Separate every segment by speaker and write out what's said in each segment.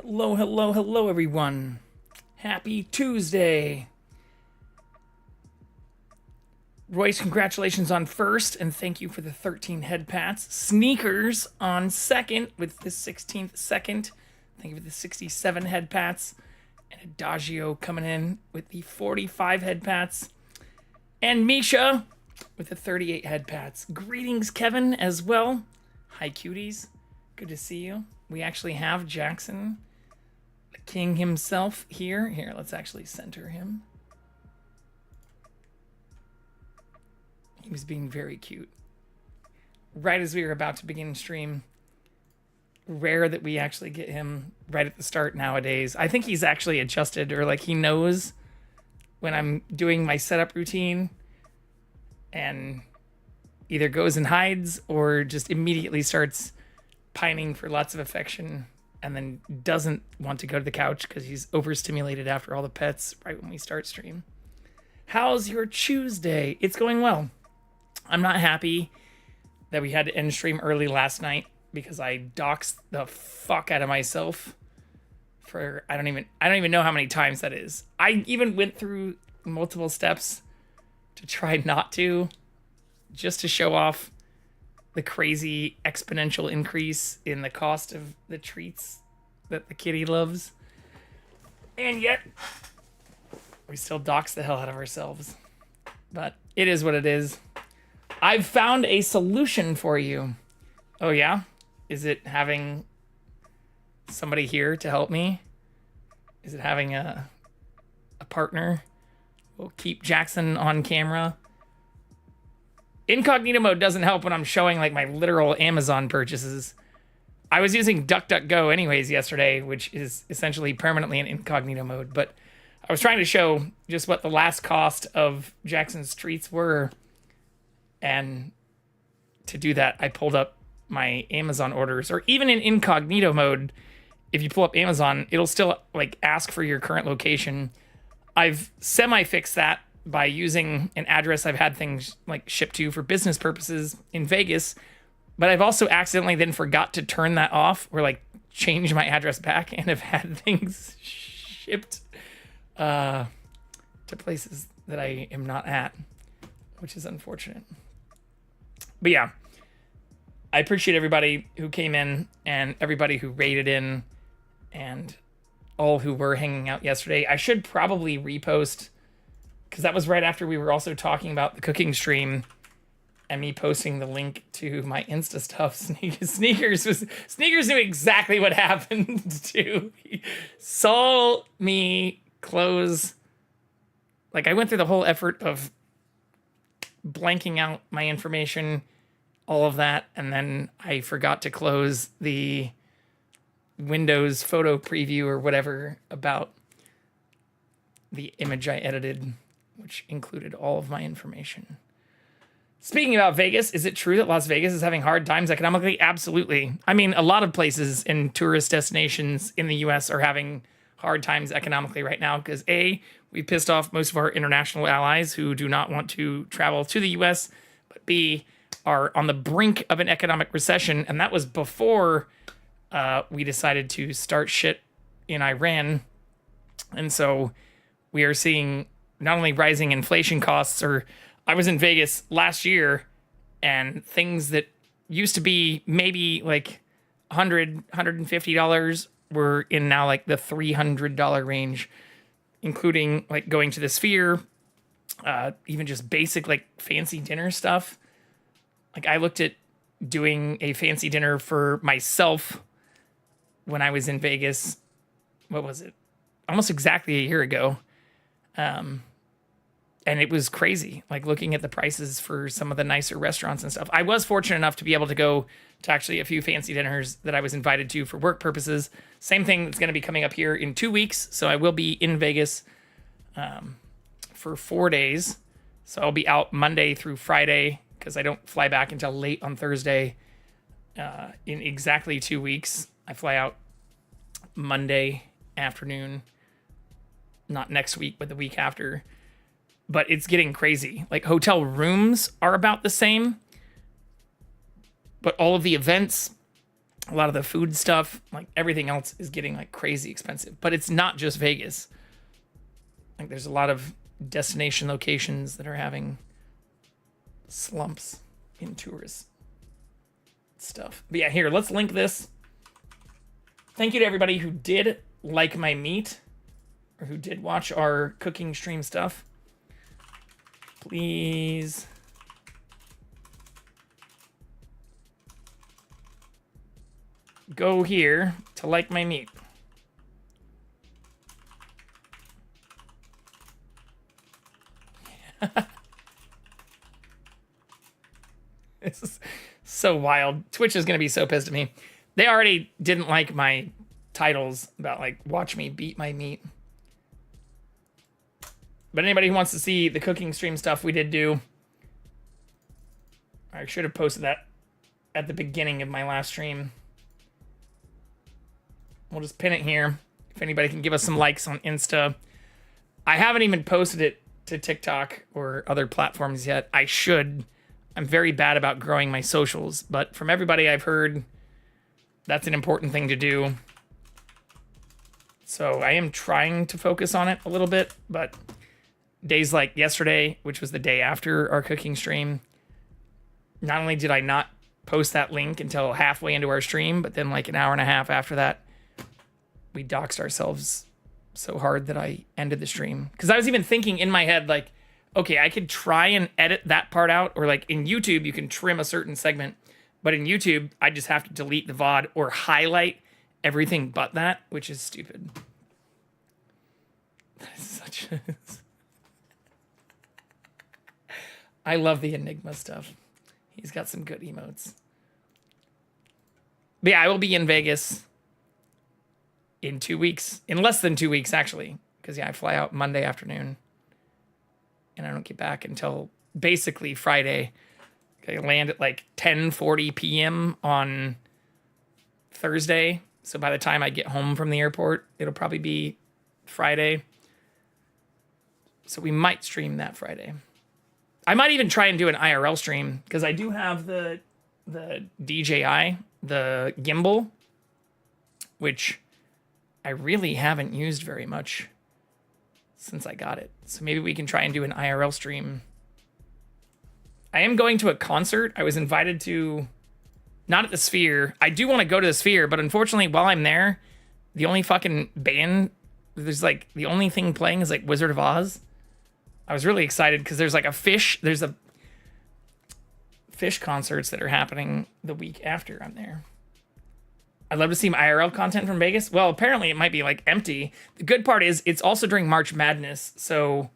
Speaker 1: Hello, hello, hello, everyone. Happy Tuesday. Royce, congratulations on first, and thank you for the 13 head pats. Sneakers on second with the 16th second. Thank you for the 67 head pats. And Adagio coming in with the 45 head pats. And Misha with the 38 head pats. Greetings, Kevin, as well. Hi, cuties. Good to see you. We actually have Jackson, the king himself, here. Here, let's actually center him. He was being very cute. Right as we were about to begin stream. Rare that we actually get him right at the start nowadays. I think he's actually adjusted, or like he knows when I'm doing my setup routine and either goes and hides or just immediately starts pining for lots of affection and then doesn't want to go to the couch because he's overstimulated after all the pets right when we start stream. How's your Tuesday? It's going well. I'm not happy that we had to end stream early last night because I doxed the fuck out of myself for I don't even know how many times that is. I even went through multiple steps to try not to, just to show off the crazy exponential increase in the cost of the treats that the kitty loves. And yet we still dox the hell out of ourselves. But it is what it is. I've found a solution for you. Oh yeah? Is it having somebody here to help me? Is it having a partner? We'll keep Jackson on camera. Incognito mode doesn't help when I'm showing like my literal Amazon purchases. I was using DuckDuckGo anyways yesterday, which is essentially permanently in incognito mode, but I was trying to show just what the last cost of Jackson's treats were. And to do that, I pulled up my Amazon orders, or even in incognito mode, if you pull up Amazon, it'll still like ask for your current location. I've semi-fixed that by using an address I've had things like shipped to for business purposes in Vegas, but I've also accidentally then forgot to turn that off or like change my address back and have had things shipped to places that I am not at, which is unfortunate. But yeah, I appreciate everybody who came in and everybody who raided in and all who were hanging out yesterday. I should probably repost, because that was right after we were also talking about the cooking stream and me posting the link to my Insta stuff. Sneakers knew exactly what happened too. He saw me close. Like I went through the whole effort of blanking out my information, all of that, and then I forgot to close the Windows photo preview or whatever about the image I edited, which included all of my information. Speaking about Vegas, is it true that Las Vegas is having hard times economically? Absolutely. I mean, a lot of places in tourist destinations in the US are having hard times economically right now because A, we pissed off most of our international allies who do not want to travel to the US, but B, are on the brink of an economic recession, and that was before we decided to start shit in Iran. And so we are seeing not only rising inflation costs, or I was in Vegas last year and things that used to be maybe like $100, $150 were in now like the $300 range, including like going to the Sphere, even just basic like fancy dinner stuff. Like I looked at doing a fancy dinner for myself when I was in Vegas. What was it? Almost exactly a year ago. And it was crazy, like looking at the prices for some of the nicer restaurants and stuff. I was fortunate enough to be able to go to actually a few fancy dinners that I was invited to for work purposes. Same thing that's going to be coming up here in 2 weeks. So I will be in Vegas for 4 days. So I'll be out Monday through Friday because I don't fly back until late on Thursday. In exactly 2 weeks, I fly out Monday afternoon, not next week, but the week after. But it's getting crazy. Like hotel rooms are about the same, but all of the events A lot of the food stuff, like everything else, is getting like crazy expensive. But it's not just Vegas. Like there's a lot of destination locations that are having slumps in tourist stuff. But yeah, here, let's link this. Thank you to everybody who did like my meat or who did watch our cooking stream stuff. Please go here to like my meat. This is so wild. Twitch is going to be so pissed at me. They already didn't like my titles about like watch me beat my meat. But anybody who wants to see the cooking stream stuff we did do, I should have posted that at the beginning of my last stream. We'll just pin it here. If anybody can give us some likes on Insta. I haven't even posted it to TikTok or other platforms yet. I should. I'm very bad about growing my socials, but from everybody I've heard, that's an important thing to do. So I am trying to focus on it a little bit, but days like yesterday, which was the day after our cooking stream, not only did I not post that link until halfway into our stream, but then like an hour and a half after that, we doxed ourselves so hard that I ended the stream. Because I was even thinking in my head, like, okay, I could try and edit that part out, or like in YouTube, you can trim a certain segment, but in YouTube, I just have to delete the VOD or highlight everything but that, which is stupid. That is such a... I love the Enigma stuff. He's got some good emotes. But yeah, I will be in Vegas in 2 weeks. In less than 2 weeks, actually. Because yeah, I fly out Monday afternoon. And I don't get back until basically Friday. I land at like 10:40 p.m. on Thursday. So by the time I get home from the airport, it'll probably be Friday. So we might stream that Friday. I might even try and do an IRL stream because I do have the DJI, the gimbal, which I really haven't used very much since I got it. So maybe we can try and do an IRL stream. I am going to a concert. I was invited to, not at the Sphere. I do want to go to the Sphere, but unfortunately, while I'm there, the only fucking band, there's like, the only thing playing is like Wizard of Oz. I was really excited because there's a fish concerts that are happening the week after I'm there. I'd love to see my IRL content from Vegas. Well, apparently it might be like empty. The good part is it's also during March Madness. So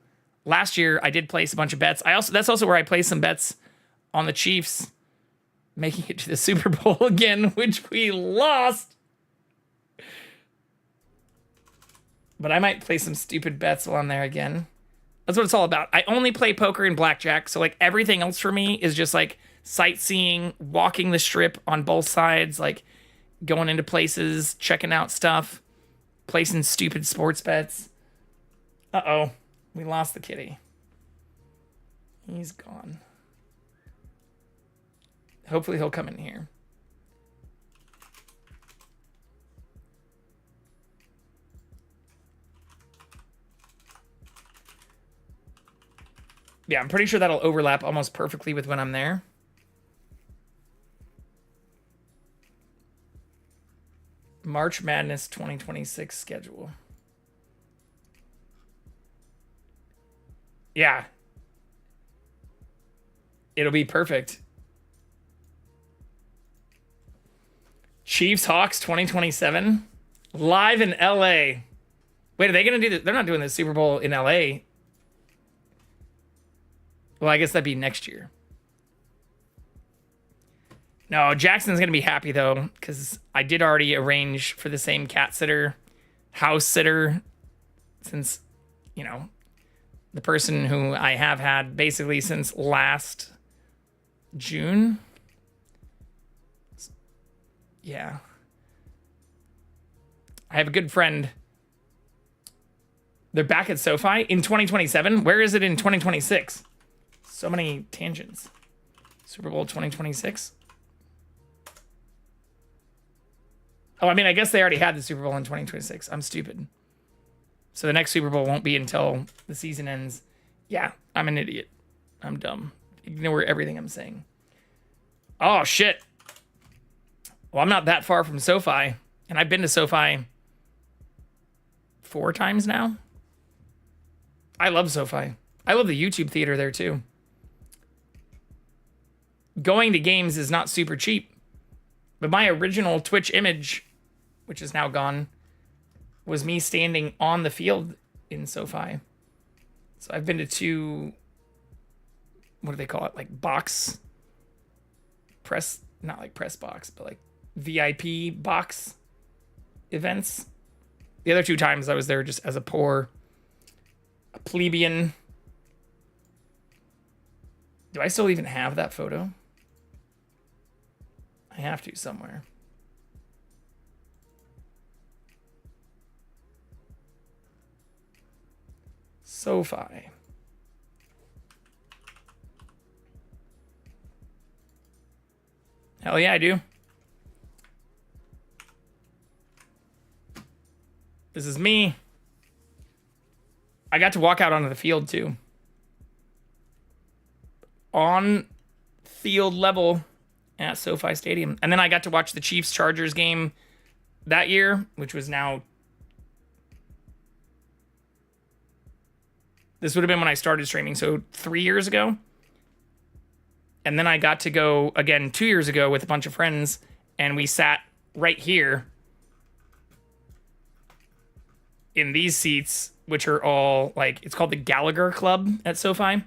Speaker 1: last year I did place a bunch of bets. That's also where I placed some bets on the Chiefs making it to the Super Bowl again, which we lost. But I might play some stupid bets while I'm there again. That's what it's all about. I only play poker and blackjack, so like everything else for me is just like sightseeing, walking the strip on both sides, like going into places, checking out stuff, placing stupid sports bets. Uh-oh, we lost the kitty. He's gone. Hopefully he'll come in here. Yeah, I'm pretty sure that'll overlap almost perfectly with when I'm there. March Madness 2026 schedule. Yeah. It'll be perfect. Chiefs Hawks 2027 live in LA. Wait, are they going to do this? They're not doing the Super Bowl in LA. Well, I guess that'd be next year. No, Jackson's going to be happy, though, because I did already arrange for the same cat sitter, house sitter, since, you know, the person who I have had basically since last June. Yeah. I have a good friend. They're back at SoFi in 2027. Where is it in 2026? So many tangents. Super Bowl 2026. Oh, I mean, I guess they already had the Super Bowl in 2026. I'm stupid. So the next Super Bowl won't be until the season ends. Yeah, I'm an idiot. I'm dumb. Ignore everything I'm saying. Oh, shit. Well, I'm not that far from SoFi, and I've been to SoFi 4 times now. I love SoFi. I love the YouTube theater there, too. Going to games is not super cheap, but my original Twitch image, which is now gone, was me standing on the field in SoFi. So I've been to 2, what do they call it? Like box press, not like press box, but like VIP box events. The other 2 times I was there just as a plebeian. Do I still even have that photo? I have to somewhere. SoFi. Hell yeah, I do. This is me. I got to walk out onto the field too. On field level at SoFi Stadium. And then I got to watch the Chiefs-Chargers game that year, which was now... This would have been when I started streaming, so 3 years ago. And then I got to go again 2 years ago with a bunch of friends, and we sat right here in these seats, which are all like, it's called the Gallagher Club at SoFi.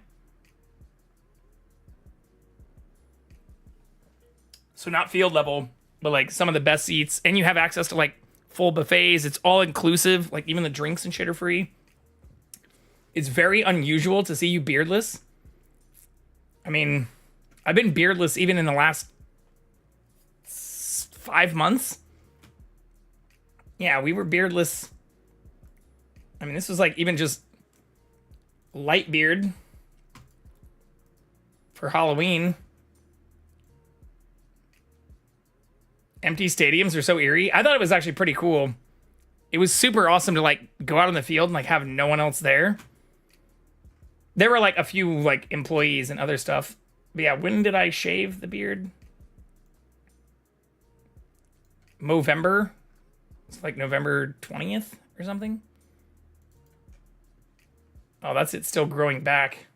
Speaker 1: So not field level, but like some of the best seats, and you have access to like full buffets. It's all inclusive, like even the drinks and shit are free. It's very unusual to see you beardless. I mean, I've been beardless even in the last 5 months. Yeah, we were beardless. I mean, this was like even just light beard for Halloween. Empty stadiums are so eerie. I thought it was actually pretty cool. It was super awesome to like go out on the field and like have no one else there. There were like a few like employees and other stuff. But yeah, when did I shave the beard? Movember. It's like November 20th or something. Oh, that's it still growing back.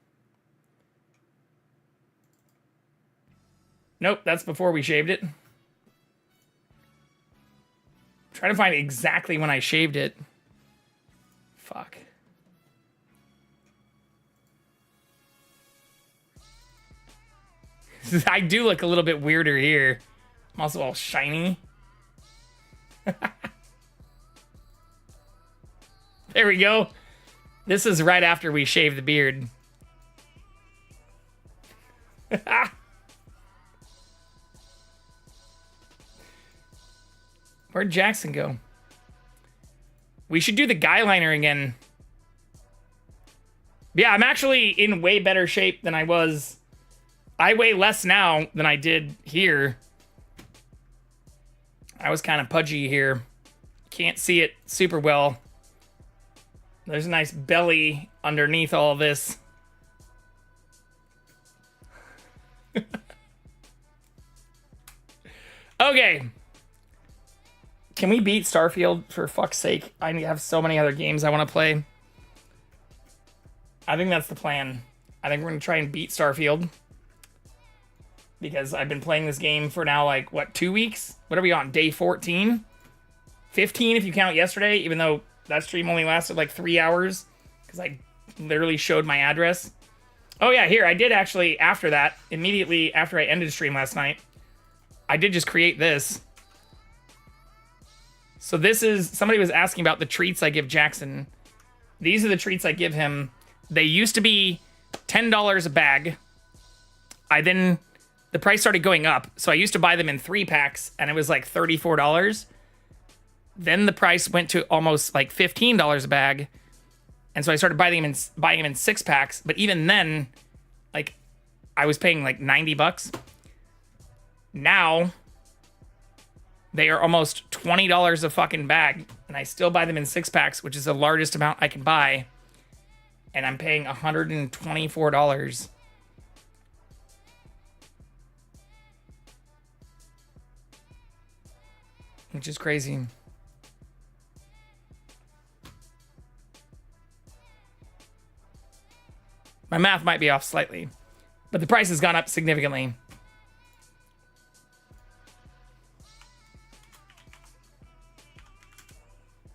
Speaker 1: Nope, that's before we shaved it. Trying to find exactly when I shaved it. Fuck. I do look a little bit weirder here. I'm also all shiny. There we go. This is right after we shaved the beard. Where'd Jackson go? We should do the guy liner again. Yeah, I'm actually in way better shape than I was. I weigh less now than I did here. I was kind of pudgy here. Can't see it super well. There's a nice belly underneath all of this. Okay. Can we beat Starfield for fuck's sake? I have so many other games I want to play. I think that's the plan. I think we're going to try and beat Starfield. Because I've been playing this game for now, like, what, 2 weeks? What are we on, day 14? 15 if you count yesterday, even though that stream only lasted like 3 hours. Because I literally showed my address. Oh yeah, here, I did actually, after that, immediately after I ended stream last night, I did just create this. So this is, somebody was asking about the treats I give Jackson. These are the treats I give him. They used to be $10 a bag. The price started going up. So I used to buy them in 3-packs and it was like $34. Then the price went to almost like $15 a bag. And so I started buying them in 6-packs. But even then, like, I was paying like $90. Now, They are almost $20 a fucking bag, and I still buy them in 6-packs, which is the largest amount I can buy, and I'm paying $124. Which is crazy. My math might be off slightly, but the price has gone up significantly.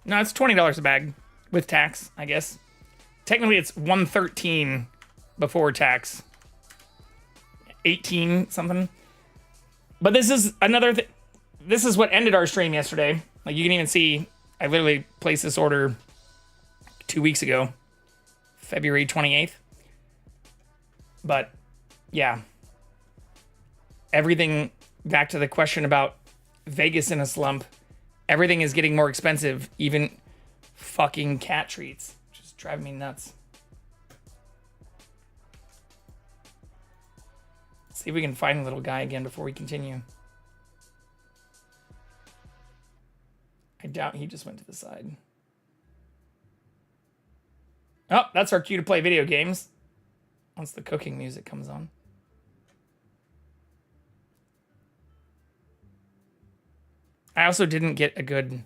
Speaker 1: No, it's $20 a bag with tax, I guess. Technically, it's $113 before tax. 18 something. But this is another thing. This is what ended our stream yesterday. Like, you can even see, I literally placed this order 2 weeks ago, February 28th. But, yeah. Everything, back to the question about Vegas in a slump, everything is getting more expensive, even fucking cat treats. Just driving me nuts. Let's see if we can find the little guy again before we continue. I doubt he just went to the side. Oh, that's our cue to play video games. Once the cooking music comes on. I also didn't get a good...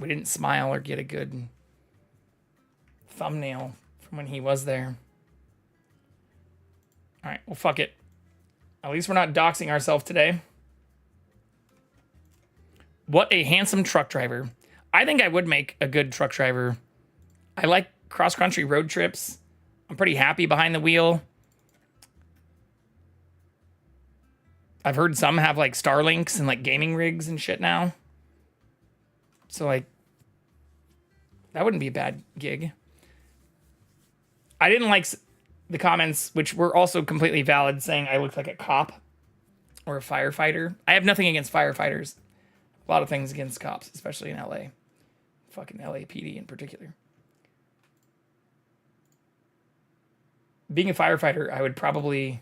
Speaker 1: We didn't smile or get a good thumbnail from when he was there. Alright, well, fuck it. At least we're not doxing ourselves today. What a handsome truck driver. I think I would make a good truck driver. I like cross-country road trips. I'm pretty happy behind the wheel. I've heard some have like Starlinks and like gaming rigs and shit now. So like, that wouldn't be a bad gig. I didn't like the comments, which were also completely valid, saying I looked like a cop or a firefighter. I have nothing against firefighters. A lot of things against cops, especially in LA. Fucking LAPD in particular. Being a firefighter, I would probably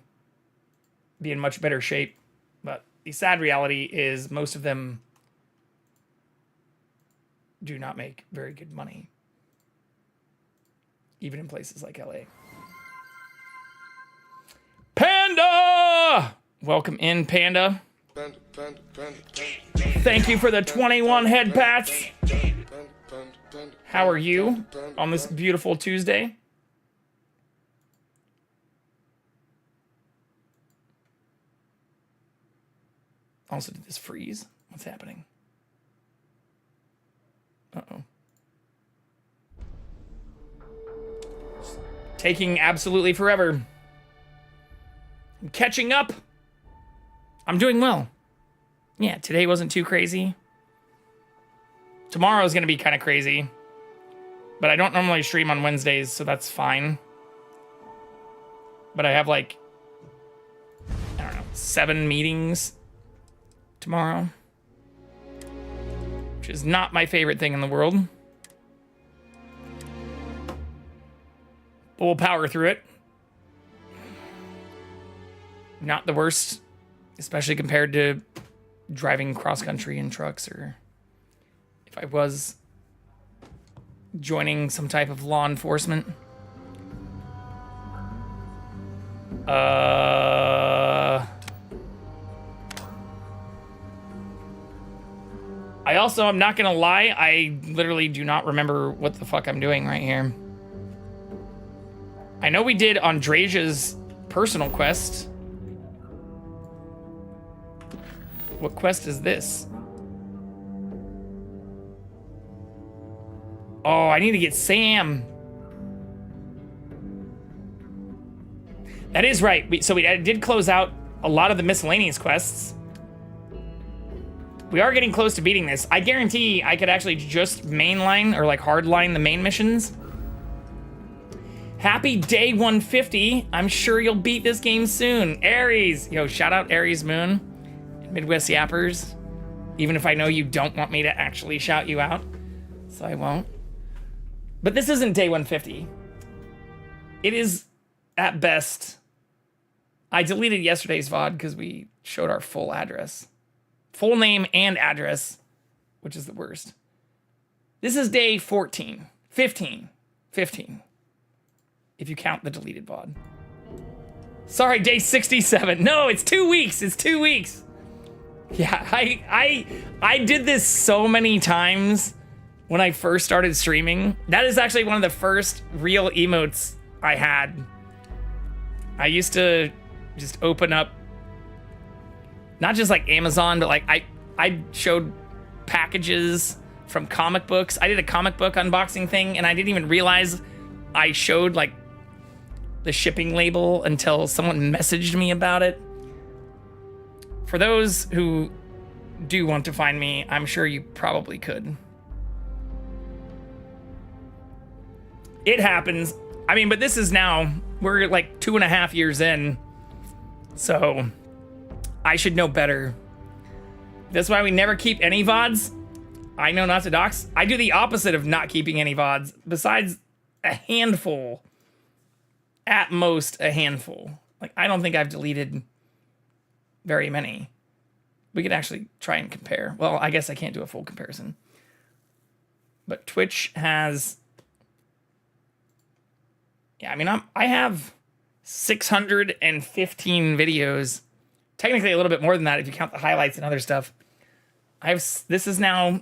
Speaker 1: be in much better shape. But the sad reality is most of them do not make very good money. Even in places like LA. Panda! Welcome in, Panda. Thank you for the 21 head pats. How are you on this beautiful Tuesday? Also, did this freeze? What's happening? Uh-oh. Taking absolutely forever. I'm catching up. I'm doing well. Yeah, today wasn't too crazy. Tomorrow is going to be kind of crazy. But I don't normally stream on Wednesdays, so that's fine. But I have like, I don't know, 7 meetings tomorrow. Which is not my favorite thing in the world. But we'll power through it. Not the worst, especially compared to driving cross-country in trucks, or if I was joining some type of law enforcement. I also, I'm not gonna lie, I literally do not remember what the fuck I'm doing right here. I know we did Andresia's personal quest. What quest is this? Oh, I need to get Sam. That is right. We did close out a lot of the miscellaneous quests. We are getting close to beating this. I guarantee I could actually just mainline or like hardline the main missions. Happy day 150. I'm sure you'll beat this game soon. Aries. Yo, shout out Aries Moon. Midwest Yappers. Even if I know you don't want me to actually shout you out. So I won't. But this isn't day 150. It is, at best... I deleted yesterday's VOD because we showed our full address. full name and address, which is the worst. This is day 14, 15, 15. If you count the deleted VOD. Sorry, day 67. No, it's 2 weeks. It's 2 weeks. Yeah, I did this so many times when I first started streaming. That is actually one of the first real emotes I had. I used to just open up, not just like Amazon, but like I showed packages from comic books. I did a comic book unboxing thing and I didn't even realize I showed like the shipping label until someone messaged me about it. For those who do want to find me, I'm sure you probably could. It happens. I mean, but this is now, we're like 2.5 years in, so I should know better. That's why we never keep any VODs. I know not to dox. I do the opposite of not keeping any VODs, besides a handful. At most, a handful. Like, I don't think I've deleted very many. We could actually try and compare. Well, I guess I can't do a full comparison. But Twitch has... Yeah, I mean, I have 615 videos. Technically a little bit more than that if you count the highlights and other stuff. This is now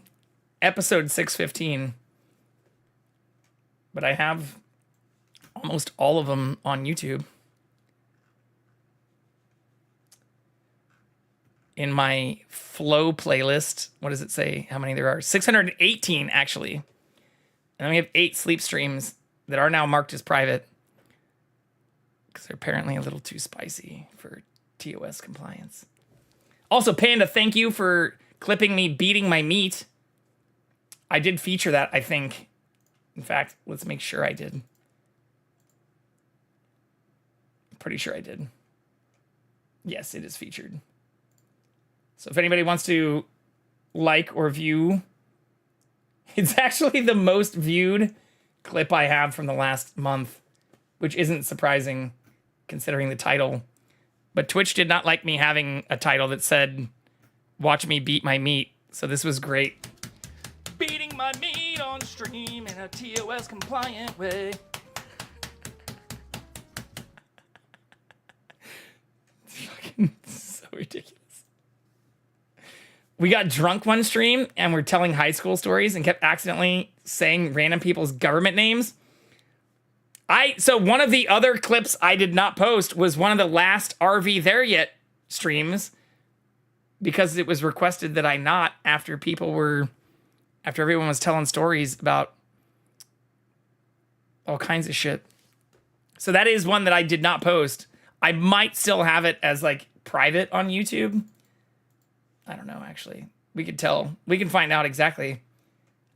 Speaker 1: episode 615. But I have almost all of them on YouTube. In my flow playlist, what does it say? How many there are? 618, actually. And then we have 8 sleep streams that are now marked as private because they're apparently a little too spicy for TOS compliance. Also, Panda, thank you for clipping me beating my meat. I did feature that, I think. In fact, let's make sure I did. Pretty sure I did. Yes, it is featured. So if anybody wants to like or view, it's actually the most viewed clip I have from the last month, which isn't surprising considering the title. But Twitch did not like me having a title that said, "Watch me beat my meat." So this was great. Beating my meat on stream in a TOS compliant way. So ridiculous. We got drunk one stream and we're telling high school stories and kept accidentally saying random people's government names. So one of the other clips I did not post was one of the last RV There Yet streams because it was requested that I not after everyone was telling stories about all kinds of shit. So that is one that I did not post. I might still have it as like private on YouTube. I don't know, actually. We could tell. We can find out exactly.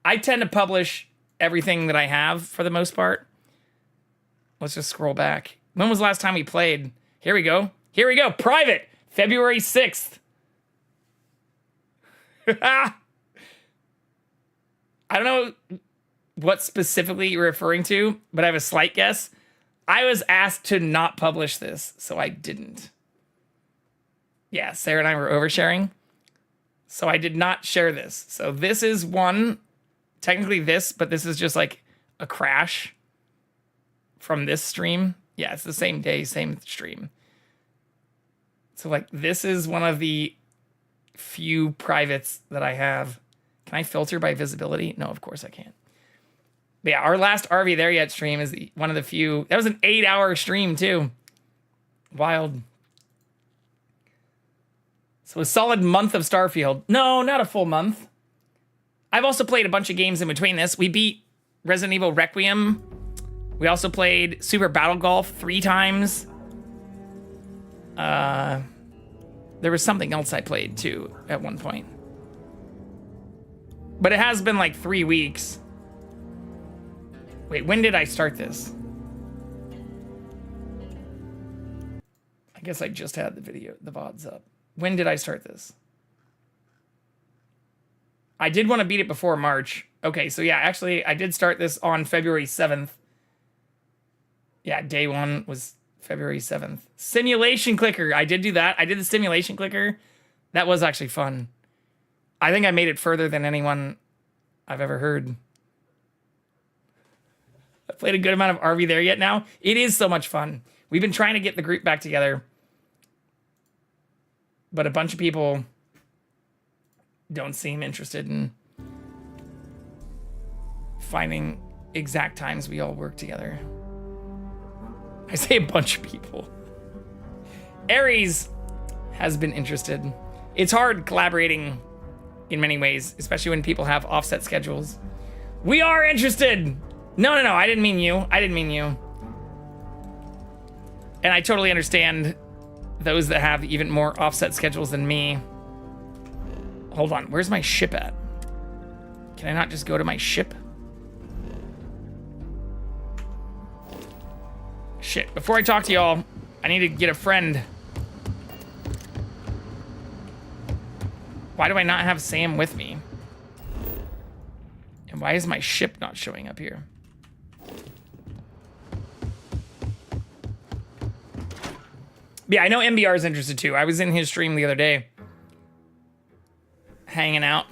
Speaker 1: I tend to publish everything that I have for the most part. Let's just scroll back. When was the last time we played? Here we go. Here we go. Private. February 6th. I don't know what specifically you're referring to, but I have a slight guess. I was asked to not publish this, so I didn't. Yeah, Sarah and I were oversharing. So I did not share this. So this is one, technically this, but this is just like a crash from this stream. Yeah, it's the same day, same stream. So like this is one of the few privates that I have. Can I filter by visibility? No, of course I can't. But yeah, our last RV There Yet stream is one of the few. That was an 8-hour stream too. Wild. So a solid month of Starfield. No, not a full month. I've also played a bunch of games in between this. We beat Resident Evil Requiem. We also played Super Battle Golf 3 times. There was something else I played too at one point. But it has been like 3 weeks. Wait, when did I start this? I guess I just had the VODs up. When did I start this? I did want to beat it before March. Okay, so yeah, actually, I did start this on February 7th. Yeah, day one was February 7th. Simulation clicker. I did do that. I did the simulation clicker. That was actually fun. I think I made it further than anyone I've ever heard. I played a good amount of RV there yet now. It is so much fun. We've been trying to get the group back together, but a bunch of people don't seem interested in finding exact times we all work together. I say a bunch of people. Aries has been interested. It's hard collaborating in many ways, especially when people have offset schedules. We are interested. No, I didn't mean you. And I totally understand those that have even more offset schedules than me. Hold on, where's my ship at? Can I not just go to my ship? Shit, before I talk to y'all, I need to get a friend. Why do I not have Sam with me? And why is my ship not showing up here? Yeah, I know MBR is interested too. I was in his stream the other day. Hanging out.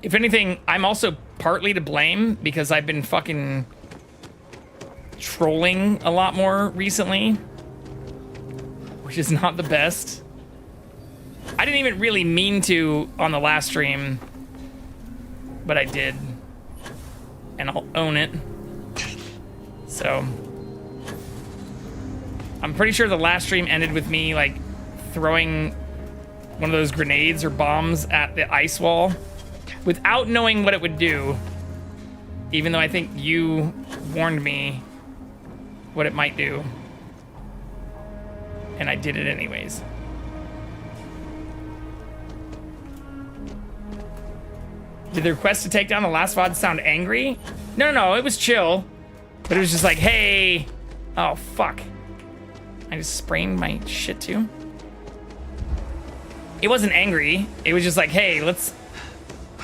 Speaker 1: If anything, I'm also partly to blame because I've been fucking trolling a lot more recently, which is not the best. I didn't even really mean to on the last stream, but I did. And I'll own it. So I'm pretty sure the last stream ended with me like throwing one of those grenades or bombs at the ice wall without knowing what it would do, even though I think you warned me what it might do. And I did it anyways. Did the request to take down the last VOD sound angry? No, it was chill. But it was just like, hey. Oh, fuck. I just sprained my shit too. It wasn't angry. It was just like, hey, let's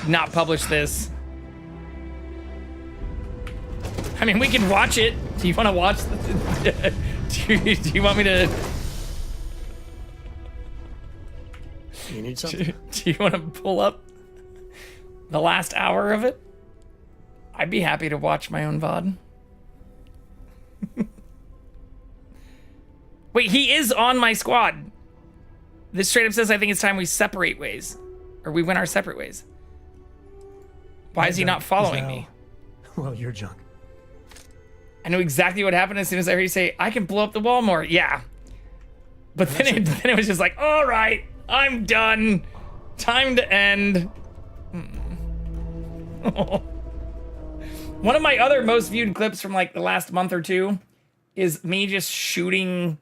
Speaker 1: not publish this. I mean, we can watch it. Do you want to watch the, do you want me to?
Speaker 2: You need something?
Speaker 1: Do you want to pull up the last hour of it? I'd be happy to watch my own VOD. Wait, he is on my squad. This straight up says I think it's time we separate ways. Or we went our separate ways. Why is he not following me?
Speaker 2: Well, you're junk.
Speaker 1: I knew exactly what happened as soon as I heard you say, I can blow up the wall more. Yeah. But then it was just like, all right, I'm done. Time to end. One of my other most viewed clips from like the last month or two is me just shooting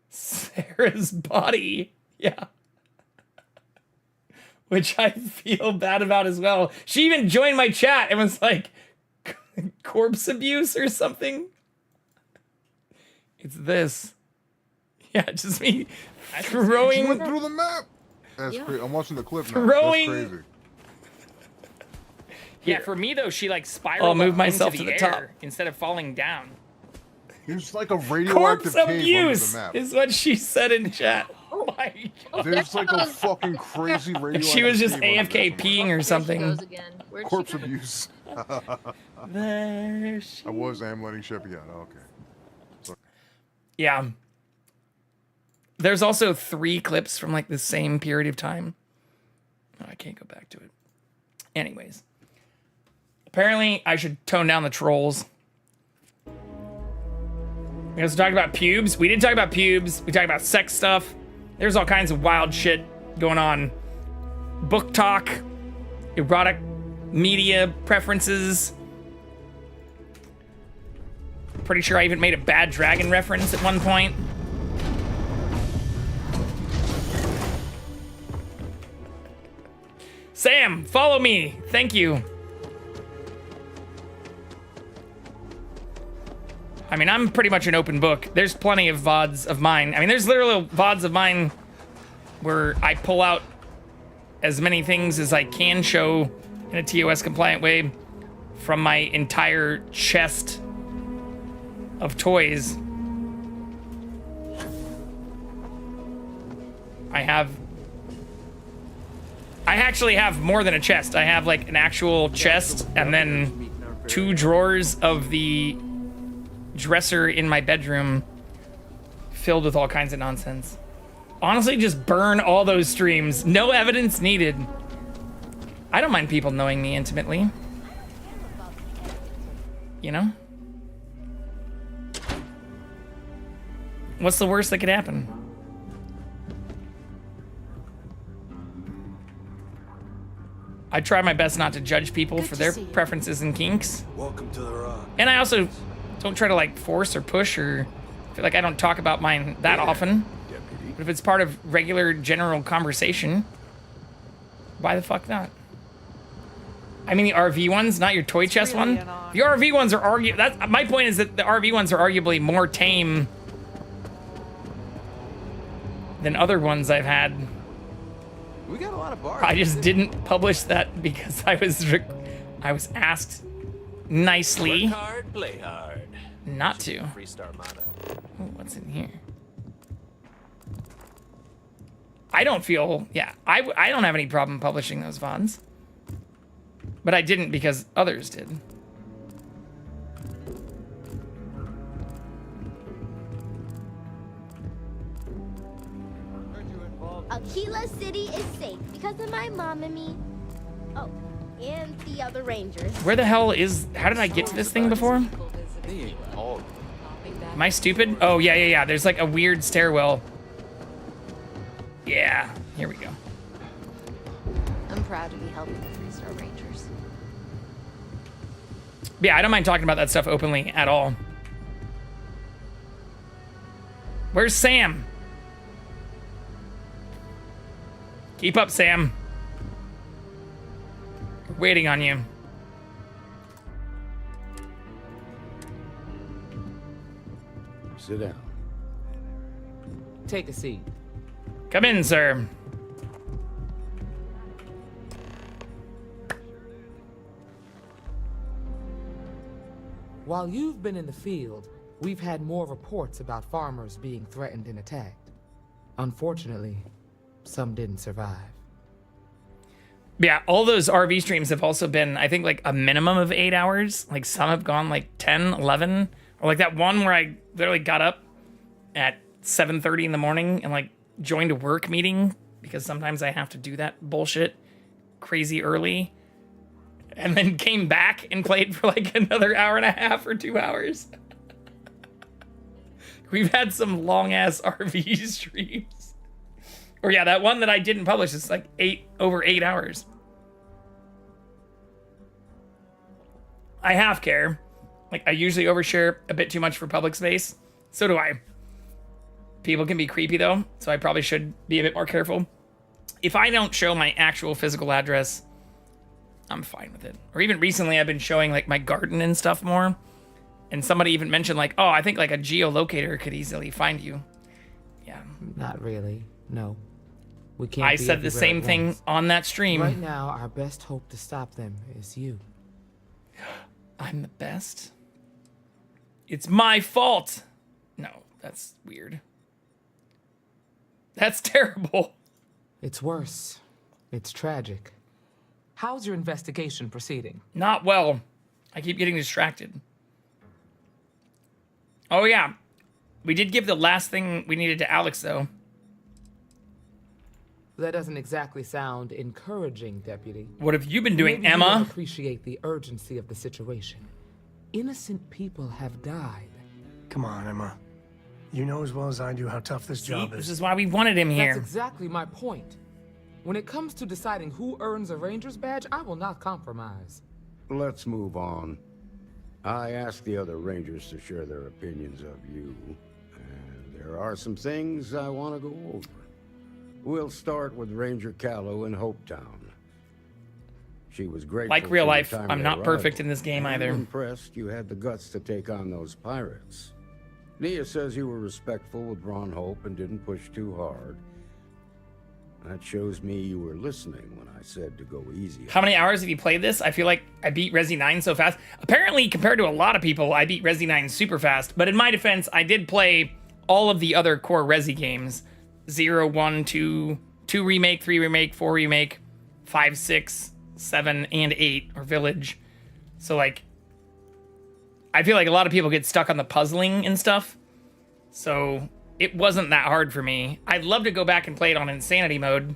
Speaker 1: Sarah's body. Yeah. Which I feel bad about as well. She even joined my chat and was like, corpse abuse or something. It's this. Yeah, just me throwing.
Speaker 3: She went through the map. That's crazy. I'm watching the clip now.
Speaker 1: Throwing.
Speaker 3: That's crazy.
Speaker 1: Yeah, for me though, she like spiraled. I'll move myself to the top instead of falling down.
Speaker 3: There's like a radioactive
Speaker 1: Corpse
Speaker 3: cave
Speaker 1: abuse
Speaker 3: under the map.
Speaker 1: is what she said in chat. Oh my god.
Speaker 3: There's like a fucking crazy radioactive
Speaker 1: She was just
Speaker 3: cave under
Speaker 1: AFK peeing or something.
Speaker 3: Corpse abuse.
Speaker 1: There she...
Speaker 3: I was letting Sheppy out. Okay. Sorry.
Speaker 1: Yeah. There's also 3 clips from like the same period of time. Oh, I can't go back to it. Anyways. Apparently, I should tone down the trolls. We also talked about pubes. We did talk about pubes. We talked about sex stuff. There's all kinds of wild shit going on. Book talk. Erotic media preferences. Pretty sure I even made a Bad Dragon reference at one point. Sam, follow me. Thank you. I mean, I'm pretty much an open book. There's plenty of VODs of mine. I mean, there's literally VODs of mine where I pull out as many things as I can show in a TOS compliant way from my entire chest of toys. I actually have more than a chest. I have like an actual chest and then 2 drawers of the dresser in my bedroom filled with all kinds of nonsense. Honestly, just burn all those streams. No evidence needed. I don't mind people knowing me intimately. You know? What's the worst that could happen? I try my best not to judge people for their preferences and kinks.
Speaker 4: Welcome to the rock.
Speaker 1: And I also don't try to like force or push or feel like I don't talk about mine that often. But if it's part of regular general conversation, why the fuck not? I mean the RV ones, not your toy chest one. The RV ones are my point is that the RV ones are arguably more tame than other ones I've had.
Speaker 4: We got a lot of bars.
Speaker 1: I just didn't publish that because I was asked nicely
Speaker 5: Work hard, play hard.
Speaker 1: not to.
Speaker 5: Freestar motto.
Speaker 1: Ooh, what's in here? I don't feel, yeah, I don't have any problem publishing those VODs. But I didn't because others did.
Speaker 6: Aquila City is safe because of my mom and me. Oh, and the other rangers.
Speaker 1: Where the hell is, how did I get to this thing before?
Speaker 5: They ain't all.
Speaker 1: Am I stupid? Oh, yeah. There's like a weird stairwell. Yeah, here we go.
Speaker 6: I'm proud to be helping the 3-star rangers.
Speaker 1: Yeah, I don't mind talking about that stuff openly at all. Where's Sam? Keep up, Sam. We're waiting on you.
Speaker 7: Sit down.
Speaker 8: Take a seat.
Speaker 1: Come in, sir.
Speaker 8: While you've been in the field, we've had more reports about farmers being threatened and attacked. Unfortunately, some didn't survive.
Speaker 1: Yeah, all those RV streams have also been, I think, like a minimum of 8 hours. Like some have gone like 10, 11. Or like that one where I literally got up at 7:30 in the morning and like joined a work meeting because sometimes I have to do that bullshit crazy early. And then came back and played for like another hour and a half or 2 hours. We've had some long ass RV streams. Or yeah, that one that I didn't publish is like over 8 hours. I half care. Like I usually overshare a bit too much for public space. So do I. People can be creepy though, so I probably should be a bit more careful. If I don't show my actual physical address, I'm fine with it. Or even recently I've been showing like my garden and stuff more. And somebody even mentioned like, oh, I think like a geolocator could easily find you. Yeah.
Speaker 8: Not really, no. We can't
Speaker 1: I
Speaker 8: be
Speaker 1: said the
Speaker 8: everywhere
Speaker 1: same
Speaker 8: at
Speaker 1: thing
Speaker 8: once.
Speaker 1: on that stream.
Speaker 8: Right now, our best hope to stop them is you.
Speaker 1: I'm the best. It's my fault. No, that's weird. That's terrible.
Speaker 8: It's worse. It's tragic. How's your investigation proceeding?
Speaker 1: Not well. I keep getting distracted. Oh yeah. We did give the last thing we needed to Alex though.
Speaker 8: That doesn't exactly sound encouraging, Deputy.
Speaker 1: What have you been doing,
Speaker 8: Maybe you
Speaker 1: Emma?
Speaker 8: don't appreciate the urgency of the situation. Innocent people have died.
Speaker 2: Come on, Emma. You know as well as I do how tough this
Speaker 1: See,
Speaker 2: job
Speaker 1: this
Speaker 2: is.
Speaker 1: is why we wanted him here.
Speaker 8: That's exactly my point. When it comes to deciding who earns a Ranger's badge, I will not compromise.
Speaker 7: Let's move on. I asked the other Rangers to share their opinions of you, and there are some things I want to go over. We'll start with Ranger Callow in Hopetown. She was grateful
Speaker 1: Like real
Speaker 7: for your
Speaker 1: life,
Speaker 7: timely
Speaker 1: I'm not
Speaker 7: arrival,
Speaker 1: perfect in this game
Speaker 7: and
Speaker 1: either.
Speaker 7: Impressed you had the guts to take on those pirates. Nia says you were respectful with Ron Hope and didn't push too hard. That shows me you were listening when I said to go easy.
Speaker 1: How many hours have you played this? I feel like I beat Resi 9 so fast. Apparently, compared to a lot of people, I beat Resi 9 super fast. But in my defense, I did play all of the other core Resi games. 0, 1, 2, 2 remake, 3 remake, 4 remake, 5, 6, 7, and 8, or Village. So, like, I feel like a lot of people get stuck on the puzzling and stuff. So, it wasn't that hard for me. I'd love to go back and play it on Insanity mode,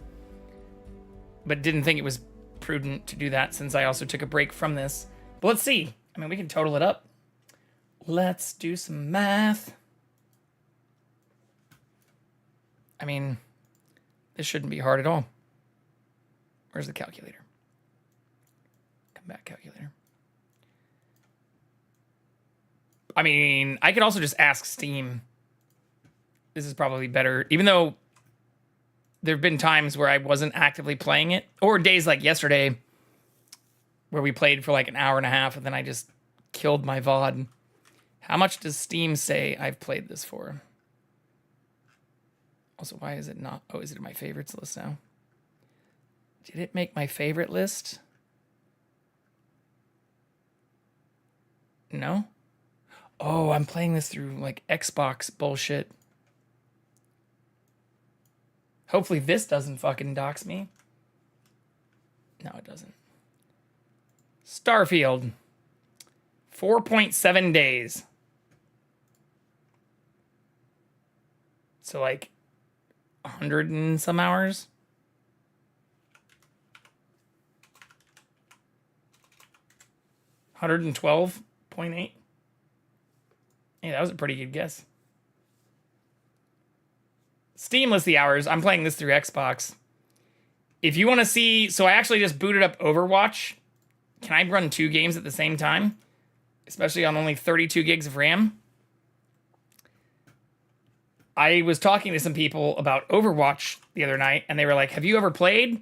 Speaker 1: but didn't think it was prudent to do that since I also took a break from this. But let's see. I mean, we can total it up. Let's do some math. I mean, this shouldn't be hard at all. Where's the calculator? Come back, calculator. I mean, I could also just ask Steam. This is probably better, even though there have been times where I wasn't actively playing it, or days like yesterday where we played for like an hour and a half and then I just killed my VOD. How much does Steam say I've played this for? Also, why is it not? Oh, is it in my favorites list now? Did it make my favorite list? No? Oh, I'm playing this through like Xbox bullshit. Hopefully this doesn't fucking dox me. No, it doesn't. Starfield. 4.7 days. So like 100 and some hours. $112.8. Hey, that was a pretty good guess. Steam lists the hours. I'm playing this through Xbox. If you want to see, so I actually just booted up Overwatch. Can I run 2 games at the same time? Especially on only 32 gigs of RAM. I was talking to some people about Overwatch the other night, and they were like, have you ever played?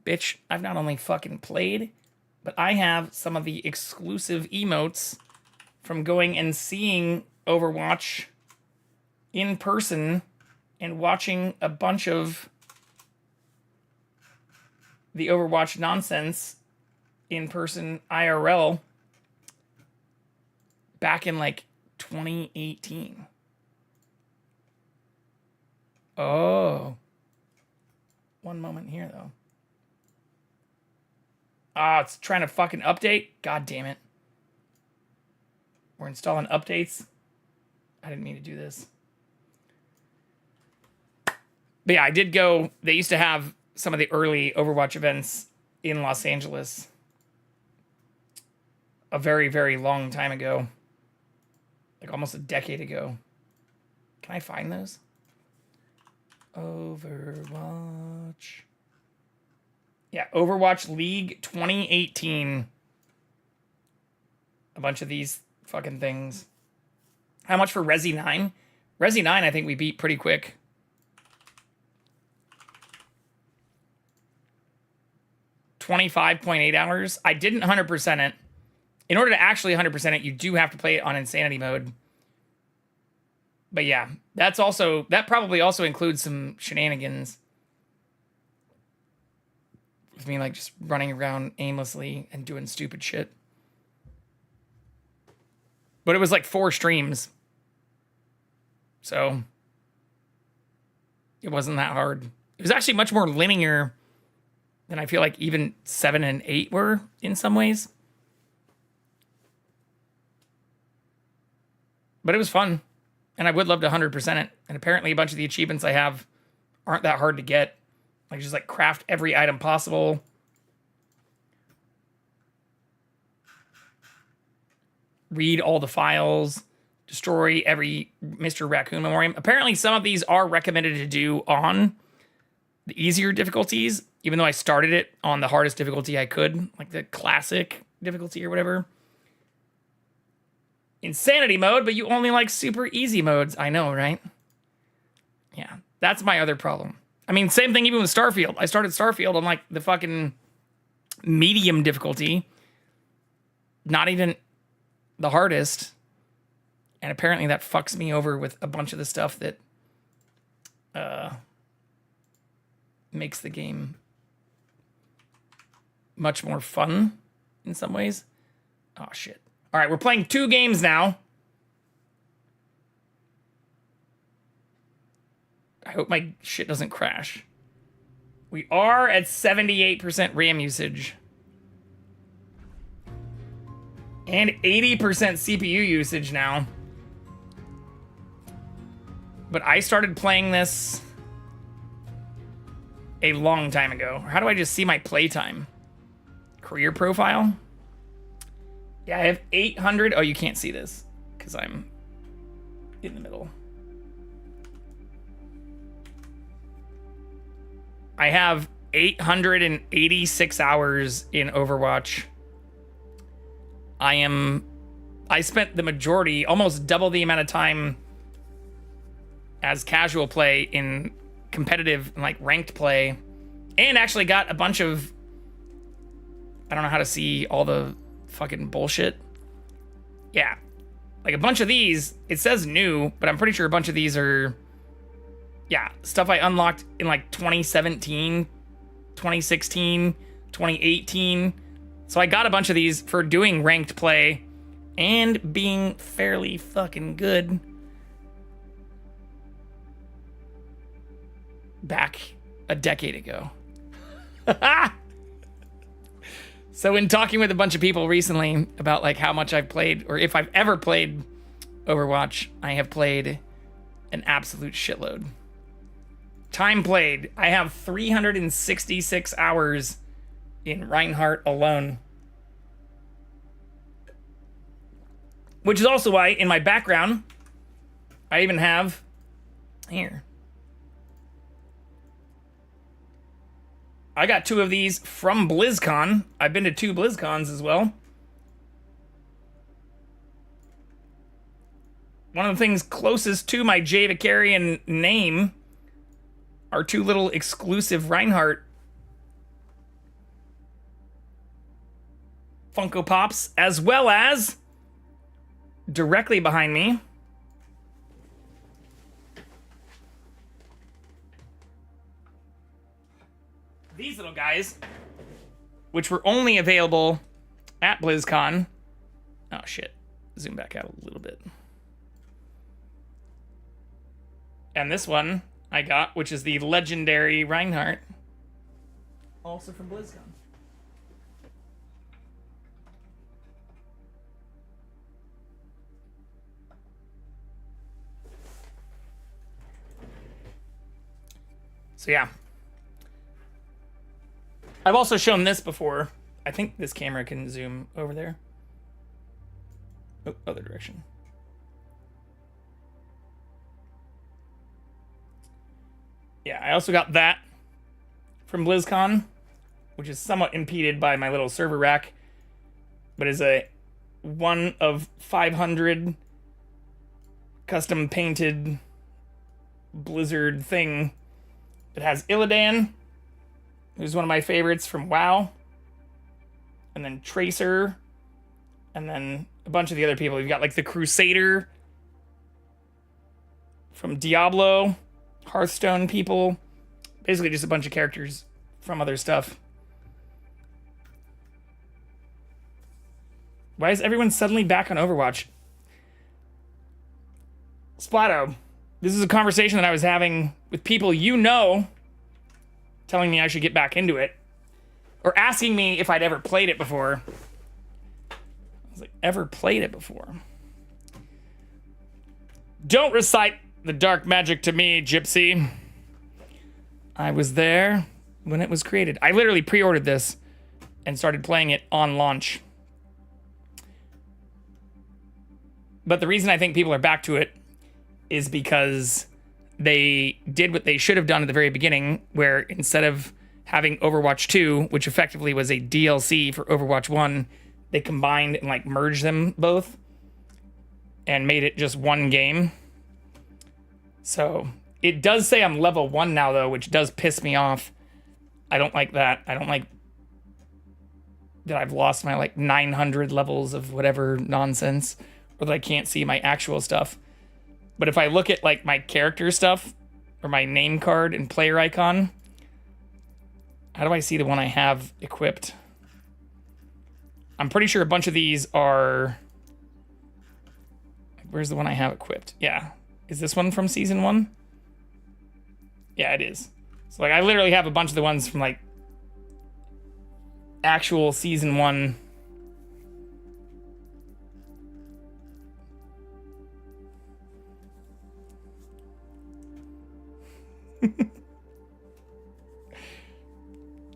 Speaker 1: Bitch, I've not only fucking played, but I have some of the exclusive emotes from going and seeing Overwatch in person and watching a bunch of the Overwatch nonsense in person IRL back in like 2018. Oh. One moment here, though. Ah, it's trying to fucking update? God damn it. We're installing updates. I didn't mean to do this. But yeah, I did go. They used to have some of the early Overwatch events in Los Angeles a very, very long time ago. Like almost a decade ago. Can I find those? Overwatch. Yeah, Overwatch League 2018. A bunch of these fucking things. How much for Resi 9? Resi 9 I think we beat pretty quick. $25.8 hours. I didn't 100% it. In order to actually 100% it, you do have to play it on Insanity mode. But yeah, that probably also includes some shenanigans. With me like just running around aimlessly and doing stupid shit. But it was like 4 streams. So it wasn't that hard. It was actually much more linear than I feel like even 7 and 8 were in some ways. But it was fun. And I would love to 100% it. And apparently a bunch of the achievements I have aren't that hard to get. Like just like craft every item possible. Read all the files. Destroy every Mr. Raccoon Memoriam. Apparently some of these are recommended to do on the easier difficulties. Even though I started it on the hardest difficulty I could. Like the classic difficulty or whatever. Insanity mode, but you only like super easy modes. I know, right? Yeah, that's my other problem. I mean, same thing even with Starfield. I started Starfield on like the fucking medium difficulty. Not even the hardest. And apparently that fucks me over with a bunch of the stuff that makes the game much more fun in some ways. Oh, shit. All right, we're playing 2 games now. I hope my shit doesn't crash. We are at 78% RAM usage. And 80% CPU usage now. But I started playing this a long time ago. How do I just see my playtime? Career profile? Yeah, I have 800. Oh, you can't see this because I'm in the middle. I have 886 hours in Overwatch. I spent the majority, almost double the amount of time as casual play in competitive and like ranked play, and actually got a bunch of, I don't know how to see all the fucking bullshit. Yeah, like a bunch of these, it says new, but I'm pretty sure a bunch of these are, yeah, stuff I unlocked in like 2017, 2016, 2018. So I got a bunch of these for doing ranked play and being fairly fucking good back a decade ago. So in talking with a bunch of people recently about like how much I've played, or if I've ever played Overwatch, I have played an absolute shitload. Time played, I have 366 hours in Reinhardt alone. Which is also why in my background, I even have here. I got 2 of these from BlizzCon. I've been to 2 BlizzCons as well. One of the things closest to my Javicarian name are 2 little exclusive Reinhardt Funko Pops, as well as directly behind me, these little guys, which were only available at BlizzCon. Oh shit, zoom back out a little bit. And this one I got, which is the legendary Reinhardt, also from BlizzCon. So yeah. I've also shown this before. I think this camera can zoom over there. Oh, other direction. Yeah, I also got that from BlizzCon, which is somewhat impeded by my little server rack, but is a 1 of 500 custom painted Blizzard thing. It has Illidan, who's one of my favorites from WoW, and then Tracer, and then a bunch of the other people. You've got like the Crusader from Diablo, Hearthstone people, basically just a bunch of characters from other stuff. Why is everyone suddenly back on Overwatch? Splato, this is a conversation that I was having with people you know, telling me I should get back into it, or asking me if I'd ever played it before. I was like, ever played it before? Don't recite the dark magic to me, Gypsy. I was there when it was created. I literally pre-ordered this and started playing it on launch. But the reason I think people are back to it is because they did what they should have done at the very beginning, where instead of having Overwatch 2, which effectively was a DLC for Overwatch 1, they combined and like merged them both and made it just one game. So it does say I'm level 1 now though, which does piss me off. I don't like that. I don't like that I've lost my like 900 levels of whatever nonsense, or that I can't see my actual stuff. But if I look at like my character stuff or my name card and player icon, how do I see the one I have equipped? I'm pretty sure a bunch of these are... Where's the one I have equipped? Yeah. Is this one from season 1? Yeah, it is. So like I literally have a bunch of the ones from like actual season 1.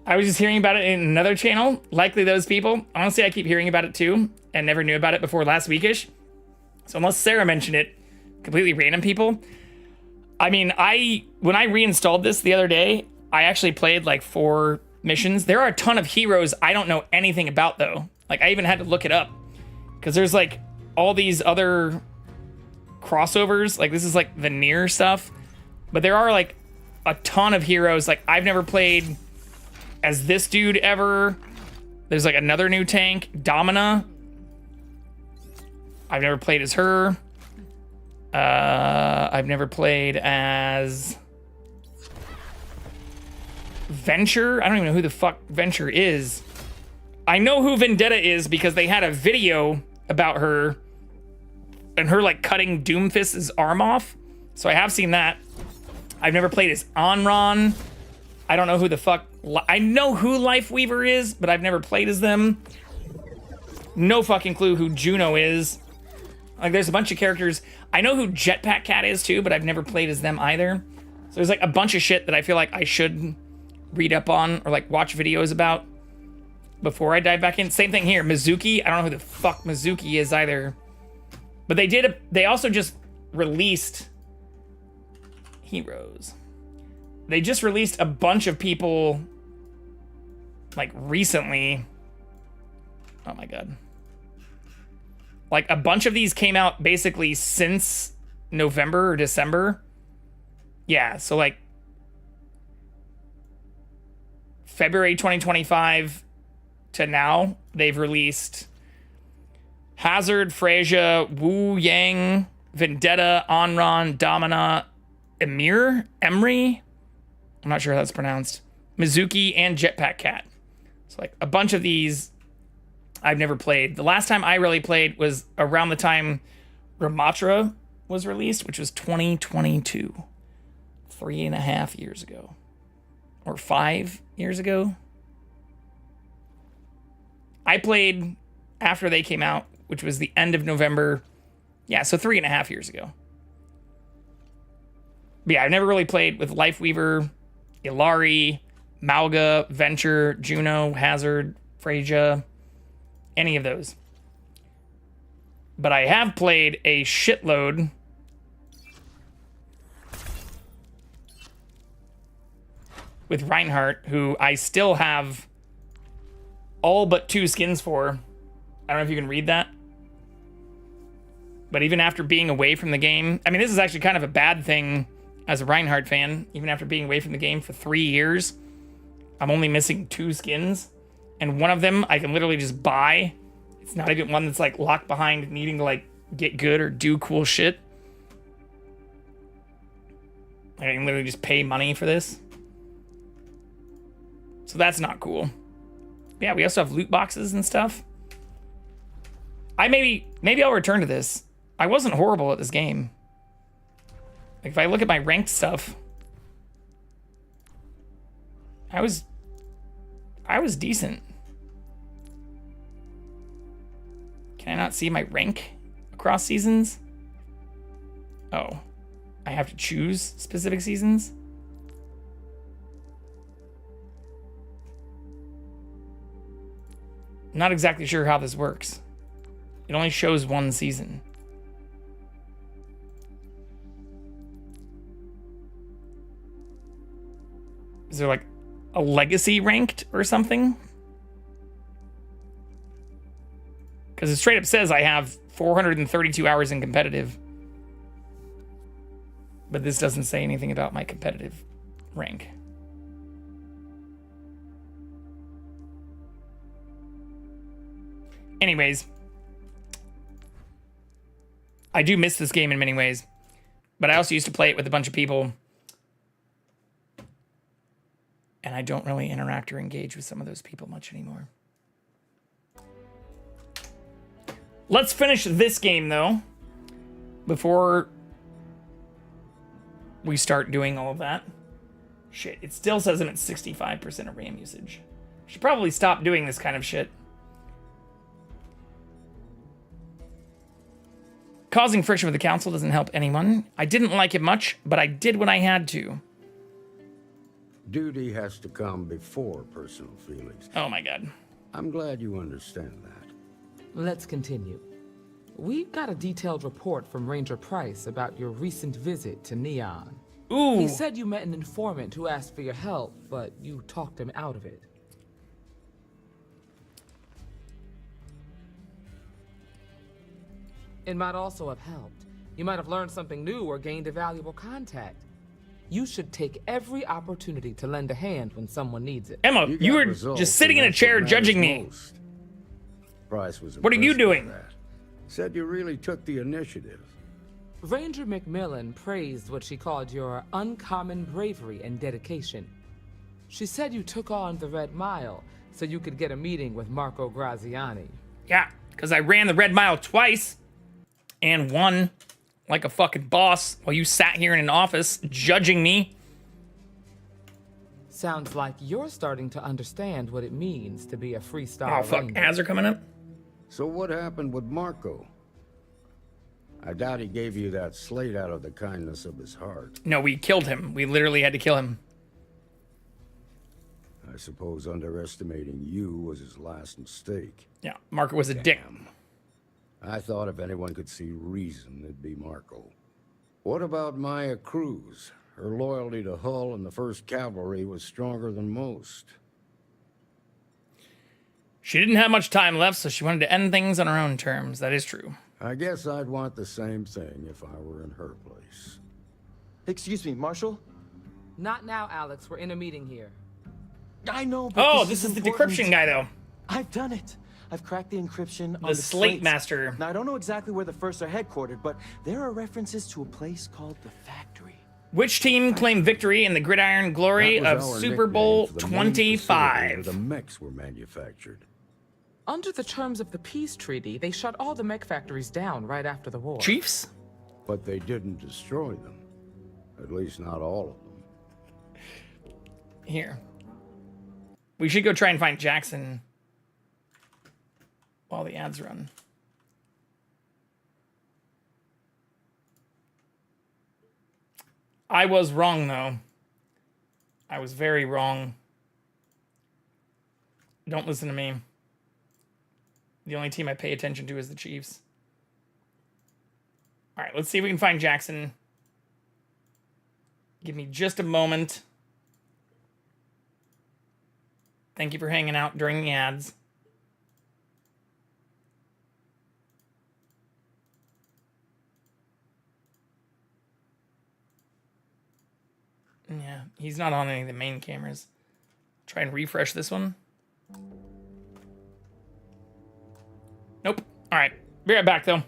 Speaker 1: I was just hearing about it in another channel. Likely those people. Honestly, I keep hearing about it too and never knew about it before last weekish. So unless Sarah mentioned it, completely random people. I mean, when I reinstalled this the other day, I actually played like 4 missions. There are a ton of heroes I don't know anything about though. Like I even had to look it up because there's like all these other crossovers. Like this is like the near stuff, but there are like a ton of heroes. Like I've never played as this dude ever. There's like another new tank, Domina. I've never played as her. I've never played as Venture. I don't even know who the fuck Venture is. I know who Vendetta is because they had a video about her and her like cutting Doomfist's arm off. So I have seen that. I've never played as Onron. I don't know who the fuck. I know who Lifeweaver is, but I've never played as them. No fucking clue who Juno is. Like there's a bunch of characters. I know who Jetpack Cat is too, but I've never played as them either. So there's like a bunch of shit that I feel like I should read up on or like watch videos about before I dive back in. Same thing here. Mizuki. I don't know who the fuck Mizuki is either. But they also just released heroes. They just released a bunch of people like recently. Oh my god. Like a bunch of these came out basically since November or December. Yeah, so like February 2025 to now, they've released Hazard, Freyja, Wu Yang, Vendetta, Onron, Domina, Emery. I'm not sure how that's pronounced. Mizuki and Jetpack Cat. So like a bunch of these I've never played. The last time I really played was around the time Ramatra was released, which was 2022. 3.5 years ago. Or 5 years ago. I played after they came out, which was the end of November. Yeah, so 3.5 years ago. But yeah, I've never really played with Lifeweaver, Ilari, Malga, Venture, Juno, Hazard, Freyja, any of those. But I have played a shitload with Reinhardt, who I still have all but 2 skins for. I don't know if you can read that. But even after being away from the game, I mean, this is actually kind of a bad thing as a Reinhardt fan. Even after being away from the game for 3 years, I'm only missing 2 skins. And one of them I can literally just buy. It's not even one that's like locked behind needing to like get good or do cool shit. I can literally just pay money for this. So that's not cool. Yeah, we also have loot boxes and stuff. Maybe I'll return to this. I wasn't horrible at this game. Like if I look at my ranked stuff, I was decent. Can I not see my rank across seasons? Oh, I have to choose specific seasons? I'm not exactly sure how this works. It only shows 1 season. Is there like a legacy ranked or something? Because it straight up says I have 432 hours in competitive. But this doesn't say anything about my competitive rank. Anyways, I do miss this game in many ways, but I also used to play it with a bunch of people, and I don't really interact or engage with some of those people much anymore. Let's finish this game, though, before we start doing all of that. Shit, it still says I'm at 65% of RAM usage. Should probably stop doing this kind of shit. Causing friction with the council doesn't help anyone. I didn't like it much, but I did what I had to.
Speaker 7: Duty has to come before personal feelings.
Speaker 1: Oh my god.
Speaker 7: I'm glad you understand that.
Speaker 8: Let's continue. We got a detailed report from Ranger Price about your recent visit to Neon.
Speaker 1: Ooh.
Speaker 8: He said you met an informant who asked for your help, but you talked him out of it. It might also have helped. You might have learned something new or gained a valuable contact. You should take every opportunity to lend a hand when someone needs it.
Speaker 1: Emma, you
Speaker 7: got
Speaker 1: were
Speaker 7: results,
Speaker 1: just sitting in
Speaker 7: and
Speaker 1: a
Speaker 7: that's what
Speaker 1: chair
Speaker 7: matters
Speaker 1: judging me.
Speaker 7: most. Price was
Speaker 1: What are you
Speaker 7: impressed by
Speaker 1: doing?
Speaker 7: that. Said you really took the initiative.
Speaker 8: Ranger McMillan praised what she called your uncommon bravery and dedication. She said you took on the Red Mile so you could get a meeting with Marco Graziani.
Speaker 1: Yeah, because I ran the Red Mile twice and won like a fucking boss while you sat here in an office judging me.
Speaker 8: Sounds like you're starting to understand what it means to be a freestyle
Speaker 1: Oh, fuck.
Speaker 8: ranger.
Speaker 1: Ads are coming up.
Speaker 7: So what happened with Marco? I doubt he gave you that slate out of the kindness of his heart.
Speaker 1: No, we killed him. We literally had to kill him.
Speaker 7: I suppose underestimating you was his last mistake.
Speaker 1: Yeah, Marco was a dick.
Speaker 7: I thought if anyone could see reason, it'd be Marco. What about Maya Cruz? Her loyalty to Hull and the 1st Cavalry was stronger than most.
Speaker 1: She didn't have much time left, so she wanted to end things on her own terms. That is true.
Speaker 7: I guess I'd want the same thing if I were in her place.
Speaker 9: Excuse me, Marshal?
Speaker 8: Not now, Alex. We're in a meeting here.
Speaker 9: I know, but
Speaker 1: Oh, this is the
Speaker 9: important.
Speaker 1: decryption guy, though.
Speaker 9: I've done it. I've cracked the encryption on
Speaker 1: The
Speaker 9: the
Speaker 1: Slate
Speaker 9: slates.
Speaker 1: Master.
Speaker 9: Now, I don't know exactly where the First are headquartered, but there are references to a place called the Factory.
Speaker 1: Which team claimed victory in the gridiron glory
Speaker 7: That
Speaker 1: of
Speaker 7: was our
Speaker 1: Super
Speaker 7: nickname
Speaker 1: Bowl
Speaker 7: for the main facility where
Speaker 1: 25?
Speaker 7: the mechs were manufactured.
Speaker 8: Under the terms of the peace treaty, they shut all the mech factories down right after the war.
Speaker 1: Chiefs?
Speaker 7: But they didn't destroy them. At least not all of them.
Speaker 1: Here. We should go try and find Jackson while the ads run. I was wrong, though. I was very wrong. Don't listen to me. The only team I pay attention to is the Chiefs. All right, let's see if we can find Jackson. Give me just a moment. Thank you for hanging out during the ads. Yeah, he's not on any of the main cameras. Try and refresh this one. Nope. All right. Be right back, though.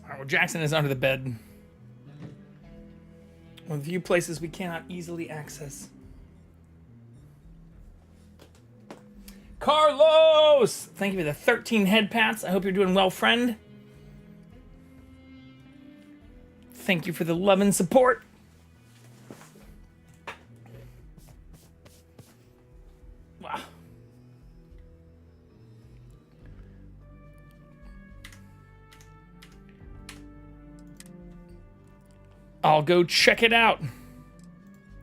Speaker 1: All right, well, Jackson is under the bed. One of the few places we cannot easily access. Carlos! Thank you for the 13 head pats. I hope you're doing well, friend. Thank you for the love and support. Wow. I'll go check it out.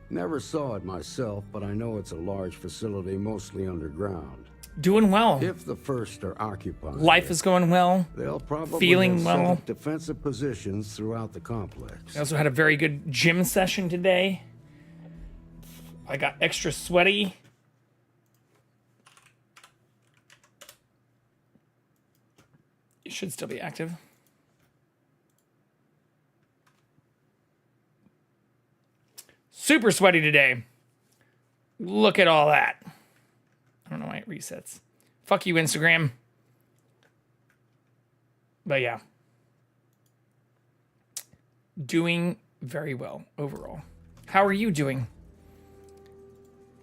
Speaker 7: Never saw it myself, but I know it's a large facility, mostly underground.
Speaker 1: Doing well.
Speaker 7: If the first are occupied,
Speaker 1: Life is going well.
Speaker 7: they'll probably
Speaker 1: Feeling
Speaker 7: have set
Speaker 1: well.
Speaker 7: up defensive positions throughout the complex.
Speaker 1: I also had a very good gym session today. I got extra sweaty. It should still be active. Super sweaty today. Look at all that. I don't know why it resets. Fuck you, Instagram. But yeah. Doing very well overall. How are you doing?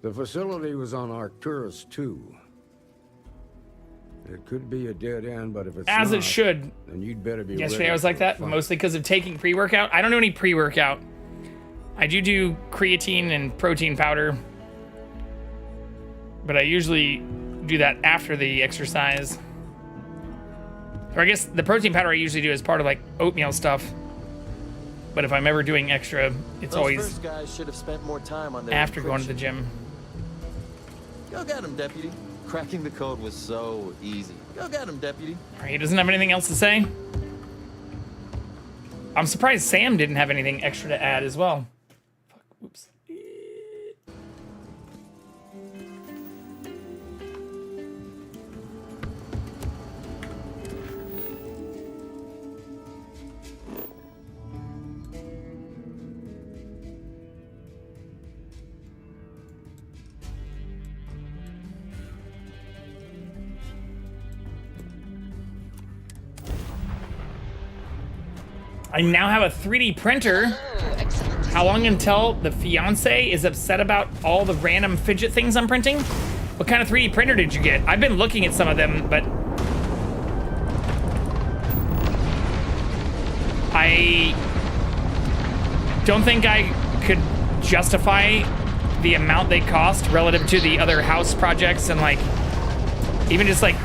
Speaker 7: The facility was on Arcturus 2. It could be a dead end, but if it's
Speaker 1: As
Speaker 7: not,
Speaker 1: it should.
Speaker 7: then you'd better be
Speaker 1: Yesterday
Speaker 7: ready
Speaker 1: I was like
Speaker 7: for a
Speaker 1: that,
Speaker 7: fight.
Speaker 1: mostly because of taking pre-workout. I don't do any pre-workout. I do creatine and protein powder. But I usually do that after the exercise. Or I guess the protein powder I usually do as part of like oatmeal stuff. But if I'm ever doing extra, it's
Speaker 9: Those
Speaker 1: always
Speaker 9: first guys should have spent more time on their
Speaker 1: after going to the
Speaker 9: encryption.
Speaker 1: gym.
Speaker 9: Go get him, deputy. Cracking the code was so easy. Go get him, deputy.
Speaker 1: All right, he doesn't have anything else to say. I'm surprised Sam didn't have anything extra to add as well. Fuck, oops. I now have a 3D printer. How long until the fiance is upset about all the random fidget things I'm printing? What kind of 3D printer did you get? I've been looking at some of them, but I don't think I could justify the amount they cost relative to the other house projects and like even just like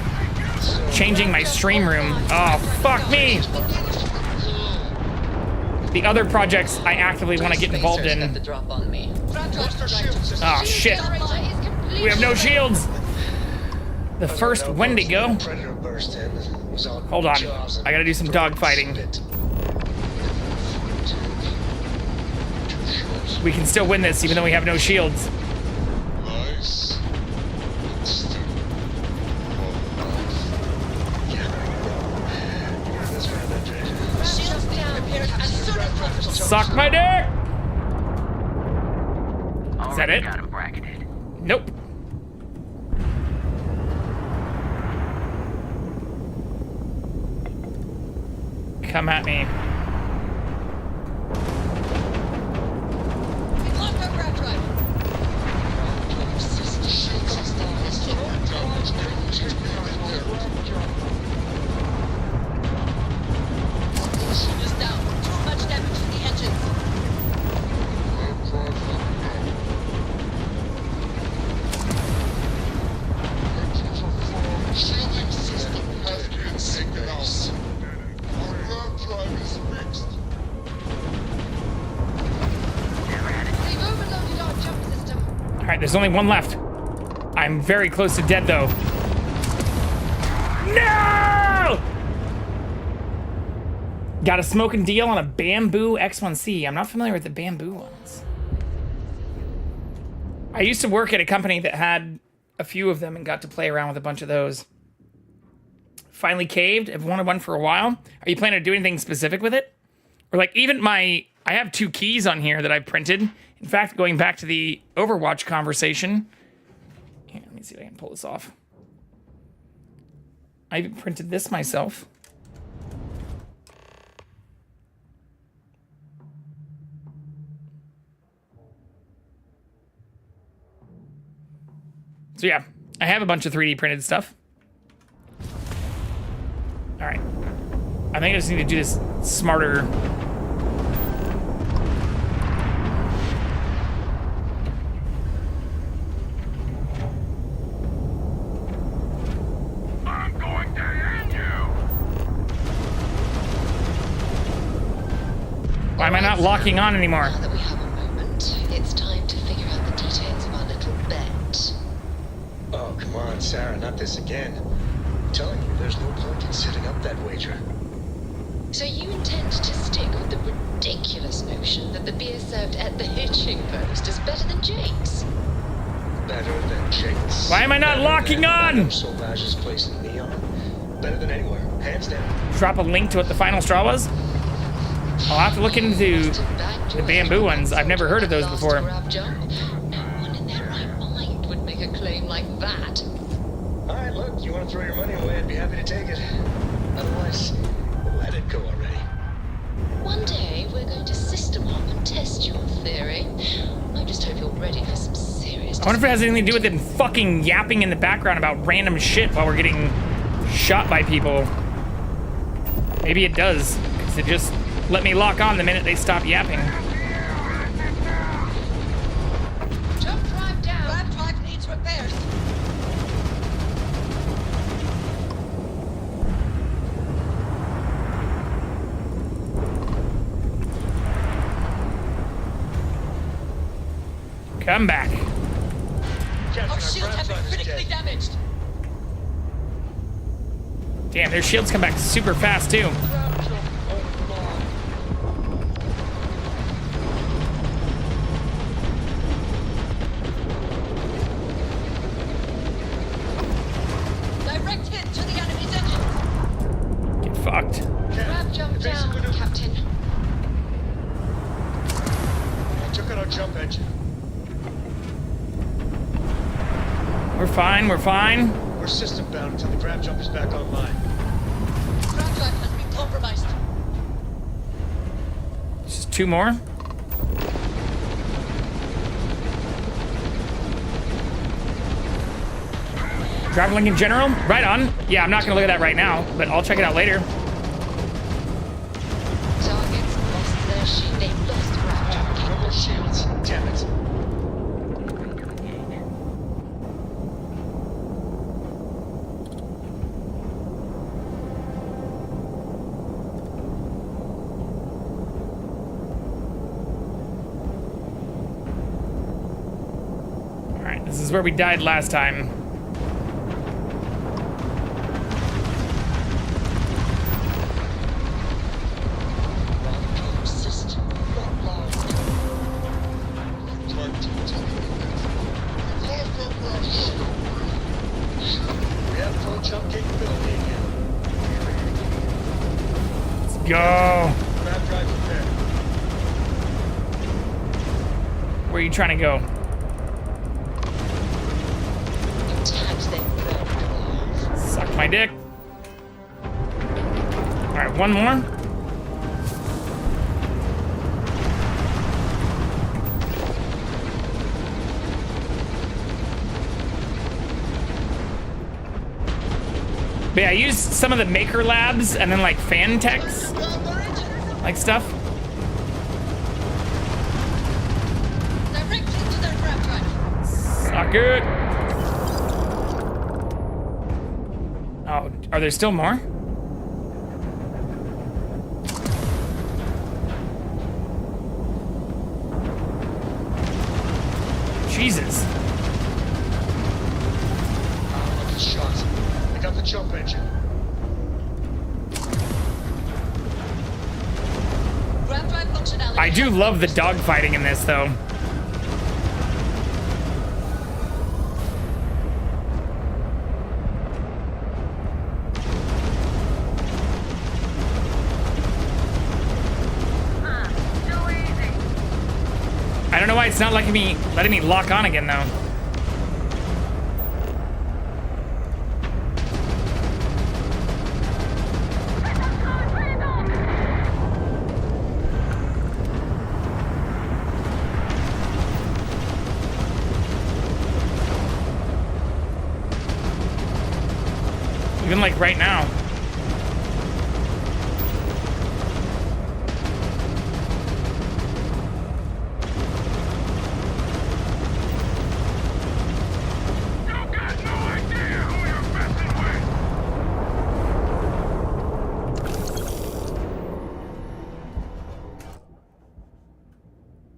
Speaker 1: changing my stream room. Oh, fuck me. The other projects I actively want to get involved in. Oh shit. We have no shields. The first Wendigo. Hold on. I gotta do some dog fighting. We can still win this even though we have no shields. Suck my dick! Is that it? Nope. Come at me. Alright, there's only one left. I'm very close to dead, though. No! Got a smoking deal on a bamboo X1C. I'm not familiar with the bamboo ones. I used to work at a company that had a few of them and got to play around with a bunch of those. Finally caved. I've wanted one for a while. Are you planning to do anything specific with it? Or like even I have 2 keys on here that I've printed. In fact, going back to the Overwatch conversation. Here, let me see if I can pull this off. I even printed this myself. So yeah, I have a bunch of 3D printed stuff. All right. I think I just need to do this smarter.
Speaker 10: I'm going to end you.
Speaker 1: Why am I not locking on anymore?
Speaker 11: Now that we have a moment, it's time to figure out the details of our little bet.
Speaker 2: Oh, come on, Sarah, not this again. I'm telling you, there's no point in setting up that wager.
Speaker 11: So you intend to stick with the ridiculous notion that the beer served at the hitching post is better than Jake's?
Speaker 2: Better than Jake's.
Speaker 1: Why am I not locking on?
Speaker 2: Madame Sauvage's place in Neon. Better than anywhere, hands down.
Speaker 1: Drop a link to what the final straw was? I'll have to look into the bamboo ones. I've never heard of those before.
Speaker 11: No one in their right mind would make a claim like that.
Speaker 2: All right, look, you want to throw your money away, I'd be happy to take it. Otherwise, let it go already.
Speaker 11: One day, we're going to system hop and test your theory. I just hope you're ready for some serious...
Speaker 1: I wonder if it has anything to do with them fucking yapping in the background about random shit while we're getting shot by people. Maybe it does, because it just let me lock on the minute they stop yapping.
Speaker 11: Jump drive down. Drive drive needs repairs.
Speaker 1: Come back.
Speaker 11: Our shields have been critically damaged.
Speaker 1: Damn, their shields come back super fast too.
Speaker 11: Direct hit to the enemy's engine.
Speaker 1: Get fucked.
Speaker 11: Grab jump down, Captain.
Speaker 2: I took out our jump engine.
Speaker 1: We're fine, we're fine.
Speaker 2: We're system bound until the grab jump is back online.
Speaker 11: Grab drive has been compromised.
Speaker 1: Just two more. Traveling in general? Right on. Yeah, I'm not gonna look at that right now, but I'll check it out later.
Speaker 11: Targets lost their shield. They've lost grab drive.
Speaker 2: No more shields. Damn it.
Speaker 1: Alright, this is where we died last time.
Speaker 2: We have full jump capability again.
Speaker 1: Let's go.
Speaker 2: Grab drive prepared.
Speaker 1: Where are you trying to go?
Speaker 11: Attach them.
Speaker 1: Suck my dick. Alright, one more. But yeah, I used some of the maker labs and then like fan techs, like stuff.
Speaker 11: Direct hit to their grab drive.
Speaker 1: Suck it. Oh, are there still more? Jesus.
Speaker 2: Good shot. I got the jump engine.
Speaker 11: Grab drive functionality.
Speaker 1: I do love the dogfighting in this, though. I don't know why it's not letting me lock on again, though. even like right now.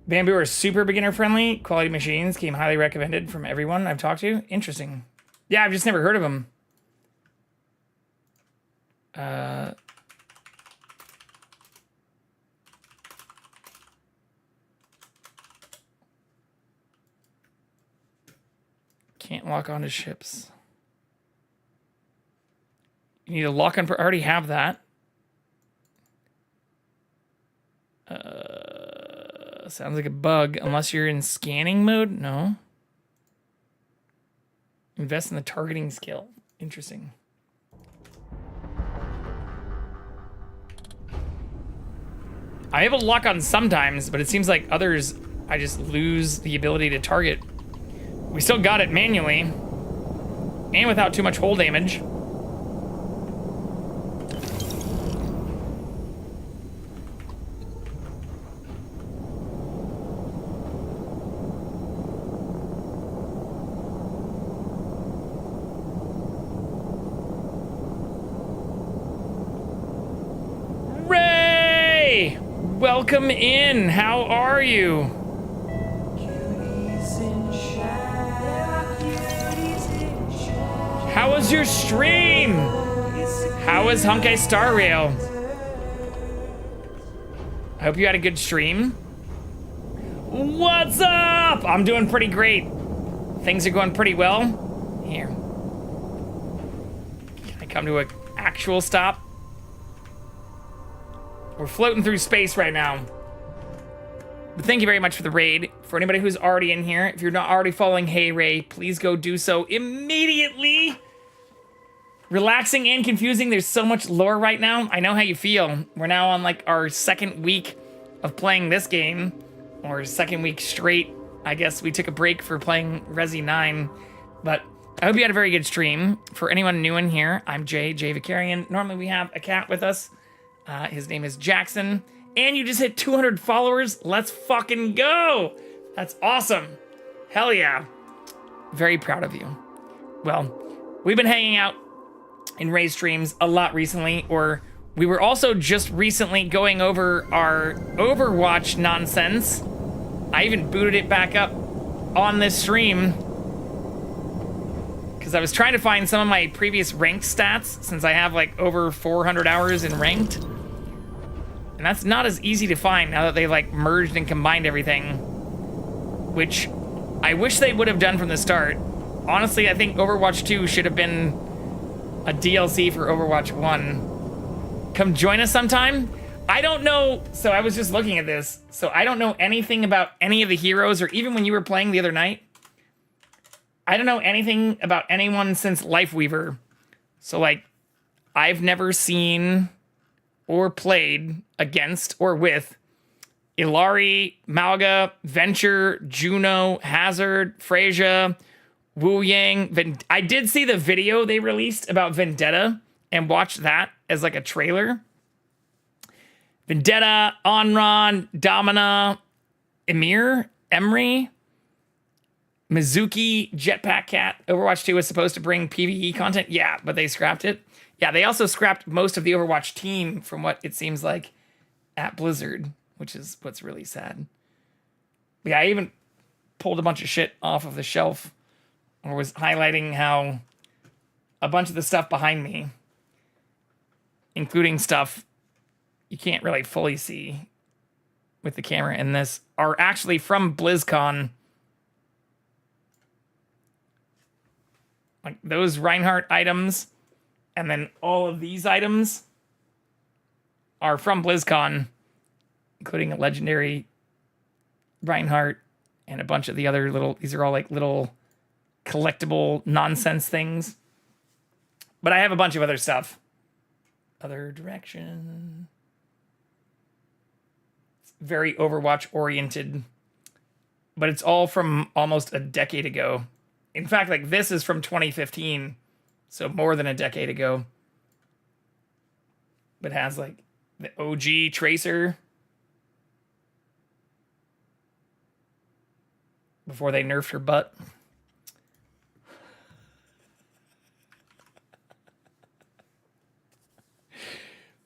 Speaker 1: Bamboo are super beginner friendly. Quality machines came highly recommended from everyone I've talked to. Interesting. Yeah, I've just never heard of them. Can't lock onto ships. You need to lock on. I already have that. Sounds like a bug. Unless you're in scanning mode? No. Invest in the targeting skill. Interesting. I have a lock on sometimes, but it seems like others, I just lose the ability to target. We still got it manually. And without too much hull damage. Welcome in. How are you? How was your stream? How was Honkai Star Rail? I hope you had a good stream. What's up? I'm doing pretty great. Things are going pretty well. Here. Can I come to an actual stop? We're floating through space right now. But thank you very much for the raid. For anybody who's already in here, if you're not already following Hey Ray, please go do so immediately. Relaxing and confusing. There's so much lore right now. I know how you feel. We're now on like our second week of playing this game. Or second week straight. I guess we took a break for playing Resi 9. But I hope you had a very good stream. For anyone new in here, I'm Jay Vicarian. Normally we have a cat with us. His name is Jackson. And you just hit 200 followers. Let's fucking go. That's awesome. Hell yeah. Very proud of you. Well, we've been hanging out in Ray streams a lot recently, or we were also just recently going over our Overwatch nonsense. I even booted it back up on this stream because I was trying to find some of my previous ranked stats since I have like over 400 hours in ranked. And that's not as easy to find now that they like merged and combined everything, which I wish they would have done from the start. Honestly, I think Overwatch 2 should have been a DLC for Overwatch 1. Come join us sometime. I don't know. So I was just looking at this. So I don't know anything about any of the heroes, or even when you were playing the other night. I don't know anything about anyone since Lifeweaver. So like, I've never seen or played against or with Ilari, Malga, Venture, Juno, Hazard, Freyja, Wu Yang. I did see the video they released about Vendetta and watched that as like a trailer. Vendetta, Onron, Domina, Emir, Emery, Mizuki, Jetpack Cat. Overwatch 2 was supposed to bring PvE content. Yeah, but they scrapped it. Yeah, they also scrapped most of the Overwatch team from what it seems like at Blizzard, which is what's really sad. But yeah, I even pulled a bunch of shit off of the shelf, or was highlighting how a bunch of the stuff behind me, including stuff you can't really fully see with the camera in this, are actually from BlizzCon. Like those Reinhardt items, and then all of these items are from BlizzCon, including a legendary Reinhardt and a bunch of the other little, these are all like little collectible nonsense things. But I have a bunch of other stuff. Other direction. It's very Overwatch oriented, but it's all from almost a decade ago. In fact, like this is from 2015. So more than a decade ago. But has like the OG Tracer. Before they nerfed her butt.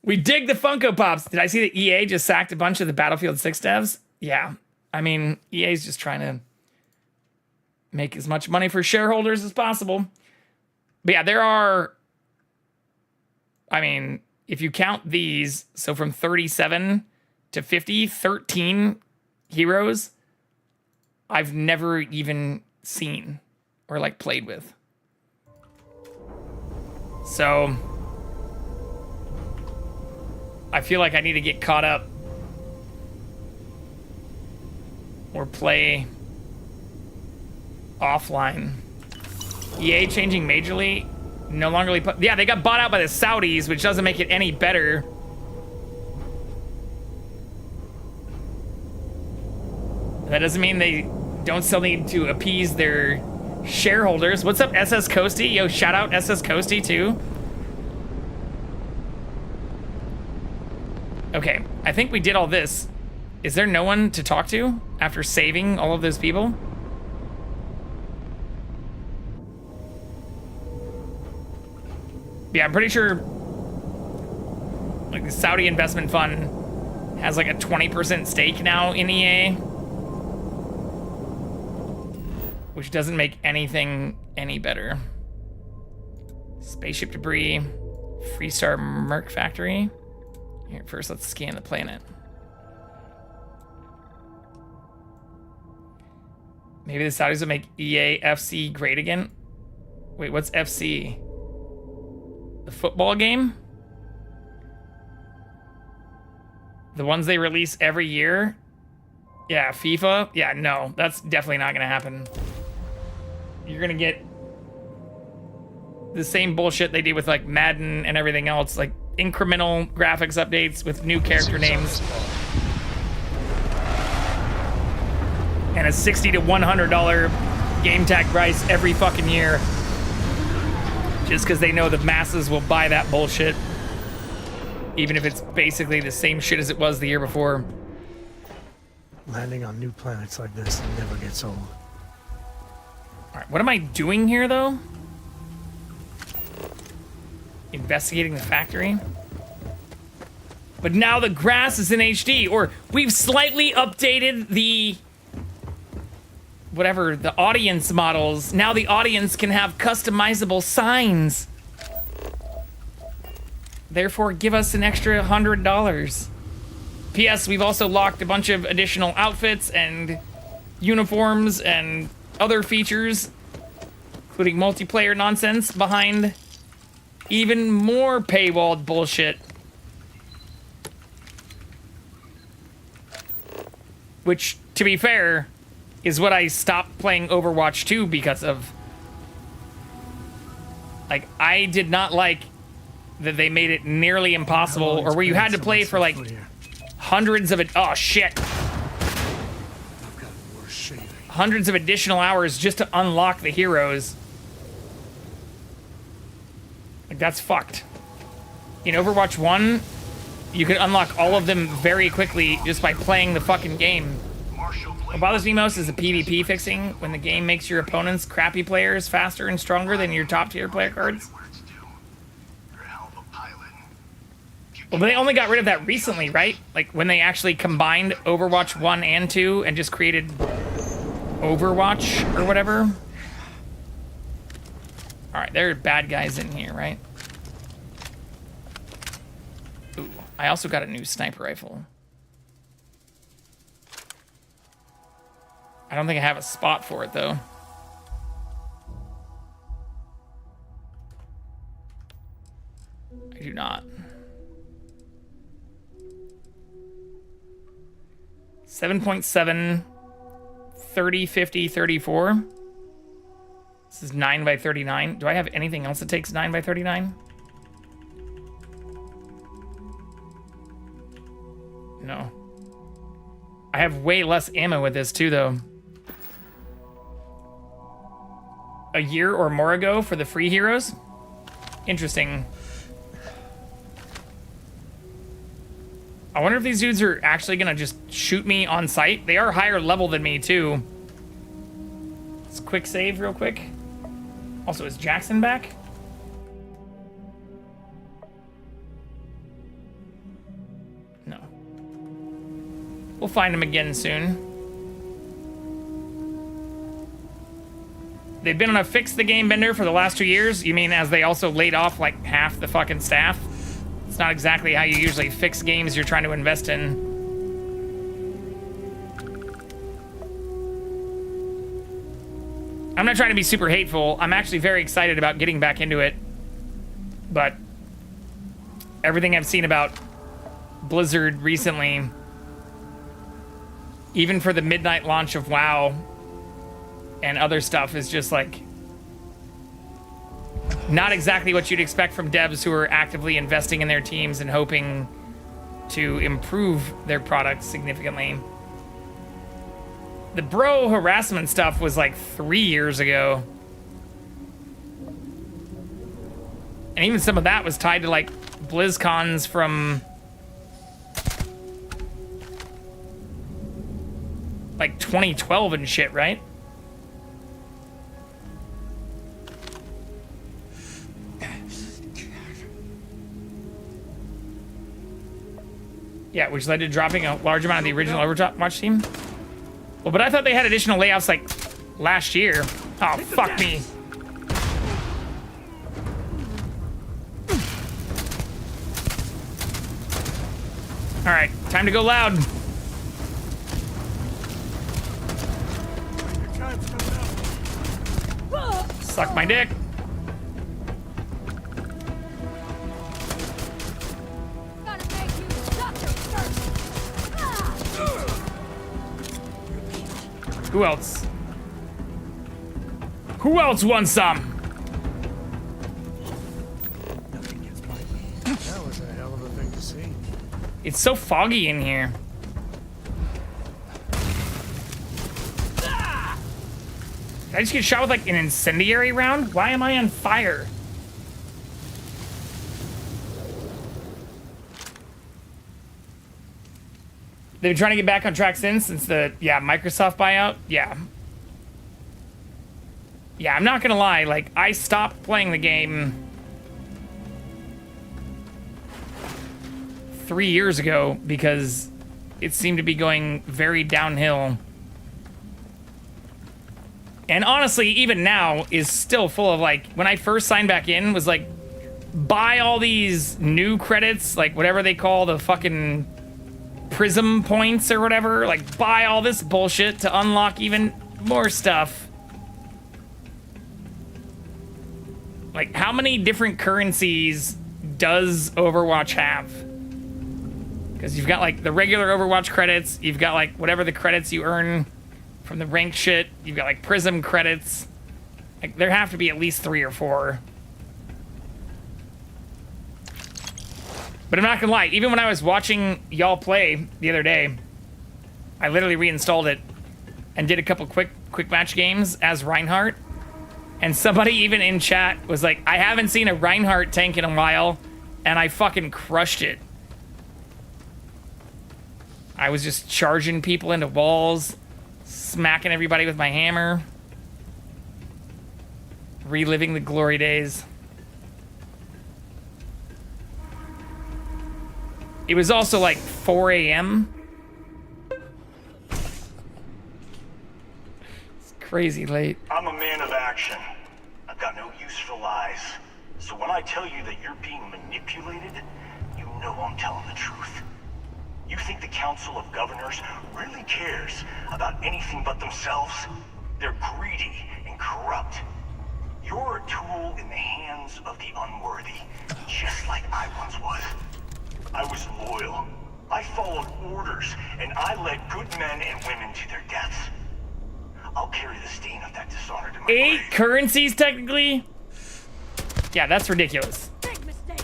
Speaker 1: We dig the Funko Pops. Did I see that EA just sacked a bunch of the Battlefield 6 devs? Yeah. I mean, EA's just trying to make as much money for shareholders as possible. But yeah, there are... I mean, if you count these, so from 37 to 50, 13 heroes I've never even seen or like played with. So... I feel like I need to get caught up or play offline. EA changing majorly, no longer... Yeah, they got bought out by the Saudis, which doesn't make it any better. That doesn't mean they don't still need to appease their shareholders. What's up, SS Coasty? Yo, shout out SS Coasty too. Okay, I think we did all this. Is there no one to talk to after saving all of those people? Yeah, I'm pretty sure like the Saudi investment fund has like a 20% stake now in EA. Which doesn't make anything any better. Spaceship debris, Freestar Merc Factory. Here, first let's scan the planet. Maybe the Saudis will make EA FC great again. Wait, what's FC? The football game? The ones they release every year? Yeah, FIFA? Yeah, no, that's definitely not gonna happen. You're gonna get the same bullshit they did with like Madden and everything else, like incremental graphics updates with new character names. And a $60 to $100 game tag price every fucking year. Just because they know the masses will buy that bullshit. Even if it's basically the same shit as it was the year before.
Speaker 12: Landing on new planets like this never gets old.
Speaker 1: Alright, what am I doing here though? Investigating the factory. But now the grass is in HD, or we've slightly updated the whatever, the audience models. Now the audience can have customizable signs. Therefore, give us an extra $100. P.S. We've also locked a bunch of additional outfits and uniforms and other features, including multiplayer nonsense, behind even more paywalled bullshit. Which, to be fair, is what I stopped playing Overwatch 2 because of. Like, I did not like that they made it nearly impossible, or where you had to play for like hundreds of it. Oh shit! Hundreds of additional hours just to unlock the heroes. Like, that's fucked. In Overwatch 1, you could unlock all of them very quickly just by playing the fucking game. What bothers me most is the PvP fixing, when the game makes your opponents crappy players faster and stronger than your top tier player cards. Well, they only got rid of that recently, right? Like when they actually combined Overwatch 1 and 2 and just created Overwatch or whatever. Alright, there are bad guys in here, right? Ooh, I also got a new sniper rifle. I don't think I have a spot for it, though. I do not. 7.7, 30, 50, 34. This is 9 by 39. Do I have anything else that takes 9 by 39? No. I have way less ammo with this, too, though. A year or more ago for the free heroes, interesting. I wonder if these dudes are actually gonna just shoot me on sight. They are higher level than me too. Let's quick save real quick. Also, is Jackson back? No. We'll find him again soon. They've been on a fix the game bender for the last 2 years? You mean as they also laid off like half the fucking staff? It's not exactly how you usually fix games you're trying to invest in. I'm not trying to be super hateful. I'm actually very excited about getting back into it. But everything I've seen about Blizzard recently, even for the midnight launch of WoW and other stuff, is just like not exactly what you'd expect from devs who are actively investing in their teams and hoping to improve their products significantly. The bro harassment stuff was like 3 years ago. And even some of that was tied to like BlizzCons from like 2012 and shit, right? Yeah, which led to dropping a large amount of the original Overwatch team. Well, but I thought they had additional layoffs like last year. Oh, fuck me. All right, time to go loud. Suck my dick. Who else? Who else wants some?
Speaker 12: That was a hell of a thing to see.
Speaker 1: It's so foggy in here. Did I just get shot with like an incendiary round? Why am I on fire? They've been trying to get back on track since the, Microsoft buyout. Yeah. Yeah, I'm not gonna lie, like, I stopped playing the game 3 years ago because it seemed to be going very downhill. And honestly, even now is still full of like, when I first signed back in, was like, buy all these new credits, like whatever they call the fucking prism points or whatever, like buy all this bullshit to unlock even more stuff. Like, how many different currencies does Overwatch have? Because you've got like the regular Overwatch credits, you've got like whatever the credits you earn from the ranked shit, you've got like prism credits. Like, there have to be at least 3 or 4. But I'm not gonna lie, even when I was watching y'all play the other day, I literally reinstalled it and did a couple quick match games as Reinhardt. And somebody even in chat was like, I haven't seen a Reinhardt tank in a while, and I fucking crushed it. I was just charging people into walls, smacking everybody with my hammer, reliving the glory days. It was also like 4 a.m. It's crazy late.
Speaker 10: I'm a man of action. I've got no use for lies. So when I tell you that you're being manipulated, you know I'm telling the truth. You think the Council of Governors really cares about anything but themselves? They're greedy and corrupt. You're a tool in the hands of the unworthy, just like I once was. I was loyal. I followed orders, and I led good men and women to their deaths. I'll carry the stain of that dishonor to my
Speaker 1: 8
Speaker 10: grave.
Speaker 1: currencies, technically? Yeah, that's ridiculous.
Speaker 6: Big mistake.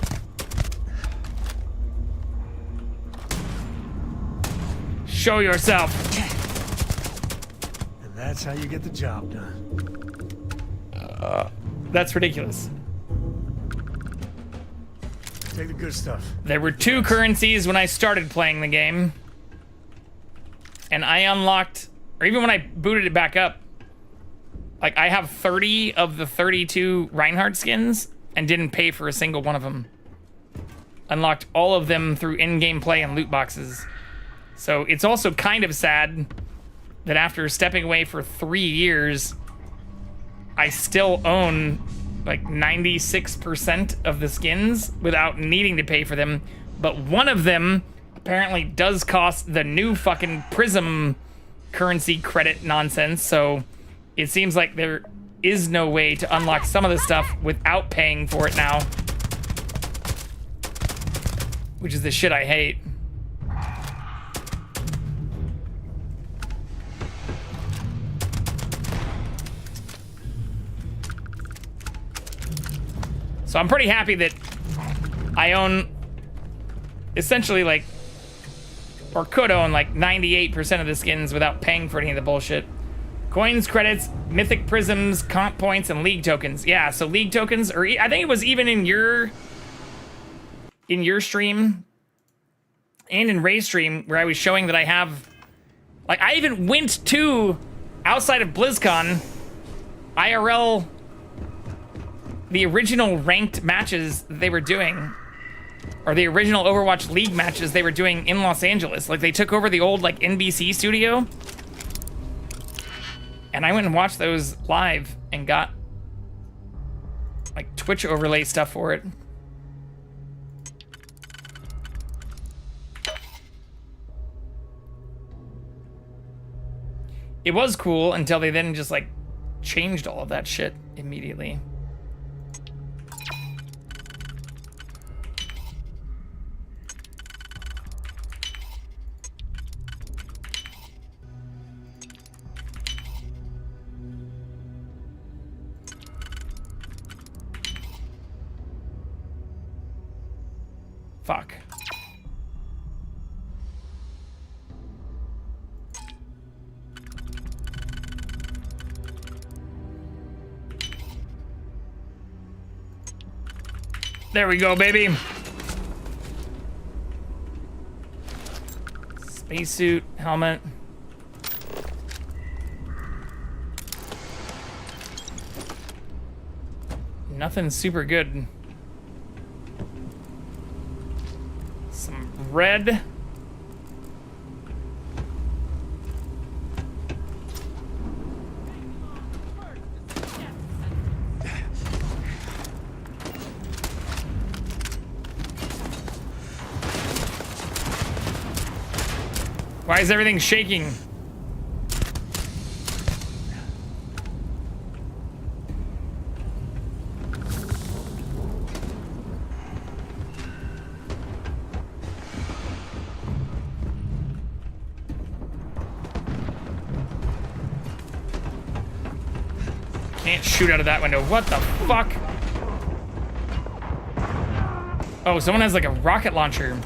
Speaker 1: Show yourself.
Speaker 12: And that's how you get the job done.
Speaker 1: That's ridiculous.
Speaker 12: take the good stuff.
Speaker 1: There were 2 currencies when I started playing the game. And I unlocked, or even when I booted it back up, like I have 30 of the 32 Reinhardt skins and didn't pay for a single one of them. Unlocked all of them through in-game play and loot boxes. So it's also kind of sad that after stepping away for 3 years, I still own like 96% of the skins without needing to pay for them. But one of them apparently does cost the new fucking Prism currency credit nonsense. So it seems like there is no way to unlock some of the stuff without paying for it now. Which is the shit I hate. So I'm pretty happy that I own essentially like, or could own like 98% of the skins without paying for any of the bullshit. Coins, credits, mythic prisms, comp points, and league tokens. Yeah, so league tokens, or I think it was even in your stream and in Ray's stream where I was showing that I have, like I even went to, outside of BlizzCon, IRL, the original ranked matches they were doing, or the original Overwatch League matches they were doing in Los Angeles. Like they took over the old like NBC studio, and I went and watched those live and got like Twitch overlay stuff for it. It was cool until they then just like changed all of that shit immediately. Fuck. There we go, baby. Spacesuit, helmet. Nothing super good. Some red. Why is everything shaking? Can't shoot out of that window. What the fuck? Oh, someone has like a rocket launcher.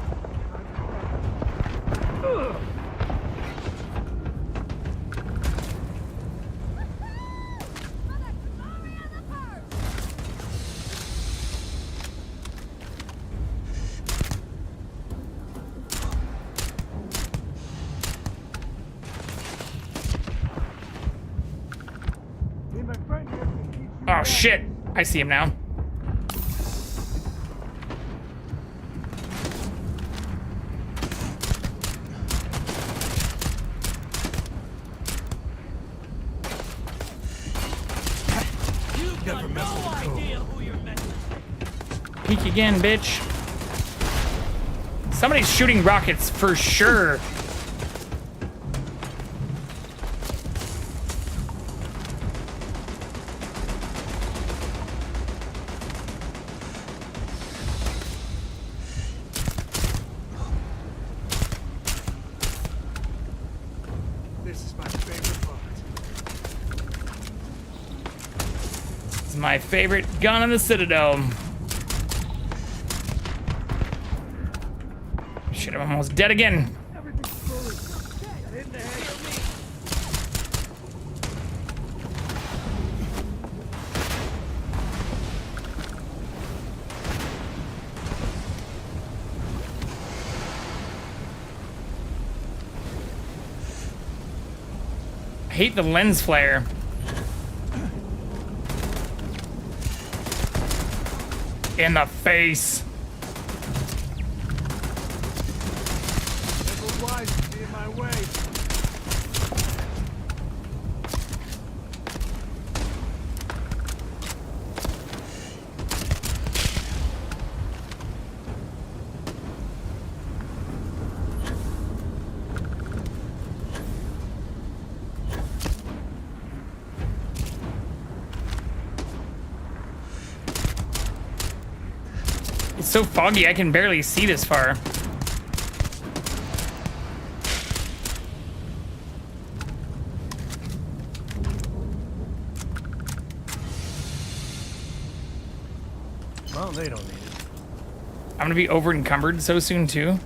Speaker 1: Oh shit, I see him now. Peek again, bitch. Somebody's shooting rockets for sure. My favorite gun in the Citadel. Shit, I'm almost dead again. I hate the lens flare. In the face.
Speaker 12: In my way.
Speaker 1: It's so foggy, I can barely see this far.
Speaker 12: Well, they don't need it.
Speaker 1: I'm gonna be over encumbered so soon too.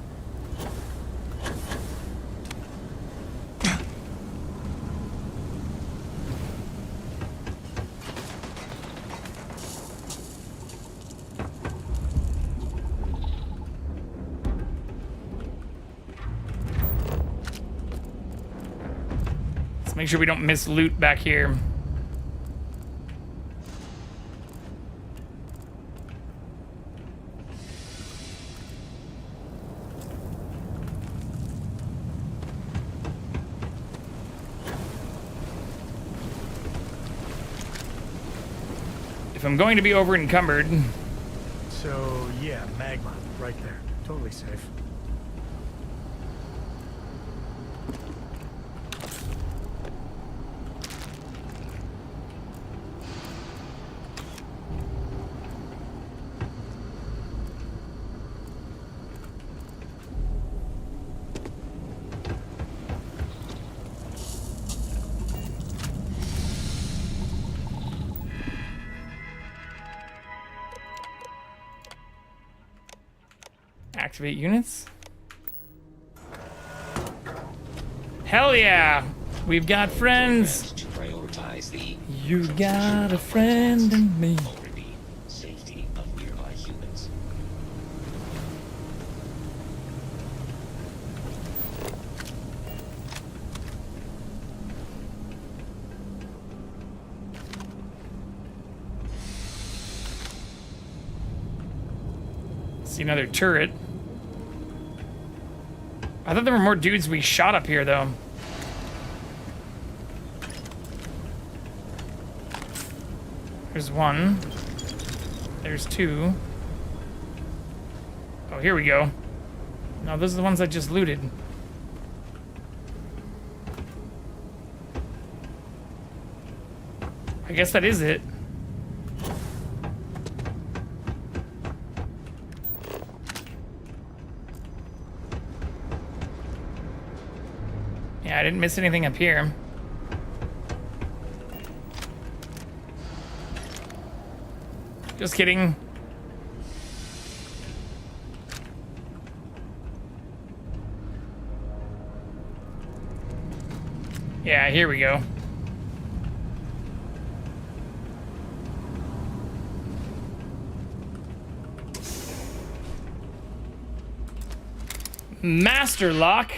Speaker 1: Let's make sure we don't miss loot back here. If I'm going to be over encumbered,
Speaker 12: So, yeah, magma, right there. Totally safe.
Speaker 1: activate units. Hell yeah! We've got friends! You got a friend in me.
Speaker 10: Safety of nearby humans.
Speaker 1: See another turret. I thought there were more dudes we shot up here, though. There's one. There's two. Oh, here we go. No, those are the ones I just looted. I guess that is it. Yeah, I didn't miss anything up here. Just kidding. Yeah, here we go. Master lock.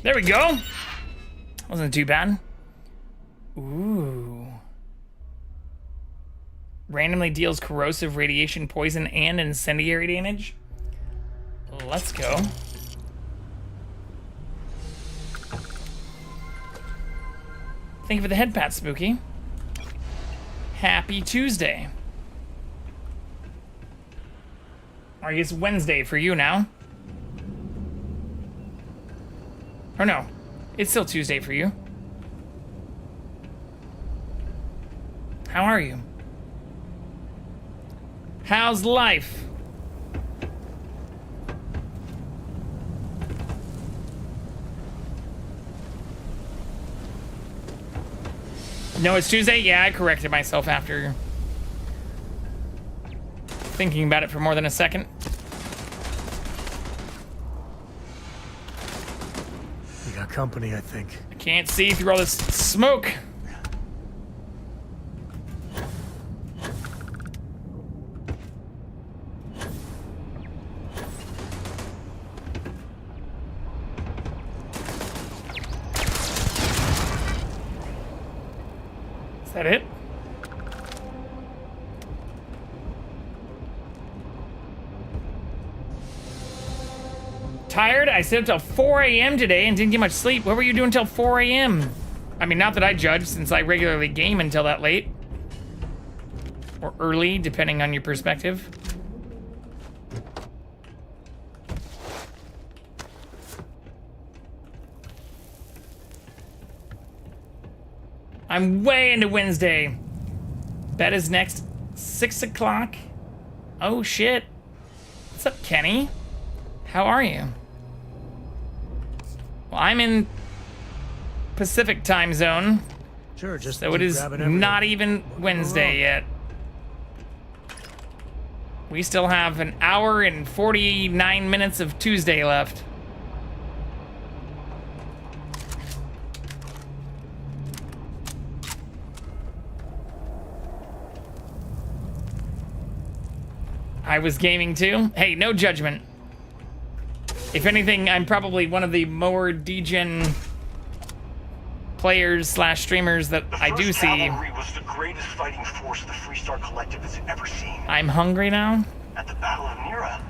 Speaker 1: There we go. Wasn't too bad. Ooh. Randomly deals corrosive radiation, poison, and incendiary damage. Let's go. Thank you for the head pat, Spooky. Happy Tuesday. Or I guess Wednesday for you now. Or no, it's still Tuesday for you. How are you? How's life? No, it's Tuesday? Yeah, I corrected myself after thinking about it for more than a second.
Speaker 12: We got company, I think.
Speaker 1: I can't see through all this smoke. Is that it? Tired? I stayed up till 4 a.m. today and didn't get much sleep. What were you doing till 4 a.m.? I mean, not that I judge, since I regularly game until that late. Or early, depending on your perspective. I'm way into Wednesday. Bed is next 6 o'clock. Oh shit. What's up, Kenny? How are you? Well, I'm in Pacific time zone.
Speaker 12: Sure, just
Speaker 1: so it is not even Wednesday yet. We still have an hour and 49 minutes of Tuesday left. I was gaming too. Hey, no judgment. If anything, I'm probably one of the more degen players slash streamers that I do see.
Speaker 10: Cavalry was the greatest fighting force the Freestar Collective has ever seen.
Speaker 1: I'm hungry now.
Speaker 10: At the Battle of Mira,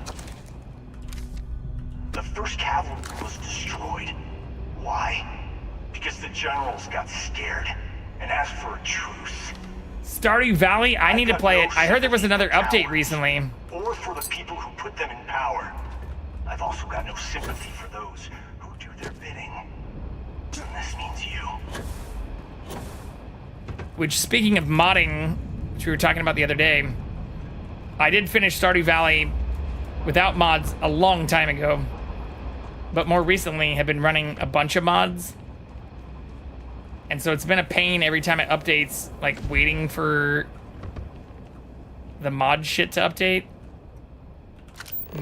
Speaker 10: the 1st Cavalry was destroyed. Why? Because the generals got scared and asked for a truce.
Speaker 1: Stardew Valley? I need to play it. I heard there was another update recently.
Speaker 10: Or for the people who put them in power. I've also got no sympathy for those who do their bidding. And this means you.
Speaker 1: Which, speaking of modding, which we were talking about the other day, I did finish Stardew Valley without mods a long time ago. But more recently have been running a bunch of mods. And so it's been a pain every time it updates, like waiting for the mod shit to update.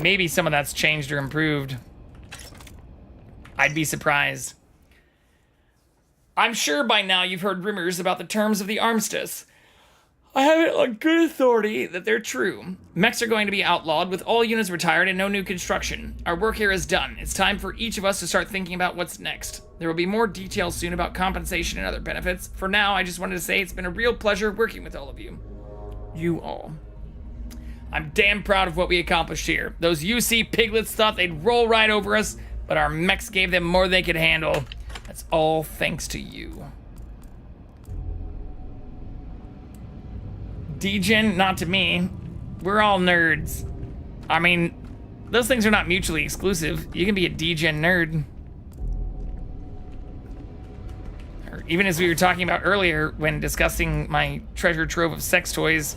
Speaker 1: Maybe some of that's changed or improved. I'd be surprised. I'm sure by now you've heard rumors about the terms of the armistice. I have it on good authority that they're true. Mechs are going to be outlawed with all units retired and no new construction. Our work here is done. It's time for each of us to start thinking about what's next. There will be more details soon about compensation and other benefits. For now, I just wanted to say it's been a real pleasure working with all of you. You all. I'm damn proud of what we accomplished here. Those UC piglets thought they'd roll right over us, but our mechs gave them more than they could handle. That's all thanks to you. Degen, not to me. We're all nerds. I mean, those things are not mutually exclusive. You can be a degen nerd. Or even as we were talking about earlier when discussing my treasure trove of sex toys,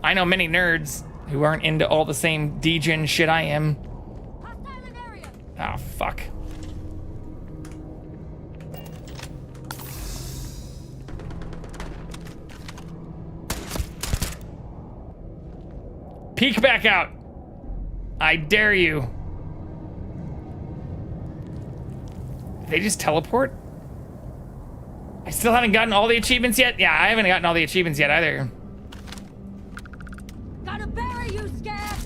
Speaker 1: I know many nerds who aren't into all the same degen shit I am. Ah, fuck. Peek back out. I dare you. Did they just teleport? I still haven't gotten all the achievements yet? Yeah, I haven't gotten all the achievements yet either.
Speaker 6: Gotta bury you, Scat!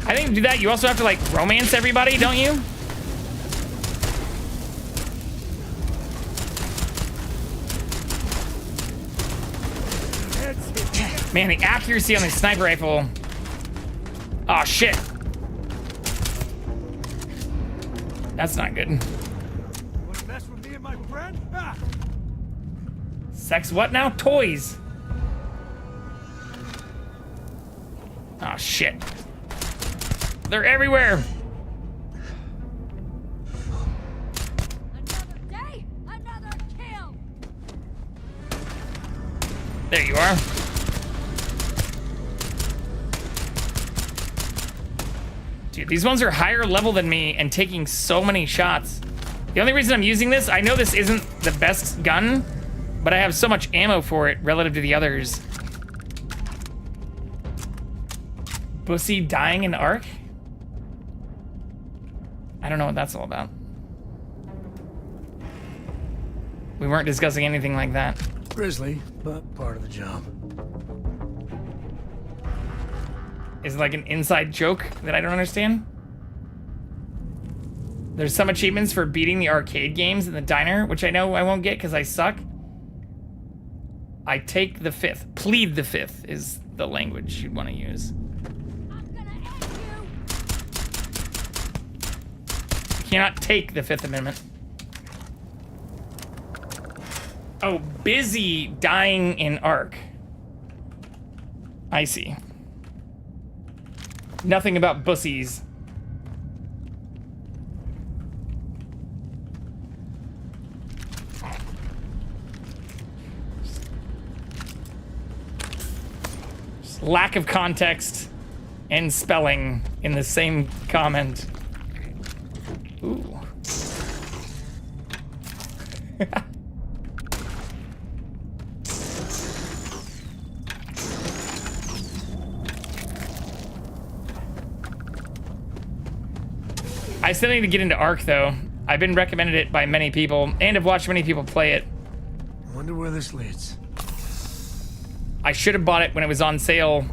Speaker 1: I think to do that, you also have to, like, romance everybody, don't you? Man, the accuracy on the sniper rifle. Oh, shit. That's not good.
Speaker 4: Wanna mess with me and my friend? Ah!
Speaker 1: Sex what now? Toys. Oh shit. They're everywhere.
Speaker 13: Another day, another kill.
Speaker 1: There you are. Dude, these ones are higher level than me and taking so many shots. The only reason I'm using this, I know this isn't the best gun, but I have so much ammo for it relative to the others. Bussy dying in Ark? I don't know what that's all about. We weren't discussing anything like that.
Speaker 12: Grisly, but part of the job.
Speaker 1: Is it like an inside joke that I don't understand? There's some achievements for beating the arcade games in the diner, which I know I won't get because I suck. I take the fifth. Plead the fifth is the language you'd want to use. You cannot take the Fifth Amendment. Oh, busy dying in Ark. I see. Nothing about bussies. Just lack of context and spelling in the same comment. Ooh. I still need to get into Ark though. I've been recommended it by many people and have watched many people play it.
Speaker 12: I wonder where this leads.
Speaker 1: I should have bought it when it was on sale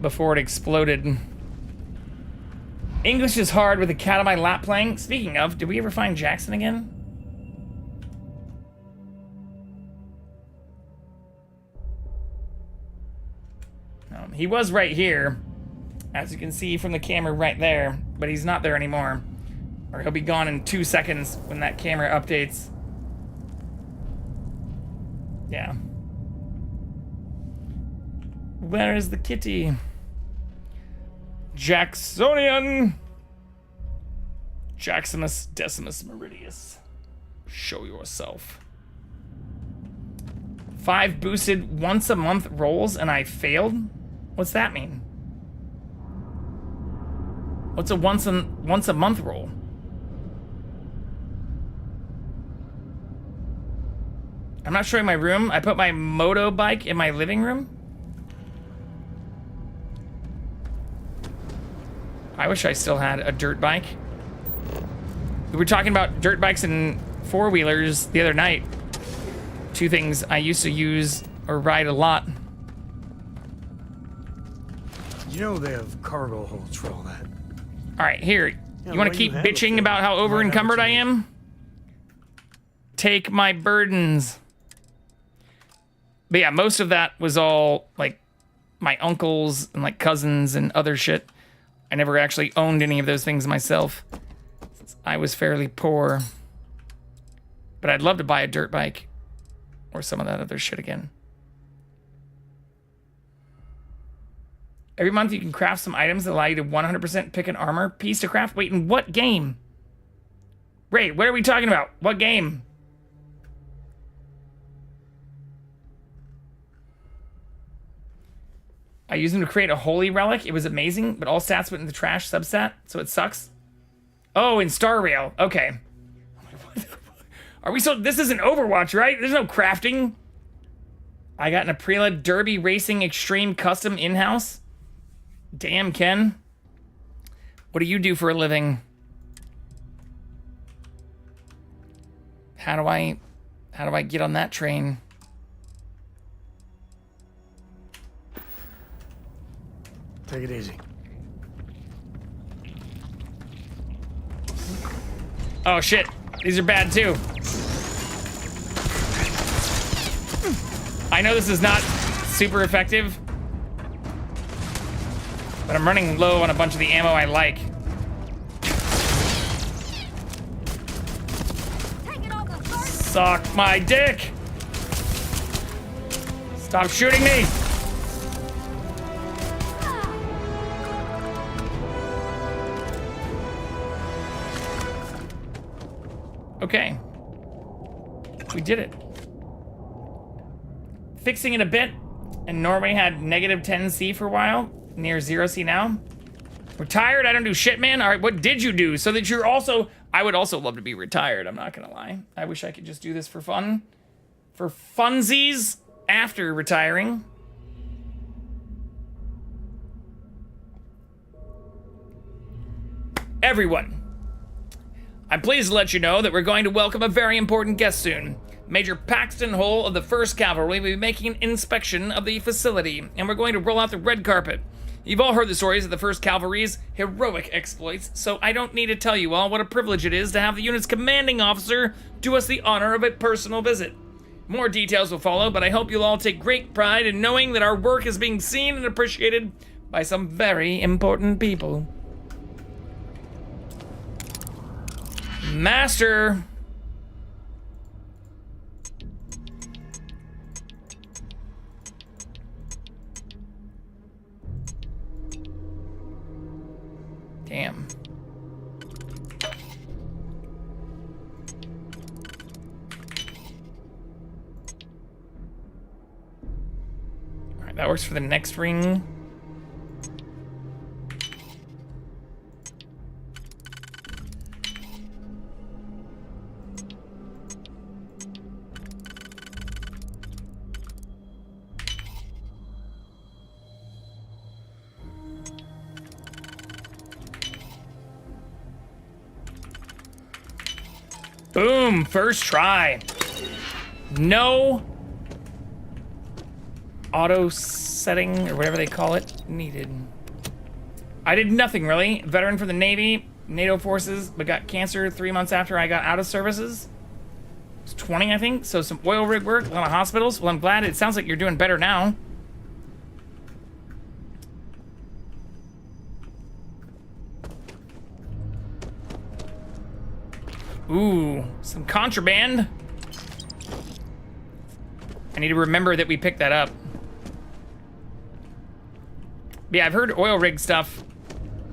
Speaker 1: before it exploded. English is hard with a cat on my lap playing. Speaking of, did we ever find Jackson again? No, he was right here, as you can see from the camera right there, but he's not there anymore. Or he'll be gone in 2 seconds when that camera updates. Yeah. Where is the kitty? Jacksonian! Jaximus Decimus Meridius. Show yourself. 5 boosted once a month rolls and I failed? What's that mean? What's a once a month roll? I'm not showing my room. I put my moto bike in my living room. I wish I still had a dirt bike. We were talking about dirt bikes and four-wheelers the other night. 2 things I used to use or ride a lot.
Speaker 12: You know they have cargo holds for all that.
Speaker 1: All right, here.
Speaker 12: Yeah,
Speaker 1: You want to keep bitching about how over-encumbered I am? Take my burdens. But yeah, most of that was all, like, my uncles and, like, cousins and other shit. I never actually owned any of those things myself, since I was fairly poor. But I'd love to buy a dirt bike or some of that other shit again. Every month you can craft some items that allow you to 100% pick an armor piece to craft. Wait, in what game? Ray, what are we talking about? What game? I used them to create a holy relic. It was amazing, but all stats went in the trash substat, so it sucks. Oh, in Star Rail. Okay. Are we so... This isn't Overwatch, right? There's no crafting. I got an Aprilia Derby Racing Extreme Custom in-house. Damn, Ken. What do you do for a living? How do I get on that train?
Speaker 12: Take it easy.
Speaker 1: Oh shit, these are bad too. I know this is not super effective, but I'm running low on a bunch of the ammo I like. Suck my dick! Stop shooting me! Okay. We did it. Fixing it a bit, and Norway had negative 10C for a while, near 0C now. Retired? I don't do shit, man. All right, what did you do? So that you're also... I would also love to be retired, I'm not gonna lie. I wish I could just do this for fun. For funsies after retiring. Everyone. I'm pleased to let you know that we're going to welcome a very important guest soon. Major Paxton Hull of the 1st Cavalry will be making an inspection of the facility, and we're going to roll out the red carpet. You've all heard the stories of the 1st Cavalry's heroic exploits, so I don't need to tell you all what a privilege it is to have the unit's commanding officer do us the honor of a personal visit. More details will follow, but I hope you'll all take great pride in knowing that our work is being seen and appreciated by some very important people. Master. Damn. All right, that works for the next ring. Boom, first try. No auto setting or whatever they call it needed. I did nothing really. Veteran from the Navy, NATO forces, but got cancer 3 months after I got out of services. It's 20, I think. So some oil rig work, a lot of hospitals. Well, I'm glad. It sounds like you're doing better now. Ooh, some contraband. I need to remember that we picked that up. Yeah, I've heard oil rig stuff,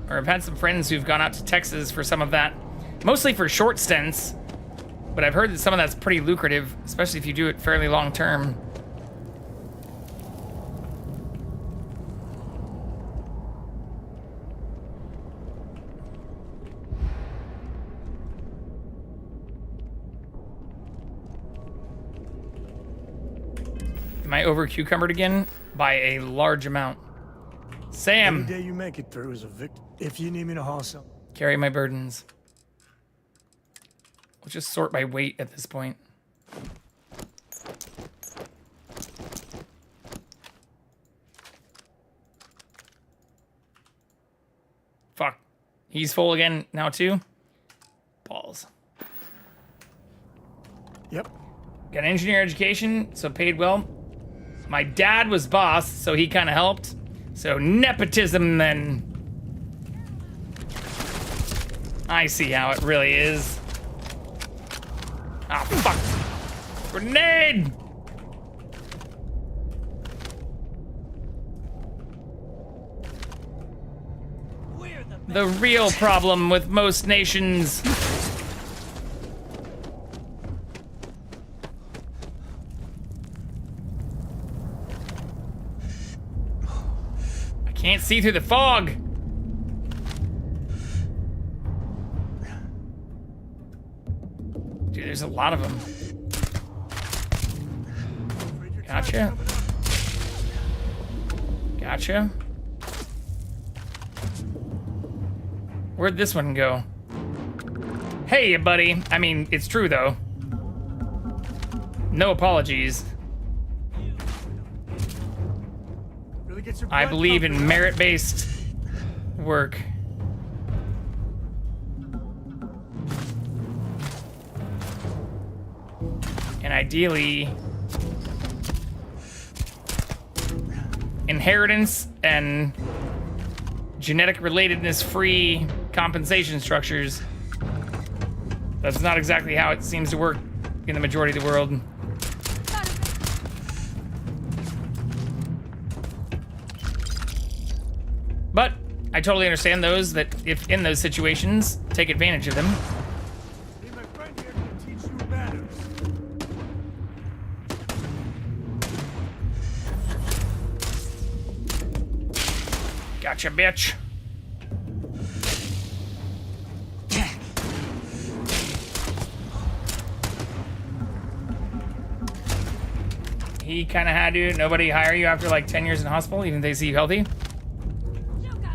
Speaker 1: or I've had some friends who've gone out to Texas for some of that. Mostly for short stints, but I've heard that some of that's pretty lucrative, especially if you do it fairly long term. Am I over cucumbered again? By a large amount. Sam!
Speaker 12: Every day you make it through is a victory. If you need me to haul something.
Speaker 1: Carry my burdens. We'll just sort by weight at this point. Fuck. He's full again now too? Balls.
Speaker 12: Yep.
Speaker 1: Got an engineer education, so paid well. My dad was boss, so he kind of helped. So nepotism then. I see how it really is. Ah, fuck. Grenade! The real problem with most nations. Can't see through the fog. Dude, there's a lot of them. Gotcha. Gotcha. Where'd this one go? Hey, buddy. I mean, it's true, though. No apologies. I believe in merit-based work. And ideally, inheritance and genetic relatedness-free compensation structures. That's not exactly how it seems to work in the majority of the world. But I totally understand those that, if in those situations, take advantage of them.
Speaker 12: Hey, my friend here can teach you manners.
Speaker 1: Gotcha, bitch. He kind of had to. Nobody hire you after like 10 years in hospital, even if they see you healthy.
Speaker 13: You got no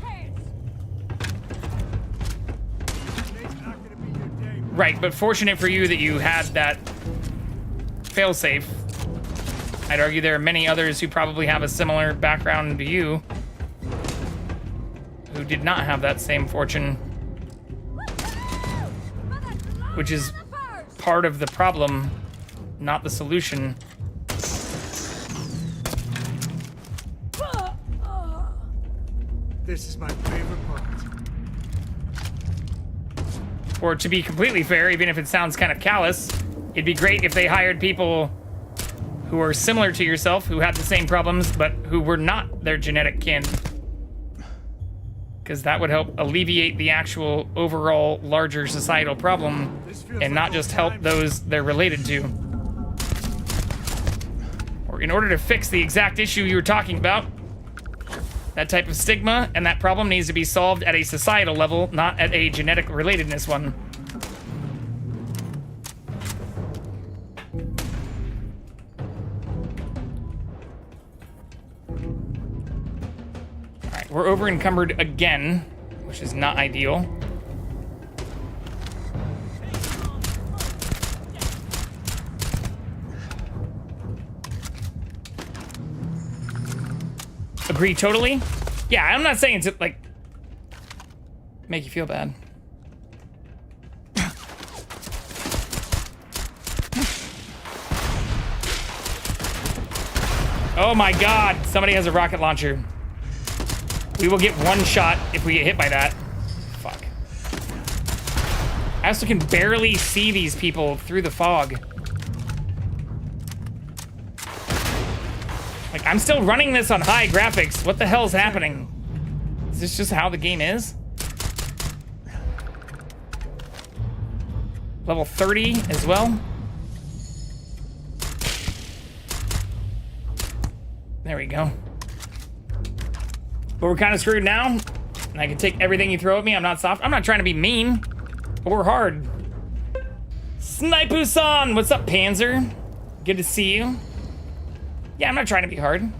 Speaker 13: chance.
Speaker 12: Today's not gonna be your day.
Speaker 1: Right, but fortunate for you that you had that failsafe. I'd argue there are many others who probably have a similar background to you who did not have that same fortune, which is part of the problem, not the solution.
Speaker 12: This is my favorite part.
Speaker 1: Or to be completely fair, even if it sounds kind of callous, it'd be great if they hired people who are similar to yourself, who had the same problems, but who were not their genetic kin. Because that would help alleviate the actual overall larger societal problem and not just help those they're related to. Or in order to fix the exact issue you were talking about, that type of stigma and that problem needs to be solved at a societal level, not at a genetic relatedness one. Alright, we're over encumbered again, which is not ideal. Agree totally. Yeah, I'm not saying to like make you feel bad. Oh my god, somebody has a rocket launcher. We will get one shot if we get hit by that. Fuck. I also can barely see these people through the fog. Like, I'm still running this on high graphics. What the hell is happening? Is this just how the game is? Level 30 as well. There we go. But we're kind of screwed now. And I can take everything you throw at me. I'm not soft. I'm not trying to be mean or hard. Sniper-san! What's up, Panzer? Good to see you. Yeah, I'm not trying to be hard.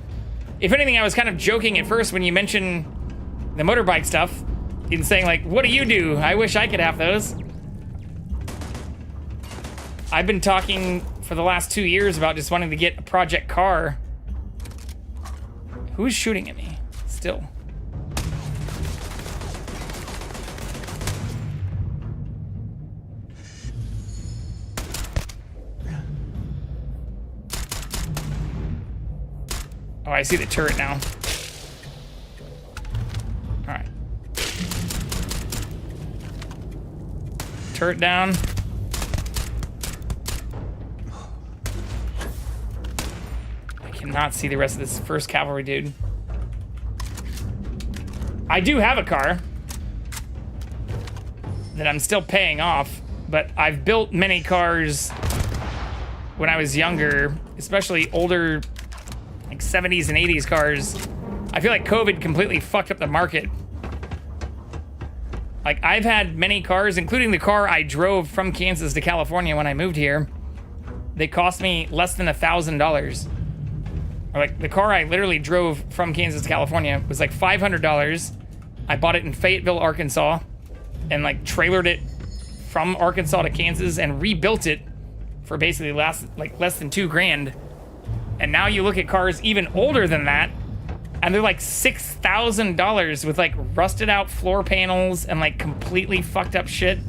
Speaker 1: If anything, I was kind of joking at first when you mentioned the motorbike stuff. In saying, like, what do you do? I wish I could have those. I've been talking for the last 2 years about just wanting to get a project car. Who's shooting at me? Still. Oh, I see the turret now. All right. Turret down. I cannot see the rest of this first cavalry dude. I do have a car that I'm still paying off, but I've built many cars when I was younger, especially older, like 70s and 80s cars. I feel like COVID completely fucked up the market. Like, I've had many cars, including the car I drove from Kansas to California when I moved here. They cost me less than $1,000. Or like, the car I literally drove from Kansas to California was like $500. I bought it in Fayetteville, Arkansas, and like trailered it from Arkansas to Kansas and rebuilt it for basically less than $2,000. And now you look at cars even older than that, and they're like $6,000 with like rusted out floor panels and like completely fucked up shit.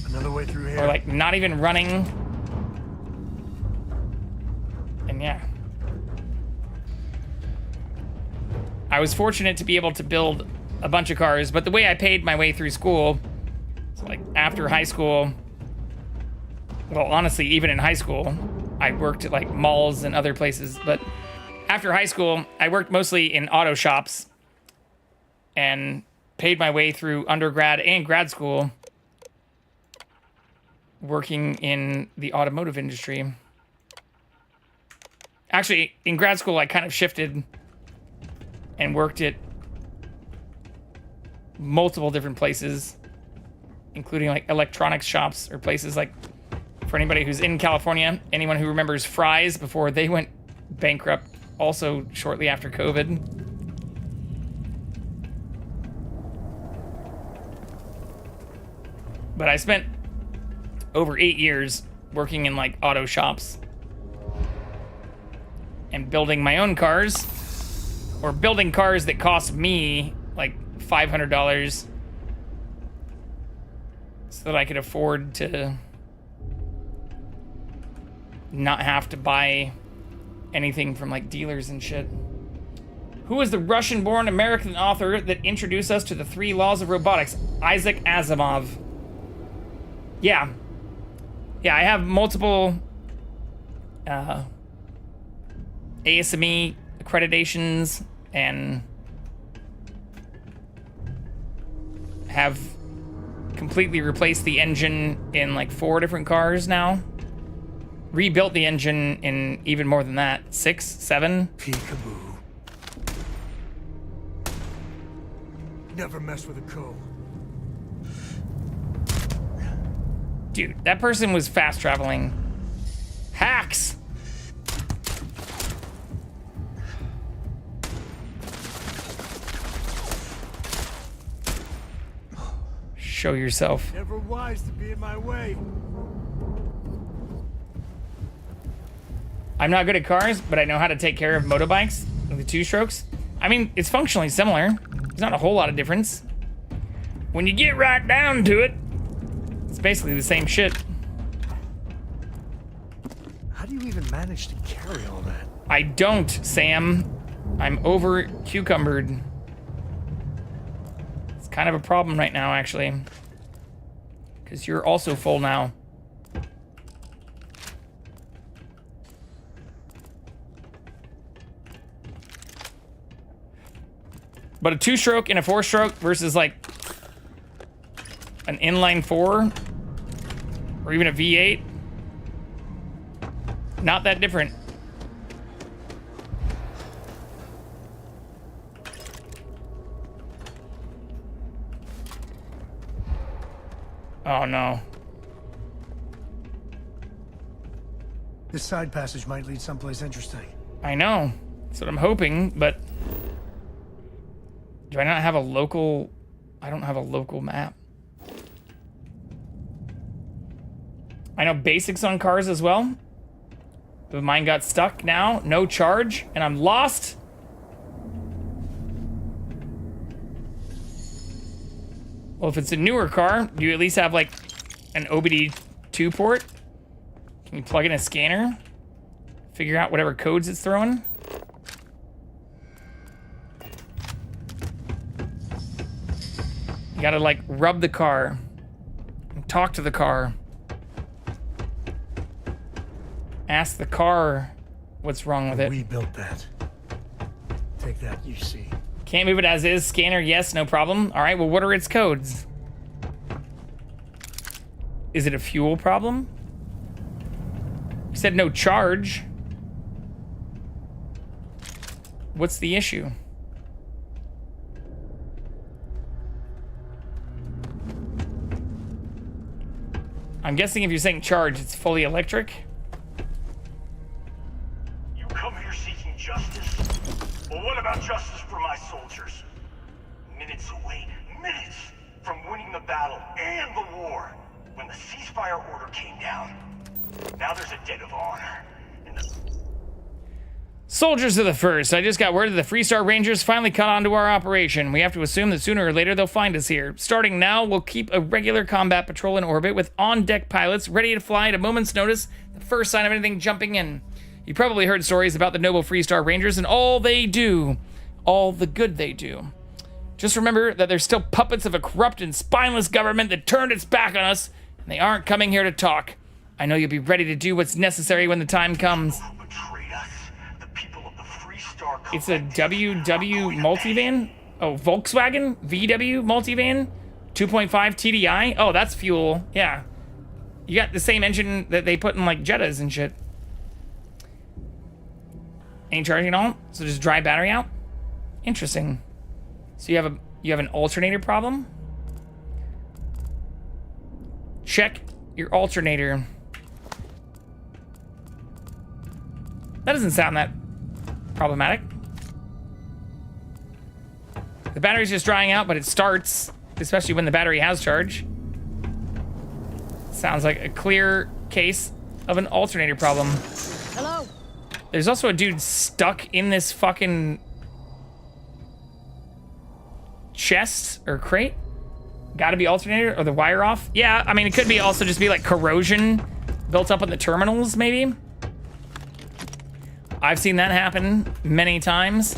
Speaker 12: Another way through here.
Speaker 1: Or like not even running. And yeah. I was fortunate to be able to build a bunch of cars, but the way I paid my way through school, so like after high school, well, honestly, even in high school, I worked at like malls and other places. But after high school, I worked mostly in auto shops and paid my way through undergrad and grad school working in the automotive industry. Actually, in grad school, I kind of shifted and worked at multiple different places, including like electronics shops or places like, for anybody who's in California, anyone who remembers Fry's before they went bankrupt, also shortly after COVID. But I spent over 8 years working in like auto shops and building my own cars, or building cars that cost me like $500 so that I could afford to not have to buy anything from like dealers and shit. Who was the Russian-born American author that introduced us to the 3 laws of robotics? Isaac Asimov. Yeah. Yeah, I have multiple ASME accreditations and have completely replaced the engine in like 4 different cars now. Rebuilt the engine in even more than that. 6, 7.
Speaker 12: Peekaboo. Never mess with a code.
Speaker 1: Dude, that person was fast traveling. Hacks! Show yourself.
Speaker 12: Never wise to be in my way.
Speaker 1: I'm not good at cars, but I know how to take care of motorbikes with the 2-strokes. I mean, it's functionally similar. There's not a whole lot of difference. When you get right down to it, it's basically the same shit.
Speaker 12: How do you even manage to carry all that?
Speaker 1: I don't, Sam. I'm over cucumbered. It's kind of a problem right now, actually. Because you're also full now. But a 2-stroke and a 4-stroke versus like an inline 4 or even a V8, not that different. Oh no.
Speaker 12: This side passage might lead someplace interesting.
Speaker 1: I know. That's what I'm hoping, but do I not have a local? I don't have a local map. I know basics on cars as well. But mine got stuck now. No charge, and I'm lost. Well, if it's a newer car, do you at least have like an OBD2 port? Can you plug in a scanner? Figure out whatever codes it's throwing? You gotta like rub the car and talk to the car. Ask the car what's wrong with it.
Speaker 12: We built that. Take that, you see.
Speaker 1: Can't move it as is. Scanner, yes, no problem. All right, well, what are its codes? Is it a fuel problem? You said no charge. What's the issue? I'm guessing if you're saying charge, it's fully electric.
Speaker 10: You come here seeking justice? Well, what about justice for my soldiers? Minutes away, minutes from winning the battle and the war, when the ceasefire order came down. Now there's a debt of honor. And the
Speaker 1: Soldiers are the first. I just got word that the Freestar Rangers finally caught on to our operation. We have to assume that sooner or later they'll find us here. Starting now, we'll keep a regular combat patrol in orbit with on-deck pilots ready to fly at a moment's notice, the first sign of anything jumping in. You probably heard stories about the noble Freestar Rangers and all they do. All the good they do. Just remember that they're still puppets of a corrupt and spineless government that turned its back on us, and they aren't coming here to talk. I know you'll be ready to do what's necessary when the time comes. It's a WW multivan? Oh, Volkswagen VW multivan? 2.5 TDI? Oh, that's fuel. Yeah. You got the same engine that they put in like Jettas and shit. Ain't charging at all? So just dry battery out? Interesting. So you have an alternator problem? Check your alternator. That doesn't sound that problematic. The battery's just drying out, but it starts, especially when the battery has charge. Sounds like a clear case of an alternator problem.
Speaker 13: Hello?
Speaker 1: There's also a dude stuck in this fucking chest or crate. Gotta be alternator or the wire off. Yeah, I mean, it could be also just be like corrosion built up on the terminals, maybe. I've seen that happen many times.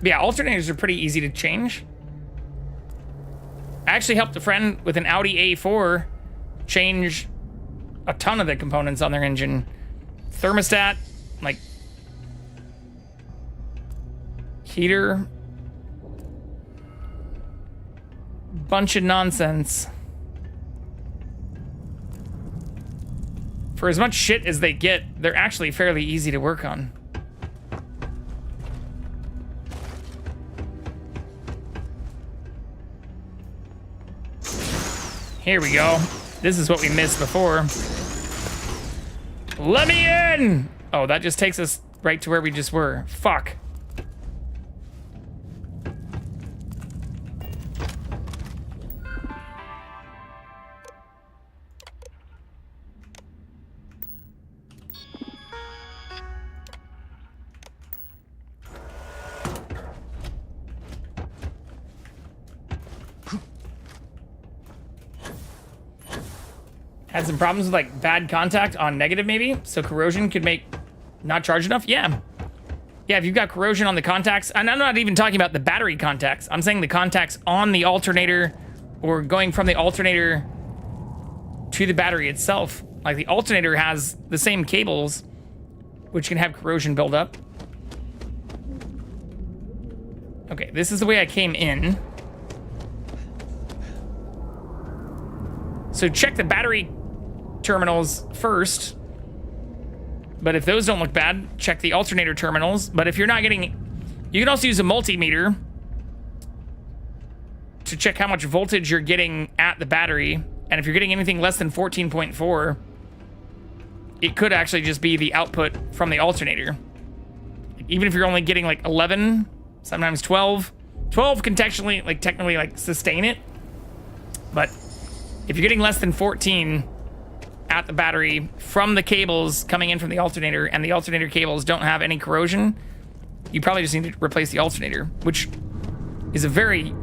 Speaker 1: Yeah, alternators are pretty easy to change. I actually helped a friend with an Audi A4 change a ton of the components on their engine. Thermostat, like heater, bunch of nonsense. For as much shit as they get, they're actually fairly easy to work on. Here we go. This is what we missed before. Let me in! Oh, that just takes us right to where we just were. Fuck. Had some problems with like bad contact on negative maybe, so corrosion could make not charge enough. Yeah, if you've got corrosion on the contacts, and I'm not even talking about the battery contacts, I'm saying the contacts on the alternator or going from the alternator to the battery itself. Like the alternator has the same cables which can have corrosion build up. Okay, this is the way I came in. So check the battery terminals first, but if those don't look bad, check the alternator terminals. But if you're not getting, you can also use a multimeter to check how much voltage you're getting at the battery, and if you're getting anything less than 14.4, it could actually just be the output from the alternator. Even if you're only getting like 11, sometimes 12 can technically like sustain it, but if you're getting less than 14 at the battery from the cables coming in from the alternator, and the alternator cables don't have any corrosion, you probably just need to replace the alternator, which is a very,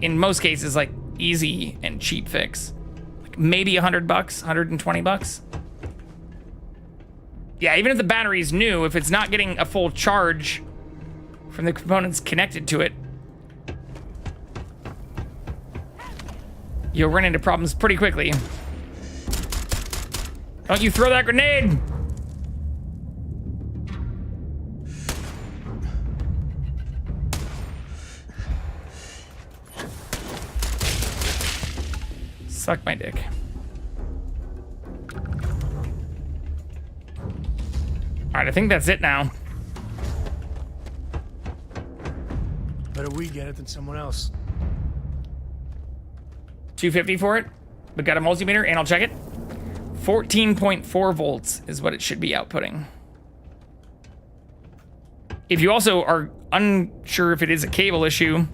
Speaker 1: in most cases, like easy and cheap fix. Like maybe $100, $120. Yeah, even if the battery's new, if it's not getting a full charge from the components connected to it, you'll run into problems pretty quickly. Don't you throw that grenade! Suck my dick. All right, I think that's it now.
Speaker 12: Better we get it than someone else.
Speaker 1: $250 for it. We got a multimeter, and I'll check it. 14.4 volts is what it should be outputting. If you also are unsure if it is a cable issue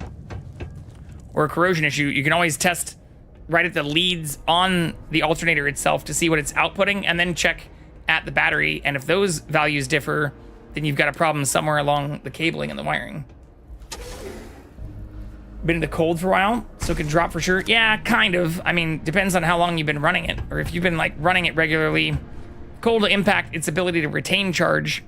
Speaker 1: or a corrosion issue, you can always test right at the leads on the alternator itself to see what it's outputting, and then check at the battery. And if those values differ, then you've got a problem somewhere along the cabling and the wiring. Been in the cold for a while, so it can drop for sure. Yeah, kind of. I mean, depends on how long you've been running it, or if you've been like running it regularly. Cold will impact its ability to retain charge.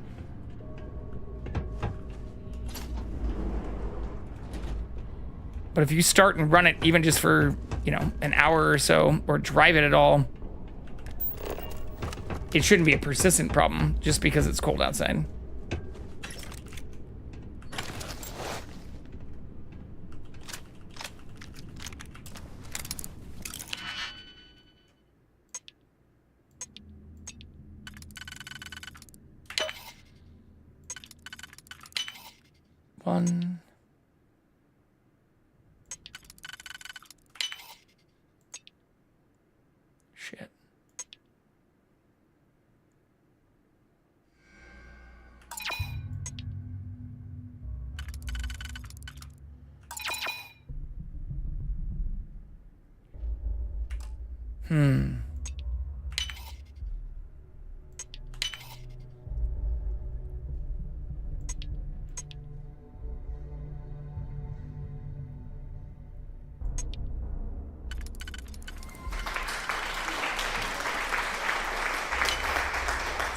Speaker 1: But if you start and run it even just for, you know, an hour or so, or drive it at all, it shouldn't be a persistent problem just because it's cold outside. One. Shit.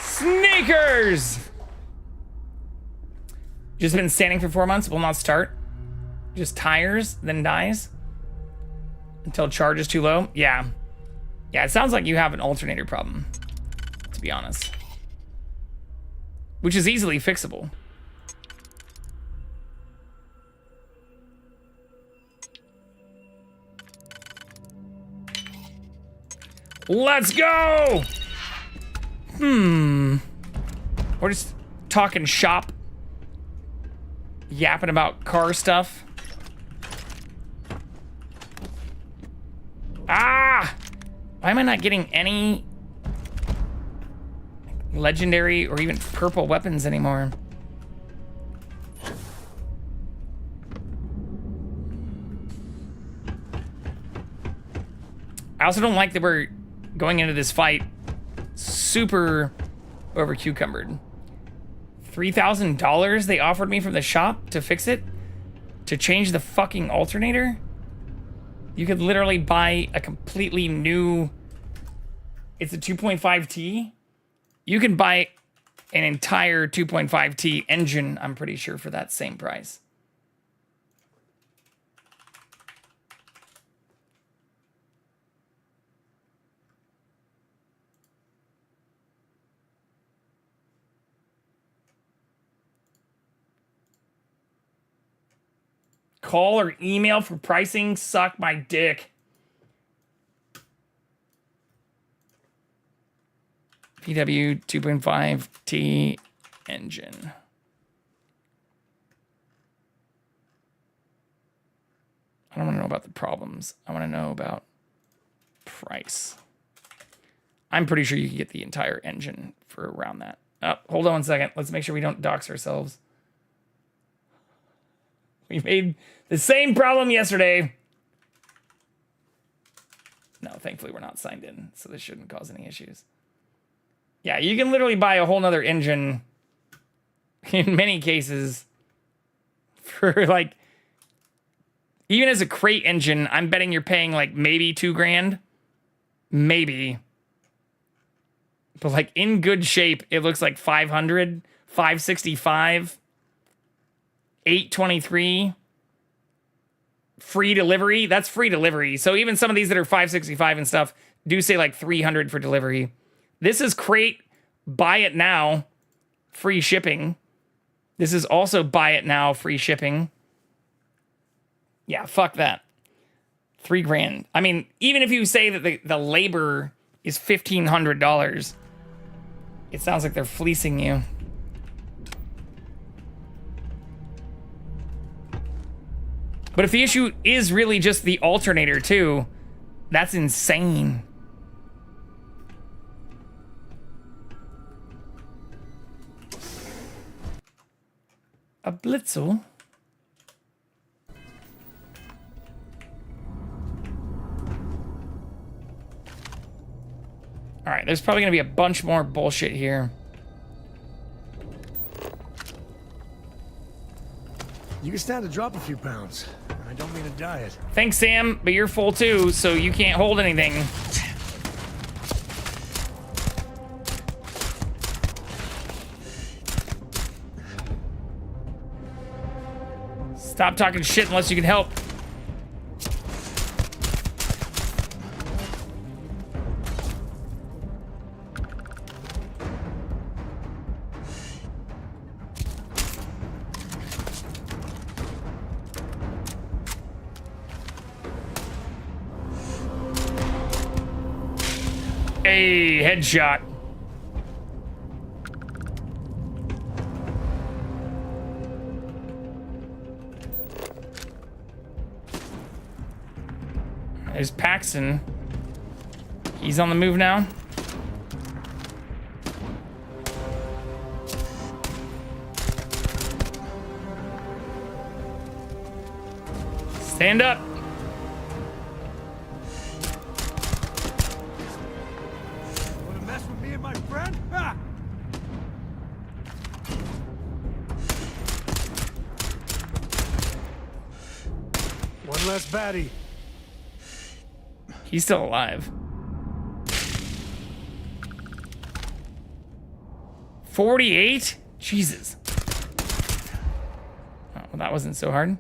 Speaker 1: Sneakers! Just been standing for 4 months, will not start. Just tires, then dies. Until charge is too low. Yeah. Yeah, it sounds like you have an alternator problem, to be honest. Which is easily fixable. Let's go! We're just talking shop. Yapping about car stuff. Ah! Why am I not getting any legendary or even purple weapons anymore? I also don't like that we're going into this fight super over cucumbered. $3,000 they offered me from the shop to fix it? To change the fucking alternator? You could literally buy a completely new... It's a 2.5T? You can buy an entire 2.5T engine, I'm pretty sure, for that same price. Call or email for pricing? Suck my dick. PW 2.5T engine. I don't want to know about the problems. I want to know about price. I'm pretty sure you can get the entire engine for around that. Oh, hold on one second. Let's make sure we don't dox ourselves. We made the same problem yesterday. No, thankfully we're not signed in, so this shouldn't cause any issues. Yeah, you can literally buy a whole nother engine in many cases for like, even as a crate engine, I'm betting you're paying like maybe $2,000. Maybe. But like in good shape, it looks like 500, 565. 823 free delivery. That's free delivery. So even some of these that are 565 and stuff do say like 300 for delivery. This is crate, buy it now, free shipping. This is also buy it now, free shipping. Yeah, fuck that. $3,000. I mean, even if you say that the labor is $1,500, it sounds like they're fleecing you. But if the issue is really just the alternator too, that's insane. A blitzel? All right, there's probably gonna be a bunch more bullshit here.
Speaker 12: You can stand to drop a few pounds. I don't mean a diet.
Speaker 1: Thanks, Sam, but you're full too, so you can't hold anything. Stop talking shit unless you can help. Hey, headshot. There's Paxton. He's on the move now. Stand up.
Speaker 14: Wanna mess with me and my friend? Ha!
Speaker 12: One less baddie.
Speaker 1: He's still alive. 48? Jesus. Oh, well, that wasn't so hard.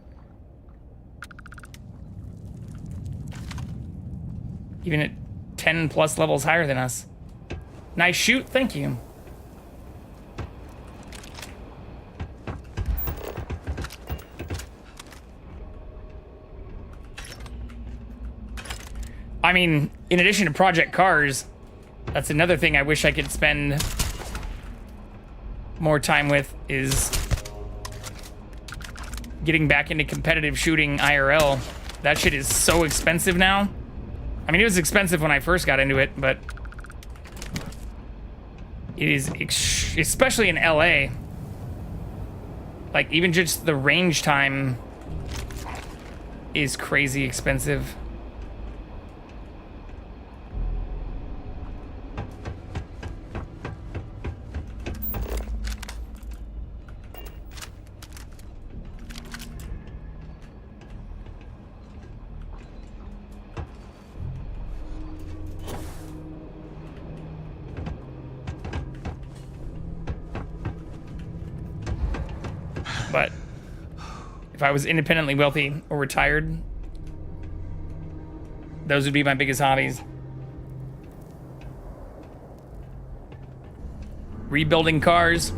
Speaker 1: Even at 10 plus levels higher than us. Nice shoot, thank you. I mean, in addition to Project Cars, that's another thing I wish I could spend more time with, is getting back into competitive shooting IRL. That shit is so expensive now. I mean, it was expensive when I first got into it, but it is, especially in LA, like even just the range time is crazy expensive. But if I was independently wealthy or retired, those would be my biggest hobbies. Rebuilding cars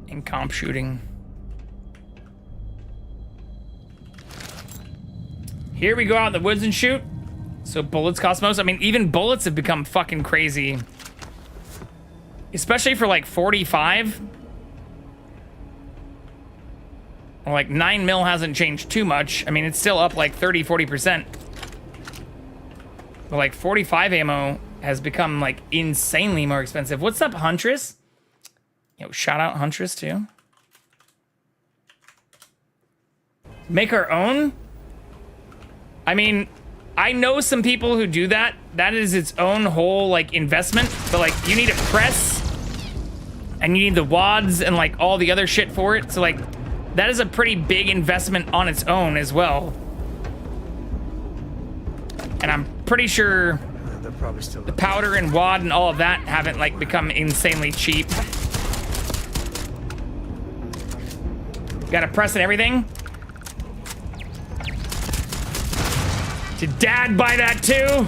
Speaker 1: and comp shooting. Here we go out in the woods and shoot. So bullets cost most. I mean, even bullets have become fucking crazy. Especially for like 45. Or like 9mm hasn't changed too much. I mean, it's still up like 30, 40%. But like 45 ammo has become like insanely more expensive. What's up, Huntress? Yo, shout out Huntress too. Make our own? I mean, I know some people who do that. That is its own whole like investment. But like, you need a press. And you need the wads and like all the other shit for it. So like, that is a pretty big investment on its own as well. And I'm pretty sure
Speaker 12: They're probably still
Speaker 1: the powder and wad and all of that haven't like become insanely cheap. Got a press and everything. Did Dad buy that too?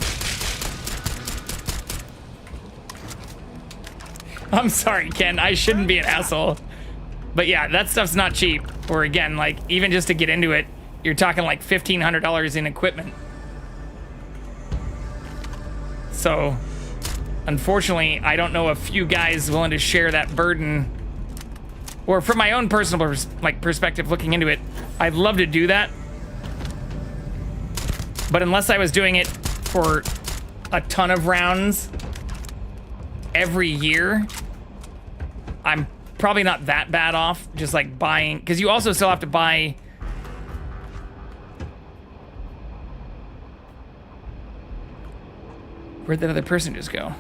Speaker 1: I'm sorry, Ken. I shouldn't be an asshole. But yeah, that stuff's not cheap. Or again, like, even just to get into it, you're talking like $1,500 in equipment. So, unfortunately, I don't know a few guys willing to share that burden. Or from my own personal perspective, looking into it, I'd love to do that. But unless I was doing it for a ton of rounds every year, I'm probably not that bad off just like buying, because you also still have to buy where'd that other person just go?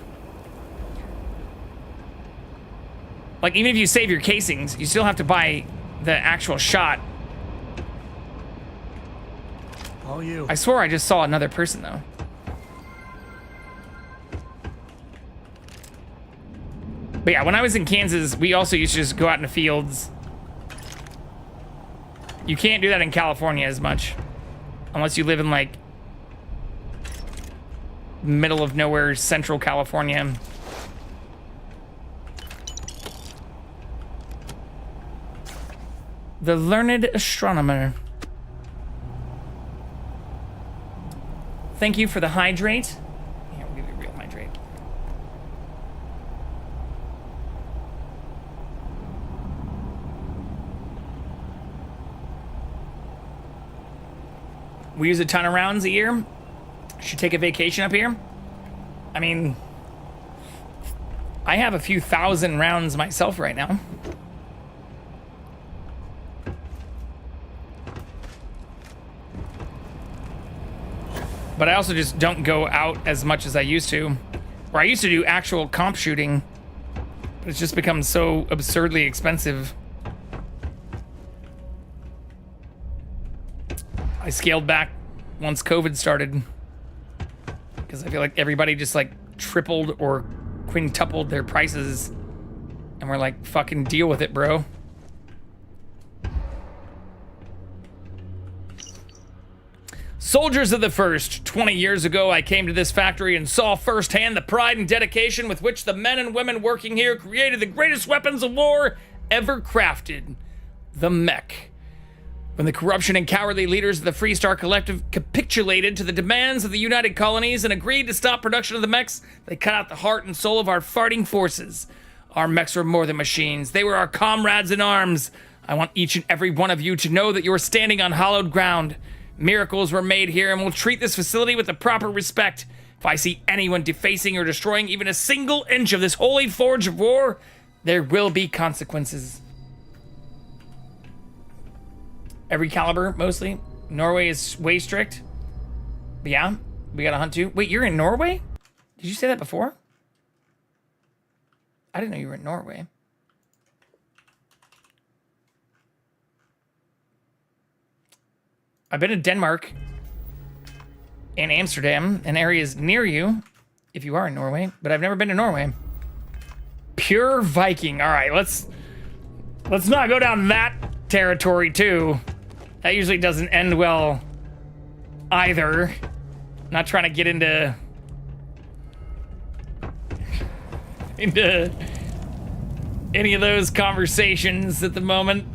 Speaker 1: Like, even if you save your casings, you still have to buy the actual shot.
Speaker 12: All you.
Speaker 1: I swore I just saw another person though. But yeah, when I was in Kansas, we also used to just go out in the fields. You can't do that in California as much. Unless you live in like middle of nowhere, central California. The learned astronomer. thank you for the hydrate. Here, we'll give you a real hydrate. We use a ton of rounds a year. Should take a vacation up here. I mean, I have a few thousand rounds myself right now. But I also just don't go out as much as I used to. Or I used to do actual comp shooting. But it's just become so absurdly expensive. I scaled back once COVID started. Because I feel like everybody just like tripled or quintupled their prices. And we're like, fucking deal with it, bro. Soldiers of the First. 20 years ago, I came to this factory and saw firsthand the pride and dedication with which the men and women working here created the greatest weapons of war ever crafted. The mech. When the corruption and cowardly leaders of the Freestar Collective capitulated to the demands of the United Colonies and agreed to stop production of the mechs, they cut out the heart and soul of our fighting forces. Our mechs were more than machines. They were our comrades in arms. I want each and every one of you to know that you are standing on hallowed ground. Miracles were made here, and we'll treat this facility with the proper respect. If I see anyone defacing or destroying even a single inch of this holy forge of war, there will be consequences. Every caliber, mostly. Norway is way strict. But yeah, we gotta hunt too. Wait, you're in Norway? Did you say that before? I didn't know you were in Norway. I've been to Denmark and Amsterdam and areas near you, if you are in Norway, but I've never been to Norway. Pure Viking. All right, let's not go down that territory too. That usually doesn't end well either. I'm not trying to get into any of those conversations at the moment.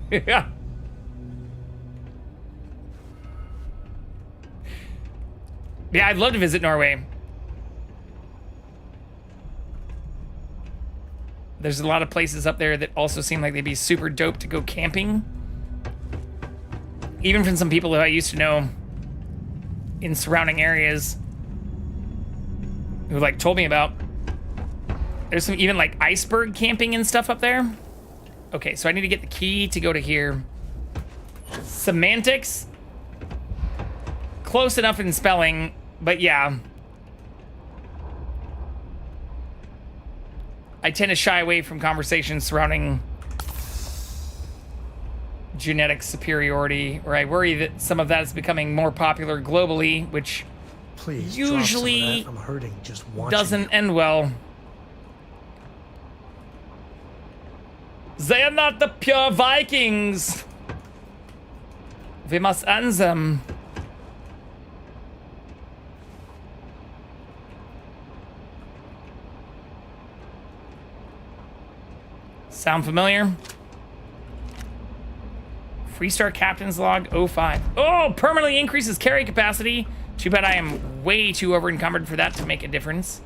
Speaker 1: Yeah. Yeah, I'd love to visit Norway. There's a lot of places up there that also seem like they'd be super dope to go camping. Even from some people who I used to know in surrounding areas who like told me about. There's some even like iceberg camping and stuff up there. Okay, so I need to get the key to go to here. Semantics. Close enough in spelling. But yeah, I tend to shy away from conversations surrounding genetic superiority, or I worry that some of that is becoming more popular globally, which
Speaker 12: Please,
Speaker 1: usually
Speaker 12: I'm hurting just watching
Speaker 1: doesn't end well. They are not the pure Vikings. We must end them. Sound familiar? Freestar Captain's Log 05. Oh, permanently increases carry capacity. Too bad I am way too over encumbered for that to make a difference.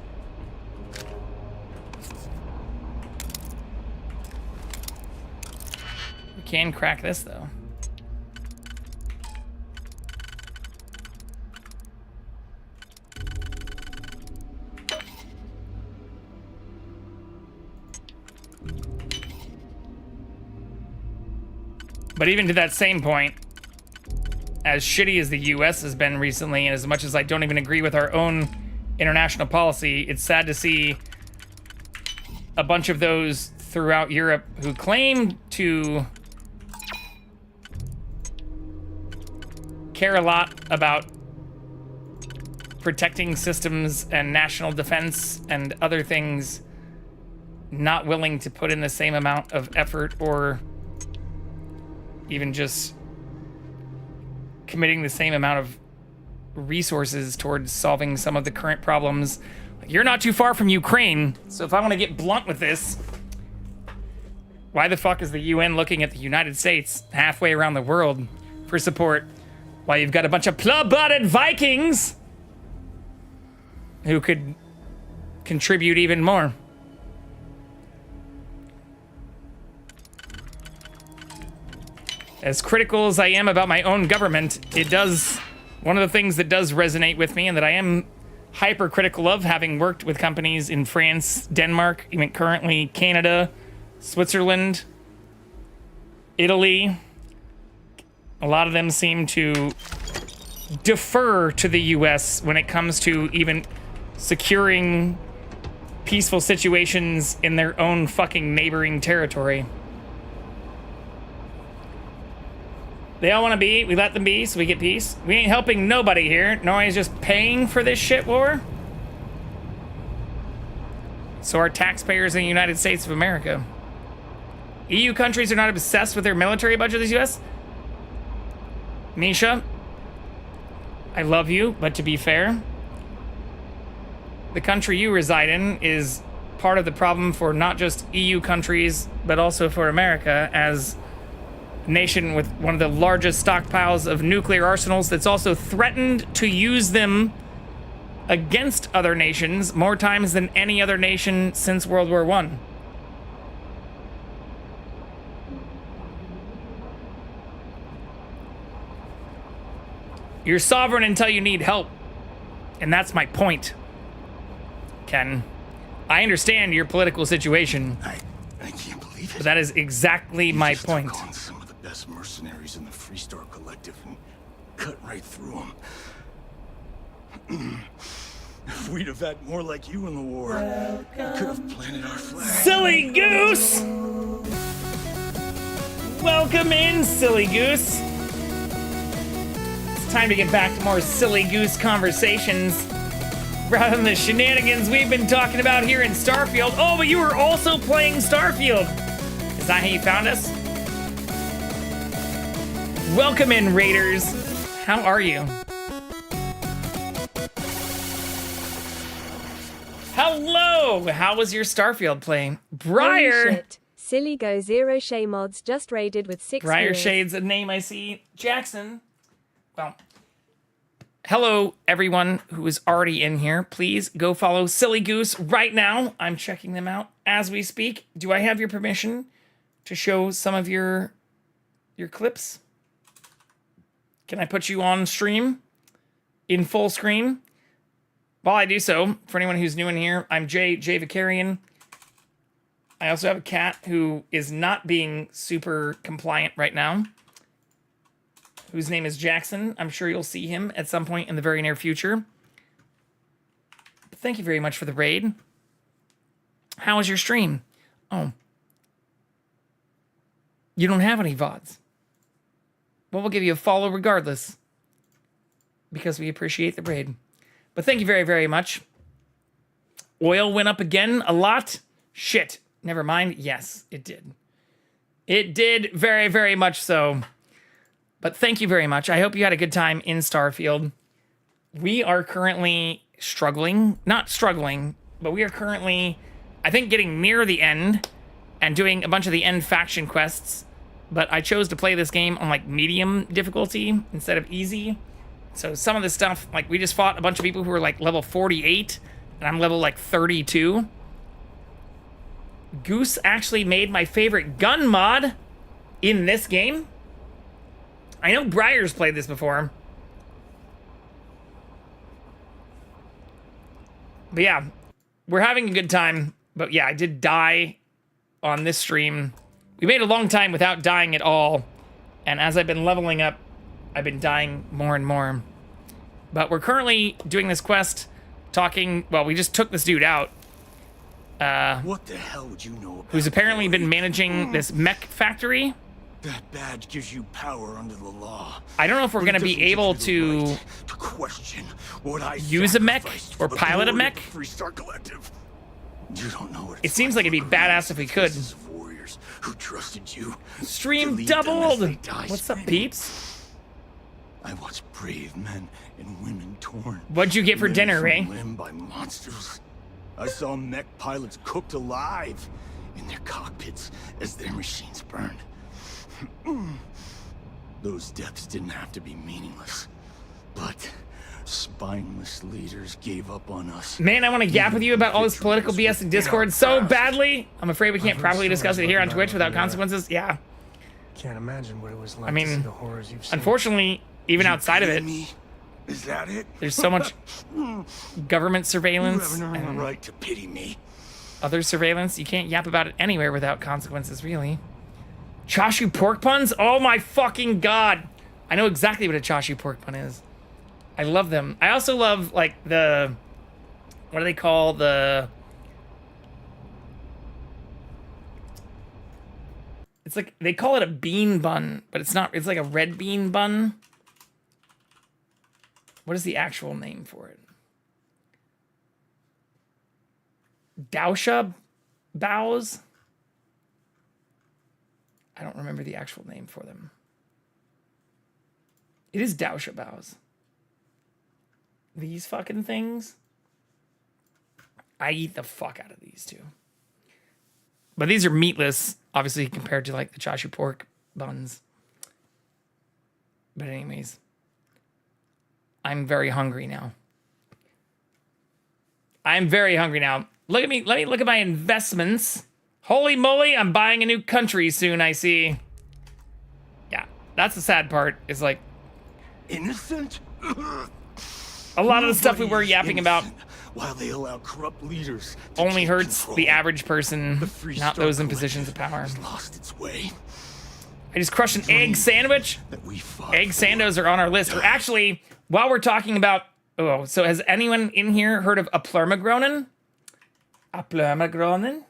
Speaker 1: We can crack this though. But even to that same point, as shitty as the US has been recently, and as much as I don't even agree with our own international policy, it's sad to see a bunch of those throughout Europe who claim to care a lot about protecting systems and national defense and other things, not willing to put in the same amount of effort or even just committing the same amount of resources towards solving some of the current problems. You're not too far from Ukraine, so if I want to get blunt with this, why the fuck is the UN looking at the United States halfway around the world for support? While you've got a bunch of plug-blooded Vikings who could contribute even more. As critical as I am about my own government, one of the things that does resonate with me and that I am hypercritical of, having worked with companies in France, Denmark, even currently Canada, Switzerland, Italy, a lot of them seem to defer to the US when it comes to even securing peaceful situations in their own fucking neighboring territory. They all want to be, we let them be so we get peace. We ain't helping nobody here. Nobody's just paying for this shit war. So are taxpayers in the United States of America. EU countries are not obsessed with their military budget as the US. Misha, I love you, but to be fair, the country you reside in is part of the problem for not just EU countries, but also for America as a nation with one of the largest stockpiles of nuclear arsenals that's also threatened to use them against other nations more times than any other nation since World War I. You're sovereign until you need help. And that's my point, Ken. I understand your political situation.
Speaker 10: I can't believe it.
Speaker 1: But that is exactly my point.
Speaker 10: Took on some of the best mercenaries in the Freestar Collective and cut right through them. If we'd have had more like you in the war, we could have planted our flag.
Speaker 1: Silly goose! Welcome in, silly goose. It's time to get back to more silly goose conversations rather than the shenanigans we've been talking about here in Starfield. Oh, but you were also playing Starfield. Is that how you found us? Welcome in, Raiders. How are you? Hello! How was your Starfield playing? Briar!
Speaker 15: Holy shit. Silly Go Zero Shay Mods just raided with 6
Speaker 1: Briar
Speaker 15: viewers.
Speaker 1: Shade's a name I see. Jackson. Well, hello, everyone who is already in here. Please go follow Silly Goose right now. I'm checking them out as we speak. Do I have your permission to show some of your clips? Can I put you on stream in full screen? While I do so, for anyone who's new in here, I'm Jay Vicarian. I also have a cat who is not being super compliant right now, whose name is Jackson. I'm sure you'll see him at some point in the very near future. But thank you very much for the raid. How was your stream? Oh. You don't have any VODs. Well, we'll give you a follow regardless, because we appreciate the raid. But thank you very, very much. Oil went up again a lot. Shit. Never mind. Yes, it did. It did very, very much so. But thank you very much. I hope you had a good time in Starfield. We are currently struggling. Not struggling, but we are currently, I think, getting near the end and doing a bunch of the end faction quests. But I chose to play this game on, like, medium difficulty instead of easy. So some of the stuff, like, we just fought a bunch of people who were, like, level 48, and I'm level, like, 32. Goose actually made my favorite gun mod in this game. I know Briar's played this before. But yeah, we're having a good time. But yeah, I did die on this stream. We made a long time without dying at all. And as I've been leveling up, I've been dying more and more. But we're currently doing this quest, talking, well, we just took this dude out.
Speaker 10: What the hell would you know about
Speaker 1: who's apparently been managing this mech factory.
Speaker 10: That badge gives you power under the law.
Speaker 1: I don't know if we're going to be able to
Speaker 10: question what I
Speaker 1: use a mech or pilot a mech.
Speaker 10: Freestar Collective. You don't know what
Speaker 1: it seems like it'd be badass if we could.
Speaker 10: Warriors who trusted you.
Speaker 1: Stream doubled. What's up, peeps?
Speaker 10: I watched brave men and women torn.
Speaker 1: What'd you get for dinner, Ray?
Speaker 10: Limb by monsters. I saw mech pilots cooked alive in their cockpits as their machines burned. Those deaths didn't have to be meaningless. But spineless leaders gave up on us.
Speaker 1: Man, I want to yap with you about all this political BS in Discord so badly. I'm afraid we can't properly discuss it here on Twitch without consequences. Yeah.
Speaker 12: Can't imagine what it was like
Speaker 1: I mean,
Speaker 12: to see the horrors you've seen.
Speaker 1: unfortunately, even outside of it,
Speaker 10: Is that it?
Speaker 1: there's so much government surveillance
Speaker 10: You haven't earned the
Speaker 1: and
Speaker 10: right to pity me.
Speaker 1: other surveillance. You can't yap about it anywhere without consequences, really. Chashu pork puns? Oh my fucking god. I know exactly what a chashu pork pun is. I love them. I also love, like, the... What do they call the... It's like, they call it a bean bun, but it's not. It's like a red bean bun. What is the actual name for it? Dausha bows? I don't remember the actual name for them. It is Dausha bows. These fucking things. I eat the fuck out of these two. But these are meatless, obviously, compared to like the chashu pork buns. But anyways, I'm very hungry now. I'm very hungry now. Look at me. Let me look at my investments. Holy moly, I'm buying a new country soon, I see. Yeah, that's the sad part. Is like...
Speaker 10: Innocent?
Speaker 1: A lot of the stuff we were yapping about
Speaker 10: while they allow corrupt leaders
Speaker 1: only hurts the average person, not those in positions of power.
Speaker 10: Lost its way.
Speaker 1: I just crushed an egg sandwich. Egg sandos are on our list. Or actually, while we're talking about... Oh, so has anyone in here heard of a plurmagronin? A plurmagronin?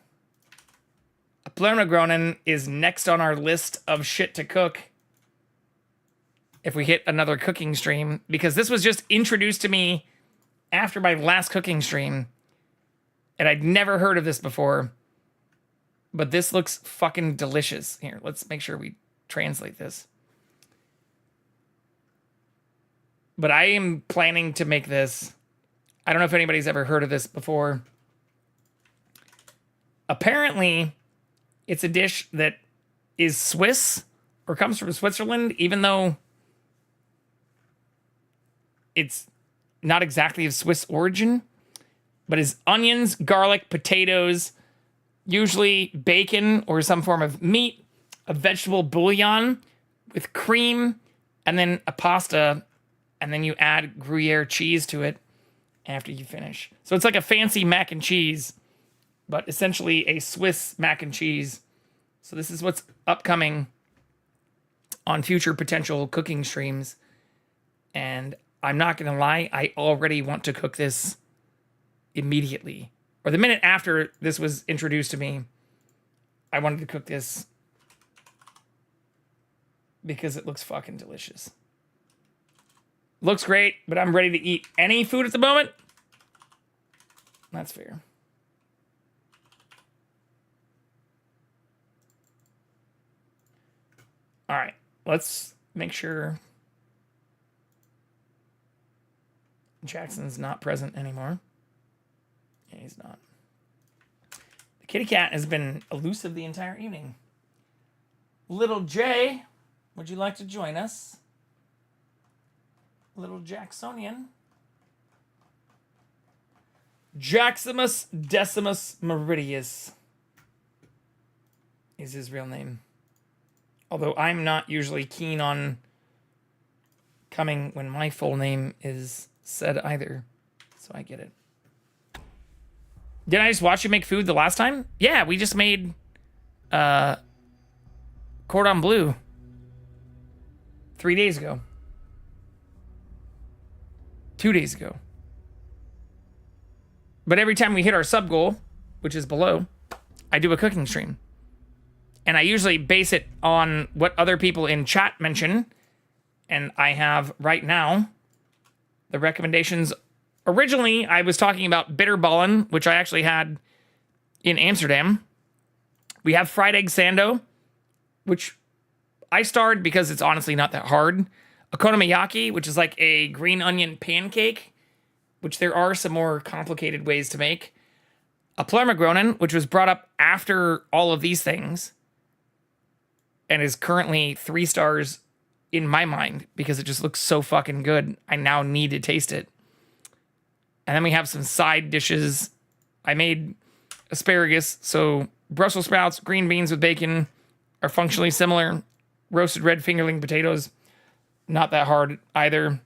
Speaker 1: A plurmagronin is next on our list of shit to cook if we hit another cooking stream, because this was just introduced to me after my last cooking stream, and I'd never heard of this before, but this looks fucking delicious. Here, let's make sure we translate this. But I am planning to make this. I don't know if anybody's ever heard of this before. Apparently, it's a dish that is Swiss or comes from Switzerland, even though it's not exactly of Swiss origin, but is onions, garlic, potatoes, usually bacon or some form of meat, a vegetable bouillon with cream, and then a pasta, and then you add Gruyere cheese to it after you finish. So it's like a fancy mac and cheese, but essentially a Swiss mac and cheese. So this is what's upcoming on future potential cooking streams. And I'm not going to lie, I already want to cook this immediately. Or the minute after this was introduced to me, I wanted to cook this because it looks fucking delicious. Looks great, but I'm ready to eat any food at the moment. That's fair. All right, let's make sure Jackson's not present anymore. Yeah, he's not. The kitty cat has been elusive the entire evening. Little Jay, would you like to join us? Little Jacksonian. Jaximus Decimus Meridius is his real name. Although I'm not usually keen on coming when my full name is said either. So I get it. Did I just watch you make food the last time? Yeah, we just made cordon bleu 3 days ago. 2 days ago. But every time we hit our sub goal, which is below, I do a cooking stream. And I usually base it on what other people in chat mention. And I have right now the recommendations. Originally, I was talking about bitterballen, which I actually had in Amsterdam. We have fried egg sando, which I starred because it's honestly not that hard. Okonomiyaki, which is like a green onion pancake, which there are some more complicated ways to make. A plurmagronin, which was brought up after all of these things, and is currently 3 stars in my mind because it just looks so fucking good. I now need to taste it. And then we have some side dishes. I made asparagus, so Brussels sprouts, green beans with bacon are functionally similar. Roasted red fingerling potatoes, not that hard either.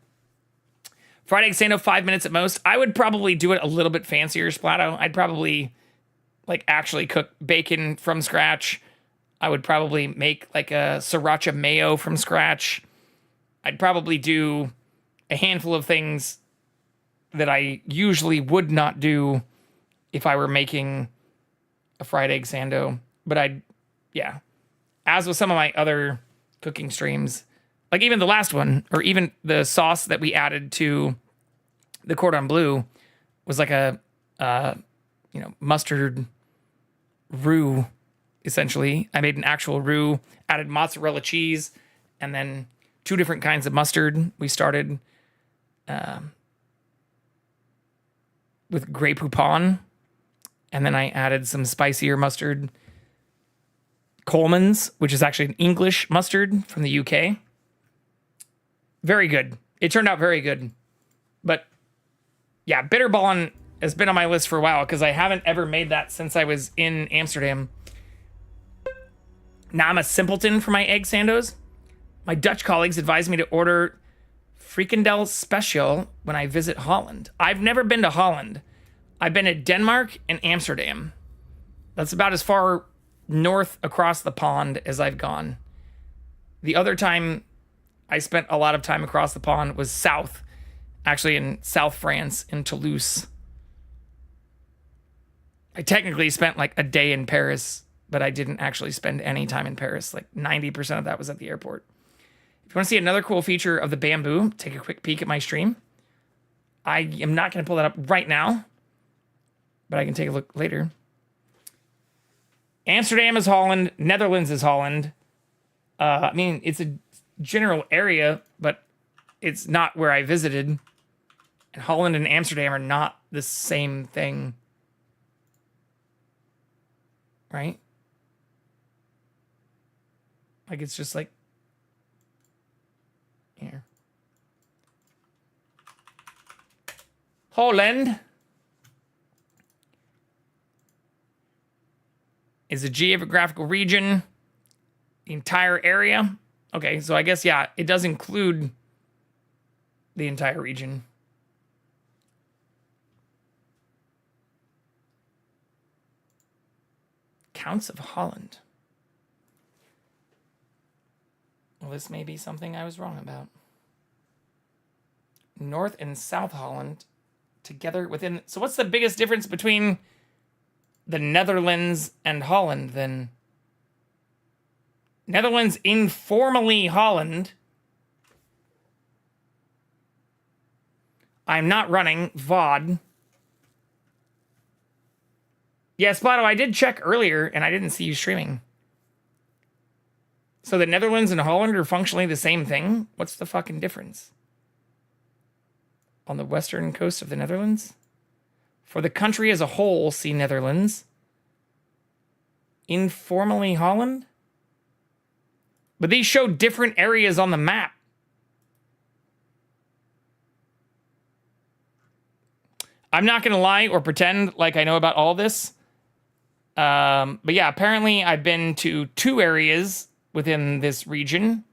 Speaker 1: Fried egg sando, 5 minutes at most. I would probably do it a little bit fancier, Splato. I'd probably like actually cook bacon from scratch. I would probably make like a sriracha mayo from scratch. I'd probably do a handful of things that I usually would not do if I were making a fried egg sando. But yeah. As with some of my other cooking streams, like even the last one, or even the sauce that we added to the cordon bleu was like a, mustard roux, essentially. I made an actual roux, added mozzarella cheese, and then 2 different kinds of mustard. We started with Grey Poupon, and then I added some spicier mustard, Coleman's, which is actually an English mustard from the UK. Very good. It turned out very good. But yeah, bitterballin has been on my list for a while because I haven't ever made that since I was in Amsterdam. Now I'm a simpleton for my egg sandos. My Dutch colleagues advised me to order frikandel special when I visit Holland. I've never been to Holland. I've been to Denmark and Amsterdam. That's about as far north across the pond as I've gone. The other time I spent a lot of time across the pond was south, actually in South France, in Toulouse. I technically spent like a day in Paris, but I didn't actually spend any time in Paris. Like 90% of that was at the airport. If you want to see another cool feature of the bamboo, take a quick peek at my stream. I am not going to pull that up right now, but I can take a look later. Amsterdam is Holland. Netherlands is Holland. I mean, it's a general area, but it's not where I visited. And Holland and Amsterdam are not the same thing. Right? Like, it's just like here. Holland is a geographical region, the entire area. Okay, so I guess, yeah, it does include the entire region. Counts of Holland. Well, this may be something I was wrong about. North and South Holland together within... So what's the biggest difference between the Netherlands and Holland, then? Netherlands, informally Holland. I'm not running VOD. Yeah, Splato, I did check earlier, and I didn't see you streaming. So the Netherlands and Holland are functionally the same thing? What's the fucking difference? On the western coast of the Netherlands? For the country as a whole, see Netherlands. Informally Holland? But these show different areas on the map. I'm not going to lie or pretend like I know about all this. But yeah, apparently I've been to 2 areas within this region.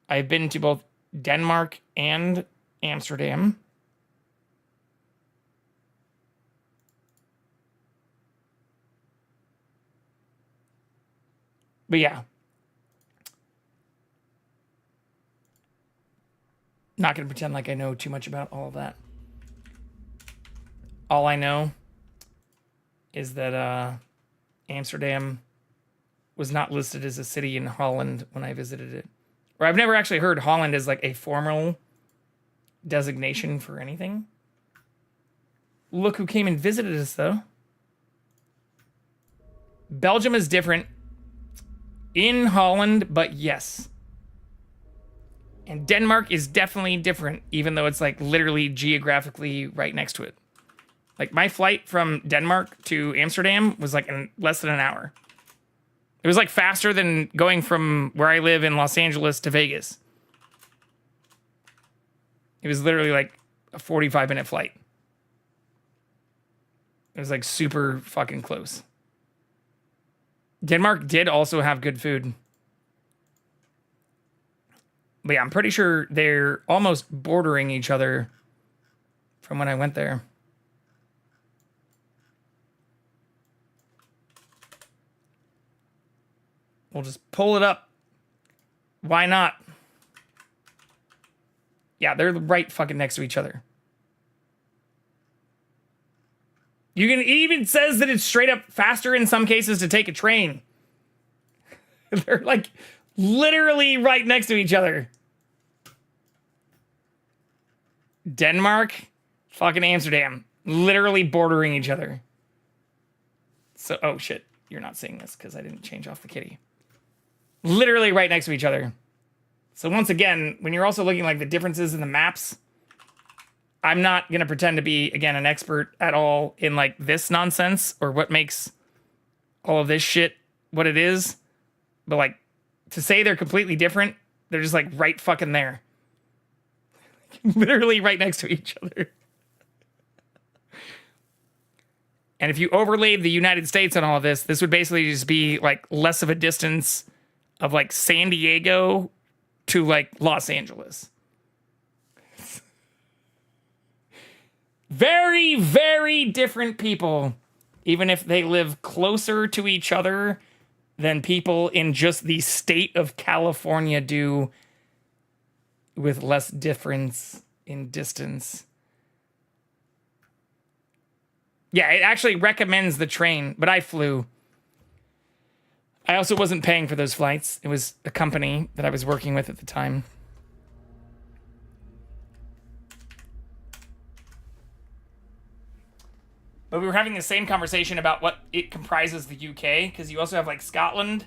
Speaker 1: I've been to both Denmark and Amsterdam. But yeah. Not going to pretend like I know too much about all of that. All I know is that Amsterdam was not listed as a city in Holland when I visited it. Or I've never actually heard Holland as like a formal designation for anything. Look who came and visited us, though. Belgium is different in Holland, but yes. And Denmark is definitely different, even though it's like literally geographically right next to it. Like my flight from Denmark to Amsterdam was like in less than an hour. It was like faster than going from where I live in Los Angeles to Vegas. It was literally like a 45-minute flight. It was like super fucking close. Denmark did also have good food. But yeah, I'm pretty sure they're almost bordering each other from when I went there. We'll just pull it up. Why not? Yeah, they're right fucking next to each other. You can, it even says that it's straight up faster in some cases to take a train. They're like literally right next to each other. Denmark, fucking Amsterdam, literally bordering each other. So, oh shit, you're not seeing this because I didn't change off the kitty. Literally right next to each other. So once again, when you're also looking like the differences in the maps, I'm not going to pretend to be, again, an expert at all in like this nonsense or what makes all of this shit what it is. But like to say they're completely different, they're just like right fucking there. Literally right next to each other. And if you overlaid the United States on all of this, this would basically just be like less of a distance of like San Diego to like Los Angeles. Very, very different people, even if they live closer to each other than people in just the state of California do, with less difference in distance. Yeah, it actually recommends the train, but I flew. I also wasn't paying for those flights. It was a company that I was working with at the time. But we were having the same conversation about what it comprises the UK, because you also have like Scotland,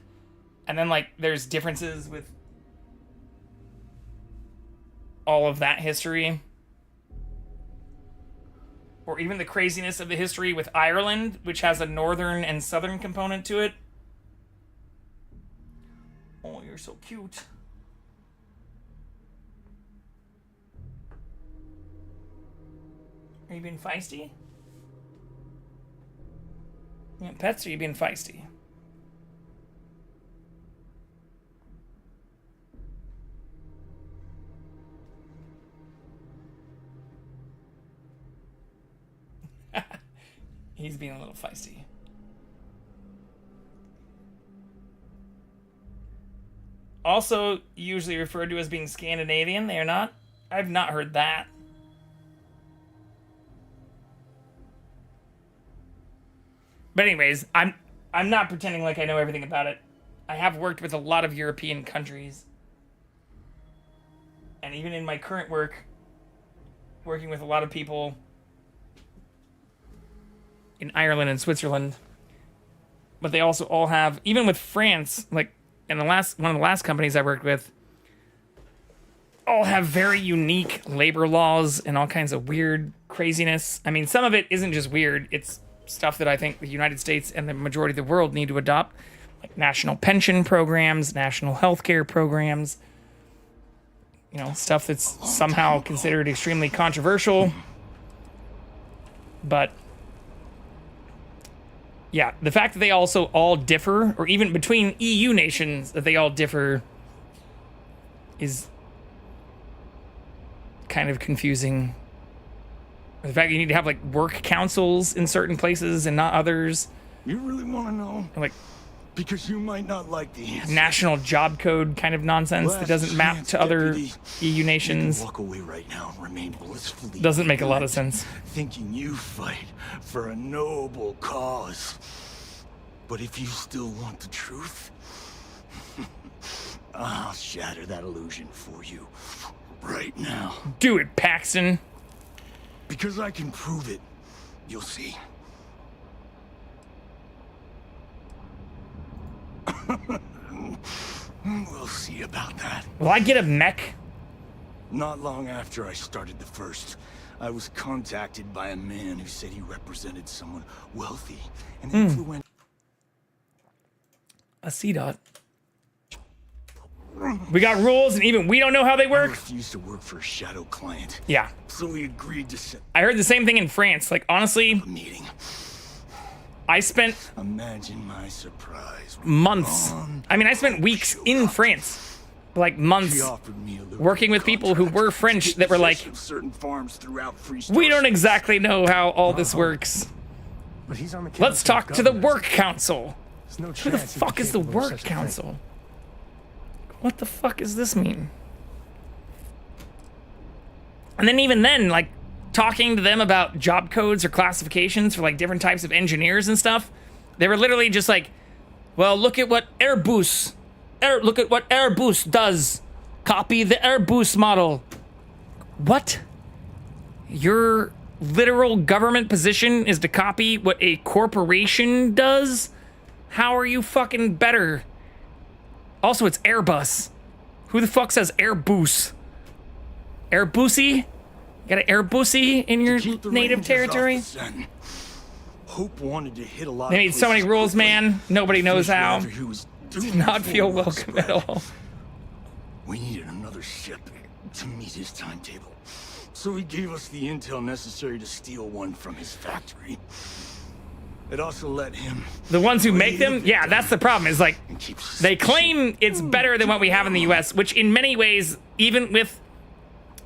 Speaker 1: and then like there's differences with all of that history. Or even the craziness of the history with Ireland, which has a northern and southern component to it. Oh, you're so cute. Are you being feisty? You want pets or are you being feisty? He's being a little feisty. Also usually referred to as being Scandinavian. They are not. I've not heard that. But anyways, I'm not pretending like I know everything about it. I have worked with a lot of European countries. And even in my current work, working with a lot of people in Ireland and Switzerland. But they also all have, even with France, like in one of the last companies I worked with, all have very unique labor laws and all kinds of weird craziness. I mean, some of it isn't just weird, it's stuff that I think the United States and the majority of the world need to adopt, like national pension programs, national healthcare programs, you know, stuff that's somehow considered extremely controversial. But yeah, the fact that they also all differ, or even between EU nations that they all differ, is kind of confusing. The fact that you need to have like work councils in certain places and not others.
Speaker 14: You really want to know?
Speaker 1: Like,
Speaker 14: because you might not like the answer.
Speaker 1: National job code kind of nonsense that doesn't map to other EU nations.
Speaker 14: Walk away right now and remain blissfully
Speaker 1: doesn't make a lot of sense.
Speaker 14: Thinking you fight for a noble cause. But if you still want the truth, I'll shatter that illusion for you right now.
Speaker 1: Do it, Paxton.
Speaker 14: Because I can prove it. You'll see. We'll see about that.
Speaker 1: Will I get a mech?
Speaker 14: Not long after I started the first, I was contacted by a man who said he represented someone wealthy and influential.
Speaker 1: A C-dot. We got rules, and even we don't know how they
Speaker 14: I
Speaker 1: work.
Speaker 14: refused to work for a shadow client.
Speaker 1: Yeah.
Speaker 14: So we agreed to set
Speaker 1: I heard the same thing in France. Like, honestly,
Speaker 14: a meeting.
Speaker 1: I spent
Speaker 14: Imagine my surprise.
Speaker 1: months. I mean, I spent weeks in France. Like, months
Speaker 14: She offered me a little
Speaker 1: working with people who were French that were like,
Speaker 14: certain farms throughout Free
Speaker 1: we don't exactly know how all this works.
Speaker 12: But he's on the
Speaker 1: Let's
Speaker 12: council of
Speaker 1: talk to the
Speaker 12: governors.
Speaker 1: work council.
Speaker 12: There's no
Speaker 1: Who the
Speaker 12: chance he'd be
Speaker 1: fuck is the
Speaker 12: capable of
Speaker 1: work
Speaker 12: such a thing.
Speaker 1: council? What the fuck does this mean? And then even then, like, talking to them about job codes or classifications for like different types of engineers and stuff, they were literally just like, well, look at what Airbus does. Copy the Airbus model. What? Your literal government position is to copy what a corporation does? How are you fucking better? Also, it's Airbus. Who the fuck says Airbus? Airbusy? You got an Airbusy in your native territory?
Speaker 14: Hope wanted to hit a lot
Speaker 1: They
Speaker 14: of
Speaker 1: made so many
Speaker 14: places
Speaker 1: rules,
Speaker 14: quickly.
Speaker 1: man. Nobody knows
Speaker 14: Finished
Speaker 1: how.
Speaker 14: whatever he was
Speaker 1: Did
Speaker 14: doing
Speaker 1: not feel
Speaker 14: before
Speaker 1: welcome
Speaker 14: work
Speaker 1: at
Speaker 14: spread.
Speaker 1: all.
Speaker 14: We needed another ship to meet his timetable. So he gave us the intel necessary to steal one from his factory. It also let him...
Speaker 1: The ones who make them? Yeah, that's the problem, is like, they claim it's better than what we have in the US, which in many ways, even with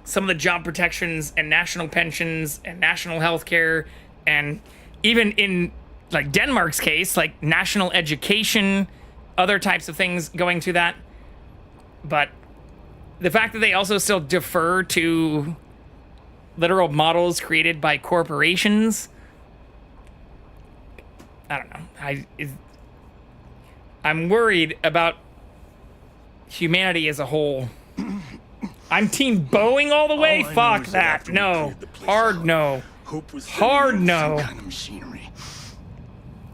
Speaker 1: some of the job protections and national pensions and national health care, and even in like Denmark's case, like national education, other types of things going through that. But the fact that they also still defer to literal models created by corporations, I don't know. I'm worried about humanity as a whole. I'm team Boeing all the way?
Speaker 14: All I know
Speaker 1: Fuck
Speaker 14: is
Speaker 1: that.
Speaker 14: after we
Speaker 1: No.
Speaker 14: cleared the place
Speaker 1: Hard
Speaker 14: out,
Speaker 1: no.
Speaker 14: Hope was
Speaker 1: Hard
Speaker 14: sending in
Speaker 1: no.
Speaker 14: some kind of machinery.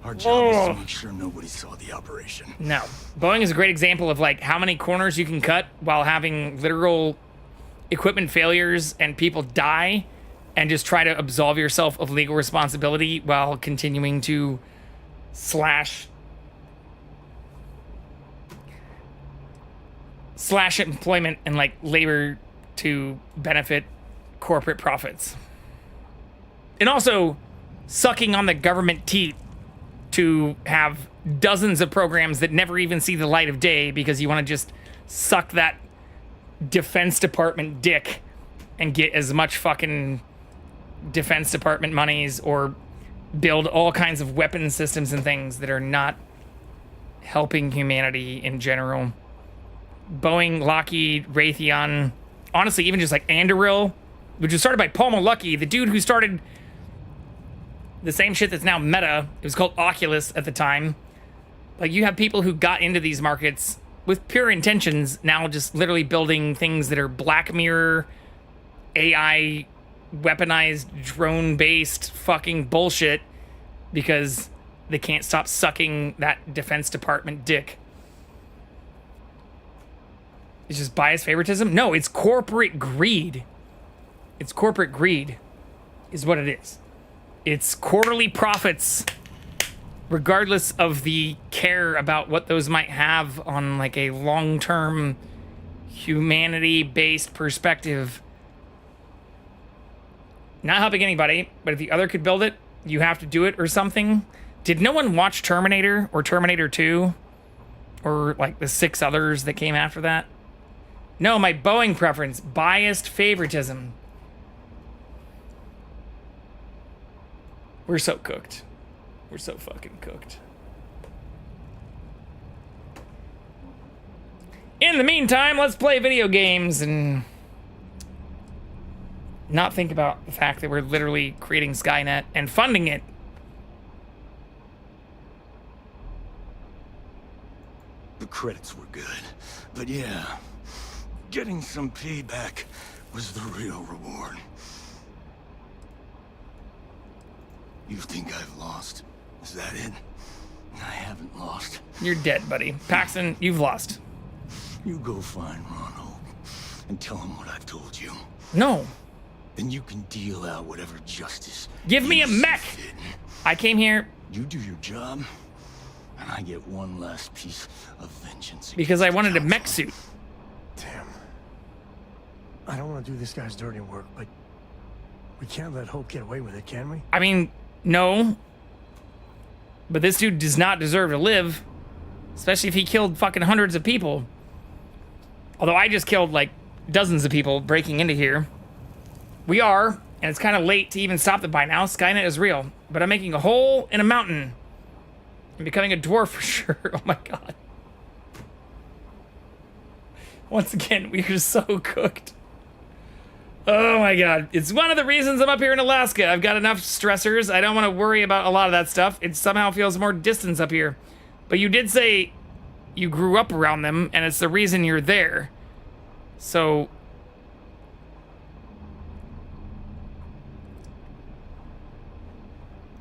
Speaker 14: Our job was to make sure nobody saw the operation.
Speaker 1: No. Boeing is a great example of like how many corners you can cut while having literal equipment failures and people die, and just try to absolve yourself of legal responsibility while continuing to slash employment and like labor to benefit corporate profits. And also sucking on the government teat to have dozens of programs that never even see the light of day because you want to just suck that Defense Department dick and get as much fucking Defense Department monies or build all kinds of weapon systems and things that are not helping humanity in general. Boeing, Lockheed, Raytheon, honestly, even just like Anduril, which was started by Paul Malucky, the dude who started the same shit that's now Meta. It was called Oculus at the time. Like, you have people who got into these markets with pure intentions, now just literally building things that are Black Mirror, AI, weaponized, drone-based fucking bullshit because they can't stop sucking that Defense Department dick. It's just bias favoritism? No, it's corporate greed. It's corporate greed is what it is. It's quarterly profits, regardless of the care about what those might have on like a long-term humanity-based perspective. Not helping anybody, but if the other could build it, you have to do it or something. Did no one watch Terminator or Terminator 2? Or like the 6 others that came after that? No, my Boeing preference, biased favoritism. We're so cooked. We're so fucking cooked. In the meantime, let's play video games and not think about the fact that we're literally creating Skynet and funding it.
Speaker 14: The credits were good, but yeah, getting some payback was the real reward. You think I've lost? Is that it? I haven't lost.
Speaker 1: You're dead, buddy. Paxton, you've lost.
Speaker 14: You go find Ron Hope and tell him what I've told you.
Speaker 1: No.
Speaker 14: Then you can deal out whatever justice.
Speaker 1: Give me a mech! I came here
Speaker 14: You do your job, and I get one last piece of vengeance.
Speaker 1: because I wanted a mech suit.
Speaker 12: Damn. I don't want to do this guy's dirty work, but we can't let Hope get away with it, can we?
Speaker 1: I mean, no. But this dude does not deserve to live. Especially if he killed fucking hundreds of people. Although I just killed, like, dozens of people breaking into here. We are, and it's kind of late to even stop it by now. Skynet is real. But I'm making a hole in a mountain. I'm becoming a dwarf for sure. Oh my god. Once again, we are so cooked. Oh my god. It's one of the reasons I'm up here in Alaska. I've got enough stressors. I don't want to worry about a lot of that stuff. It somehow feels more distance up here. But you did say you grew up around them, and it's the reason you're there. So...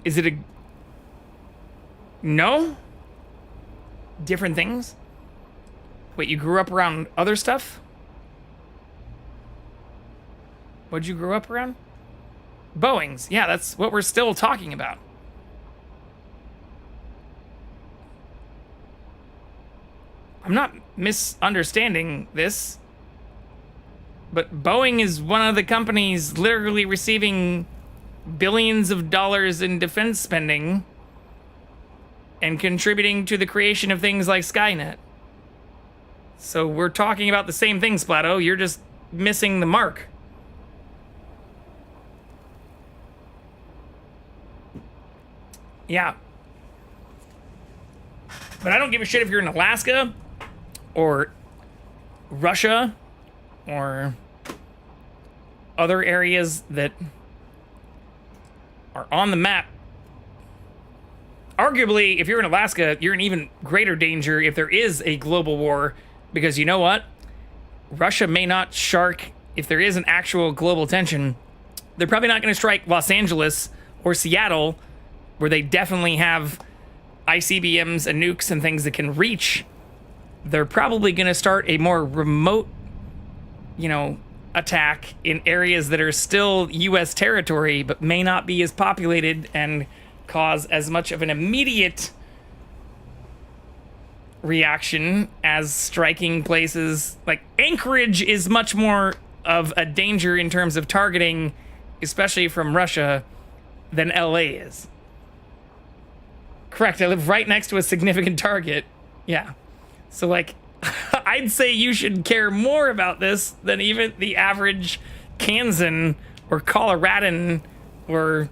Speaker 1: is it a... no? Different things? Wait, you grew up around other stuff? What'd you grow up around? Boeings. Yeah, that's what we're still talking about. I'm not misunderstanding this, but Boeing is one of the companies literally receiving billions of dollars in defense spending and contributing to the creation of things like Skynet. So we're talking about the same thing, Splato. You're just missing the mark. Yeah. But I don't give a shit if you're in Alaska or Russia or other areas that are on the map. Arguably, if you're in Alaska, you're in even greater danger if there is a global war, because you know what? Russia may not shark if there is an actual global tension. They're probably not going to strike Los Angeles or Seattle, where they definitely have ICBMs and nukes and things that can reach. They're probably going to start a more remote, attack in areas that are still U.S. territory, but may not be as populated and cause as much of an immediate reaction as striking places. Like Anchorage is much more of a danger in terms of targeting, especially from Russia, than LA is. Correct, I live right next to a significant target. Yeah. So, like, I'd say you should care more about this than even the average Kansan or Coloradan or...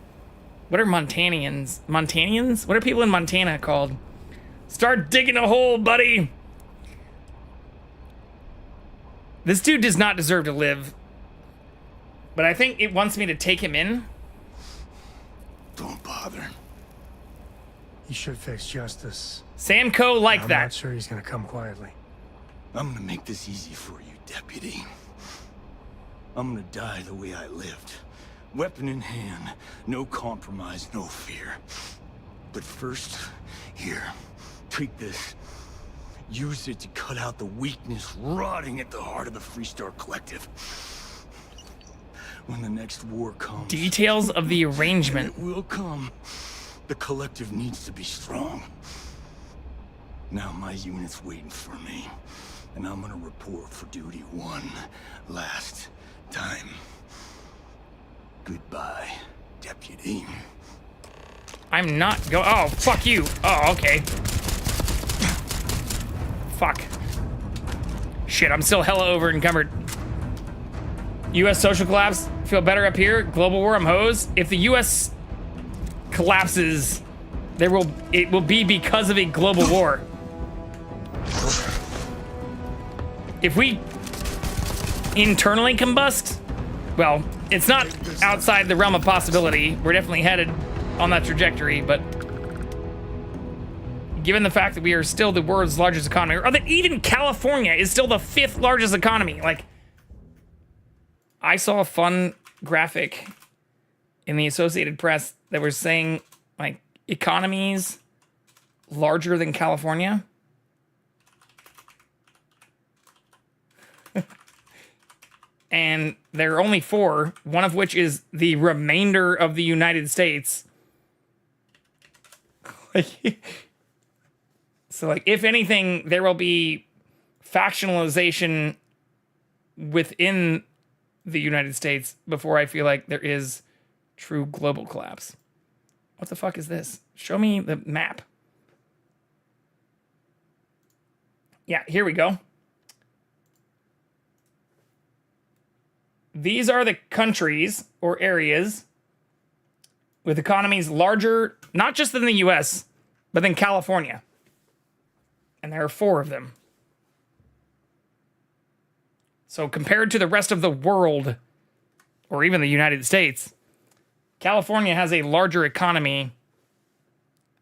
Speaker 1: what are Montanians? Montanians? What are people in Montana called? Start digging a hole, buddy! This dude does not deserve to live. But I think it wants me to take him in.
Speaker 14: Don't bother.
Speaker 12: He should face justice.
Speaker 1: Samco like
Speaker 12: I'm
Speaker 1: that.
Speaker 12: not sure he's gonna come quietly.
Speaker 14: I'm gonna make this easy for you, Deputy. I'm gonna die the way I lived. Weapon in hand, no compromise, no fear. But first, here, take this. Use it to cut out the weakness rotting at the heart of the Freestar Collective. When the next war comes...
Speaker 1: details of the arrangement.
Speaker 14: It will come. The Collective needs to be strong. Now my unit's waiting for me, and I'm gonna report for duty one last time. Goodbye, Deputy.
Speaker 1: I'm not oh, fuck you. Oh, okay. Fuck. Shit, I'm still hella over encumbered. U.S. social collapse. Feel better up here. Global war, I'm hosed. If the U.S. collapses, it will be because of a global war. If we internally combust, well, it's not outside the realm of possibility. We're definitely headed on that trajectory, but given the fact that we are still the world's largest economy, or that even California is still the 5th largest economy, like, I saw a fun graphic in the Associated Press that was saying, like, economies larger than California. And there are only 4, one of which is the remainder of the United States. So, like, if anything, there will be factionalization within the United States before I feel like there is true global collapse. What the fuck is this? Show me the map. Yeah, here we go. These are the countries or areas with economies larger, not just than the US, but than California. And there are 4 of them. So compared to the rest of the world, or even the United States, California has a larger economy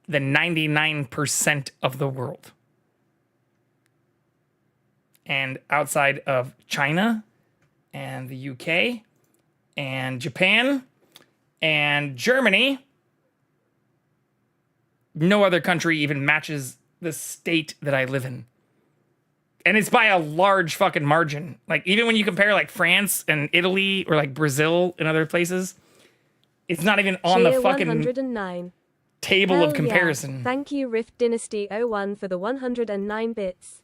Speaker 1: than 99% of the world. And outside of China and the UK and Japan and Germany, no other country even matches the state that I live in. And it's by a large fucking margin. Like, even when you compare like France and Italy or like Brazil and other places, it's not even on the fucking
Speaker 15: 109.
Speaker 1: table
Speaker 15: Hell
Speaker 1: of comparison.
Speaker 15: Yeah. Thank you, Rift Dynasty 01 for the 109 bits.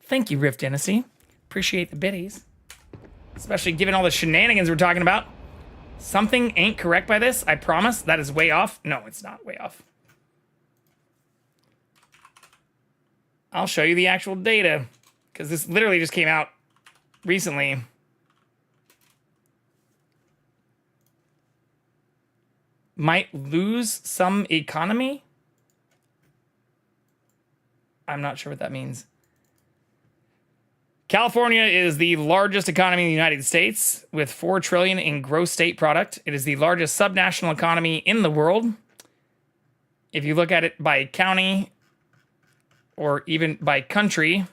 Speaker 1: Thank you, Rift Dynasty. Appreciate the biddies. Especially given all the shenanigans we're talking about. Something ain't correct by this, I promise. That is way off. No, it's not way off. I'll show you the actual data, because this literally just came out recently. Might lose some economy? I'm not sure what that means. California is the largest economy in the United States with $4 trillion in gross state product. It is the largest subnational economy in the world. If you look at it by county or even by country,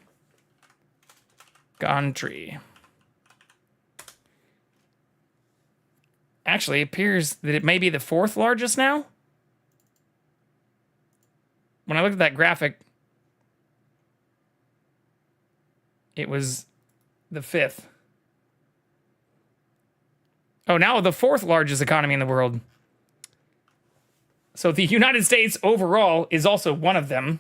Speaker 1: actually, it appears that it may be the 4th largest now. When I looked at that graphic, it was the 5th. Oh, now the 4th largest economy in the world. So the United States overall is also one of them.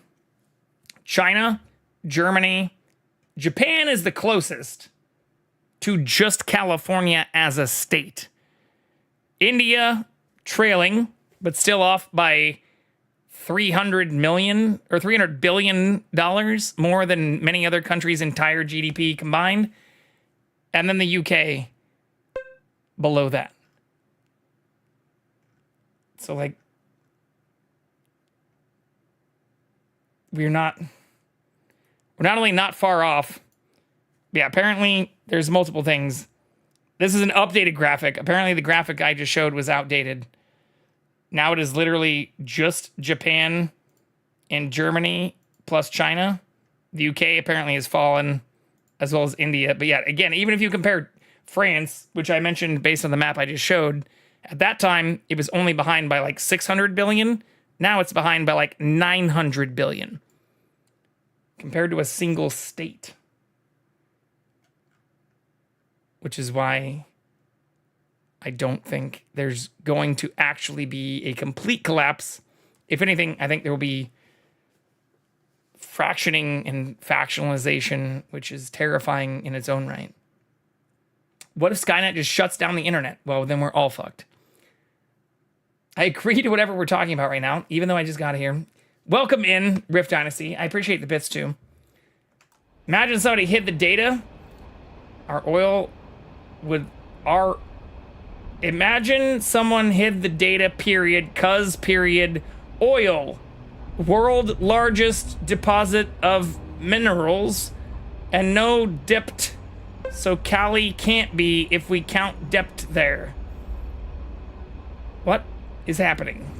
Speaker 1: China, Germany, Japan is the closest to just California as a state. India trailing, but still off by $300 million or $300 billion more than many other countries' entire GDP combined. And then the UK below that. So, like, we're not only not far off. Yeah, apparently there's multiple things. This is an updated graphic. Apparently the graphic I just showed was outdated. Now it is literally just Japan and Germany plus China. The UK apparently has fallen, as well as India. But yeah, again, even if you compare France, which I mentioned based on the map I just showed, at that time it was only behind by like 600 billion. Now it's behind by like 900 billion compared to a single state. Which is why I don't think there's going to actually be a complete collapse. If anything, I think there will be fractioning and factionalization, which is terrifying in its own right. What if Skynet just shuts down the internet? Well, then we're all fucked. I agree to whatever we're talking about right now, even though I just got here. Welcome in, Rift Dynasty. I appreciate the bits too. Imagine somebody hid the data. Our oil would... Imagine someone hid the data, period, cuz, period, oil. World largest deposit of minerals, and no depth, so Cali can't be if we count depth there. What is happening?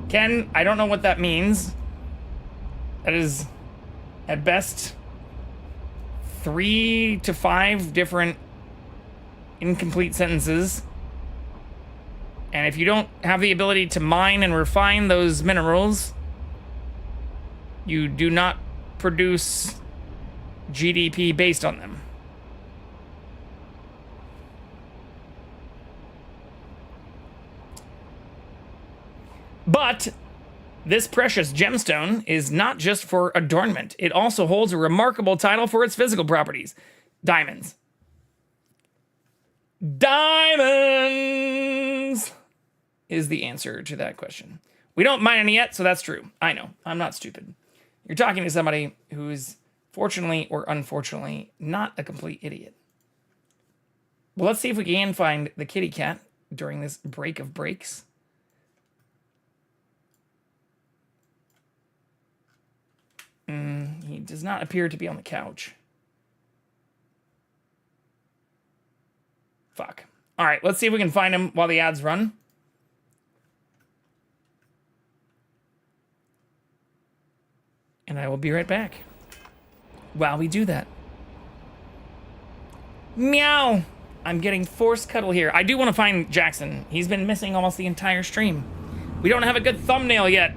Speaker 1: Ken, I don't know what that means. That is, at best, 3 to 5 different incomplete sentences. And if you don't have the ability to mine and refine those minerals, you do not produce GDP based on them. But this precious gemstone is not just for adornment. It also holds a remarkable title for its physical properties. Diamonds. Diamonds is the answer to that question. We don't mine any yet, so that's true. I know. I'm not stupid. You're talking to somebody who's fortunately or unfortunately not a complete idiot. Well, let's see if we can find the kitty cat during this break of breaks. He does not appear to be on the couch. Fuck. All right, let's see if we can find him while the ads run. And I will be right back while we do that. Meow! I'm getting forced cuddle here. I do want to find Jackson. He's been missing almost the entire stream. We don't have a good thumbnail yet.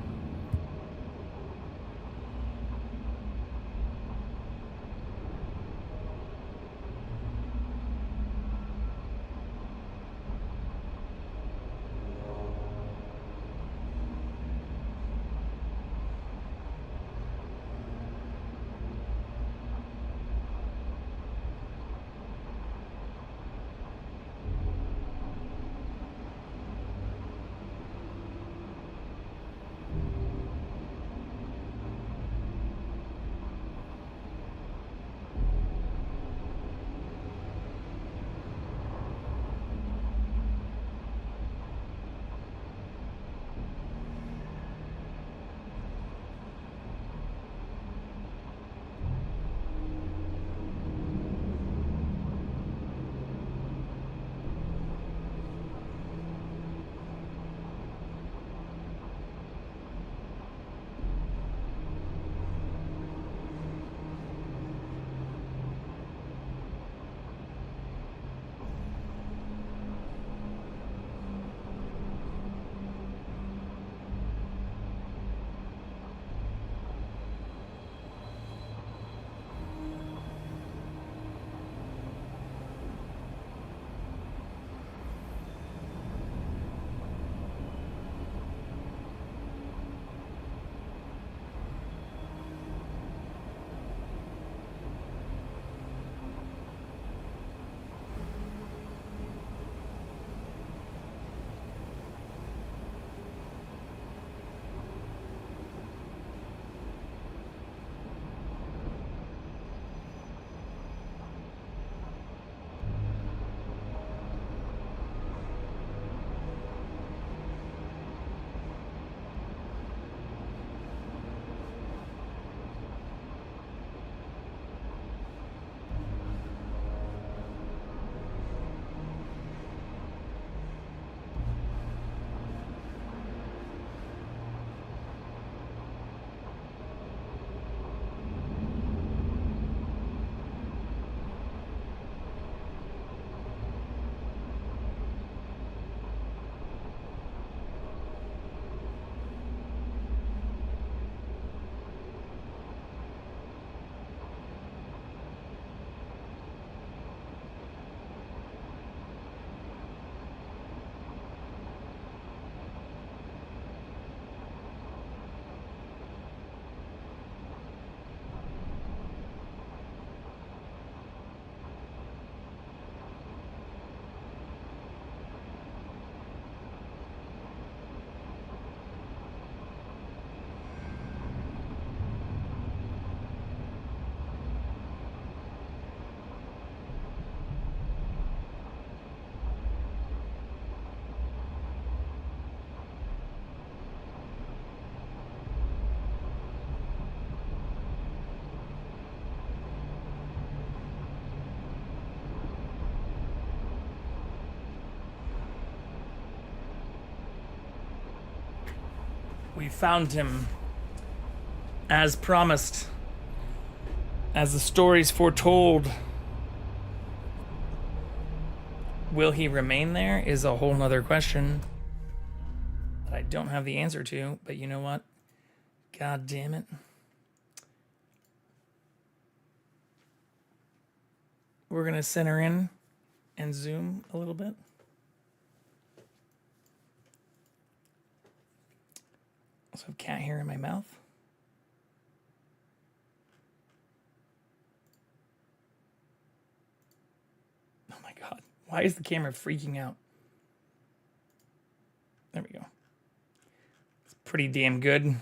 Speaker 1: We found him, as promised, as the stories foretold. Will he remain there is a whole nother question that I don't have the answer to, but you know what? God damn it. We're gonna center in and zoom a little bit. Also have cat hair in my mouth. Oh my God. Why is the camera freaking out? There we go. It's pretty damn good.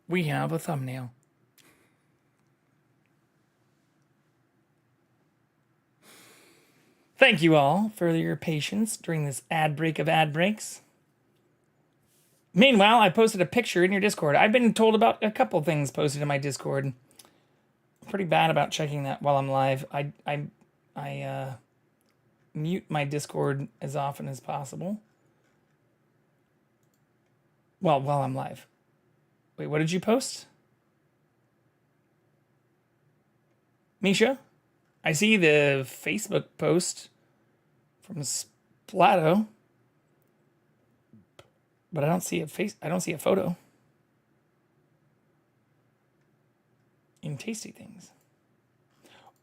Speaker 1: We have a thumbnail. Thank you all for your patience during this ad break of ad breaks. Meanwhile, I posted a picture in your Discord. I've been told about a couple things posted in my Discord. I'm pretty bad about checking that while I'm live. I mute my Discord as often as possible. Well, while I'm live. Wait, what did you post? Misha? I see the Facebook post from Splato, but I don't see a photo in Tasty Things.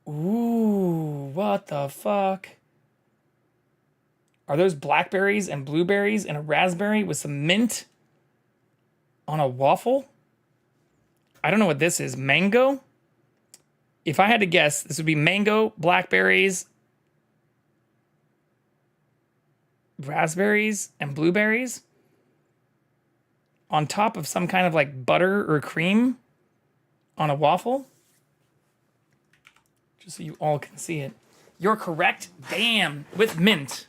Speaker 1: Ooh, what the fuck? Are those blackberries and blueberries and a raspberry with some mint on a waffle? I don't know what this is. Mango? If I had to guess, this would be mango, blackberries, raspberries, and blueberries on top of some kind of like butter or cream on a waffle. Just so you all can see it. You're correct. Damn, with mint.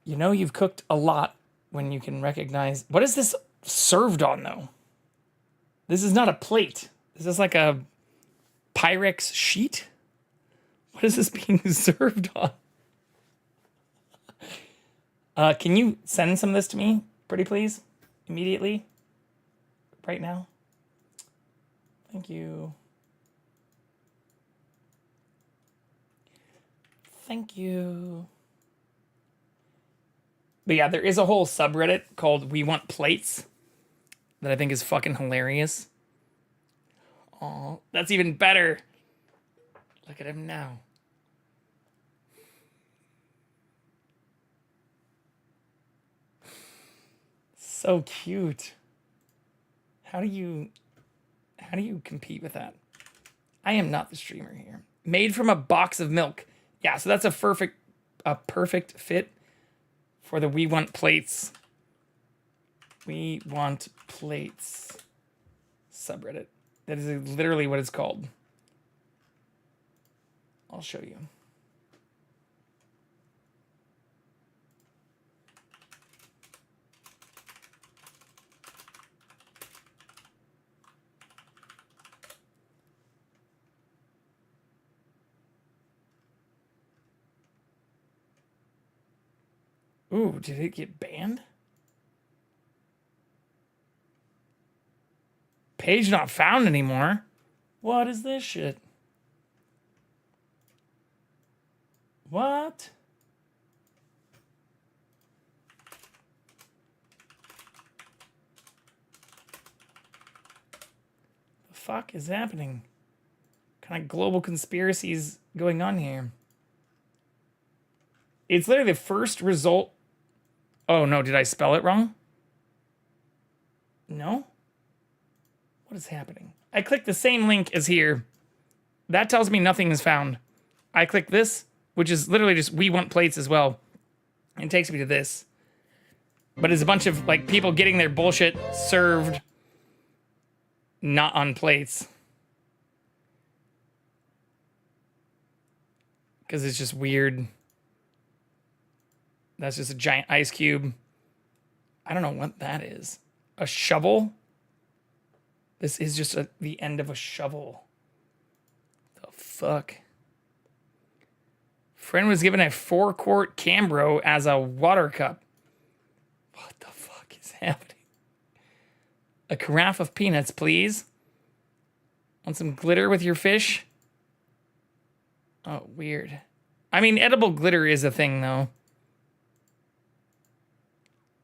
Speaker 1: You know you've cooked a lot when you can recognize. What is this served on, though? This is not a plate. This is like a Pyrex sheet. What is this being served on? Can you send some of this to me, pretty please? Immediately? Right now? Thank you. Thank you. But yeah, there is a whole subreddit called We Want Plates that I think is fucking hilarious. Oh, that's even better. Look at him now. So cute. How do you compete with that? I am not the streamer here. Made from a box of milk. Yeah, so that's a perfect fit for the We Want Plates. We Want Plates subreddit. That is literally what it's called. I'll show you. Ooh, did it get banned? Page not found anymore. What is this shit? What? The fuck is happening? What kind of global conspiracies going on here? It's literally the first result. Oh no, did I spell it wrong? No? What is happening? I clicked the same link as here. That tells me nothing is found. I click this, which is literally just We Want Plates as well. And it takes me to this. But it's a bunch of like people getting their bullshit served not on plates. Because it's just weird. That's just a giant ice cube. I don't know what that is. A shovel? This is just the end of a shovel. The fuck? Friend was given a 4-quart Cambro as a water cup. What the fuck is happening? A carafe of peanuts, please. Want some glitter with your fish? Oh, weird. I mean, edible glitter is a thing, though.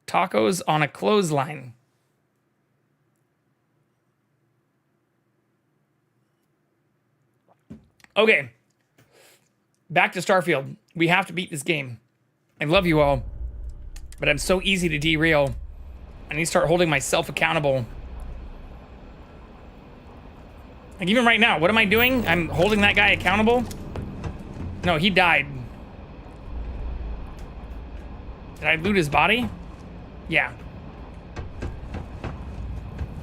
Speaker 1: Tacos on a clothesline. Okay. Back to Starfield. We have to beat this game. I love you all, but I'm so easy to derail I need to start holding myself accountable. Like, even right now, what am I doing? I'm holding that guy accountable? No, he died. Did I loot his body? Yeah.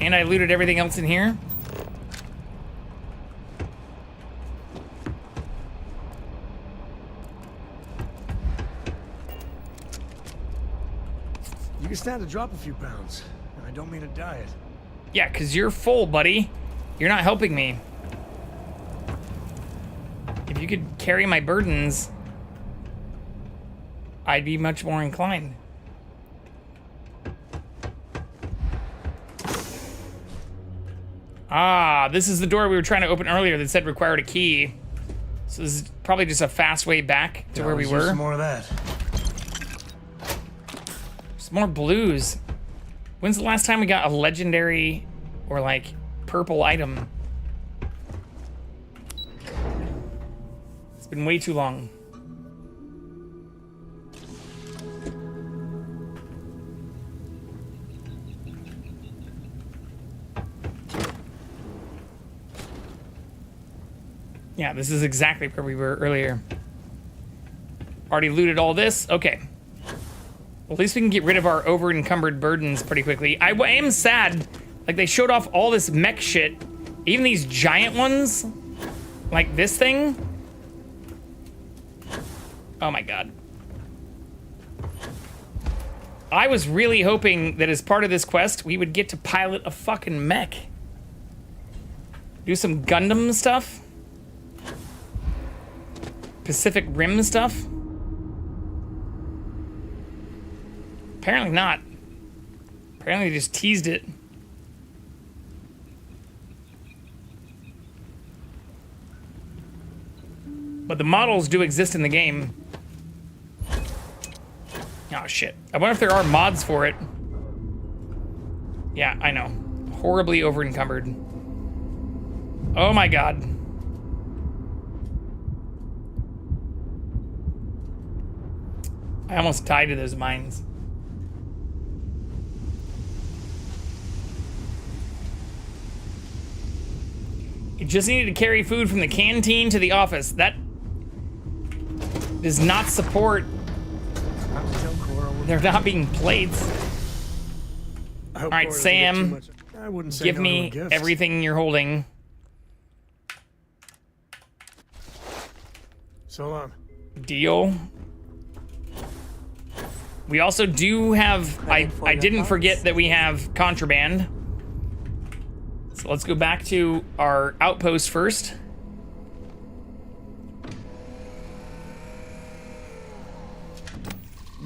Speaker 1: And I looted everything else in here.
Speaker 12: You can stand to drop a few pounds. I don't mean a diet.
Speaker 1: Yeah, because you're full, buddy. You're not helping me. If you could carry my burdens, I'd be much more inclined. Ah, this is the door we were trying to open earlier that said required a key. So this is probably just a fast way back to where we were.
Speaker 12: Some more of that.
Speaker 1: Some more blues. When's the last time we got a legendary or like purple item? It's been way too long. Yeah, this is exactly where we were earlier. Already looted all this. Okay. Well, at least we can get rid of our over-encumbered burdens pretty quickly. I am sad. Like, they showed off all this mech shit. Even these giant ones. Like this thing. Oh my god. I was really hoping that as part of this quest, we would get to pilot a fucking mech. Do some Gundam stuff. Pacific Rim stuff. Apparently not. Apparently they just teased it. But the models do exist in the game. Oh shit. I wonder if there are mods for it. Yeah, I know. Horribly over-encumbered. Oh my god. I almost died to those mines. You just needed to carry food from the canteen to the office. That does not support there not being plates. All right, Sam, give me everything you're holding.
Speaker 12: So long.
Speaker 1: Deal. We also do have, I didn't forget that we have contraband. So let's go back to our outpost first.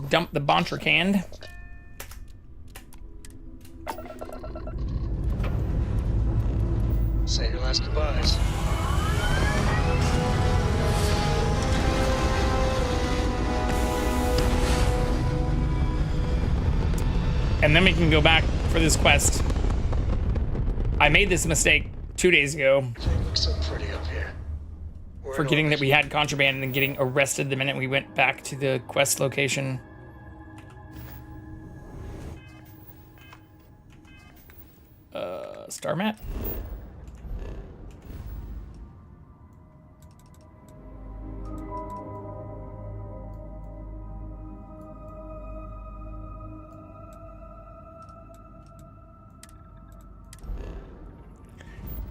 Speaker 1: Dump the Bontracand.
Speaker 2: Say your last goodbyes.
Speaker 1: And then we can go back for this quest. I made this mistake 2 days ago.
Speaker 2: Everything looks so pretty up here.
Speaker 1: Forgetting that we had contraband and then getting arrested the minute we went back to the quest location. Star map?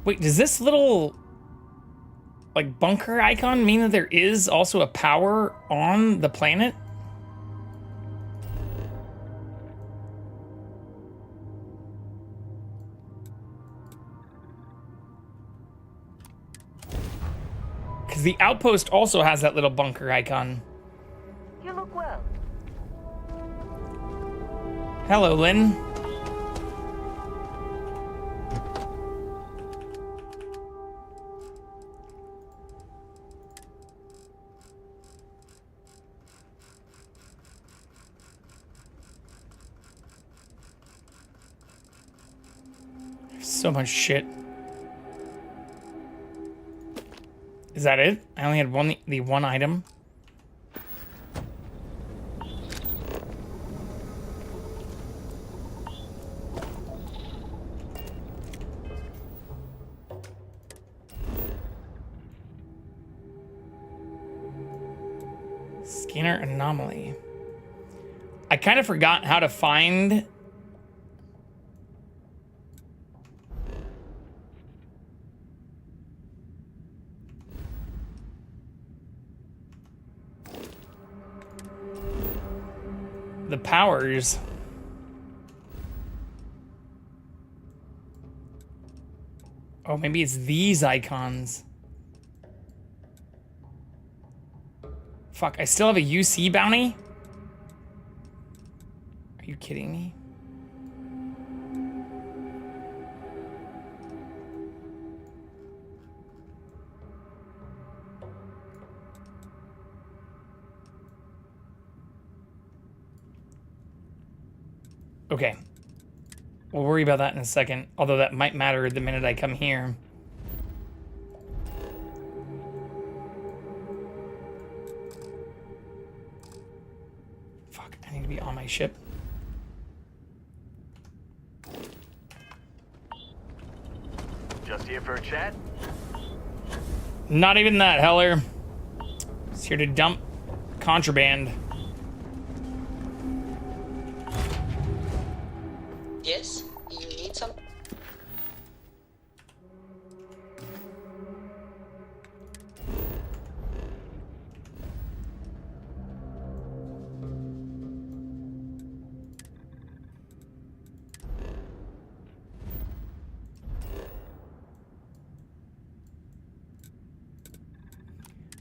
Speaker 1: Wait, does this little like bunker icon mean that there is also a power on the planet? Because the outpost also has that little bunker icon.
Speaker 13: You look well.
Speaker 1: Hello, Lynn. So much shit. Is that it? I only had the one item. Scanner anomaly. I kind of forgot how to find... the powers. Oh, maybe it's these icons. Fuck, I still have a UC bounty? Are you kidding me? Okay. We'll worry about that in a second, although that might matter the minute I come here. Fuck, I need to be on my ship.
Speaker 10: Just here for a chat?
Speaker 1: Not even that, Heller. Just here to dump contraband.
Speaker 11: Yes? You need some?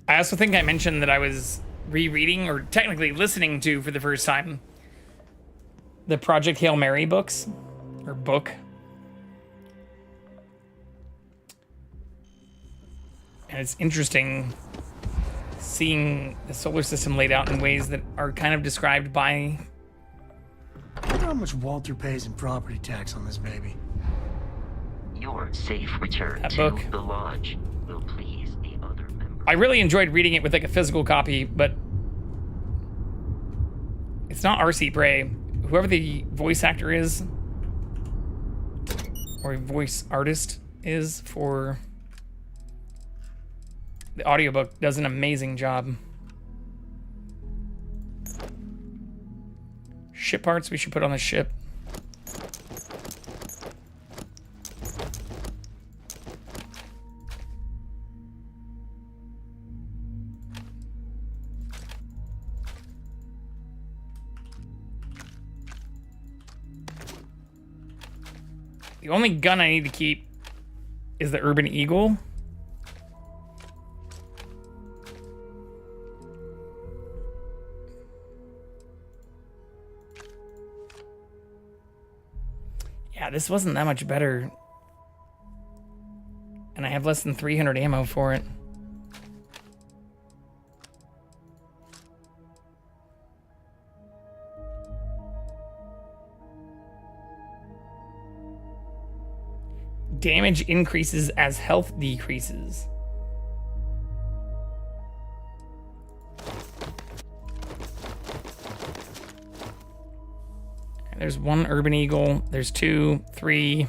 Speaker 1: I also think I mentioned that I was rereading, or technically listening to for the first time, the Project Hail Mary books, or book. And it's interesting seeing the solar system laid out in ways that are kind of described by...
Speaker 12: I wonder how much Walter pays in property tax on this baby.
Speaker 13: Your safe return
Speaker 1: That
Speaker 13: to
Speaker 1: book.
Speaker 13: the lodge will please the other members.
Speaker 1: I really enjoyed reading it with like a physical copy, but it's not R.C. Bray. Whoever the voice actor is, or voice artist is for the audiobook, does an amazing job. Ship parts we should put on the ship. The only gun I need to keep is the Urban Eagle. Yeah, this wasn't that much better. And I have less than 300 ammo for it. Damage increases as health decreases. There's one Urban Eagle. There's 2, 3.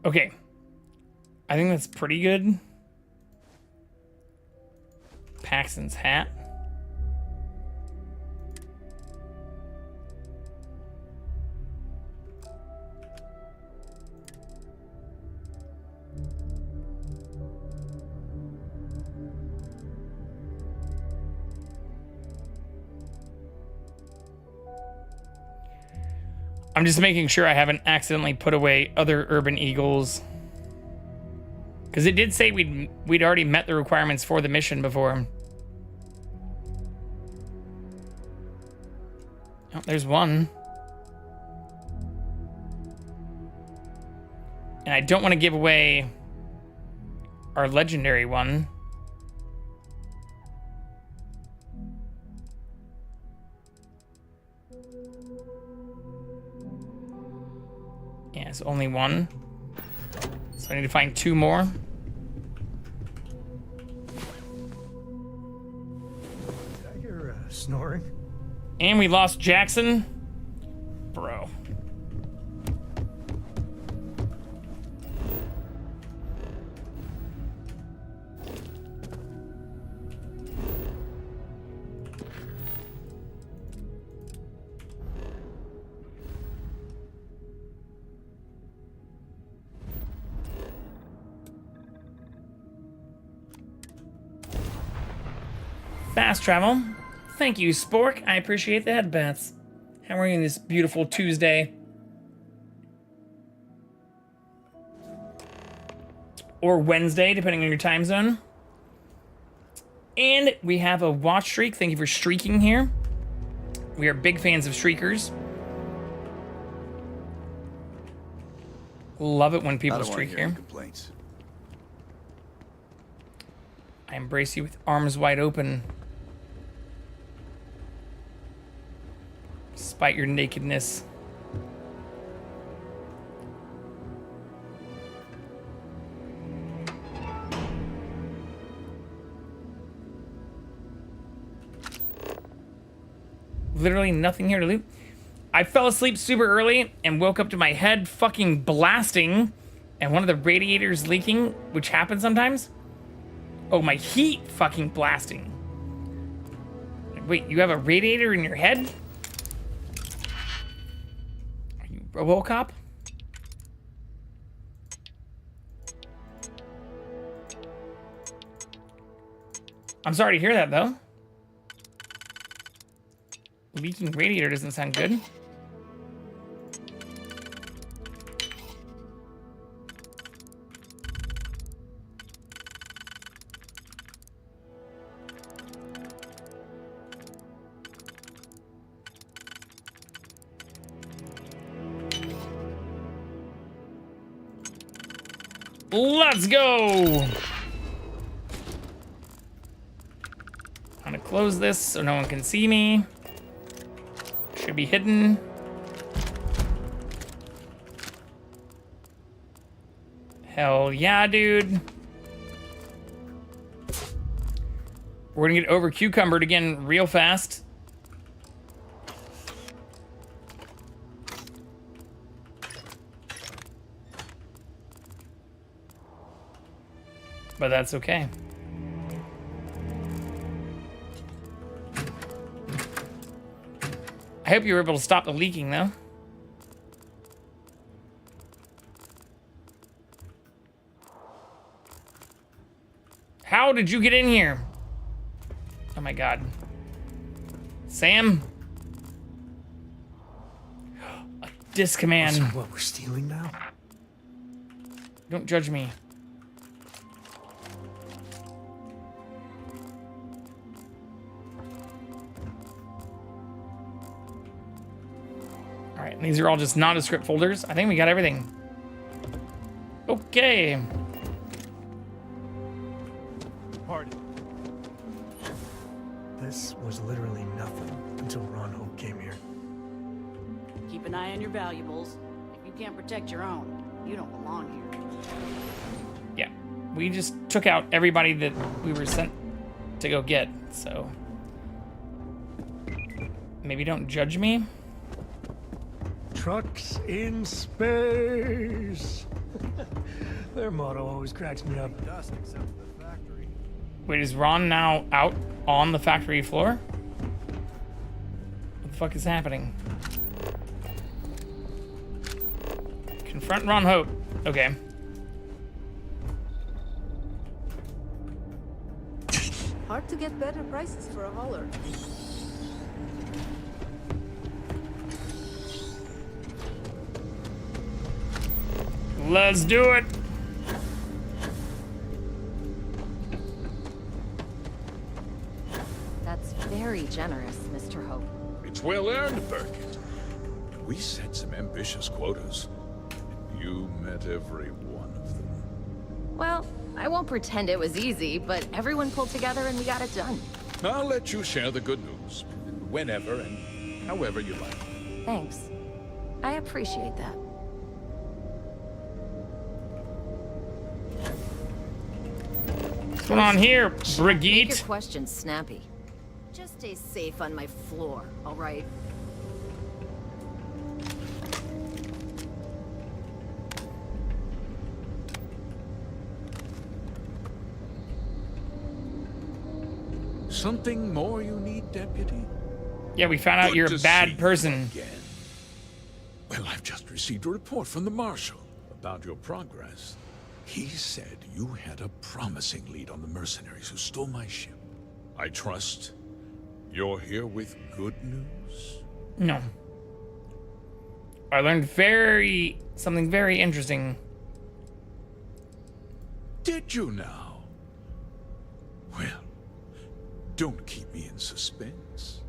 Speaker 1: Okay. I think that's pretty good. Paxton's hat. I'm just making sure I haven't accidentally put away other Urban Eagles. Because it did say we'd already met the requirements for the mission before. Oh, there's one. And I don't want to give away our legendary one. Yeah, it's only one. So I need to find 2 more.
Speaker 12: Did I hear snoring?
Speaker 1: And we lost Jackson. Bro. Fast travel. Thank you, Spork. I appreciate the headbats. How are you this beautiful Tuesday? Or Wednesday, depending on your time zone. And we have a watch streak. Thank you for streaking here. We are big fans of streakers. Love it when people streak here.
Speaker 14: Complaints.
Speaker 1: I embrace you with arms wide open. Despite your nakedness. Literally nothing here to loot. I fell asleep super early and woke up to my head fucking blasting and one of the radiators leaking, which happens sometimes. Oh, my heat fucking blasting. Wait, you have a radiator in your head? Are you RoboCop? I'm sorry to hear that, though. Leaking radiator doesn't sound good. Let's go! I'm gonna close this so no one can see me. Should be hidden. Hell yeah, dude. We're gonna get over cucumbered again real fast. But that's okay. I hope you were able to stop the leaking, though. How did you get in here? Oh my god. Sam? A disc command.
Speaker 12: So what, we're stealing now?
Speaker 1: Don't judge me. All right, these are all just nondescript folders. I think we got everything. Okay.
Speaker 12: Pardon. This was literally nothing until Ron Hope came here.
Speaker 16: Keep an eye on your valuables. If you can't protect your own, you don't belong here.
Speaker 1: Yeah, we just took out everybody that we were sent to go get, so maybe don't judge me.
Speaker 12: Trucks in space. Their motto always cracks me up.
Speaker 14: Dust except for the factory.
Speaker 1: Wait, is Ron now out on the factory floor? What the fuck is happening? Confront Ron Hope. Okay.
Speaker 17: Hard to get better prices for a hauler.
Speaker 1: Let's do it.
Speaker 18: That's very generous, Mr. Hope.
Speaker 14: It's
Speaker 18: It's well earned, Burkett. We set some ambitious quotas. You met every one of them.
Speaker 19: Well, I won't pretend it was easy, but everyone pulled together and we got it done.
Speaker 18: I'll let you share the good news. Whenever and however you like.
Speaker 19: Thanks. I appreciate that.
Speaker 1: What's going on here,
Speaker 19: Make
Speaker 1: Brigitte?
Speaker 19: your questions snappy. Just stay safe on my floor, all right?
Speaker 18: Something more you need, Deputy?
Speaker 1: Yeah, we found out
Speaker 18: Good
Speaker 1: you're
Speaker 18: to
Speaker 1: a
Speaker 18: see
Speaker 1: bad
Speaker 18: you
Speaker 1: person.
Speaker 18: again. Well, I've just received a report from the Marshal about your progress. He said you had a promising lead on the mercenaries who stole my ship. I trust you're here with good news?
Speaker 1: No. I learned something very interesting.
Speaker 18: Did you now? Well, don't keep me in suspense.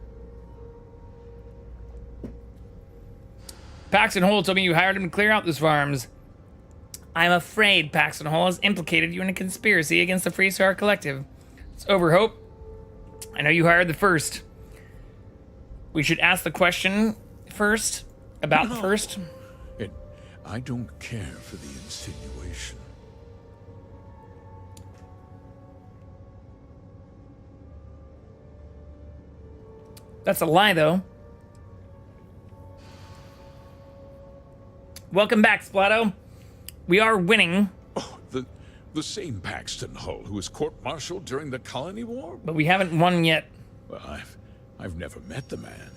Speaker 1: Paxton Hole told me you hired him to clear out those farms. I'm afraid Paxton Hole has implicated you in a conspiracy against the Freestar Collective. It's over, Hope. I know you hired the first. We should ask the question first about the first.
Speaker 18: And I don't care for the insinuation.
Speaker 1: That's a lie, though. Welcome back, Splato. We are winning.
Speaker 18: Oh, the same Paxton Hull who was court-martialed during the Colony War?
Speaker 1: But we haven't won yet.
Speaker 18: Well, I've never met the man.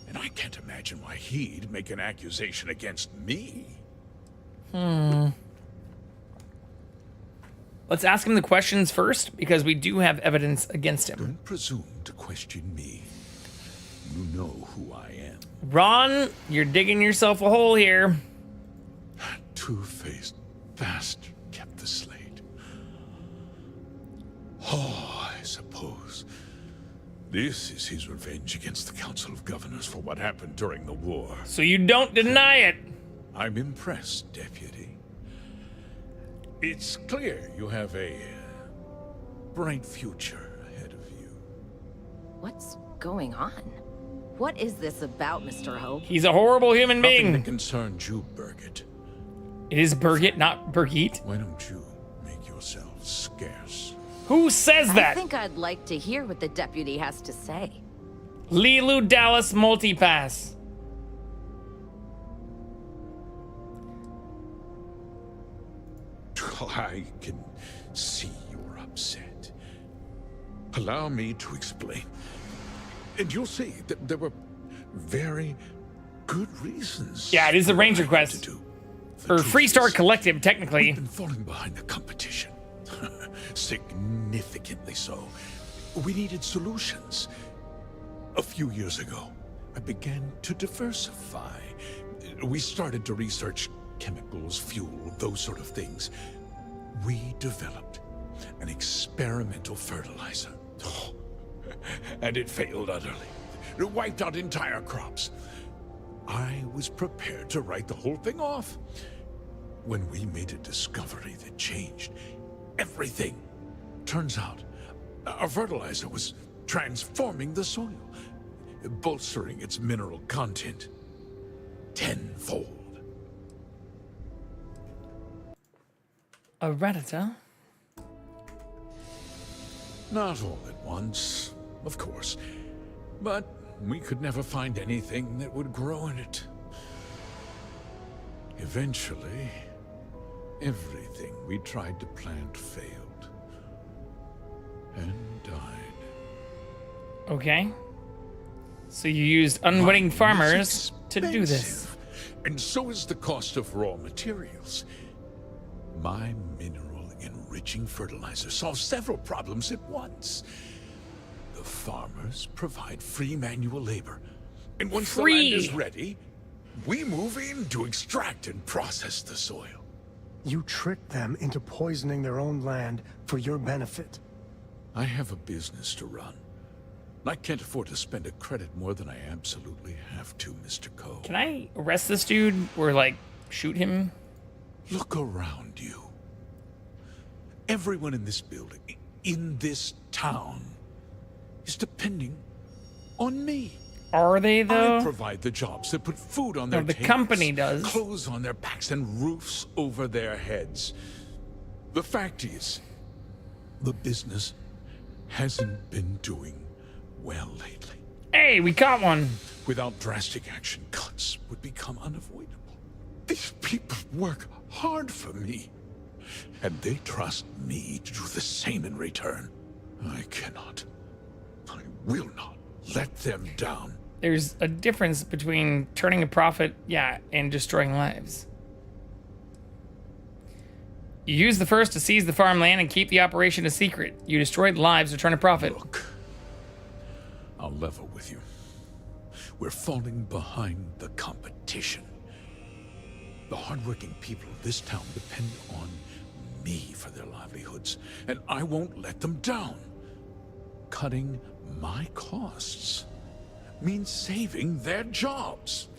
Speaker 18: And I can't imagine why he'd make an accusation against me.
Speaker 1: Let's ask him the questions first, because we do have evidence against him.
Speaker 18: Don't presume to question me. You know who I am.
Speaker 1: Ron, you're digging yourself a hole here.
Speaker 18: Two-faced bastard kept the slate. Oh, I suppose this is his revenge against the Council of Governors for what happened during the war.
Speaker 1: So you don't deny it.
Speaker 18: I'm impressed, Deputy. It's clear you have a bright future ahead of you.
Speaker 19: What's going on? What is this about, Mr. Hope?
Speaker 1: He's a horrible human
Speaker 18: Nothing
Speaker 1: being.
Speaker 18: that concerns you, Burkett.
Speaker 1: It is Birgit, not Birgit.
Speaker 18: Why don't you make yourself scarce?
Speaker 1: Who says that?
Speaker 19: I think I'd like to hear what the deputy has to say.
Speaker 1: Lilu Dallas Multipass.
Speaker 18: I can see you're upset. Allow me to explain. And you'll see that there were very good reasons.
Speaker 1: Yeah, it is a Ranger quest. Or Freestar Collective, technically.
Speaker 18: We've been falling behind the competition. Significantly so. We needed solutions. A few years ago, I began to diversify. We started to research chemicals, fuel, those sort of things. We developed an experimental fertilizer. Oh, and it failed utterly. It wiped out entire crops. I was prepared to write the whole thing off when we made a discovery that changed everything. Turns out, our fertilizer was transforming the soil, bolstering its mineral content tenfold.
Speaker 1: A Ratata?
Speaker 18: Not all at once, of course, but we could never find anything that would grow in it. Eventually, everything we tried to plant failed and died.
Speaker 1: Okay. So you used unwitting farmers to do this.
Speaker 18: And so is the cost of raw materials. My mineral enriching fertilizer solves several problems at once. The farmers provide free manual labor. And once the land is ready, we move in to extract and process the soil.
Speaker 12: You tricked them into poisoning their own land for your benefit.
Speaker 18: I have a business to run. I can't afford to spend a credit more than I absolutely have to, Mr. Cole.
Speaker 1: Can I arrest this dude or, like, shoot him?
Speaker 18: Look around you. Everyone in this building, in this town, is depending on me.
Speaker 1: Are they, though?
Speaker 18: I provide the jobs that put food on their
Speaker 1: the
Speaker 18: tables,
Speaker 1: company does.
Speaker 18: clothes on their backs, and roofs over their heads. The fact is, the business hasn't been doing well lately.
Speaker 1: Hey, we caught one.
Speaker 18: Without drastic action, cuts would become unavoidable. These people work hard for me, and they trust me to do the same in return. I cannot, I will not let them down.
Speaker 1: There's a difference between turning a profit, yeah, and destroying lives. You used the first to seize the farmland and keep the operation a secret. You destroyed lives to turn a profit.
Speaker 18: Look, I'll level with you. We're falling behind the competition. The hardworking people of this town depend on me for their livelihoods, and I won't let them down. Cutting my costs means saving their jobs.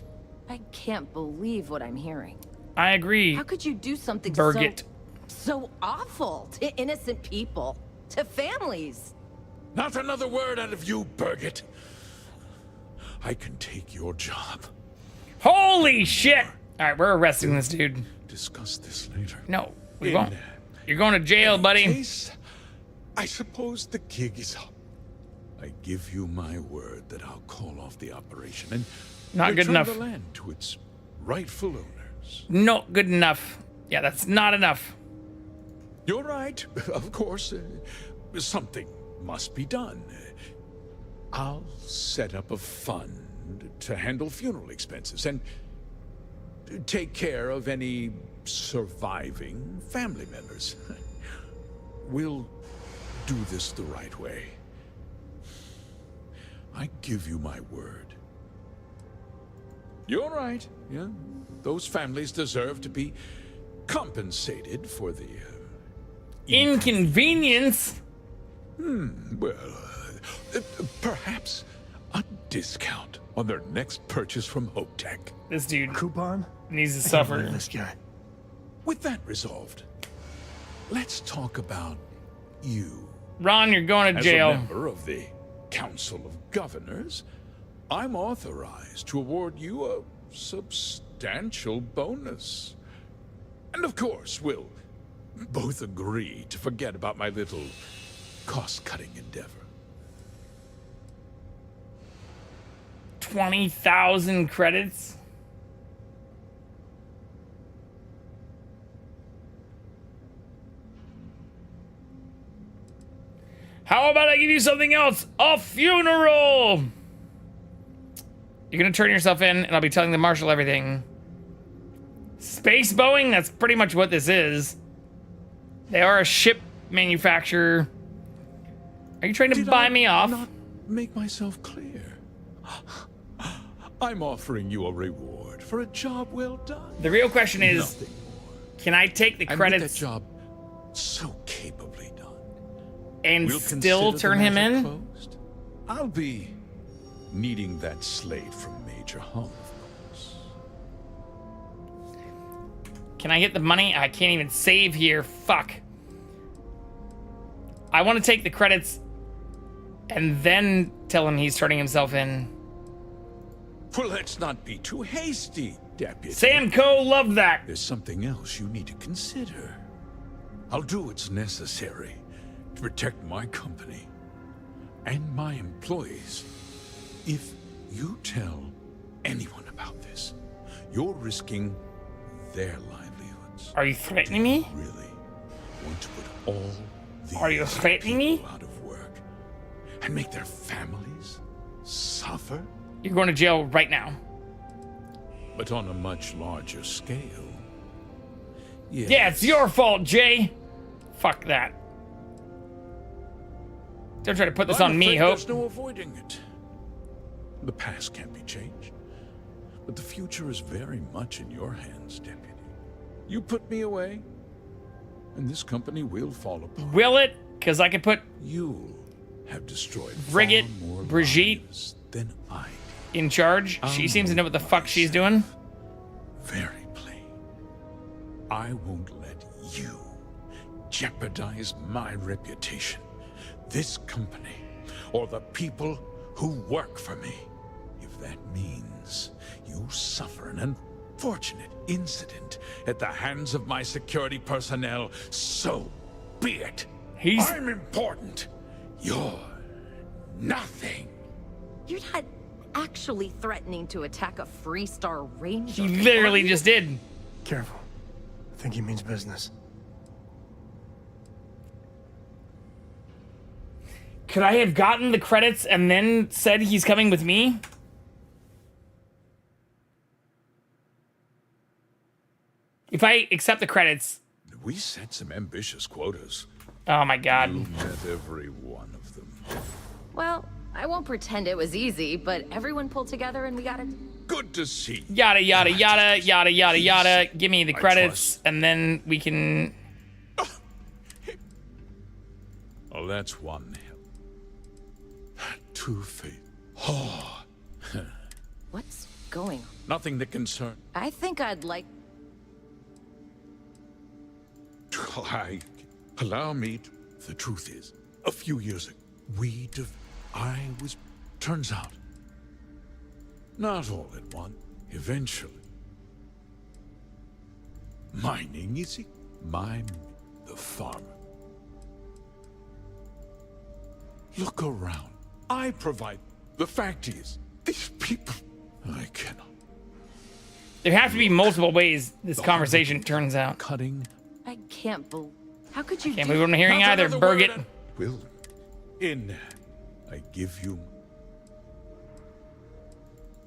Speaker 19: I can't believe what I'm hearing.
Speaker 1: I agree.
Speaker 19: How could you do something
Speaker 1: Birgit.
Speaker 19: so awful to innocent people, to families?
Speaker 18: Not another word out of you, Birgit. I can take your job.
Speaker 1: Holy shit! All right, we're arresting this dude.
Speaker 18: Discuss this later.
Speaker 1: No, we won't. You're going to jail, buddy.
Speaker 18: Case, I suppose the gig is up. I give you my word that I'll call off the operation and
Speaker 1: not good
Speaker 18: return
Speaker 1: enough.
Speaker 18: the land to its rightful owners.
Speaker 1: Not good enough. Yeah, that's not enough.
Speaker 18: You're right, of course. Something must be done. I'll set up a fund to handle funeral expenses and take care of any surviving family members. We'll do this the right way. I give you my word. You're right, yeah. Those families deserve to be compensated for the
Speaker 1: inconvenience.
Speaker 18: Well, perhaps a discount on their next purchase from Hope Tech.
Speaker 1: This dude
Speaker 12: coupon
Speaker 1: needs to suffer.
Speaker 12: This guy.
Speaker 18: With that resolved, let's talk about you.
Speaker 1: Ron, you're going to jail.
Speaker 18: As a member of the Council of Governors, I'm authorized to award you a substantial bonus. And of course, we'll both agree to forget about my little cost-cutting endeavor.
Speaker 1: 20,000 credits? How about I give you something else? A funeral! You're gonna turn yourself in, and I'll be telling the marshal everything. Space Boeing? That's pretty much what this is. They are a ship manufacturer. Are you trying to buy me off?
Speaker 18: Not make myself clear. I'm offering you a reward for a job well done.
Speaker 1: The real question is, can I take the credits?
Speaker 18: That job so capably done.
Speaker 1: And still turn him in?
Speaker 18: Closed. I'll be needing that slate from Major Hum, of course.
Speaker 1: Can I get the money? I can't even save here. Fuck. I want to take the credits and then tell him he's turning himself in.
Speaker 18: Well, let's not be too hasty, Deputy.
Speaker 1: Sam Coe loved that.
Speaker 18: There's something else you need to consider. I'll do what's necessary to protect my company and my employees. If you tell anyone about this, you're risking their livelihoods.
Speaker 1: Are you threatening me?
Speaker 18: Really want to put all these
Speaker 1: Are you threatening me?
Speaker 18: people out of work and make their families suffer?
Speaker 1: You're going to jail right now.
Speaker 18: But on a much larger scale. Yes.
Speaker 1: Yeah, it's your fault, Jay. Fuck that. Don't try to put this on me, Hope.
Speaker 18: There's no avoiding it. The past can't be changed, but the future is very much in your hands, Deputy. You put me away, and this company will fall apart.
Speaker 1: Will it? Because I could put...
Speaker 18: You'll have destroyed
Speaker 1: Frigate
Speaker 18: far more
Speaker 1: Brigitte
Speaker 18: lives than I
Speaker 1: in charge. She seems to know what the fuck she's doing.
Speaker 18: Very plain. I won't let you jeopardize my reputation, this company, or the people who work for me. If that means you suffer an unfortunate incident at the hands of my security personnel, so be it. I'm important. You're nothing.
Speaker 19: You're not actually threatening to attack a Freestar Ranger.
Speaker 1: He literally just did.
Speaker 12: Careful. I think he means business.
Speaker 1: Could I have gotten the credits and then said he's coming with me? If I accept the credits...
Speaker 18: We set some ambitious quotas.
Speaker 1: Oh my god.
Speaker 18: You met every one of them.
Speaker 19: Well, I won't pretend it was easy, but everyone pulled together and we got it.
Speaker 18: Good to see.
Speaker 1: Yada, yada, yada, yada, yada, yada. Give me the credits, and then we can...
Speaker 18: Oh, that's one hell. Two-Face. Oh.
Speaker 19: What's going on?
Speaker 18: Nothing that concern.
Speaker 19: I think I'd like...
Speaker 18: Allow me to... The truth is, a few years ago, turns out, not all at once, eventually. Mining, you see? The farmer. Look around. I provide. The fact is, these people, I cannot.
Speaker 1: There have to be multiple ways this conversation turns out.
Speaker 18: Cutting.
Speaker 19: I can't believe... How could you
Speaker 1: Can't believe what I'm hearing either, Birgit.
Speaker 18: Will, in I give you...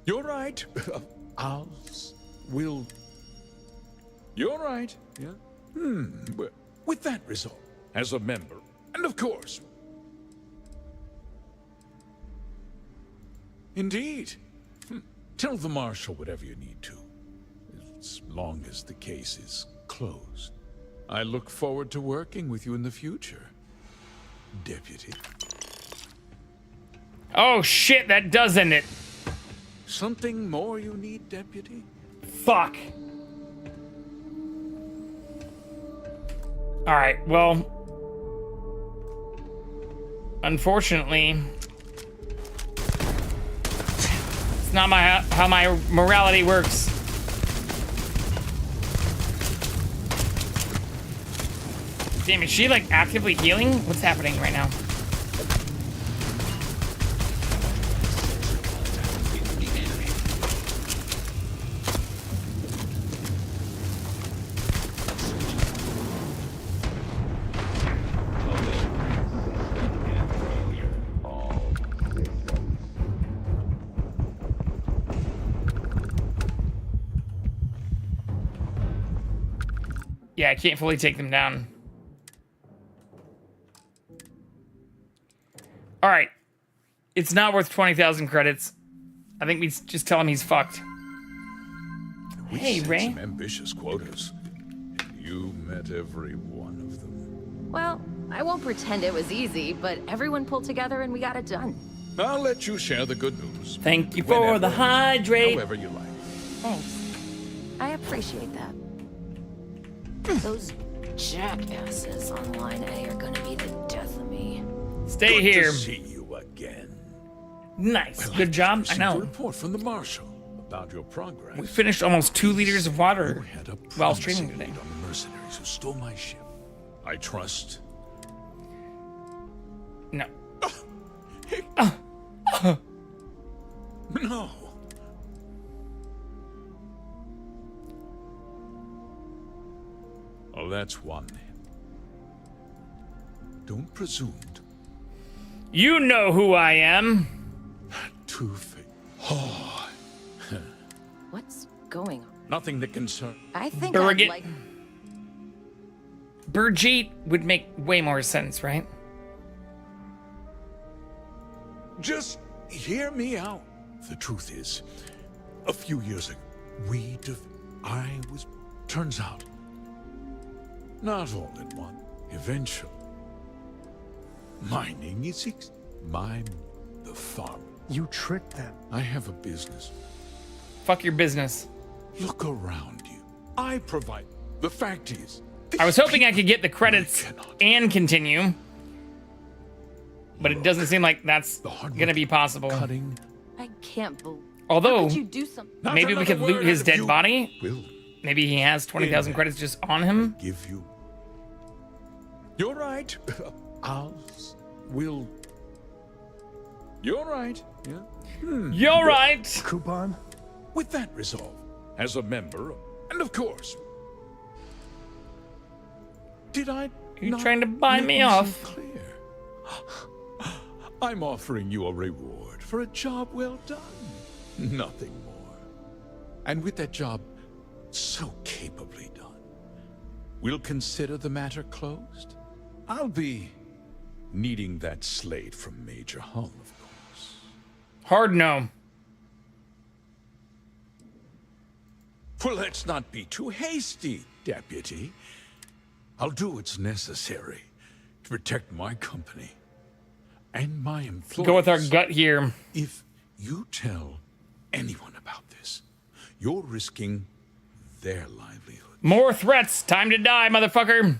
Speaker 18: You're right. Will... You're right, yeah? Well, with that result, as a member, and of course... Indeed. Tell the Marshal whatever you need to, as long as the case is closed. I look forward to working with you in the future, Deputy.
Speaker 1: Oh shit, that does end it.
Speaker 18: Something more you need, Deputy?
Speaker 1: Fuck. Alright, well... Unfortunately... It's not how my morality works. Damn, is she like actively healing? What's happening right now? Yeah, I can't fully take them down. All right. It's not worth 20,000 credits. I think we just tell him he's fucked.
Speaker 18: Hey,
Speaker 1: Ray.
Speaker 18: Some ambitious quotas. You met every one of them.
Speaker 19: Well, I won't pretend it was easy, but everyone pulled together and we got it done.
Speaker 18: I'll let you share the good news.
Speaker 1: Thank you for the hydrate.
Speaker 18: However you like.
Speaker 19: Thanks. I appreciate that. Those jackasses on Line A are gonna be the death of me.
Speaker 1: Stay
Speaker 18: Good
Speaker 1: here.
Speaker 18: To see you again.
Speaker 1: Nice.
Speaker 18: Well,
Speaker 1: Good job. I
Speaker 18: A
Speaker 1: know.
Speaker 18: report from the Marshal about your progress.
Speaker 1: We finished almost 2 liters of water
Speaker 18: You had a
Speaker 1: while streaming
Speaker 18: promising
Speaker 1: today.
Speaker 18: lead on the mercenaries who stole my ship. I trust.
Speaker 1: No.
Speaker 18: No. Oh, that's one. Don't presume to...
Speaker 1: You know who I am.
Speaker 18: Two-Face. Oh.
Speaker 19: What's going on?
Speaker 18: Nothing that concerns...
Speaker 19: I think
Speaker 1: Birgit.
Speaker 19: I'd like...
Speaker 1: Brigitte would make way more sense, right?
Speaker 18: Just hear me out. The truth is, a few years ago, turns out, not all at once, eventually. Mining is Mine the farm.
Speaker 12: You tricked them.
Speaker 18: I have a business.
Speaker 1: Fuck your business.
Speaker 18: Look around you. I provide. The fact is,
Speaker 1: I was hoping I could get the credits and continue, but it doesn't seem like that's gonna be possible.
Speaker 19: I can't believe.
Speaker 1: Although,
Speaker 19: you do something?
Speaker 1: maybe we could loot his dead body. Maybe he has 20,000 credits just on him.
Speaker 18: Give you. You're right. We'll. You're right. Yeah.
Speaker 1: You're right.
Speaker 12: Coupon?
Speaker 18: With that resolve, as a member, and of course. Did I?
Speaker 1: You trying to buy me off?
Speaker 18: Clear? I'm offering you a reward for a job well done. Nothing more. And with that job so capably done, we'll consider the matter closed. I'll be needing that slate from Major Hull, of course.
Speaker 1: Hard no.
Speaker 18: Well, let's not be too hasty, Deputy. I'll do what's necessary to protect my company and my employees.
Speaker 1: Go with our gut here.
Speaker 18: If you tell anyone about this, you're risking their livelihood.
Speaker 1: More threats. Time to die, motherfucker.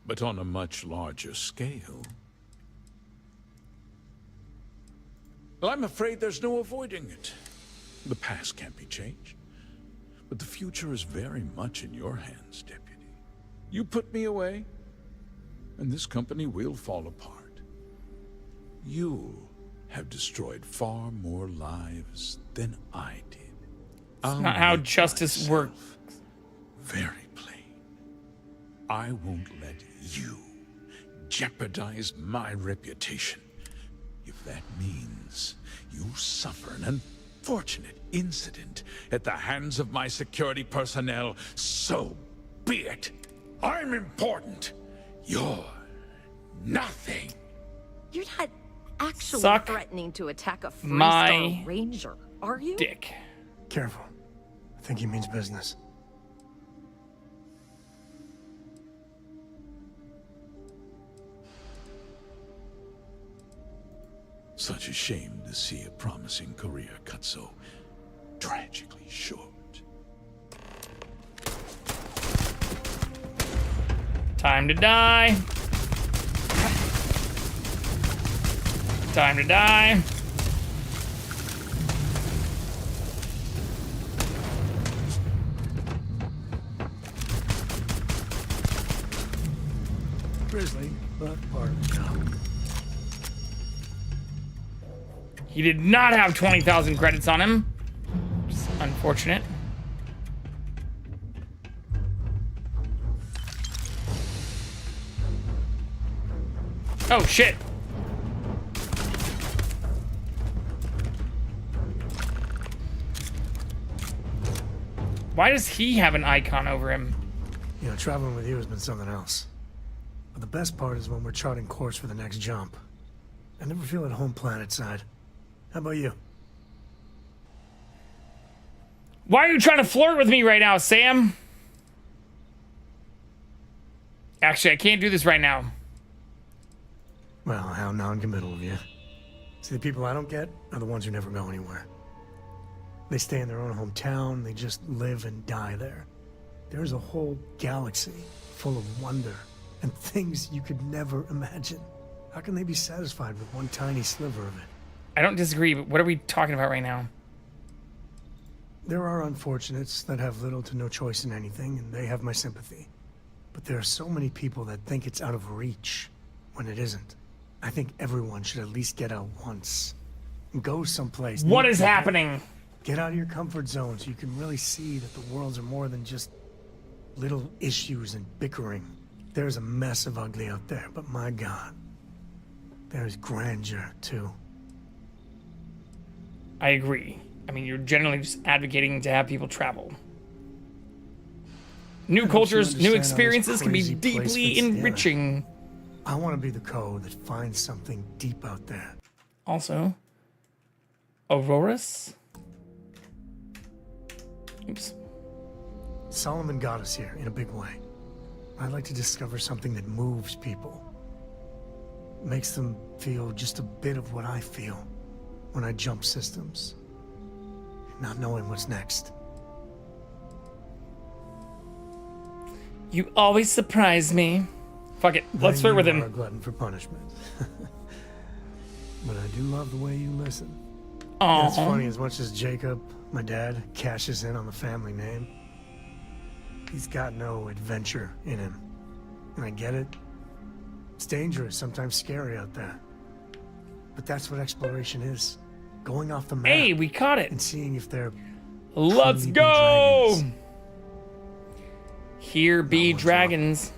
Speaker 18: But on a much larger scale. Well, I'm afraid there's no avoiding it. The past can't be changed. But the future is very much in your hands, Deputy. You put me away, and this company will fall apart. You have destroyed far more lives than I did.
Speaker 1: It's not how justice works.
Speaker 18: Very plain. I won't let you jeopardize my reputation. If that means you suffer an unfortunate incident at the hands of my security personnel, so be it. I'm important. You're nothing.
Speaker 19: You're not actually
Speaker 1: Suck
Speaker 19: threatening to attack a
Speaker 1: my
Speaker 19: Freestar Ranger, are you?
Speaker 1: Dick.
Speaker 12: Careful. I think he means business.
Speaker 18: Such a shame to see a promising career cut so tragically short.
Speaker 1: Time to die. Time to die.
Speaker 12: Grizzly, but part of the job.
Speaker 1: He did not have 20,000 credits on him. Just unfortunate. Oh, shit. Why does he have an icon over him?
Speaker 12: You know, traveling with you has been something else. But the best part is when we're charting course for the next jump. I never feel at home planet side. How about you?
Speaker 1: Why are you trying to flirt with me right now, Sam? Actually, I can't do this right now.
Speaker 12: Well, how non-committal of you. See, the people I don't get are the ones who never go anywhere. They stay in their own hometown, they just live and die there. There's a whole galaxy full of wonder and things you could never imagine. How can they be satisfied with one tiny sliver of it?
Speaker 1: I don't disagree, but what are we talking about right now?
Speaker 12: There are unfortunates that have little to no choice in anything, and they have my sympathy. But there are so many people that think it's out of reach when it isn't. I think everyone should at least get out once. And go someplace.
Speaker 1: What is happening?
Speaker 12: Get out of your comfort zone so you can really see that the worlds are more than just little issues and bickering. There's a mess of ugly out there, but my God, there's grandeur too.
Speaker 1: I agree. I mean, you're generally just advocating to have people travel. New cultures, new experiences can be deeply enriching.
Speaker 12: I want to be the code that finds something deep out there.
Speaker 1: Also, Auroras? Oops.
Speaker 12: Solomon got us here in a big way. I'd like to discover something that moves people. makes them feel just a bit of what I feel when I jump systems, not knowing what's next.
Speaker 1: You always surprise me. Fuck it, let's flirt with
Speaker 12: You are a
Speaker 1: him.
Speaker 12: glutton for punishment. But I do love the way you listen.
Speaker 1: Aww.
Speaker 12: It's funny, as much as Jacob, my dad, cashes in on the family name, he's got no adventure in him. And I get it. It's dangerous, sometimes scary out there. But that's what exploration is. Going off the map.
Speaker 1: Hey, we caught it.
Speaker 12: And seeing if they're
Speaker 1: Let's
Speaker 12: truly
Speaker 1: go!
Speaker 12: dragons.
Speaker 1: Here be dragons.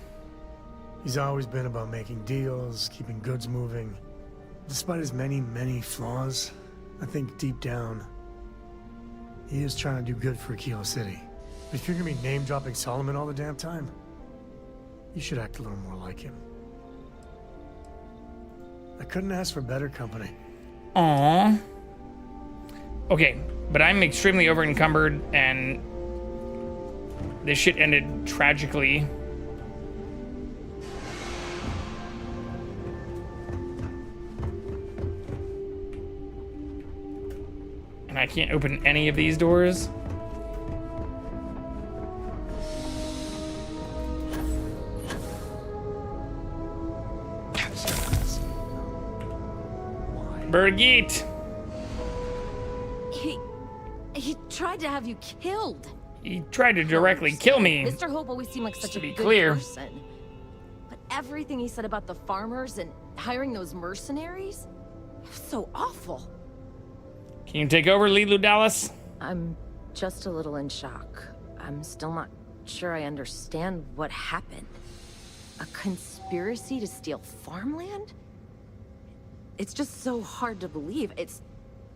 Speaker 12: He's always been about making deals, keeping goods moving. Despite his many, many flaws, I think deep down, he is trying to do good for Kilo City. But if you're gonna be name-dropping Solomon all the damn time, you should act a little more like him. I couldn't ask for better company.
Speaker 1: Aww. Okay, but I'm extremely over-encumbered, and this shit ended tragically. And I can't open any of these doors. Birgit!
Speaker 19: He tried to have you killed.
Speaker 1: He tried to directly kill me.
Speaker 19: Mr. Hope always seemed like such a
Speaker 1: be
Speaker 19: good
Speaker 1: clear.
Speaker 19: person. But everything he said about the farmers and hiring those mercenaries, it was so awful.
Speaker 1: Can you take over, Lilu Dallas?
Speaker 19: I'm just a little in shock. I'm still not sure I understand what happened. A conspiracy to steal farmland? It's just so hard to believe.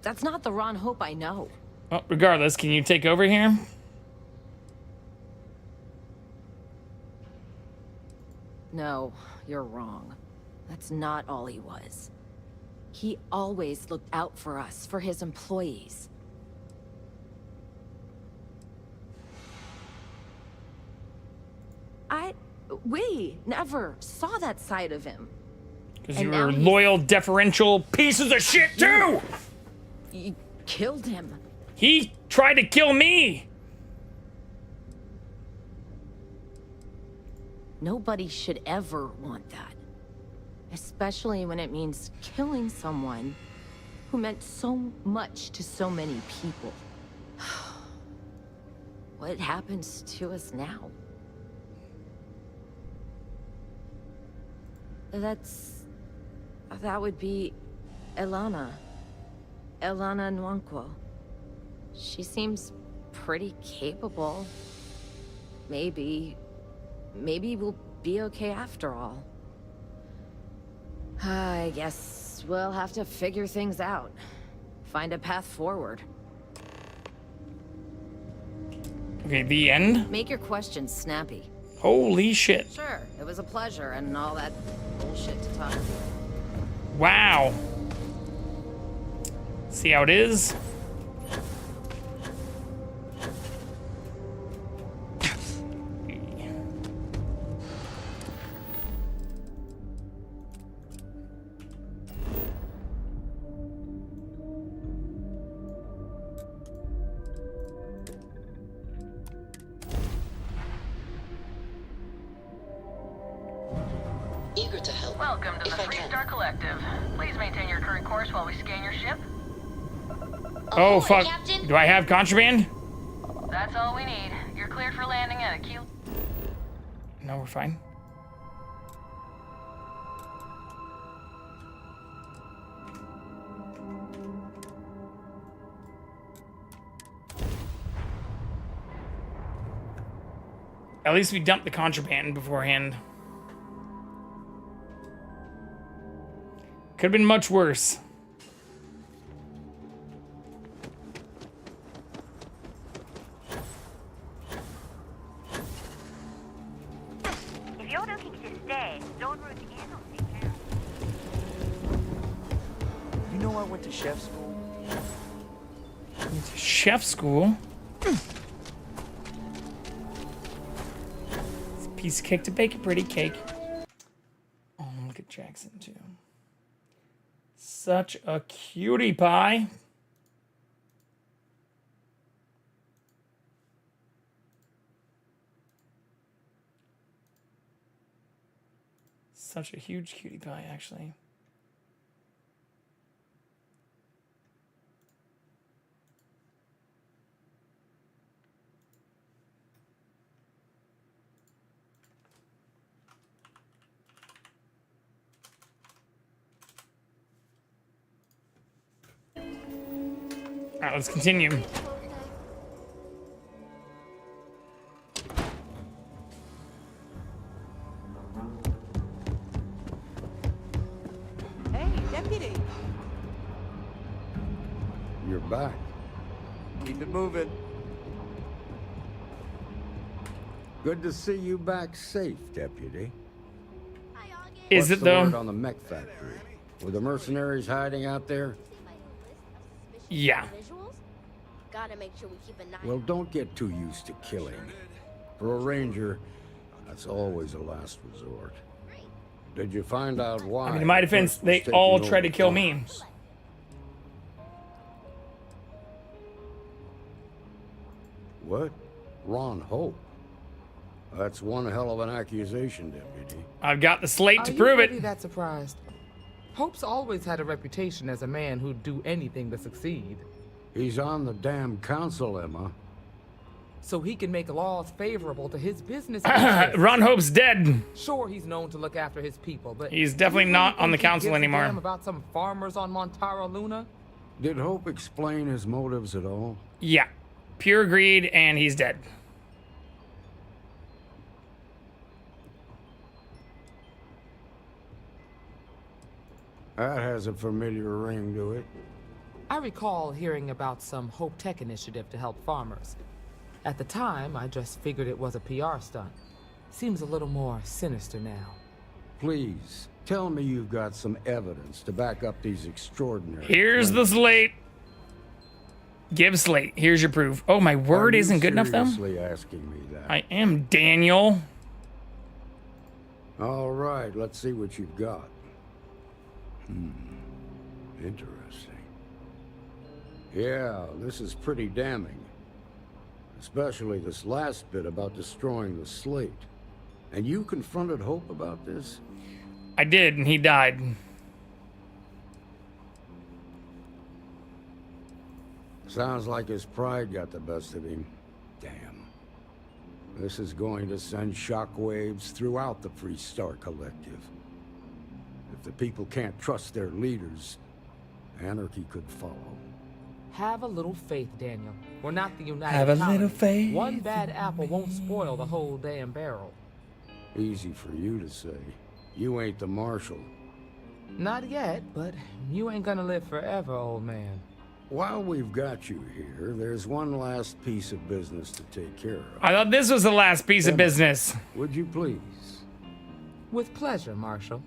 Speaker 19: That's not the Ron Hope I know.
Speaker 1: Well, regardless, can you take over here?
Speaker 19: No, you're wrong. That's not all he was. He always looked out for us, for his employees. We never saw that side of him.
Speaker 1: Because you were loyal, deferential pieces of shit, too!
Speaker 19: You killed him.
Speaker 1: He tried to kill me!
Speaker 19: Nobody should ever want that. Especially when it means killing someone who meant so much to so many people. What happens to us now? That would be Elana. Elana Nwankwo. She seems pretty capable. Maybe we'll be okay after all. I guess we'll have to figure things out. Find a path forward.
Speaker 1: Okay, the end?
Speaker 19: Make your questions snappy.
Speaker 1: Holy shit.
Speaker 19: Sure, it was a pleasure and all that bullshit to talk to you.
Speaker 1: Wow. See how it is?
Speaker 11: Eager to help.
Speaker 20: Welcome to the Freestar Collective. Please maintain your current course while we scan your ship.
Speaker 1: Oh, fuck. Do I have contraband?
Speaker 20: That's all we need. You're cleared for landing at a Kilo.
Speaker 1: No, we're fine. At least we dumped the contraband beforehand. Could have been much worse.
Speaker 21: If you're looking to stay, don't root in or take care.
Speaker 22: You know I went to chef school.
Speaker 1: Chef school? It's a piece of cake to bake a pretty cake. Oh, look at Jackson, too. Such a cutie pie. Such a huge cutie pie, actually. All right, let's continue.
Speaker 17: Hey, deputy.
Speaker 7: You're back.
Speaker 4: Keep it moving.
Speaker 7: Good to see you back safe, deputy.
Speaker 1: Is
Speaker 7: What's
Speaker 1: it
Speaker 7: the
Speaker 1: though?
Speaker 7: word on the mech factory? Were the mercenaries hiding out there?
Speaker 1: Yeah.
Speaker 6: Gotta make sure we keep an eye.
Speaker 7: Well, don't get too used to killing. For a ranger, that's always a last resort. Did you find out why?
Speaker 1: I mean, in my defense, they all tried to kill me.
Speaker 7: What? Ron Hope? That's one hell of an accusation, deputy.
Speaker 1: I've got the slate to
Speaker 8: Are
Speaker 1: prove
Speaker 8: you
Speaker 1: it.
Speaker 8: really that surprised? Hope's always had a reputation as a man who'd do anything to succeed.
Speaker 7: He's on the damn council, Emma.
Speaker 8: So he can make laws favorable to his business interests.
Speaker 1: Ron Hope's dead.
Speaker 8: Sure, he's known to look after his people, but
Speaker 1: He's definitely
Speaker 8: you
Speaker 1: not
Speaker 8: really
Speaker 1: on the
Speaker 8: think he
Speaker 1: council
Speaker 8: gives a
Speaker 1: anymore.
Speaker 8: damn about some farmers on Montara Luna?
Speaker 7: Did Hope explain his motives at all?
Speaker 1: Yeah. Pure greed, and he's dead.
Speaker 7: That has a familiar ring to it.
Speaker 8: I recall hearing about some Hope Tech initiative to help farmers. At the time, I just figured it was a PR stunt. Seems a little more sinister now.
Speaker 7: Please, tell me you've got some evidence to back up these extraordinary
Speaker 1: Here's the
Speaker 7: claims.
Speaker 1: slate. Give slate. Here's your proof. Oh, my word
Speaker 7: Are you
Speaker 1: isn't good enough, though?
Speaker 7: seriously asking me that?
Speaker 1: I am, Daniel.
Speaker 7: All right, let's see what you've got. Interesting. Yeah, this is pretty damning. Especially this last bit about destroying the slate. And you confronted Hope about this?
Speaker 1: I did, and he died.
Speaker 7: Sounds like his pride got the best of him. Damn. This is going to send shockwaves throughout the Free Star Collective. If the people can't trust their leaders, anarchy could follow.
Speaker 8: Have a little faith, Daniel. We're not the United
Speaker 1: Have a
Speaker 8: Colony.
Speaker 1: little faith.
Speaker 8: One bad apple won't spoil the whole damn barrel.
Speaker 7: Easy for you to say. You ain't the marshal.
Speaker 8: Not yet, but you ain't gonna live forever, old man.
Speaker 7: While we've got you here, there's one last piece of business to take care of.
Speaker 1: I thought this was the last piece of
Speaker 7: Emma,
Speaker 1: business.
Speaker 7: Would you please?
Speaker 8: With pleasure, Marshal.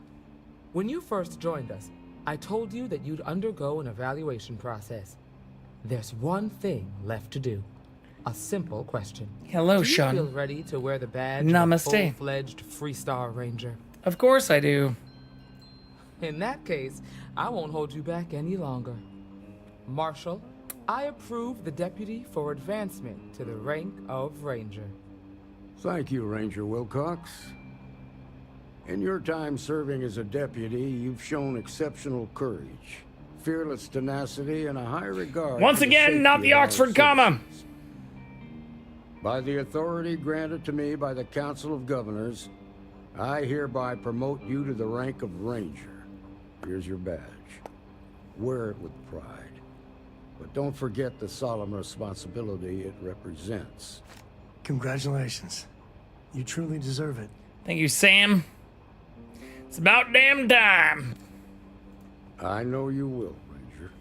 Speaker 8: When you first joined us, I told you that you'd undergo an evaluation process. There's one thing left to do. A simple question.
Speaker 1: Hello,
Speaker 8: Do
Speaker 1: Sean.
Speaker 8: you feel ready to wear the badge
Speaker 1: Namaste.
Speaker 8: of a full-fledged Free Star Ranger?
Speaker 1: Of course I do.
Speaker 8: In that case, I won't hold you back any longer. Marshal, I approve the deputy for advancement to the rank of Ranger.
Speaker 7: Thank you, Ranger Wilcox. In your time serving as a deputy, you've shown exceptional courage, fearless tenacity, and a high regard.
Speaker 1: Once
Speaker 7: for the
Speaker 1: again, not
Speaker 7: safety
Speaker 1: the
Speaker 7: of our
Speaker 1: Oxford comma.
Speaker 7: citizens. By the authority granted to me by the Council of Governors, I hereby promote you to the rank of Ranger. Here's your badge. Wear it with pride. But don't forget the solemn responsibility it represents.
Speaker 12: Congratulations. You truly deserve it.
Speaker 1: Thank you, Sam. It's about damn time.
Speaker 7: I know you will, Ranger.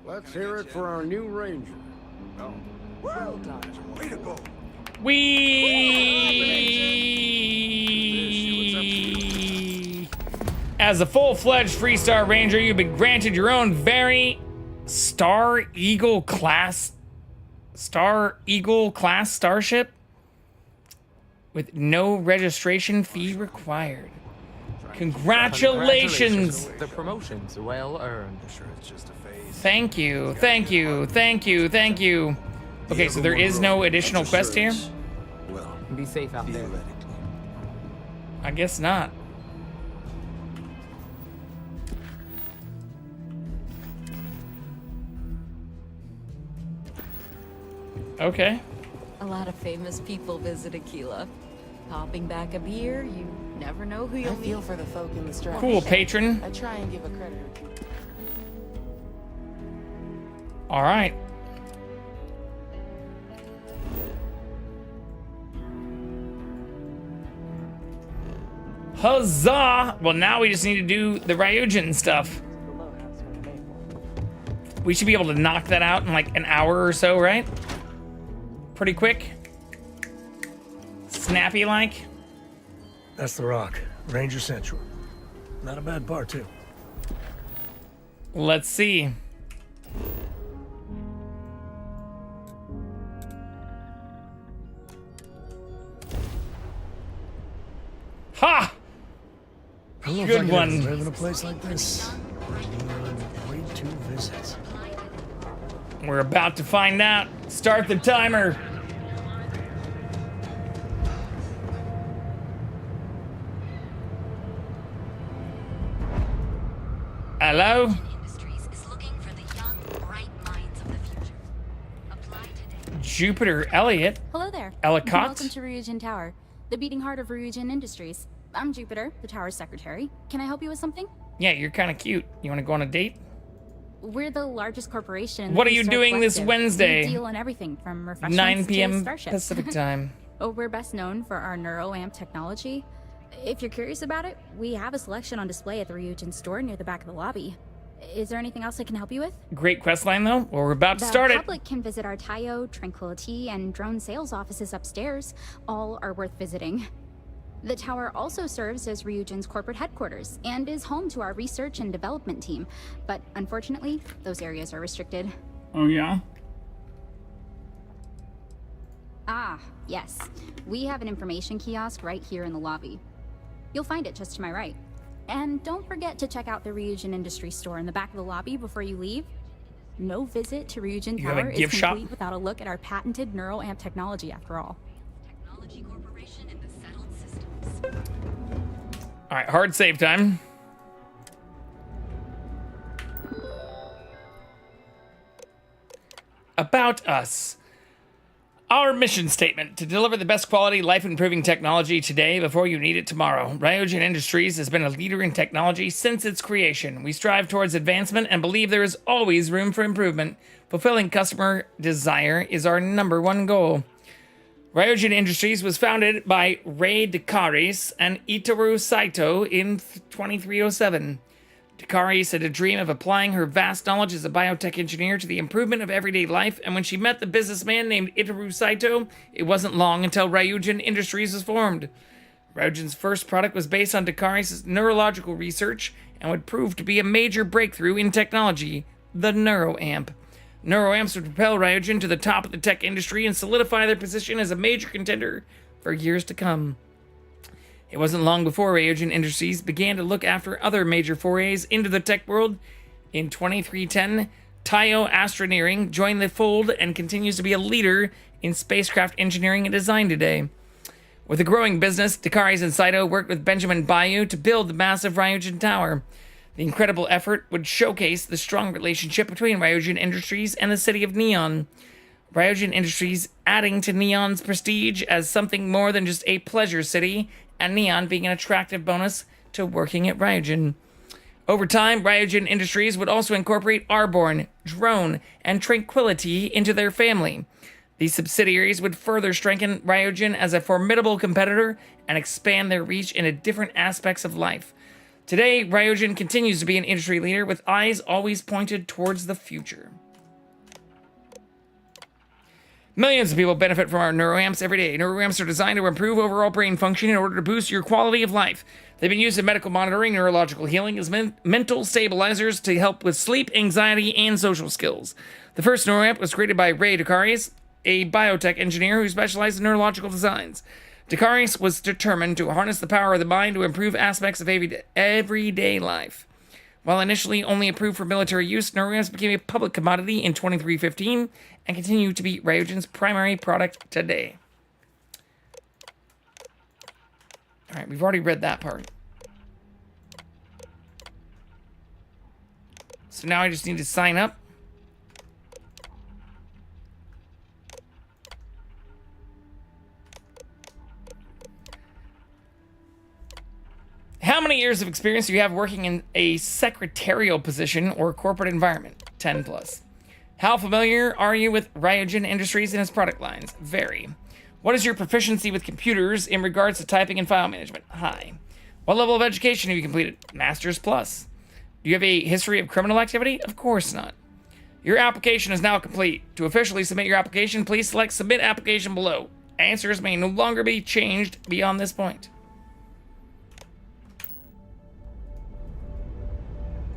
Speaker 7: Let's hear it for our new Ranger.
Speaker 4: Well done. Way to go.
Speaker 1: We. As a full-fledged Free Star Ranger, you've been granted your own very Star Eagle class starship with no registration fee required. Congratulations.
Speaker 8: The promotion's well earned.
Speaker 4: Sure, it's just a phase.
Speaker 1: Thank you, thank you, thank you, thank you. Okay, so there is no additional quest here?
Speaker 4: Well,
Speaker 8: be safe out there.
Speaker 1: I guess not. Okay.
Speaker 11: A lot of famous people visit Aquila. Popping back a beer, you never know who you'll meet.
Speaker 16: I feel for the folk in the struggle.
Speaker 1: Cool, patron.
Speaker 16: I try and give a credit or two.
Speaker 1: All right. Huzzah! Well, now we just need to do the Ryujin stuff. We should be able to knock that out in like an hour or so, right? Pretty quick. Snappy like.
Speaker 12: That's the Rock. Ranger Central. Not a bad bar, too.
Speaker 1: Let's see. Ha!
Speaker 12: I don't know if
Speaker 1: Good
Speaker 12: I could
Speaker 1: one.
Speaker 12: ever live in a place like this. Way to visit.
Speaker 1: We're about to find out. Start the timer. Hello? Jupiter Elliott.
Speaker 3: Hello there.
Speaker 1: Ellicott.
Speaker 3: Welcome to Ryujin Tower, the beating heart of Ryujin Industries. I'm Jupiter, the tower's secretary. Can I help you with something?
Speaker 1: Yeah, you're kind of cute. You want to go on a date?
Speaker 3: We're the largest corporation.
Speaker 1: What are you doing this Wednesday?
Speaker 3: We deal in everything from refreshments
Speaker 1: 9 p.m.
Speaker 3: to starships.
Speaker 1: Pacific time.
Speaker 3: Oh, we're best known for our NeuroAmp technology. If you're curious about it, we have a selection on display at the Ryujin store near the back of the lobby. Is there anything else I can help you with?
Speaker 1: Great quest line, though. Well, we're about to
Speaker 3: The
Speaker 1: start it.
Speaker 3: public can visit our Tayo, Tranquility, and drone sales offices upstairs. All are worth visiting. The tower also serves as Ryujin's corporate headquarters and is home to our research and development team. But unfortunately, those areas are restricted.
Speaker 1: Oh, yeah?
Speaker 3: Ah, yes. We have an information kiosk right here in the lobby. You'll find it just to my right. And don't forget to check out the Ryujin Industry store in the back of the lobby before you leave. No visit to Ryujin
Speaker 1: You have a
Speaker 3: Tower is
Speaker 1: gift
Speaker 3: complete
Speaker 1: shop?
Speaker 3: without a look at our patented NeuroAmp technology, after all.
Speaker 1: All right, hard save time. About us. Our mission statement: to deliver the best quality, life-improving technology today before you need it tomorrow. Ryujin Industries has been a leader in technology since its creation. We strive towards advancement and believe there is always room for improvement. Fulfilling customer desire is our #1 goal. Ryujin Industries was founded by Ray Dakaris and Itaru Saito in 2307. Dakaris had a dream of applying her vast knowledge as a biotech engineer to the improvement of everyday life, and when she met the businessman named Itaru Saito, it wasn't long until Ryujin Industries was formed. Ryujin's first product was based on Dakaris' neurological research and would prove to be a major breakthrough in technology, the NeuroAmp. NeuroAmps would propel Ryujin to the top of the tech industry and solidify their position as a major contender for years to come. It wasn't long before Ryujin Industries began to look after other major forays into the tech world. In 2310, Tayo Astroneering joined the fold and continues to be a leader in spacecraft engineering and design today. With a growing business, Dakaris and Saito worked with Benjamin Bayou to build the massive Ryujin Tower. The incredible effort would showcase the strong relationship between Ryujin Industries and the city of Neon. Ryujin Industries adding to Neon's prestige as something more than just a pleasure city, and Neon being an attractive bonus to working at Ryujin. Over time, Ryujin Industries would also incorporate Arborn, Drone, and Tranquility into their family. These subsidiaries would further strengthen Ryujin as a formidable competitor and expand their reach into different aspects of life. Today, Ryujin continues to be an industry leader with eyes always pointed towards the future. Millions of people benefit from our NeuroAmps every day. NeuroAmps are designed to improve overall brain function in order to boost your quality of life. They've been used in medical monitoring, neurological healing, as mental stabilizers to help with sleep, anxiety, and social skills. The first NeuroAmp was created by Ray Dakaris, a biotech engineer who specialized in neurological designs. Dakaris was determined to harness the power of the mind to improve aspects of everyday life. While initially only approved for military use, neurogas became a public commodity in 2315 and continue to be Ryogen's primary product today. Alright, we've already read that part. So now I just need to sign up. How many years of experience do you have working in a secretarial position or corporate environment? 10 plus. How familiar are you with Ryogen Industries and its product lines? Very. What is your proficiency with computers in regards to typing and file management? High. What level of education have you completed? Master's plus. Do you have a history of criminal activity? Of course not. Your application is now complete. To officially submit your application, please select Submit Application below. Answers may no longer be changed beyond this point.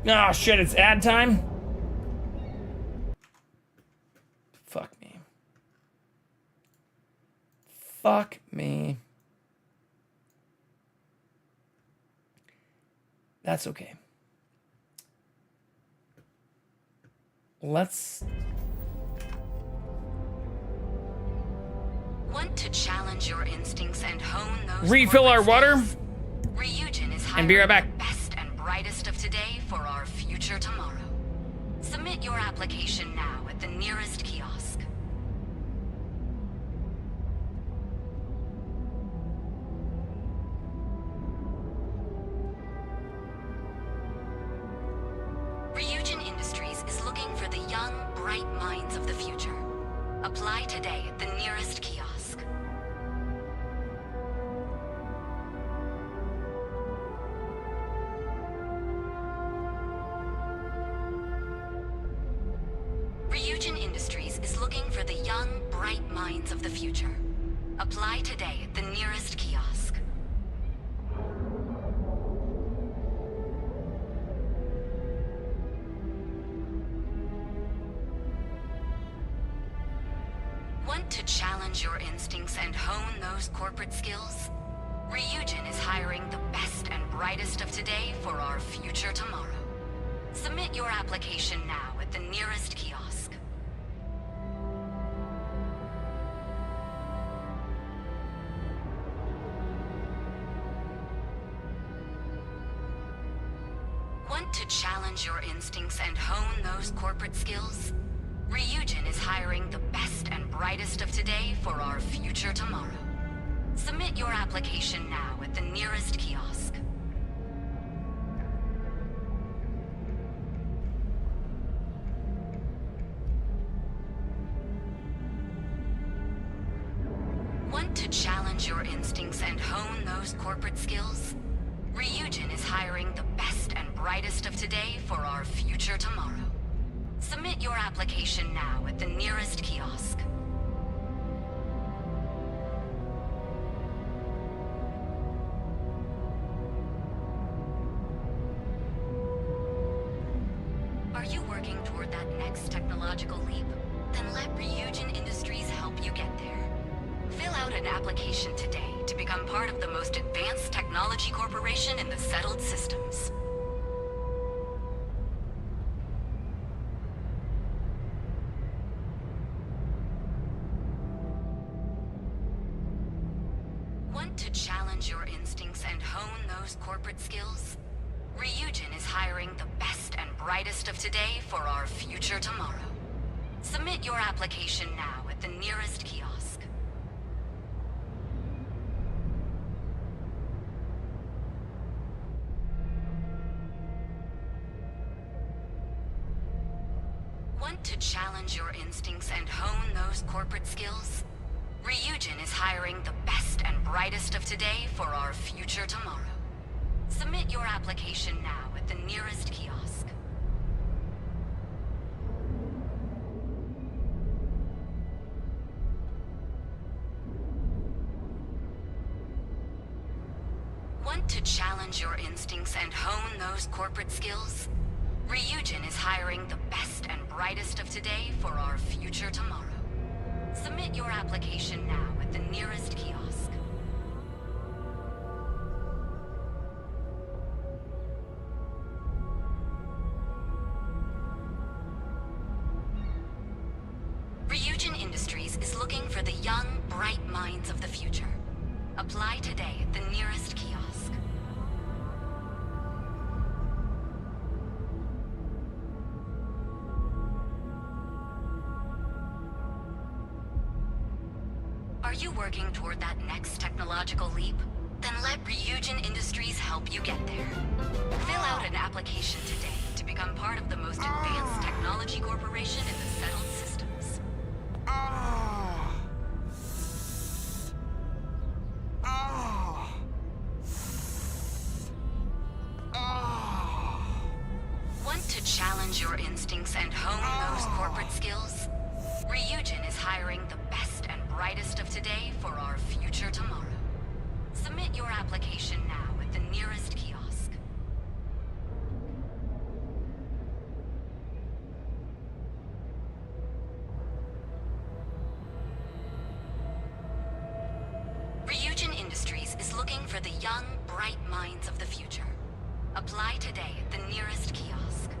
Speaker 1: Oh shit, it's ad time? Fuck me. Fuck me. That's okay. Let's...
Speaker 5: Want to challenge your instincts and hone those...
Speaker 1: Refill our water?
Speaker 5: Ryujin is
Speaker 1: And be right back.
Speaker 5: the best and brightest of today for our future tomorrow. Submit your application now at the nearest kiosk. Ryujin Industries is looking for the young, bright minds of the future. Apply today at the nearest kiosk. Ryujin Industries is looking for the young, bright minds of the future. Apply today at the nearest kiosk. Want to challenge your instincts and hone those corporate skills? Ryujin is hiring the best and brightest of today for our future tomorrow. Submit your application now at the nearest kiosk. Want to challenge your instincts and hone those corporate skills? Ryujin is hiring the best and brightest of today for our future tomorrow. Submit your application now at the nearest kiosk. Want to challenge your instincts and hone those corporate skills? Ryujin is hiring the best and brightest of today for our future tomorrow. Submit your application now at the nearest kiosk. Are you working toward that next technological leap? Then let Ryujin Industries help you get there. Fill out an application today to become part of the most advanced technology corporation in the settled systems. Want to challenge your instincts and hone those corporate skills? Ryujin is hiring the best and brightest of today for our future tomorrow. Submit your application now at the nearest kiosk. Want to challenge your instincts and hone those corporate skills? Ryujin is hiring the best and brightest of today for our future tomorrow. Submit your application now at the nearest kiosk. Want to challenge your instincts and hone those corporate skills? Ryujin is hiring the best and brightest of today for our future tomorrow. Submit your application now at the nearest kiosk. young, bright minds of the future. Apply today at the nearest kiosk. Are you working toward that next technological leap? Then let Ryujin Industries help you get there. Fill out an application today to become part of the most advanced technology corporation in the settled systems. Want to challenge your instincts and hone those corporate skills? Ryujin is hiring the best and brightest of today for our future tomorrow. Submit your application now at the nearest kiosk. Ryujin Industries is looking for the young, bright minds of the future. Apply today at the nearest kiosk.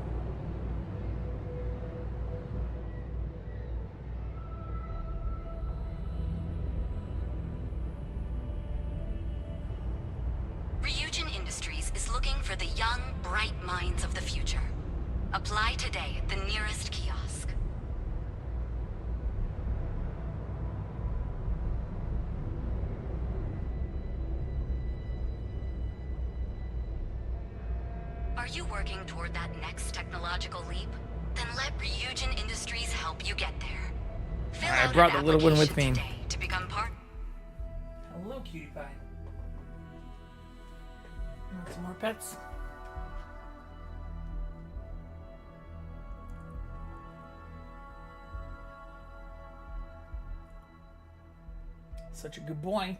Speaker 5: Ryujin Industries is looking for the young, bright minds of the future. Apply today at the nearest kiosk. Are you working toward that next technological leap? Then let Ryujin Industries help you get there. Fill
Speaker 1: I
Speaker 5: out
Speaker 1: brought
Speaker 5: an
Speaker 1: the little one with
Speaker 5: application
Speaker 1: me.
Speaker 5: today to become part.
Speaker 1: Hello, cutie pie. Want some more pets? Such a good boy.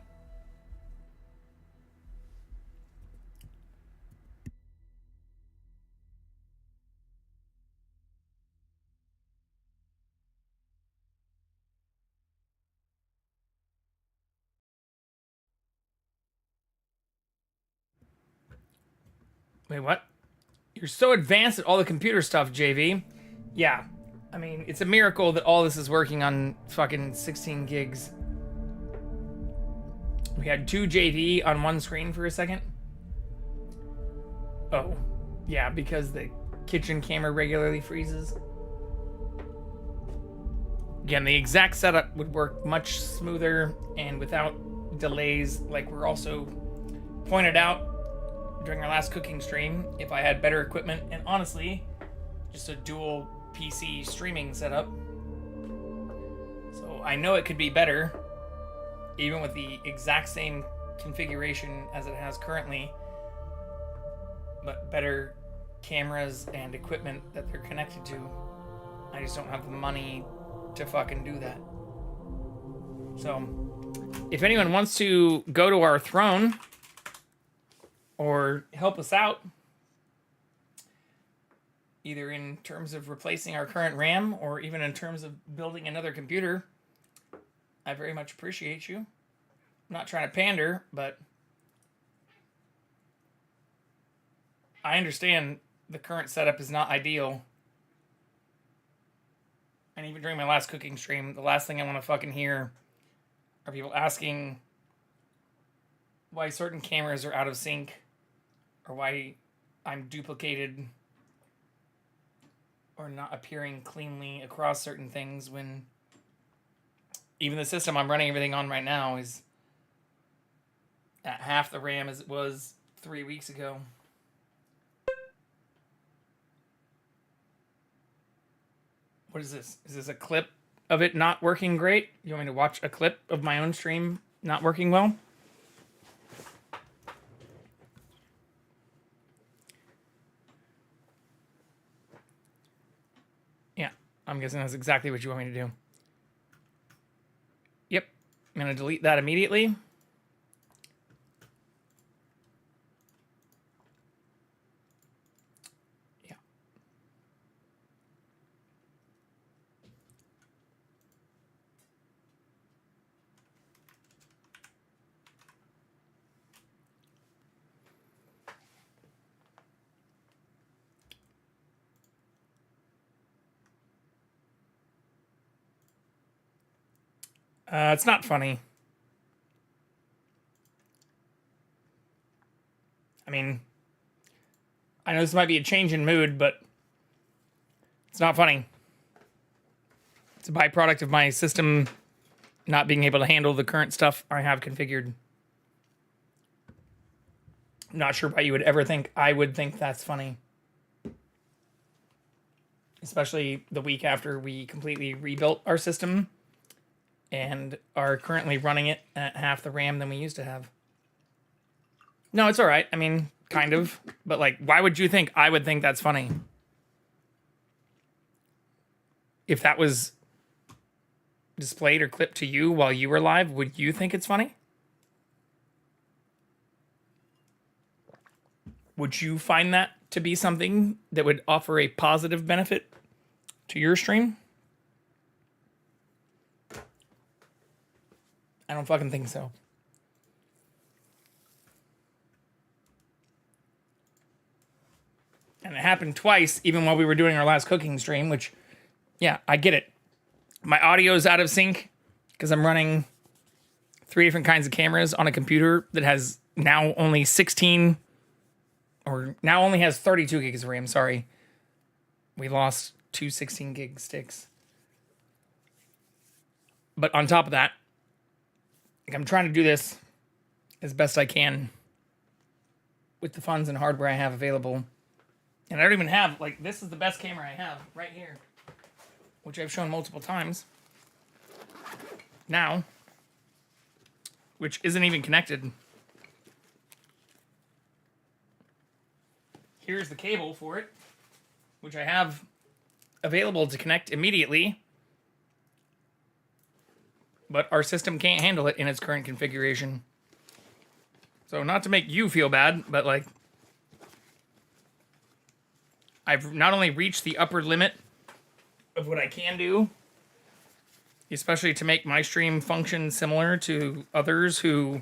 Speaker 1: Wait, what? You're so advanced at all the computer stuff, JV. Yeah. I mean, it's a miracle that all this is working on fucking 16 gigs. We had 2 JV on one screen for a second. Oh. Yeah, because the kitchen camera regularly freezes. Again, the exact setup would work much smoother and without delays, like we're also pointed out during our last cooking stream, if I had better equipment and honestly just a dual PC streaming setup. So I know it could be better even with the exact same configuration as it has currently, but better cameras and equipment that they're connected to. I just don't have the money to fucking do that. So if anyone wants to go to our throne or help us out, either in terms of replacing our current RAM or even in terms of building another computer, I very much appreciate you. I'm not trying to pander, but I understand the current setup is not ideal. And even during my last cooking stream, the last thing I want to fucking hear are people asking why certain cameras are out of sync or why I'm duplicated or not appearing cleanly across certain things when even the system I'm running everything on right now is at half the RAM as it was 3 weeks ago. What is this? Is this a clip of it not working great? You want me to watch a clip of my own stream not working well? Yeah, I'm guessing that's exactly what you want me to do. Yep, I'm going to delete that immediately. Yeah. It's not funny. I mean, I know this might be a change in mood, but it's not funny. It's a byproduct of my system not being able to handle the current stuff I have configured. I'm not sure why you would ever think I would think that's funny. Especially the week after we completely rebuilt our system and are currently running it at half the RAM than we used to have. No, it's all right. I mean, kind of. But, like, why would you think I would think that's funny? If that was displayed or clipped to you while you were live, would you think it's funny? Would you find that to be something that would offer a positive benefit to your stream? I don't fucking think so. And it happened twice, even while we were doing our last cooking stream, which, yeah, I get it. My audio's out of sync because I'm running 3 different kinds of cameras on a computer that has now only 16, or now only has 32 gigs of RAM, sorry. We lost 2 16 gig sticks. But on top of that, like, I'm trying to do this as best I can with the funds and hardware I have available. And I don't even have, like, this is the best camera I have right here, which I've shown multiple times now, which isn't even connected. Here's the cable for it, which I have available to connect immediately, but our system can't handle it in its current configuration. So not to make you feel bad, but, like, I've not only reached the upper limit of what I can do, especially to make my stream function similar to others who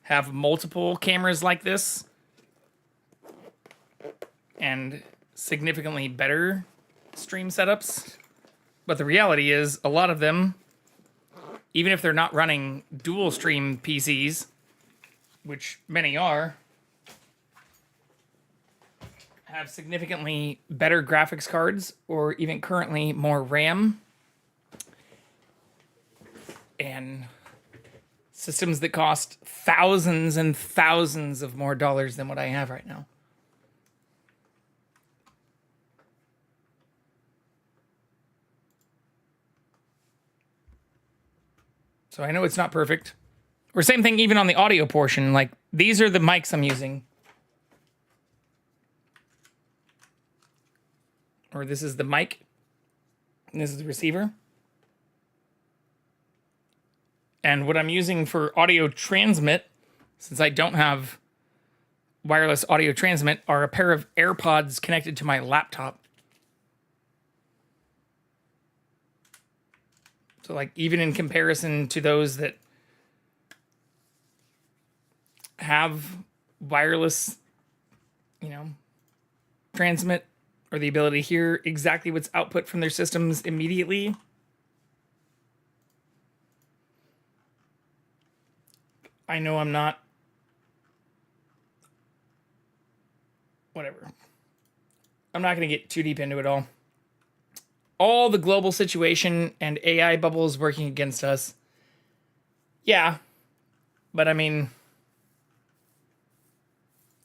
Speaker 1: have multiple cameras like this and significantly better stream setups. But the reality is, a lot of them, even if they're not running dual stream PCs, which many are, have significantly better graphics cards, or even currently more RAM, and systems that cost thousands and thousands of more dollars than what I have right now. So I know it's not perfect. Or same thing even on the audio portion. Like, these are the mics I'm using. Or this is the mic, and this is the receiver. And what I'm using for audio transmit, since I don't have wireless audio transmit, are a pair of AirPods connected to my laptop. So, like, even in comparison to those that have wireless, transmit, or the ability to hear exactly what's output from their systems immediately, I know I'm not, whatever. I'm not going to get too deep into it all. All the global situation and AI bubbles working against us. Yeah. But I mean,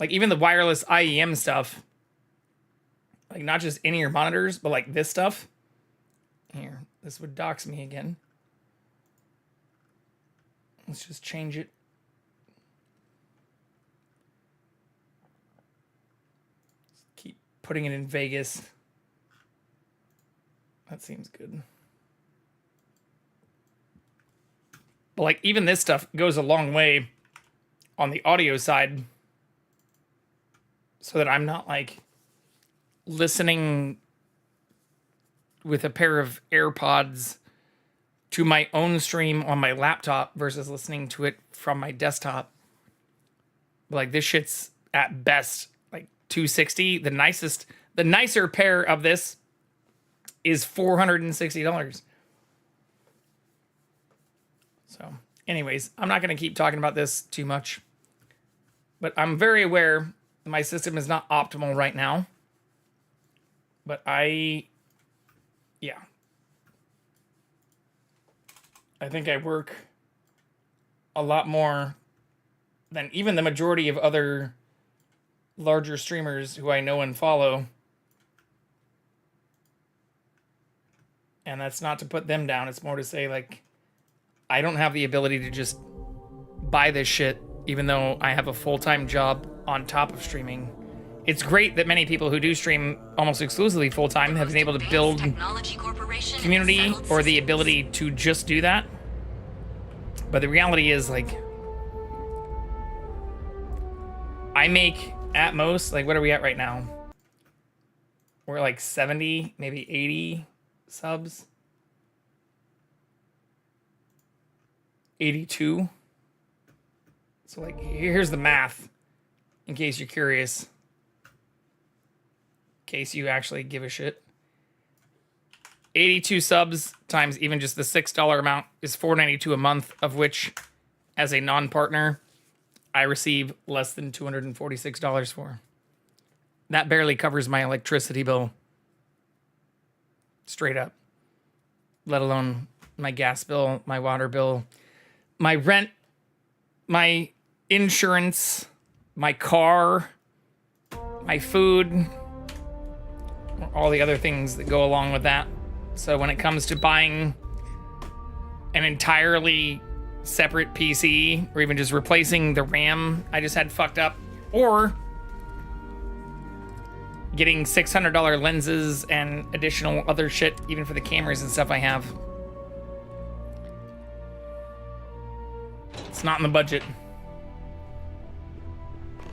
Speaker 1: like, even the wireless IEM stuff, like, not just in-ear monitors, but like this stuff. Here, this would dox me again. Let's just change it. Keep putting it in Vegas. That seems good. But, like, even this stuff goes a long way on the audio side, so that I'm not, like, listening with a pair of AirPods to my own stream on my laptop versus listening to it from my desktop. But, like, this shit's at best like $260. The nicer pair of this is $460. So, anyways, I'm not going to keep talking about this too much. But I'm very aware my system is not optimal right now. But I think I work a lot more than even the majority of other larger streamers who I know and follow. And that's not to put them down. It's more to say, like, I don't have the ability to just buy this shit, even though I have a full-time job on top of streaming. It's great that many people who do stream almost exclusively full-time have been able to build community or the ability to just do that. But the reality is, like, I make at most, like, what are we at right now? We're like 70, maybe 80 subs. 82. So, like, here's the math, in case you're curious. In case you actually give a shit. 82 subs times even just the $6 amount is $4.92 a month, of which, as a non-partner, I receive less than $246 for. That barely covers my electricity bill. Straight up. Let alone my gas bill, my water bill, my rent, my insurance, my car, my food, all the other things that go along with that. So when it comes to buying an entirely separate PC, or even just replacing the RAM I just had fucked up, or getting $600 lenses and additional other shit, even for the cameras and stuff I have, it's not in the budget.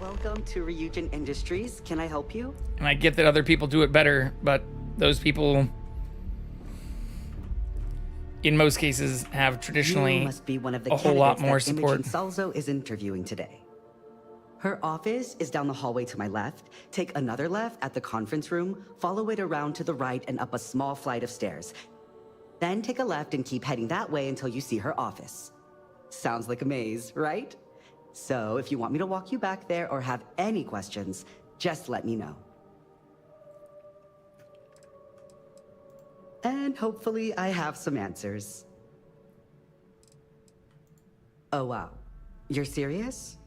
Speaker 9: Welcome to Ryujin Industries. Can I help you?
Speaker 1: And I get that other people do it better, but those people, in most cases, have traditionally
Speaker 9: You must be one of the
Speaker 1: a whole lot more
Speaker 9: candidates that
Speaker 1: support.
Speaker 9: Imogen Salzo is interviewing today. Her office is down the hallway to my left. Take another left at the conference room, follow it around to the right and up a small flight of stairs. Then take a left and keep heading that way until you see her office. Sounds like a maze, right? So if you want me to walk you back there or have any questions, just let me know. And hopefully I have some answers. Oh wow, you're serious?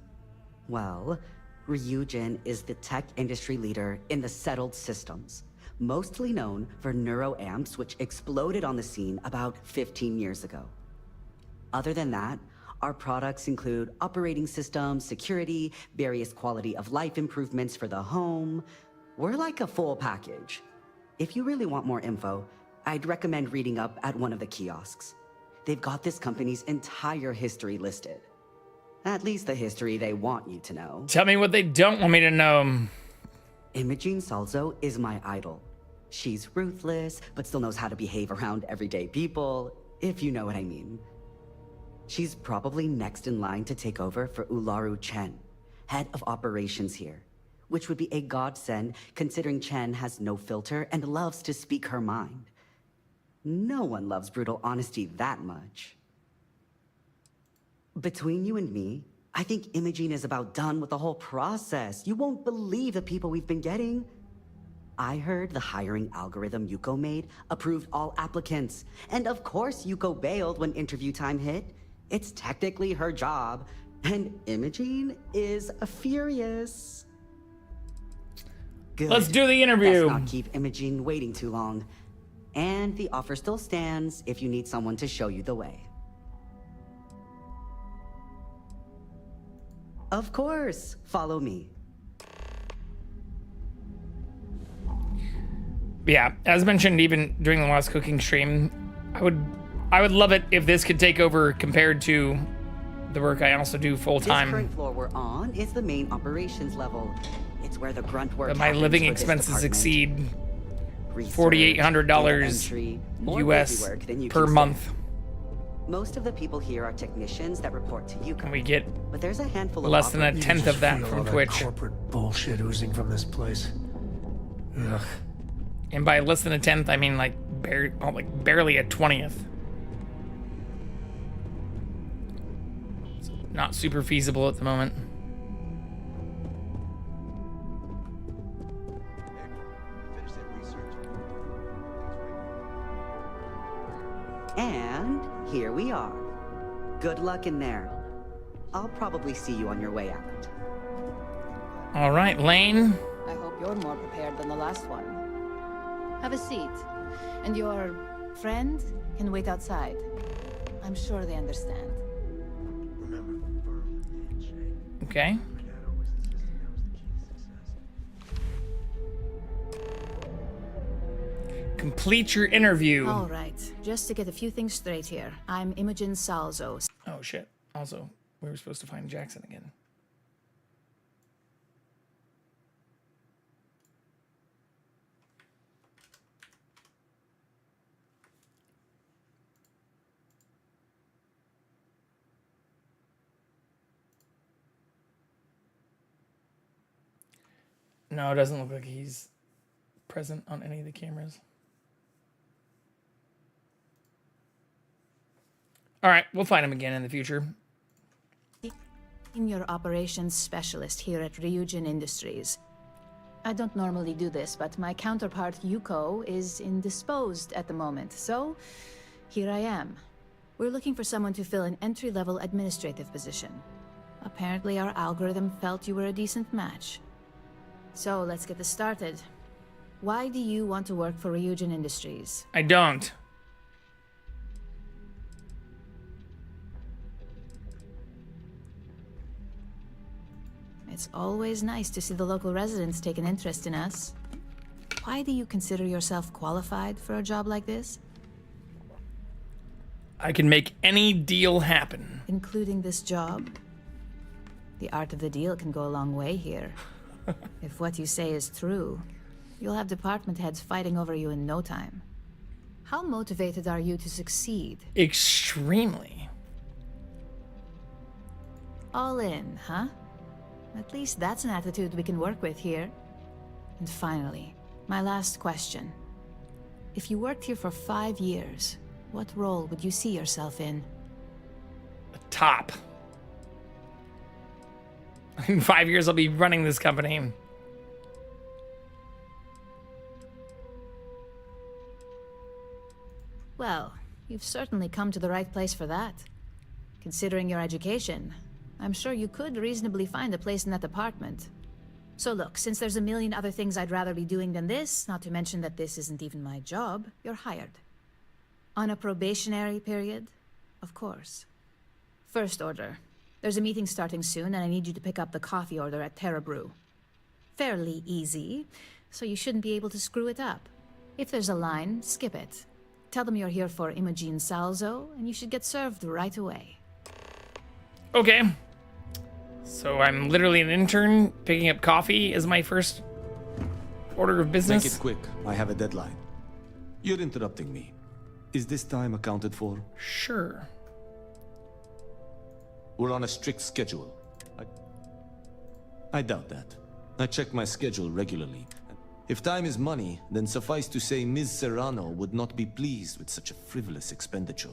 Speaker 9: Well, Ryujin is the tech industry leader in the settled systems, mostly known for neuroamps, which exploded on the scene about 15 years ago. Other than that, our products include operating systems, security, various quality of life improvements for the home. We're like a full package. If you really want more info, I'd recommend reading up at one of the kiosks. They've got this company's entire history listed. At least the history they want you to know.
Speaker 1: Tell me what they don't want me to know.
Speaker 9: Imogen Salzo is my idol. She's ruthless, but still knows how to behave around everyday people, if you know what I mean. She's probably next in line to take over for Ularu Chen, head of operations here, which would be a godsend considering Chen has no filter and loves to speak her mind. No one loves brutal honesty that much. Between you and me, I think Imogene is about done with the whole process. You won't believe the people we've been getting. I heard the hiring algorithm Yuko made approved all applicants. And of course Yuko bailed when interview time hit. It's technically her job. And Imogene is furious. Good.
Speaker 1: Let's do the interview.
Speaker 9: Let's not keep Imogene waiting too long. And the offer still stands if you need someone to show you the way. Of course, follow me.
Speaker 1: Yeah, as mentioned, even during the last cooking stream, I would love it if this could take over compared to the work I also do full
Speaker 9: This
Speaker 1: time.
Speaker 9: current floor we're on is the main operations level. It's where the grunt work
Speaker 1: But my
Speaker 9: happens
Speaker 1: living
Speaker 9: for this
Speaker 1: expenses
Speaker 9: department.
Speaker 1: exceed
Speaker 9: Research,
Speaker 1: $4,800
Speaker 9: data entry, more
Speaker 1: US
Speaker 9: busy work than you
Speaker 1: per
Speaker 9: can
Speaker 1: month.
Speaker 9: stand. Most of the people here are technicians that report to you.
Speaker 1: And we get
Speaker 9: but there's a handful of
Speaker 1: less than a
Speaker 9: operators-
Speaker 1: tenth of that
Speaker 12: Feel
Speaker 1: from
Speaker 12: all that
Speaker 1: Twitch.
Speaker 12: corporate bullshit oozing from this place. Ugh.
Speaker 1: And by less than a tenth, I mean like barely a 20th. not super feasible at the moment.
Speaker 9: And here we are. Good luck in there. I'll probably see you on your way out.
Speaker 1: All right, Lane.
Speaker 2: I hope you're more prepared than the last one. Have a seat. And your friend can wait outside. I'm sure they understand.
Speaker 1: Okay. Complete your interview.
Speaker 2: All right. Just to get a few things straight here. I'm Imogen Salzo.
Speaker 1: Oh, shit. Also, we were supposed to find Jackson again. No, it doesn't look like he's present on any of the cameras. All right, we'll find him again in the future.
Speaker 2: Senior operations specialist here at Ryujin Industries. I don't normally do this, but my counterpart Yuko is indisposed at the moment, so here I am. We're looking for someone to fill an entry-level administrative position. Apparently our algorithm felt you were a decent match. So let's get this started. Why do you want to work for Ryujin Industries?
Speaker 1: I don't.
Speaker 2: It's always nice to see the local residents take an interest in us. Why do you consider yourself qualified for a job like this?
Speaker 1: I can make any deal happen.
Speaker 2: Including this job? The art of the deal can go a long way here. If what you say is true, you'll have department heads fighting over you in no time. How motivated are you to succeed?
Speaker 1: Extremely.
Speaker 2: All in, huh? At least that's an attitude we can work with here. And finally, my last question. If you worked here for 5 years, what role would you see yourself in?
Speaker 1: Top. In 5 years, I'll be running this company.
Speaker 2: Well, you've certainly come to the right place for that. Considering your education, I'm sure you could reasonably find a place in that department. So look, since there's a million other things I'd rather be doing than this, not to mention that this isn't even my job, you're hired. On a probationary period, of course. First order. There's a meeting starting soon, and I need you to pick up the coffee order at Terra Brew. Fairly easy, so you shouldn't be able to screw it up. If there's a line, skip it. Tell them you're here for Imogen Salzo, and you should get served right away.
Speaker 1: Okay. So I'm literally an intern picking up coffee as my first order of business.
Speaker 15: Make it quick. I have a deadline. You're interrupting me. Is this time accounted for?
Speaker 1: Sure.
Speaker 15: We're on a strict schedule. I doubt that. I check my schedule regularly. If time is money, then suffice to say Ms. Serrano would not be pleased with such a frivolous expenditure.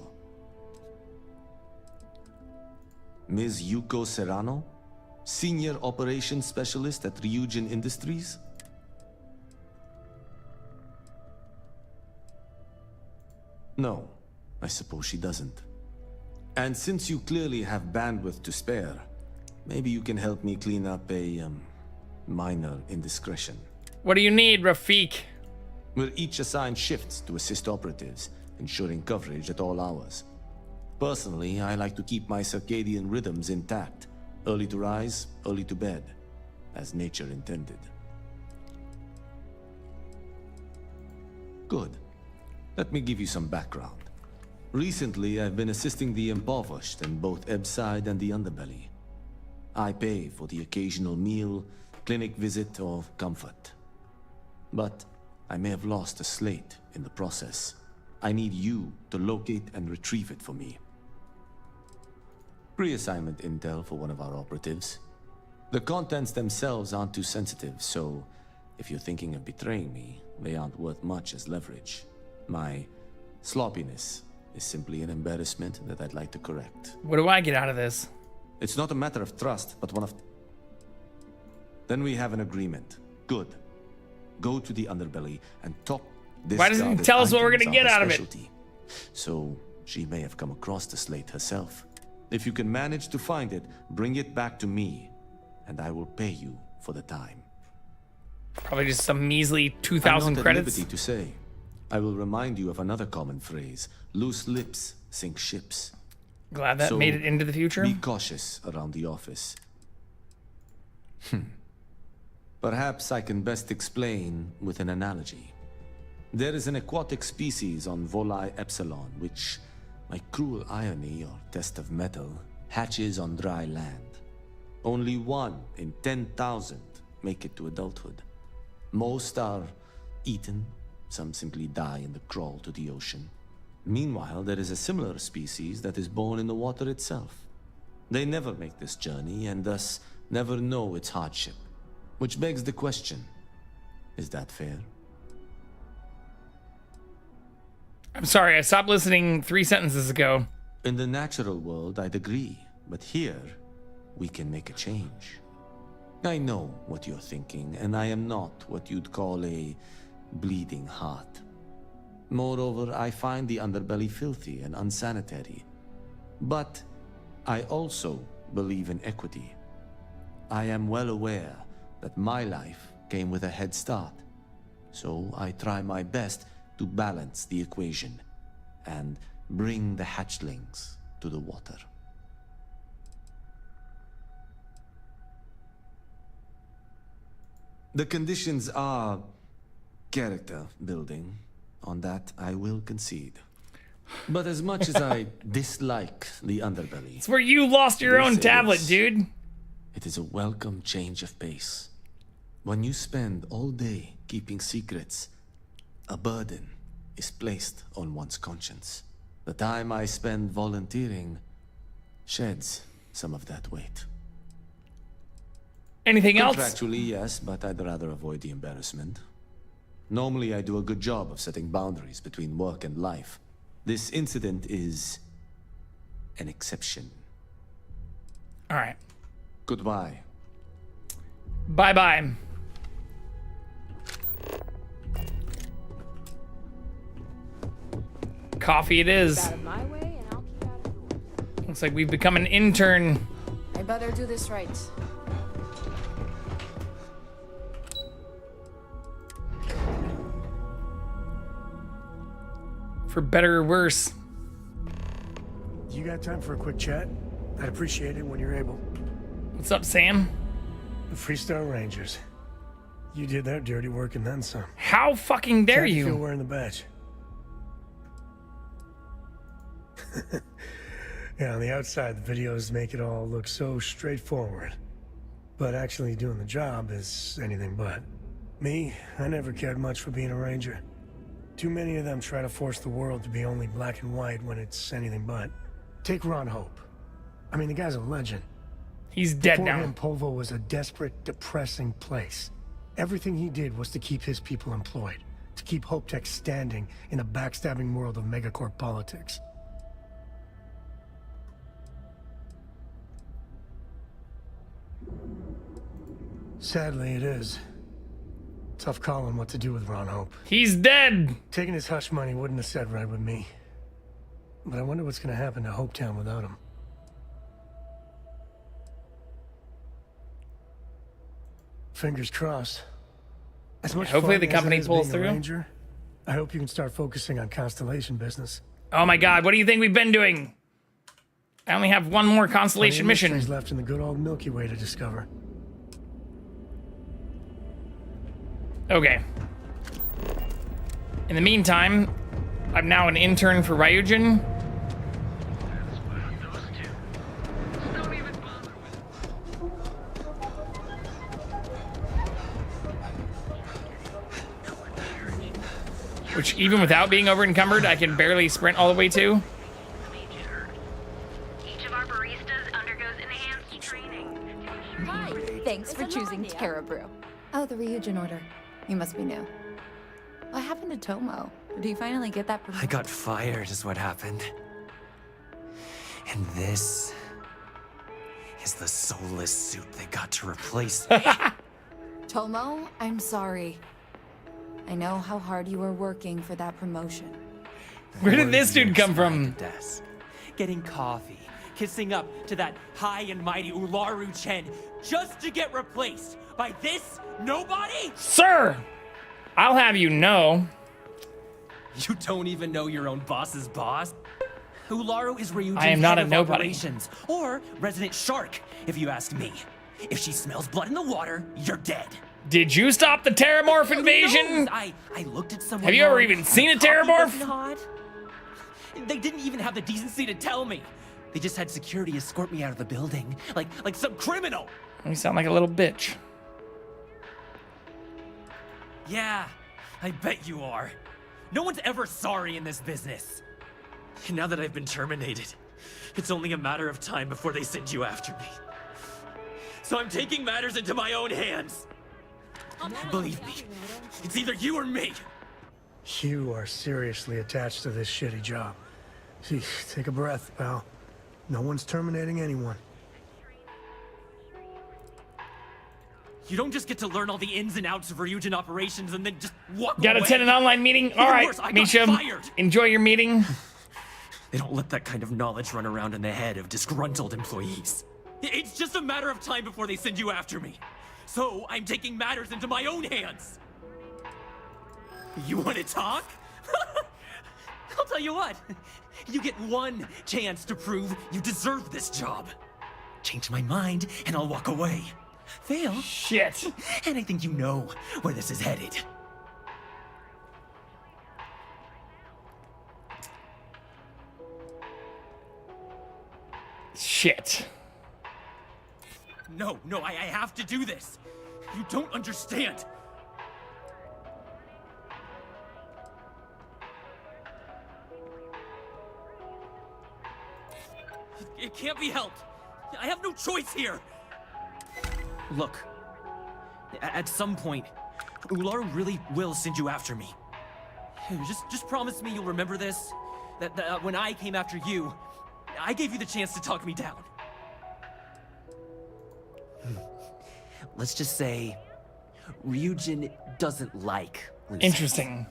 Speaker 15: Ms. Yuko Serrano? Senior Operations Specialist at Ryujin Industries? No, I suppose she doesn't. And since you clearly have bandwidth to spare, maybe you can help me clean up a, minor indiscretion.
Speaker 1: What do you need, Rafik?
Speaker 15: We're each assigned shifts to assist operatives, ensuring coverage at all hours. Personally, I like to keep my circadian rhythms intact. Early to rise, early to bed, as nature intended. Good. Let me give you some background. Recently, I've been assisting the impoverished in both Ebbside and the Underbelly. I pay for the occasional meal, clinic visit, or comfort. But I may have lost a slate in the process. I need you to locate and retrieve it for me. Pre-assignment intel for one of our operatives. The contents themselves aren't too sensitive, so if you're thinking of betraying me, they aren't worth much as leverage. My sloppiness is simply an embarrassment that I'd like to correct.
Speaker 1: What do I get out of this?
Speaker 15: It's not a matter of trust, but one of... Then we have an agreement. Good. Go to the underbelly and top this.
Speaker 1: Why doesn't he tell us what we're gonna get out of it?
Speaker 15: So she may have come across the slate herself. If you can manage to find it, bring it back to me, and I will pay you for the time.
Speaker 1: Probably just some measly 2,000
Speaker 15: I'm not at
Speaker 1: credits.
Speaker 15: liberty to say. I will remind you of another common phrase: loose lips sink ships.
Speaker 1: Glad that made it into the future.
Speaker 15: Be cautious around the office. Perhaps I can best explain with an analogy. There is an aquatic species on Voli Epsilon, which, by cruel irony or test of metal, hatches on dry land. Only 1 in 10,000 make it to adulthood. Most are eaten, some simply die in the crawl to the ocean. Meanwhile, there is a similar species that is born in the water itself. They never make this journey and thus never know its hardship. Which begs the question, is that fair?
Speaker 1: I'm sorry, I stopped listening 3 sentences ago.
Speaker 15: In the natural world, I'd agree. But here, we can make a change. I know what you're thinking, and I am not what you'd call a bleeding heart. Moreover, I find the underbelly filthy and unsanitary. But I also believe in equity. I am well aware that my life came with a head start. So I try my best to balance the equation and bring the hatchlings to the water. The conditions are character building. On that, I will concede. But as much as I dislike the underbelly...
Speaker 1: It's where you lost your own tablet, dude.
Speaker 15: It is a welcome change of pace. When you spend all day keeping secrets, a burden is placed on one's conscience. The time I spend volunteering sheds some of that weight.
Speaker 1: Anything else?
Speaker 15: Contractually, yes, but I'd rather avoid the embarrassment. Normally, I do a good job of setting boundaries between work and life. This incident is an exception.
Speaker 1: All right.
Speaker 15: Goodbye.
Speaker 1: Bye-bye. Coffee it is.
Speaker 17: Out of my way and I'll keep out of yours.
Speaker 1: Looks like we've become an intern.
Speaker 17: I better do this right.
Speaker 1: For better or worse.
Speaker 12: You got time for a quick chat? I'd appreciate it when you're able.
Speaker 1: What's up, Sam?
Speaker 12: The Freestar Rangers. You did their dirty work and then some.
Speaker 1: How fucking dare
Speaker 12: you?
Speaker 1: you?
Speaker 12: Feel wearing the badge. Yeah, on the outside, the videos make it all look so straightforward. But actually doing the job is anything but. Me, I never cared much for being a ranger. Too many of them try to force the world to be only black and white when it's anything but. Take Ron Hope. I mean, the guy's a legend.
Speaker 1: He's dead
Speaker 12: Before
Speaker 1: now.
Speaker 12: him, Polvo was a desperate, depressing place. Everything he did was to keep his people employed, to keep Hope Tech standing in a backstabbing world of megacorp politics. Sadly, it is. Tough calling what to do with Ron Hope.
Speaker 1: He's dead!
Speaker 12: Taking his hush money wouldn't have sat right with me. But I wonder what's gonna happen to Hopetown without him. Fingers crossed. As much
Speaker 1: Hopefully
Speaker 12: fun
Speaker 1: the
Speaker 12: as
Speaker 1: company
Speaker 12: it is
Speaker 1: pulls
Speaker 12: being a
Speaker 1: through.
Speaker 12: Ranger, I hope you can start focusing on Constellation business.
Speaker 1: Oh my god, what do you think we've been doing? I only have one more Constellation mission.
Speaker 12: Mysteries left in the good old Milky Way to discover.
Speaker 1: Okay. In the meantime, I'm now an intern for Ryujin. Which, even without being over encumbered, I can barely sprint all the way to.
Speaker 21: Each of our baristas undergoes enhanced training.
Speaker 10: Hi, thanks for choosing Terra Brew. Oh, the Ryujin order. You must be new. What happened to Tomo? Did he finally get that promotion?
Speaker 13: I got fired is what happened. And this is the soulless suit they got to replace me.
Speaker 10: Tomo, I'm sorry. I know how hard you were working for that promotion.
Speaker 1: Where did this dude come from?
Speaker 13: Desk, getting coffee, kissing up to that high and mighty Ularu Chen, just to get replaced by this nobody?
Speaker 1: Sir, I'll have you know.
Speaker 13: You don't even know your own boss's boss? Ularu is Ryujin's
Speaker 1: I am not
Speaker 13: head
Speaker 1: a
Speaker 13: of
Speaker 1: nobody.
Speaker 13: operations, or resident shark, if you ask me. If she smells blood in the water, you're dead.
Speaker 1: Did you stop the Terramorph invasion?
Speaker 13: I looked at someone.
Speaker 1: Have you ever
Speaker 13: wrong,
Speaker 1: even seen a
Speaker 13: the copy
Speaker 1: Terramorph?
Speaker 13: wasn't hot. They didn't even have the decency to tell me. They just had security escort me out of the building, like some criminal.
Speaker 1: You sound like a little bitch.
Speaker 13: Yeah, I bet you are. No one's ever sorry in this business. And now that I've been terminated, it's only a matter of time before they send you after me. So I'm taking matters into my own hands. Believe me, it's either you or me.
Speaker 12: You are seriously attached to this shitty job. Gee, take a breath, pal. No one's terminating anyone.
Speaker 13: You don't just get to learn all the ins and outs of Ryujin operations and then just walk away.
Speaker 1: Gotta attend an online meeting?
Speaker 13: Even
Speaker 1: All right,
Speaker 13: worse, I got
Speaker 1: Misha,
Speaker 13: fired.
Speaker 1: enjoy your meeting.
Speaker 13: They don't let that kind of knowledge run around in the head of disgruntled employees. It's just a matter of time before they send you after me. So I'm taking matters into my own hands. You want to talk? I'll tell you what. You get one chance to prove you deserve this job. Change my mind and I'll walk away. Fail?
Speaker 1: Shit.
Speaker 13: And I think you know where this is headed.
Speaker 1: Shit.
Speaker 13: No, I have to do this. You don't understand. It can't be helped. I have no choice here. Look, at some point, Ularu really will send you after me. Just promise me you'll remember this. That when I came after you, I gave you the chance to talk me down. Let's just say, Ryujin doesn't like losing.
Speaker 1: Interesting.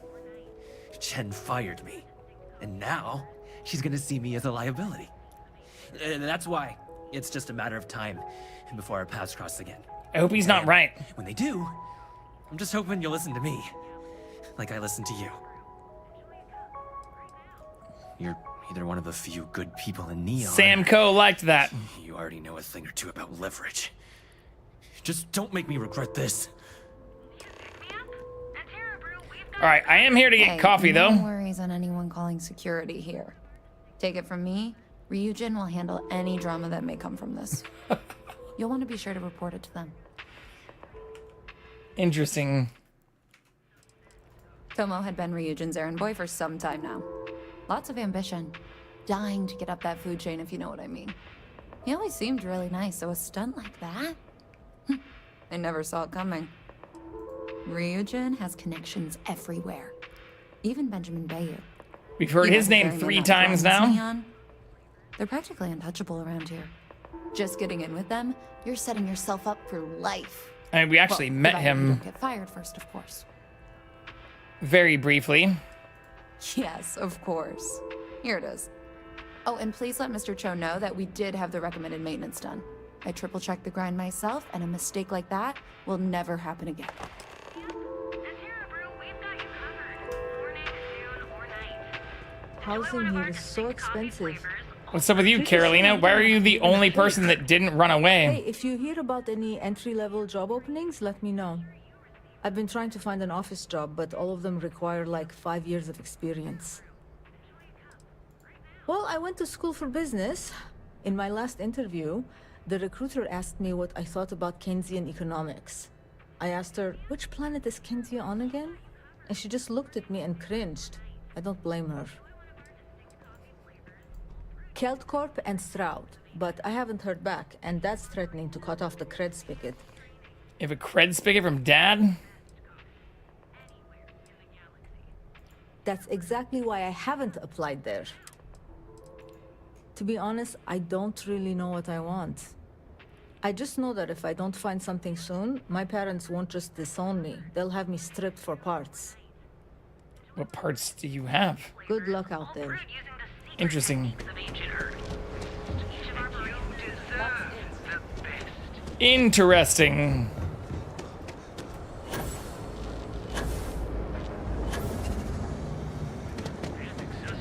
Speaker 13: Chen fired me, and now she's gonna see me as a liability. And that's why it's just a matter of time before our paths cross again.
Speaker 1: I hope he's not right.
Speaker 13: When they do, I'm just hoping you'll listen to me, like I listen to you. You're either one of the few good people in Neon.
Speaker 1: Samco liked that.
Speaker 13: You already know a thing or two about leverage. Just don't make me regret this.
Speaker 1: All right, I am here to get coffee, though.
Speaker 10: No worries on anyone calling security here. Take it from me, Ryujin will handle any drama that may come from this. You'll want to be sure to report it to them.
Speaker 1: Interesting.
Speaker 10: Tomo had been Ryujin's errand boy for some time now. Lots of ambition. Dying to get up that food chain, if you know what I mean. He always seemed really nice, so a stunt like that? I never saw it coming. Ryujin has connections everywhere. Even Benjamin Bayou.
Speaker 1: We've heard his name 3 times now.
Speaker 10: They're practically untouchable around here. Just getting in with them, you're setting yourself up for life.
Speaker 1: I mean, we actually met
Speaker 10: provided you
Speaker 1: him
Speaker 10: don't get fired first, of course.
Speaker 1: very briefly.
Speaker 10: Yes, of course. Here it is. Oh, and please let Mr. Cho know that we did have the recommended maintenance done. I triple-checked the grind myself, and a mistake like that will never happen again.
Speaker 14: Housing here is so expensive.
Speaker 1: What's up with you, Carolina? Why are you the only person that didn't run
Speaker 14: Hey,
Speaker 1: away?
Speaker 14: if you hear about any entry-level job openings, let me know. I've been trying to find an office job, but all of them require like 5 years of experience. Well, I went to school for business. In my last interview, the recruiter asked me what I thought about Keynesian economics. I asked her, which planet is Kensia on again? And she just looked at me and cringed. I don't blame her. Keltcorp and Stroud, but I haven't heard back, and that's threatening to cut off the cred spigot.
Speaker 1: You have a cred spigot from Dad?
Speaker 14: That's exactly why I haven't applied there. To be honest, I don't really know what I want. I just know that if I don't find something soon, my parents won't just disown me. They'll have me stripped for parts.
Speaker 1: What parts do you have?
Speaker 14: Good luck out there.
Speaker 1: Interesting. Interesting.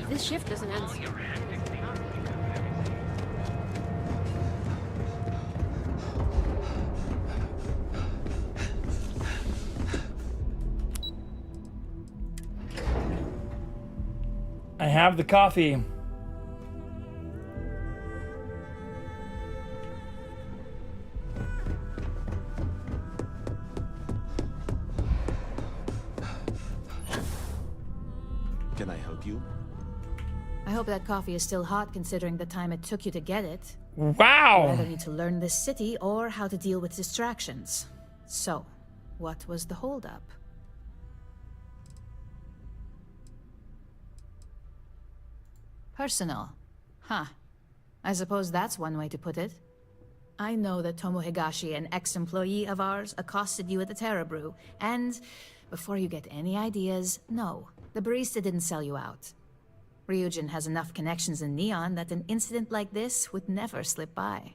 Speaker 17: This shift doesn't end soon.
Speaker 1: I have the coffee.
Speaker 15: Can I help you?
Speaker 2: I hope that coffee is still hot considering the time it took you to get it.
Speaker 1: Wow!
Speaker 2: You either need to learn this city or how to deal with distractions. So, what was the holdup? Personal. Huh. I suppose that's one way to put it. I know that Tomo Higashi, an ex-employee of ours, accosted you at the Terra Brew, and before you get any ideas, no, the barista didn't sell you out. Ryujin has enough connections in Neon that an incident like this would never slip by.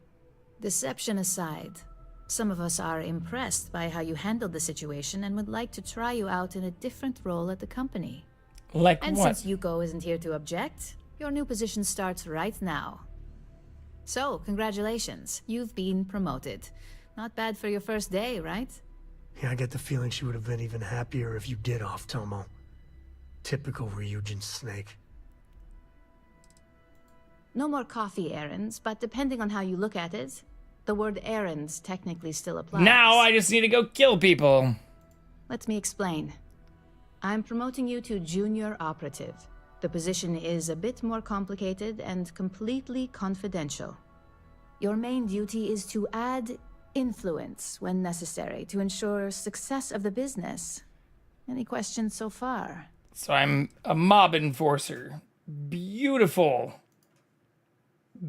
Speaker 2: Deception aside, some of us are impressed by how you handled the situation and would like to try you out in a different role at the company.
Speaker 1: Like
Speaker 2: and
Speaker 1: what?
Speaker 2: Since Yuko isn't here to object, your new position starts right now. So, congratulations. You've been promoted. Not bad for your first day, right?
Speaker 12: Yeah, I get the feeling she would have been even happier if you did off Tomo. Typical Ryujin snake.
Speaker 2: No more coffee errands, but depending on how you look at it, the word errands technically still applies.
Speaker 1: Now I just need to go kill people.
Speaker 2: Let me explain. I'm promoting you to junior operative. The position is a bit more complicated and completely confidential. Your main duty is to add influence when necessary to ensure success of the business. Any questions so far?
Speaker 1: So I'm a mob enforcer. Beautiful.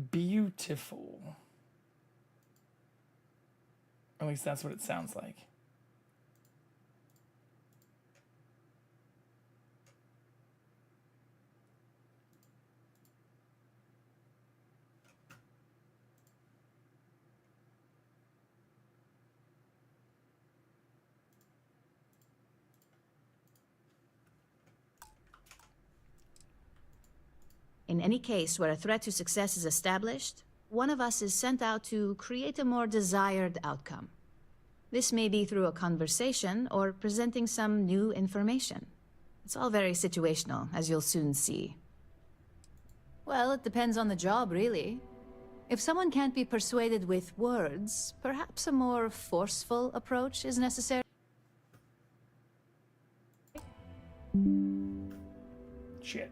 Speaker 1: Beautiful. At least that's what it sounds like.
Speaker 2: In any case where a threat to success is established, one of us is sent out to create a more desired outcome. This may be through a conversation or presenting some new information. It's all very situational, as you'll soon see. Well, it depends on the job, really. If someone can't be persuaded with words, perhaps a more forceful approach is necessary.
Speaker 1: Shit.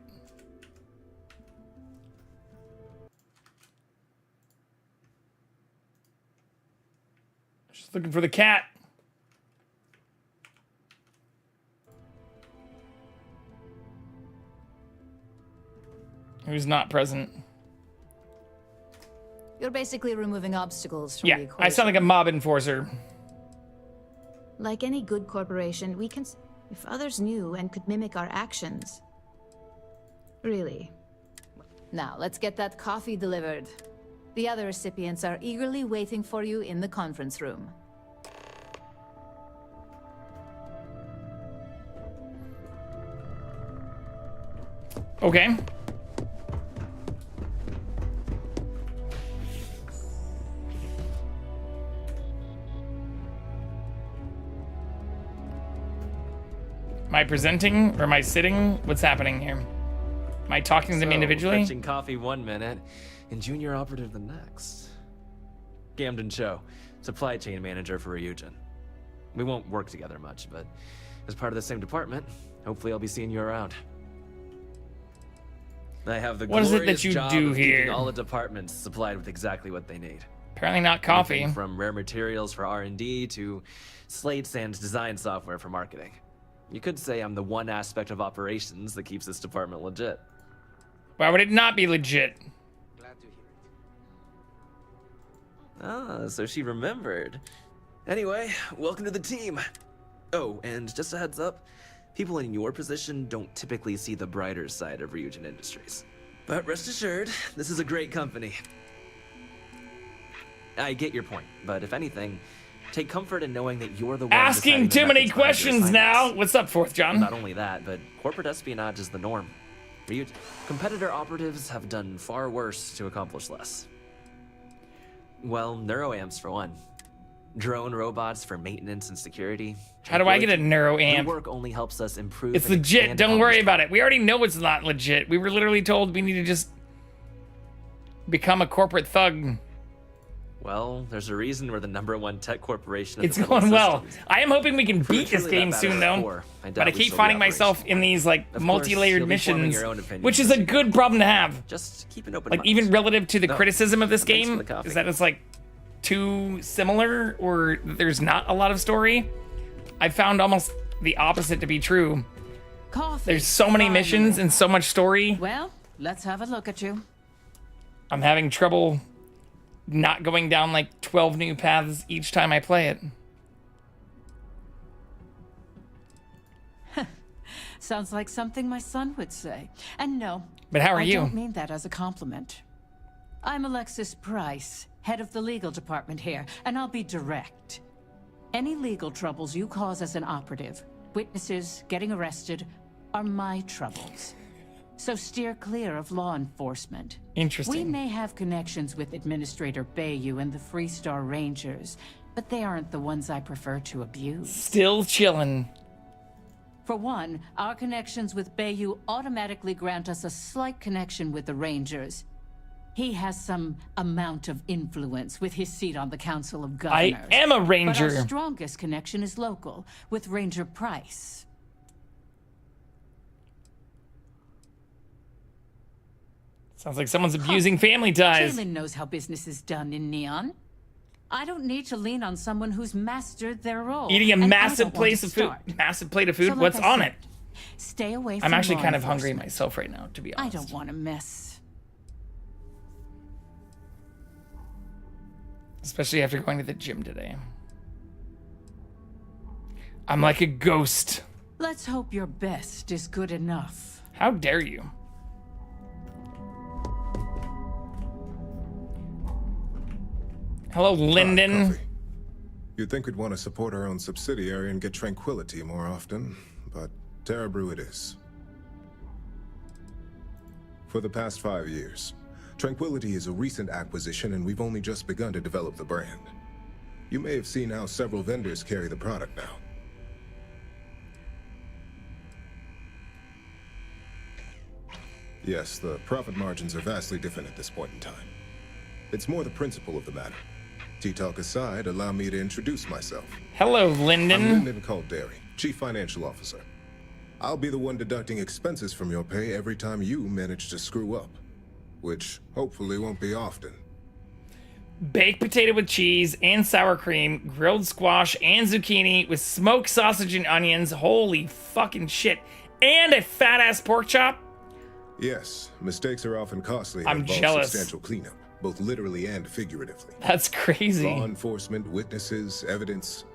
Speaker 1: Just looking for the cat. Who's not present?
Speaker 2: You're basically removing obstacles from the
Speaker 1: Yeah,
Speaker 2: equation.
Speaker 1: I sound like a mob enforcer.
Speaker 2: Like any good corporation, we can... If others knew and could mimic our actions... Really. Now, let's get that coffee delivered. The other recipients are eagerly waiting for you in the conference room.
Speaker 1: Okay. Am I presenting or am I sitting? What's happening here? Am I talking to them individually?
Speaker 13: Fetching coffee 1 minute and junior operative the next. Camden Cho, supply chain manager for Ryujin. We won't work together much, but as part of the same department, hopefully I'll be seeing you around. I have the
Speaker 1: What is it that
Speaker 13: glorious
Speaker 1: you
Speaker 13: job
Speaker 1: do
Speaker 13: of keeping
Speaker 1: here?
Speaker 13: all the departments supplied with exactly what they need.
Speaker 1: Apparently not coffee.
Speaker 13: Anything from rare materials for R&D to slates and design software for marketing. You could say I'm the one aspect of operations that keeps this department legit.
Speaker 1: Why would it not be legit?
Speaker 18: Ah, so she remembered. Anyway, welcome to the team. Oh, and just a heads up, people in your position don't typically see the brighter side of Ryujin Industries. But rest assured, this is a great company. I get your point, but if anything, take comfort in knowing that you're the one
Speaker 1: asking too many questions now. What's up, Fourth John?
Speaker 18: Not only that, but corporate espionage is the norm. Competitor operatives have done far worse to accomplish less. Well, neuroamps for one. Drone robots for maintenance and security.
Speaker 1: How do I get a neuroamp?
Speaker 18: Your work only helps us improve.
Speaker 1: It's legit. Don't worry about it. We already know it's not legit. We were literally told we need to just become a corporate thug.
Speaker 18: Well, there's a reason we're the #1 tech corporation.
Speaker 1: It's going well. I am hoping we can beat this game soon, though. But I keep finding myself in these like multi-layered missions, which is a good problem to have.
Speaker 18: Just keep an open
Speaker 1: mind. Like even relative to the criticism of this game, is that it's like too similar or there's not a lot of story. I found almost the opposite to be true. There's so many missions and so much story.
Speaker 16: Well, let's have a look at you.
Speaker 1: I'm having trouble not going down like 12 new paths each time I play it.
Speaker 16: Sounds like something my son would say. And no,
Speaker 1: but how are you?
Speaker 16: I don't mean that as a compliment. I'm Alexis Price, head of the legal department here, and I'll be direct. Any legal troubles you cause as an operative, witnesses getting arrested, are my troubles. So steer clear of law enforcement.
Speaker 1: Interesting.
Speaker 16: We may have connections with Administrator Bayou and the Freestar Rangers, but they aren't the ones I prefer to abuse.
Speaker 1: Still chillin'.
Speaker 16: For one, our connections with Bayou automatically grant us a slight connection with the Rangers. He has some amount of influence with his seat on the Council of Governors.
Speaker 1: I am a Ranger.
Speaker 16: But our strongest connection is local, with Ranger Price.
Speaker 1: Sounds like someone's abusing family ties.
Speaker 16: Jalen knows how business is done in Neon. I don't need to lean on someone who's mastered their role.
Speaker 1: Eating a massive plate of food. Massive plate of food?
Speaker 16: So like
Speaker 1: What's
Speaker 16: I
Speaker 1: on
Speaker 16: said,
Speaker 1: it?
Speaker 16: Stay away from
Speaker 1: I'm actually
Speaker 16: law
Speaker 1: kind of hungry
Speaker 16: enforcement.
Speaker 1: myself right now, to be honest.
Speaker 16: I don't want to mess.
Speaker 1: Especially after going to the gym today. I'm like a ghost.
Speaker 16: Let's hope your best is good enough.
Speaker 1: How dare you? Hello, Lyndon.
Speaker 19: You'd think we'd want to support our own subsidiary and get tranquility more often, but Terra Brew it is. For the past 5 years, Tranquility is a recent acquisition and we've only just begun to develop the brand. You may have seen how several vendors carry the product now. Yes, the profit margins are vastly different at this point in time. It's more the principle of the matter. Tea-talk aside, allow me to introduce myself.
Speaker 1: Hello, Lyndon.
Speaker 19: I'm Lyndon Calderi, Chief Financial Officer. I'll be the one deducting expenses from your pay every time you manage to screw up. Which, hopefully, won't be often.
Speaker 1: Baked potato with cheese and sour cream, grilled squash and zucchini with smoked sausage and onions. Holy fucking shit. And a fat-ass pork chop?
Speaker 19: Yes, mistakes are often costly and
Speaker 1: I'm
Speaker 19: involve
Speaker 1: jealous.
Speaker 19: substantial cleanup, both literally and figuratively.
Speaker 1: That's crazy.
Speaker 19: Law enforcement, witnesses, evidence,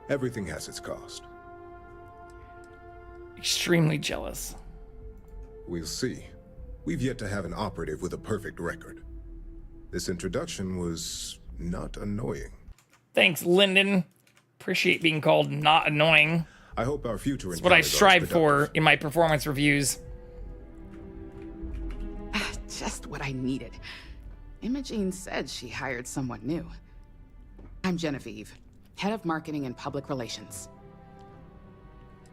Speaker 19: everything has its cost.
Speaker 1: Extremely jealous.
Speaker 19: We'll see. We've yet to have an operative with a perfect record. This introduction was not annoying.
Speaker 1: Thanks, Lyndon. Appreciate being called not annoying.
Speaker 19: I hope our future
Speaker 1: That's what I
Speaker 19: encounters are
Speaker 1: strive
Speaker 19: as
Speaker 1: for in my performance reviews.
Speaker 23: Just what I needed. Imogene said she hired someone new. I'm Genevieve, head of marketing and public relations.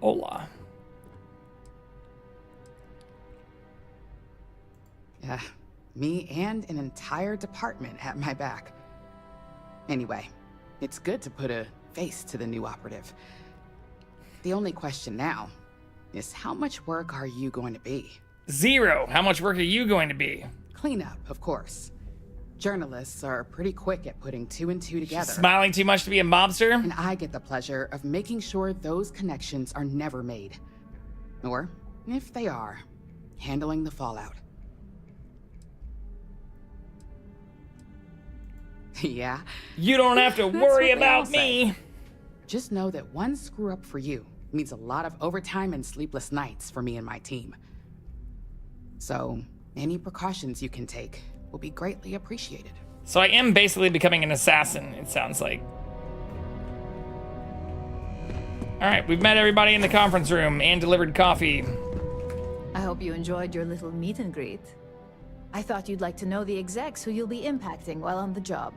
Speaker 1: Hola.
Speaker 23: Yeah, me and an entire department at my back. Anyway, it's good to put a face to the new operative. The only question now is how much work are you going to be?
Speaker 1: 0. How much work are you going to be?
Speaker 23: Cleanup, of course. Journalists are pretty quick at putting 2 and 2 together.
Speaker 1: Smiling too much to be a mobster?
Speaker 23: And I get the pleasure of making sure those connections are never made. Or, if they are, handling the fallout. Yeah?
Speaker 1: You don't have to
Speaker 23: That's
Speaker 1: worry
Speaker 23: what they all
Speaker 1: about
Speaker 23: say.
Speaker 1: me.
Speaker 23: Just know that one screw up for you means a lot of overtime and sleepless nights for me and my team. So, any precautions you can take will be greatly appreciated.
Speaker 1: So I am basically becoming an assassin, it sounds like. All right, we've met everybody in the conference room and delivered coffee.
Speaker 2: I hope you enjoyed your little meet and greet. I thought you'd like to know the execs who you'll be impacting while on the job.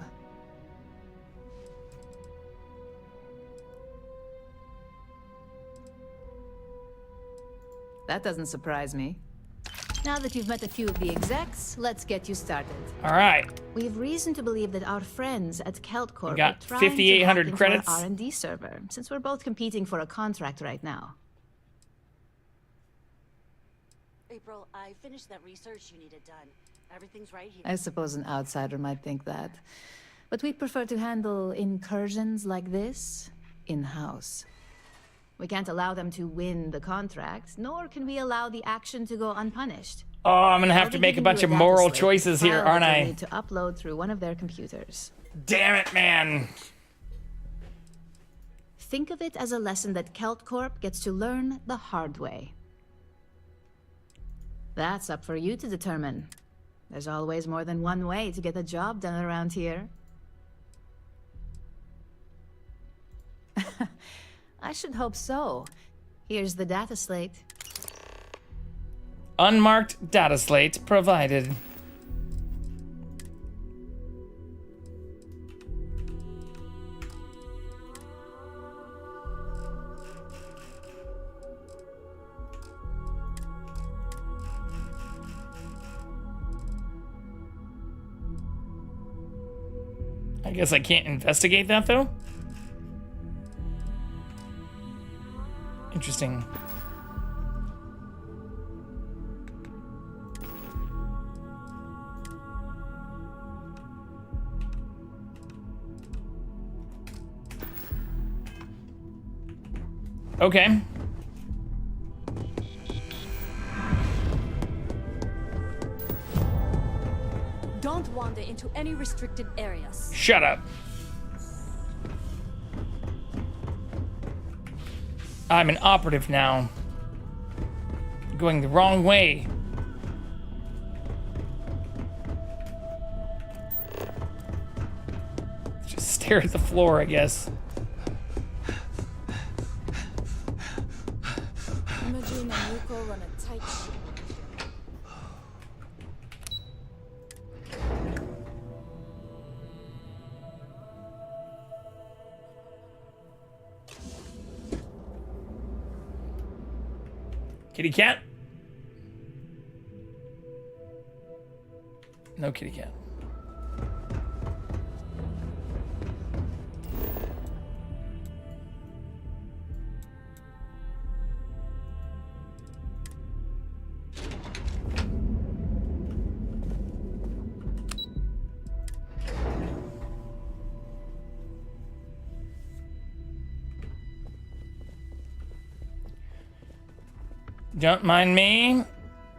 Speaker 2: That doesn't surprise me. Now that you've met a few of the execs, let's get you started.
Speaker 1: All right.
Speaker 2: We have reason to believe that our friends at CatCam
Speaker 1: We got
Speaker 2: are trying
Speaker 1: 5,800
Speaker 2: to hack
Speaker 1: credits.
Speaker 2: into our R&D server, since we're both competing for a contract right now.
Speaker 6: April, I finished that research you needed done. Everything's right here.
Speaker 2: I suppose an outsider might think that. But we prefer to handle incursions like this in-house. We can't allow them to win the contract, nor can we allow the action to go unpunished.
Speaker 1: Oh, I'm gonna have
Speaker 2: I'll
Speaker 1: to
Speaker 2: be
Speaker 1: make a
Speaker 2: giving
Speaker 1: bunch
Speaker 2: you
Speaker 1: of
Speaker 2: data
Speaker 1: moral
Speaker 2: slate,
Speaker 1: choices here,
Speaker 2: file
Speaker 1: aren't
Speaker 2: that you'll
Speaker 1: I?
Speaker 2: need to upload through one of their computers.
Speaker 1: Damn it, man.
Speaker 2: Think of it as a lesson that CatCam gets to learn the hard way. That's up for you to determine. There's always more than one way to get the job done around here. I should hope so. Here's the data slate.
Speaker 1: Unmarked data slate provided. I guess I can't investigate that though? Interesting. Okay.
Speaker 6: Don't wander into any restricted areas.
Speaker 1: Shut up. I'm an operative now. Going the wrong way. Just stare at the floor, I guess.
Speaker 6: Imogene and Yuko run a tight ship.
Speaker 1: Kitty cat? No kitty cat. Don't mind me.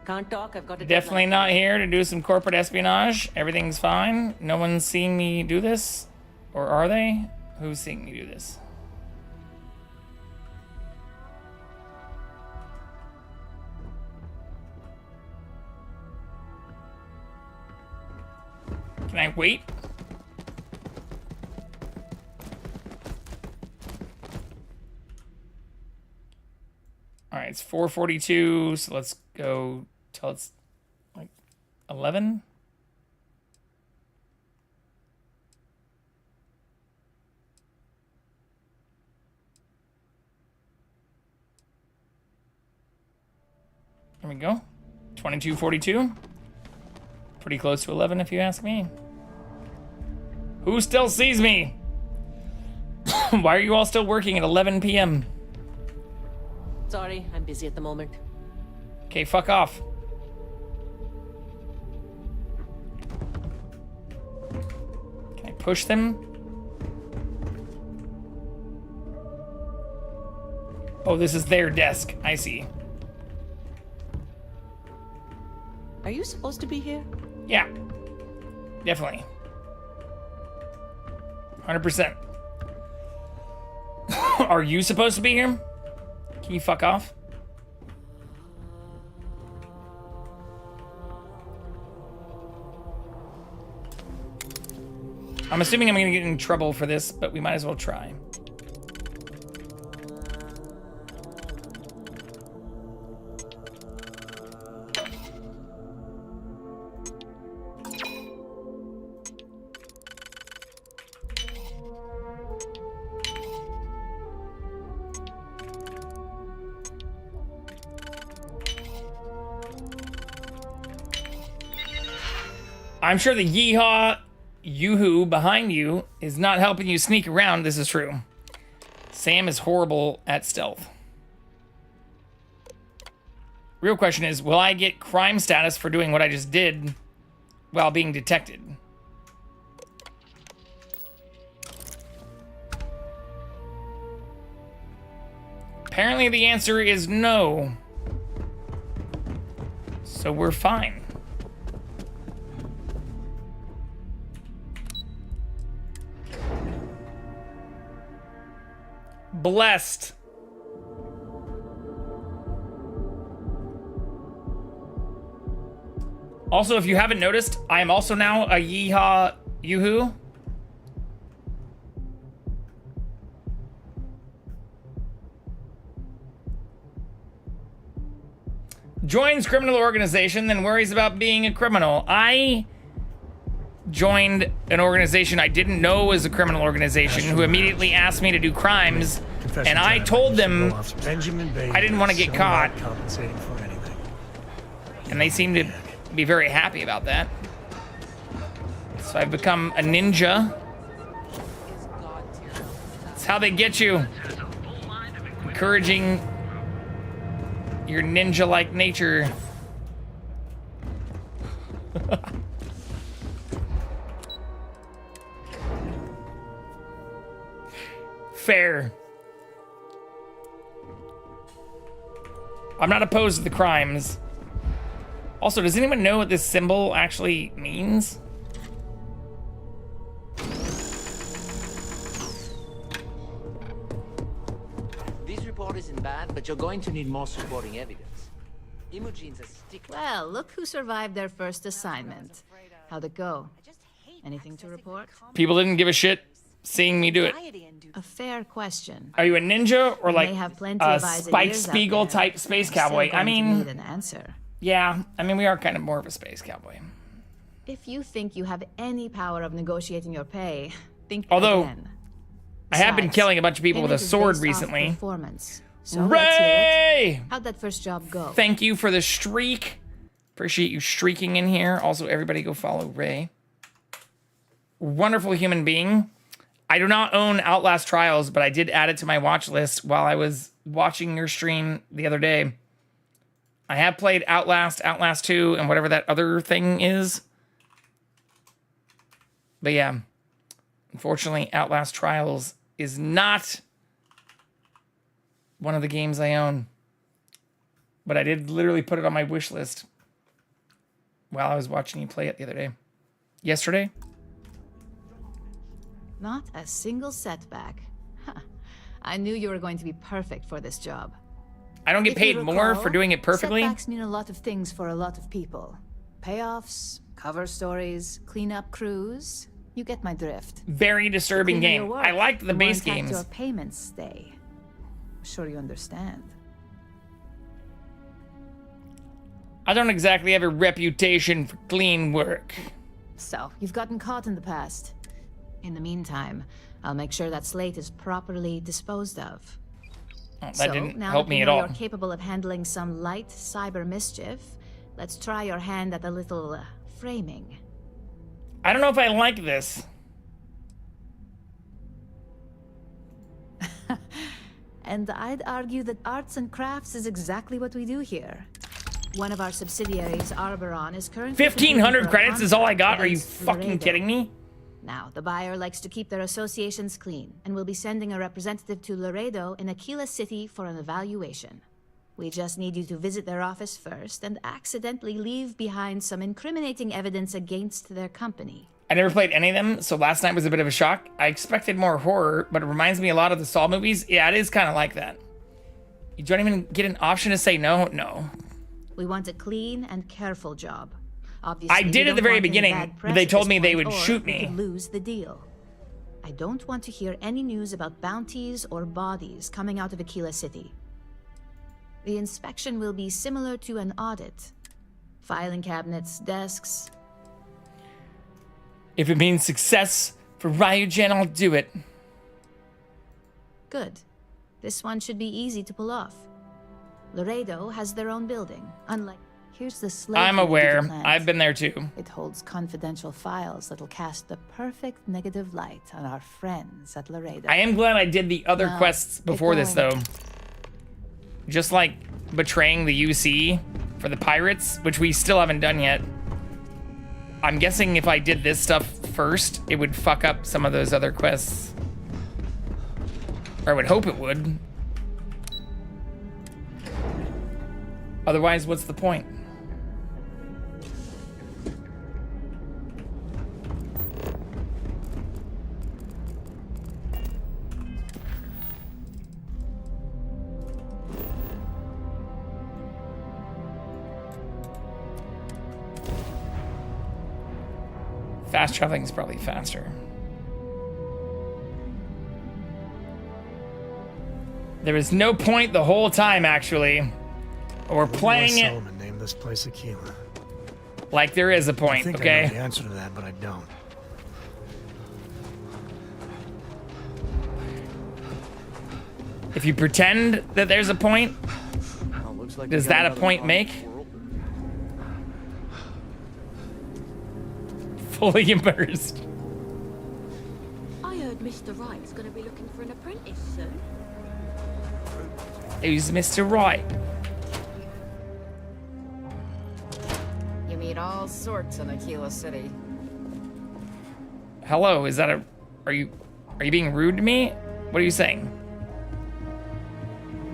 Speaker 6: Can't talk, I've got a
Speaker 1: Definitely
Speaker 6: deadline.
Speaker 1: not here to do some corporate espionage. Everything's fine. No one's seeing me do this. Or are they? Who's seeing me do this? Can I wait? All right, it's 4:42, so let's go till it's like 11. There we go. 22:42. Pretty close to 11 if you ask me. Who still sees me? Why are you all still working at 11 p.m.?
Speaker 6: Sorry, I'm busy at the moment.
Speaker 1: Okay, fuck off. Can I push them? Oh, this is their desk. I see.
Speaker 6: Are you supposed to be here?
Speaker 1: Yeah, definitely. 100%. Are you supposed to be here? Can you fuck off? I'm assuming I'm gonna get in trouble for this, but we might as well try. I'm sure the yeehaw yoo-hoo behind you is not helping you sneak around. This is true. Sam is horrible at stealth. Real question is, will I get crime status for doing what I just did while being detected? Apparently the answer is no. So we're fine. Blessed. Also, if you haven't noticed, I am also now a yeehaw yoo-hoo. Joins criminal organization, then worries about being a criminal. I joined an organization I didn't know was a criminal organization who immediately asked me to do crimes, and I told them I didn't want to get caught, and they seemed to be very happy about that. So I've become a ninja. That's how they get you. Encouraging your ninja-like nature. Fair. I'm not opposed to the crimes. Also, does anyone know what this symbol actually means?
Speaker 7: This report isn't bad, but you're going to need more supporting evidence. Imogene's a stickler.
Speaker 2: Well, look who survived their first assignment. How'd it go? Anything to report?
Speaker 1: People didn't give a shit seeing me do it.
Speaker 2: A fair question.
Speaker 1: Are you a ninja or like
Speaker 2: have plenty
Speaker 1: a
Speaker 2: of eyes and
Speaker 1: Spike
Speaker 2: ears out
Speaker 1: Spiegel
Speaker 2: there.
Speaker 1: type space
Speaker 2: Still
Speaker 1: cowboy? I
Speaker 2: going to
Speaker 1: mean,
Speaker 2: need an answer.
Speaker 1: yeah, I mean, we are kind of more of a space cowboy.
Speaker 2: If you think you have any power of negotiating your pay, think
Speaker 1: Although,
Speaker 2: again.
Speaker 1: I have been
Speaker 2: Besides,
Speaker 1: killing a bunch of people with a
Speaker 2: payment is
Speaker 1: sword
Speaker 2: based off
Speaker 1: recently.
Speaker 2: Performance. So let's hear it.
Speaker 1: Ray!
Speaker 2: How'd that first job go?
Speaker 1: Thank you for the streak. Appreciate you streaking in here. Also, everybody go follow Ray. Wonderful human being. I do not own Outlast Trials, but I did add it to my watch list while I was watching your stream the other day. I have played Outlast, Outlast 2, and whatever that other thing is. But yeah, unfortunately, Outlast Trials is not one of the games I own. But I did literally put it on my wish list while I was watching you play it the other day. Yesterday?
Speaker 2: Not a single setback. Huh. I knew you were going to be perfect for this job.
Speaker 1: I don't get
Speaker 2: If you
Speaker 1: paid more
Speaker 2: recall,
Speaker 1: for doing it perfectly?
Speaker 2: Setbacks mean a lot of things for a lot of people. Payoffs, cover stories, cleanup crews. You get my drift.
Speaker 1: Very disturbing
Speaker 2: The cleaner your
Speaker 1: game.
Speaker 2: work,
Speaker 1: I liked the
Speaker 2: more
Speaker 1: base
Speaker 2: intact
Speaker 1: games.
Speaker 2: Your payments stay. I'm sure you understand.
Speaker 1: I don't exactly have a reputation for clean work.
Speaker 2: So, you've gotten caught in the past. In the meantime, I'll make sure that slate is properly disposed of.
Speaker 1: Oh, that
Speaker 2: So,
Speaker 1: didn't
Speaker 2: now
Speaker 1: help
Speaker 2: that
Speaker 1: me
Speaker 2: we
Speaker 1: at
Speaker 2: know
Speaker 1: all.
Speaker 2: You're capable of handling some light cyber mischief. Let's try your hand at a little framing.
Speaker 1: I don't know if I like this.
Speaker 2: And I'd argue that arts and crafts is exactly what we do here. One of our subsidiaries, Arboron, is currently
Speaker 1: 1,500 credits is all I got? Are you
Speaker 2: against
Speaker 1: fucking
Speaker 2: Laredo.
Speaker 1: kidding me?
Speaker 2: Now, the buyer likes to keep their associations clean, and will be sending a representative to Laredo in Aquila City for an evaluation. We just need you to visit their office first and accidentally leave behind some incriminating evidence against their company.
Speaker 1: I never played any of them, so last night was a bit of a shock. I expected more horror, but it reminds me a lot of the Saw movies. Yeah, it is kind of like that. You don't even get an option to say no? No.
Speaker 2: We want a clean and careful job. Obviously,
Speaker 1: I did at the very beginning, but they told me they would shoot
Speaker 2: we
Speaker 1: me.
Speaker 2: could lose the deal. I don't want to hear any news about bounties or bodies coming out of Aquila City. The inspection will be similar to an audit. Filing cabinets, desks.
Speaker 1: If it means success for Ryugen, I'll do it.
Speaker 2: Good. This one should be easy to pull off. Laredo has their own building, unlike... Here's the slate.
Speaker 1: I'm aware. I've been there too.
Speaker 2: It holds confidential files that'll cast the perfect negative light on our friends at Laredo.
Speaker 1: I am glad I did the other
Speaker 2: Now,
Speaker 1: quests before this, though. Just like betraying the UC for the pirates, which we still haven't done yet. I'm guessing if I did this stuff first, it would fuck up some of those other quests. Or I would hope it would. Otherwise, what's the point? Fast traveling is probably faster. There was no point the whole time, actually. We're playing it
Speaker 12: Solomon named this place Aquila.
Speaker 1: like there is a
Speaker 12: I
Speaker 1: point,
Speaker 12: think I
Speaker 1: okay?
Speaker 12: know the answer to that, but I don't.
Speaker 1: If you pretend that there's a point,
Speaker 18: Looks like
Speaker 1: does that a point make? Fully immersed.
Speaker 17: I heard Mr. Wright's gonna be looking for an apprentice soon.
Speaker 1: Who's Mr. Wright?
Speaker 10: You meet all sorts in Aquila City.
Speaker 1: Hello, is that a... Are you being rude to me? What are you saying?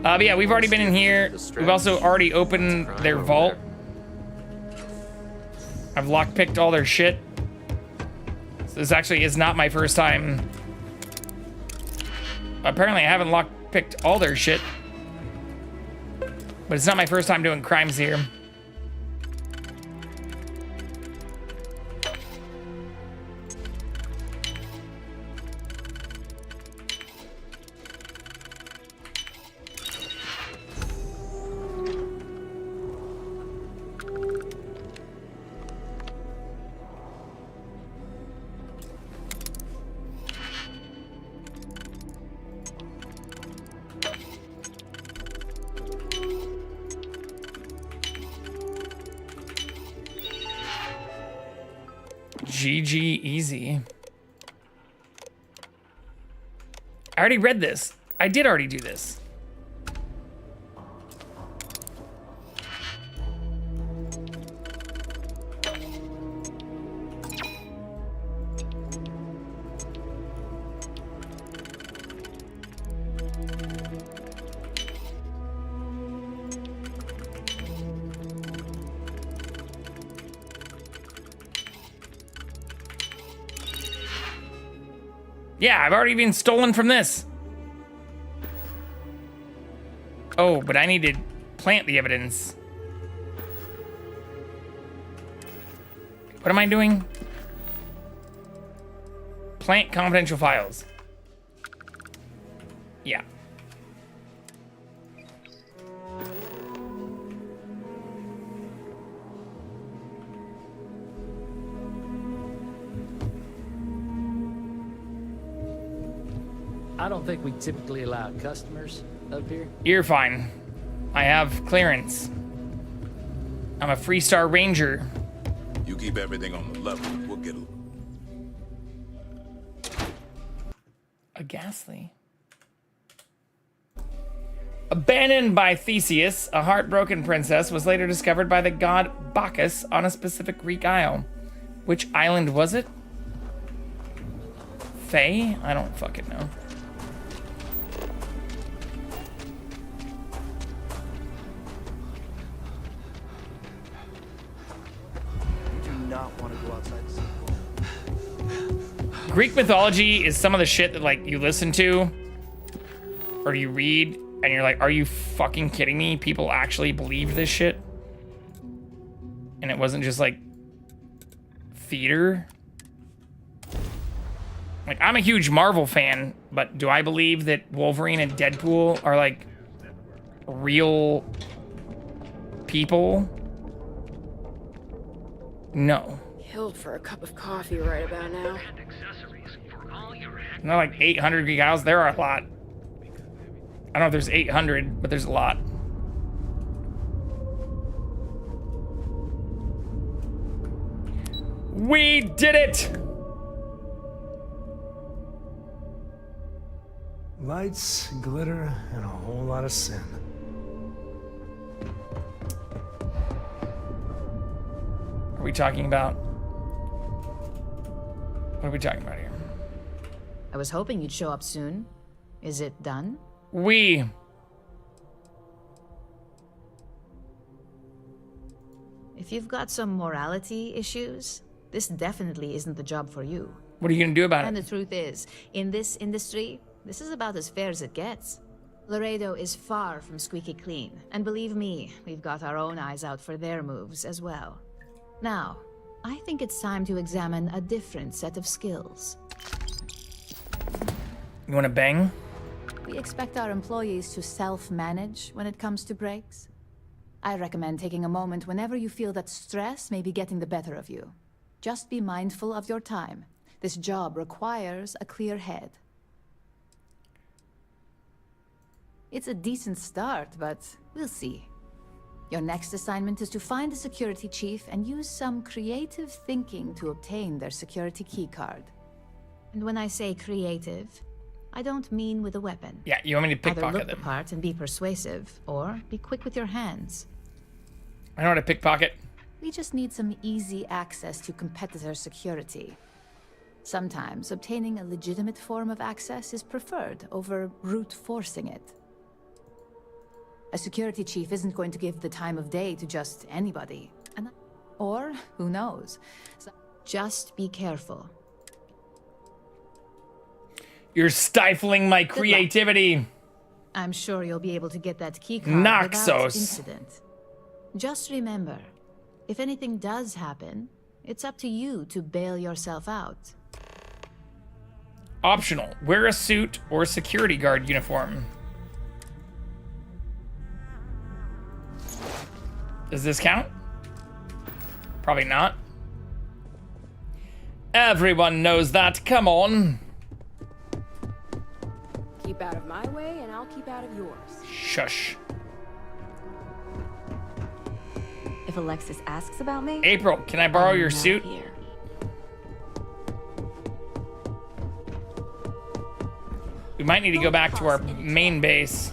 Speaker 1: But yeah, we've already been in here. We've also already opened their vault. I've lockpicked all their shit. So this actually is not my first time. Apparently I haven't lockpicked all their shit. But it's not my first time doing crimes here. GG easy. I already read this. I did already do this. Yeah, I've already been stolen from this. Oh, but I need to plant the evidence. What am I doing? Plant confidential files. Yeah.
Speaker 4: I don't think we typically allow customers up here.
Speaker 1: You're fine. I have clearance. I'm a Freestar Ranger.
Speaker 20: You keep everything on the level, we'll get
Speaker 1: A Ghastly. Abandoned by Theseus, a heartbroken princess was later discovered by the god Bacchus on a specific Greek isle. Which island was it? Faye? I don't fucking know.
Speaker 18: You do not want to go outside the city.
Speaker 1: Greek mythology is some of the shit that like you listen to or you read and you're like, are you fucking kidding me? People actually believe this shit? And it wasn't just like theater? Like, I'm a huge Marvel fan, but do I believe that Wolverine and Deadpool are like real people? No.
Speaker 8: Killed for a cup of coffee right about now.
Speaker 1: Not like 800 Greek idols. There are a lot. I don't know if there's 800, but there's a lot. We did it!
Speaker 12: Lights, glitter, and a whole lot of sin.
Speaker 1: Are we talking about? What are we talking about here?
Speaker 2: I was hoping you'd show up soon. Is it done? If you've got some morality issues, this definitely isn't the job for you.
Speaker 1: What are you gonna do about
Speaker 2: And
Speaker 1: it?
Speaker 2: the truth is, in this industry, this is about as fair as it gets. Laredo is far from squeaky clean, and believe me, we've got our own eyes out for their moves as well. Now, I think it's time to examine a different set of skills.
Speaker 1: You wanna bang?
Speaker 2: We expect our employees to self-manage when it comes to breaks. I recommend taking a moment whenever you feel that stress may be getting the better of you. Just be mindful of your time. This job requires a clear head. It's a decent start, but we'll see. Your next assignment is to find the security chief and use some creative thinking to obtain their security keycard. And when I say creative, I don't mean with a weapon.
Speaker 1: Yeah, you want me to
Speaker 2: Either
Speaker 1: pickpocket
Speaker 2: look
Speaker 1: them?
Speaker 2: the part and be persuasive, or be quick with your hands.
Speaker 1: I know how to pickpocket.
Speaker 2: We just need some easy access to competitor security. Sometimes obtaining a legitimate form of access is preferred over brute forcing it. A security chief isn't going to give the time of day to just anybody. Or, who knows? Just be careful.
Speaker 1: You're stifling my creativity.
Speaker 2: I'm sure you'll be able to get that keycard without
Speaker 1: Naxos.
Speaker 2: incident. Just remember, if anything does happen, it's up to you to bail yourself out.
Speaker 1: Optional. Wear a suit or security guard uniform. Does this count? Probably not. Everyone knows that. Come on.
Speaker 8: Keep out of my way, and I'll keep out of yours.
Speaker 1: Shush.
Speaker 11: If Alexis asks about me,
Speaker 1: April, can I borrow your
Speaker 11: not
Speaker 1: suit?
Speaker 11: here.
Speaker 1: We might need to go back to our main base.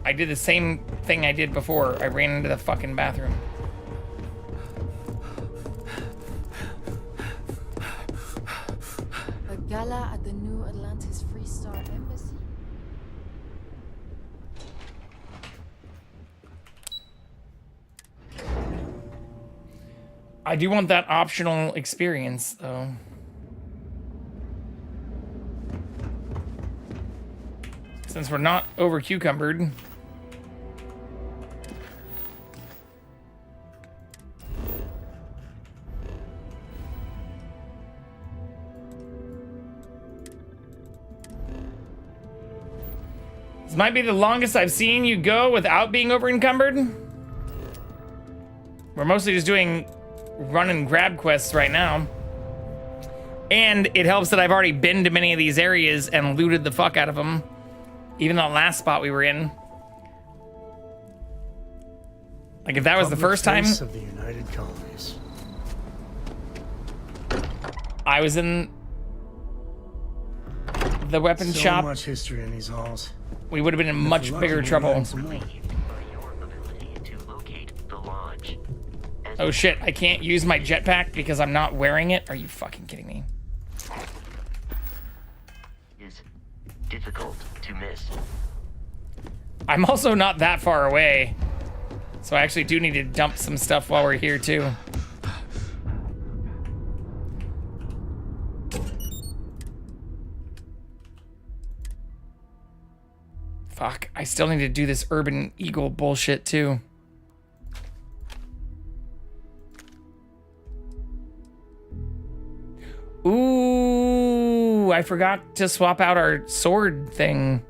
Speaker 1: I did the same thing I did before. I ran into the fucking bathroom.
Speaker 14: A gala at the New Atlantis Freestar Embassy.
Speaker 1: I do want that optional experience, though. Since we're not over cucumbered. This might be the longest I've seen you go without being over encumbered. We're mostly just doing run and grab quests right now. And it helps that I've already been to many of these areas and looted the fuck out of them. Even that last spot we were in. Like if that was the first time
Speaker 12: Face of the United Colonies.
Speaker 1: I was in the weapon
Speaker 12: So
Speaker 1: shop,
Speaker 12: much history in these halls.
Speaker 1: we would have been in
Speaker 12: If
Speaker 1: much
Speaker 12: we're
Speaker 1: bigger
Speaker 12: lucky,
Speaker 1: trouble.
Speaker 12: we'll find some more.
Speaker 1: Oh shit, I can't use my jetpack because I'm not wearing it? Are you fucking kidding me?
Speaker 22: Is difficult to miss.
Speaker 1: I'm also not that far away. So I actually do need to dump some stuff while we're here too. Fuck, I still need to do this Urban Eagle bullshit too. Ooh, I forgot to swap out our sword thing.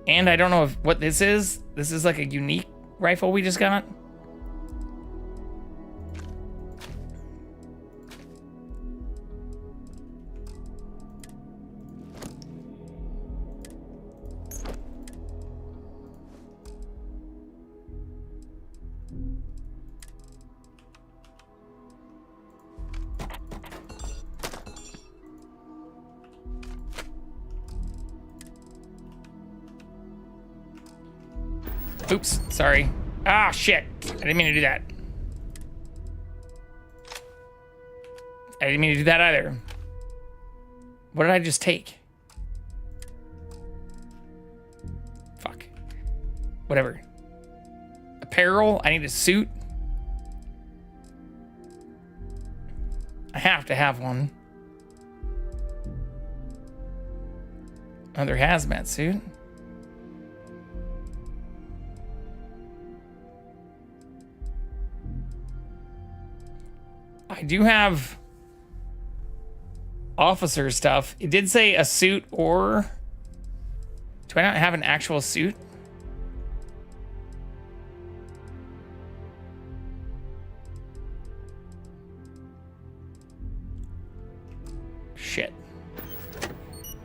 Speaker 1: And I don't know what this is. This is like a unique rifle we just got. Oops, sorry. Ah, shit. I didn't mean to do that. I didn't mean to do that either. What did I just take? Fuck. Whatever. Apparel. I need a suit. I have to have one. Another hazmat suit. I do have officer stuff. It did say a suit or... Do I not have an actual suit? Shit.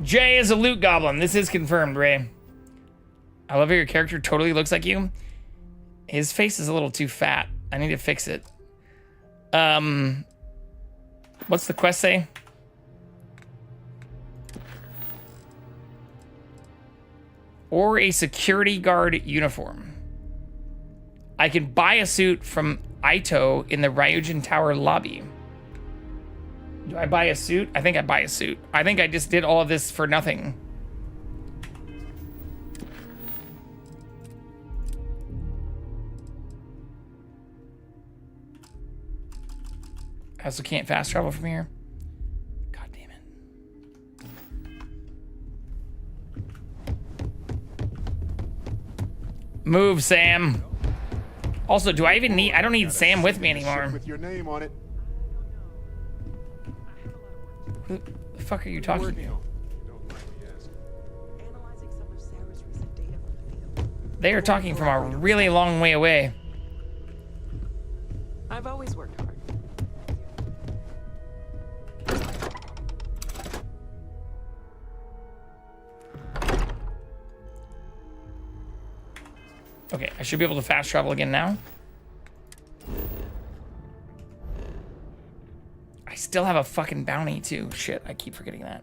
Speaker 1: Jay is a loot goblin. This is confirmed, Ray. I love how your character totally looks like you. His face is a little too fat. I need to fix it. What's the quest say? Or a security guard uniform. I can buy a suit from Ito in the Ryujin Tower lobby. Do I buy a suit? I think I buy a suit. I think I just did all of this for nothing. I also can't fast travel from here. God damn it. Move, Sam. Also, do I even need... I don't need Sam with me anymore.
Speaker 3: With your name on it.
Speaker 1: Who the fuck are you talking to? They are talking from a really long way away.
Speaker 5: I've always worked hard.
Speaker 1: Okay, I should be able to fast travel again now. I still have a fucking bounty too. Shit, I keep forgetting that.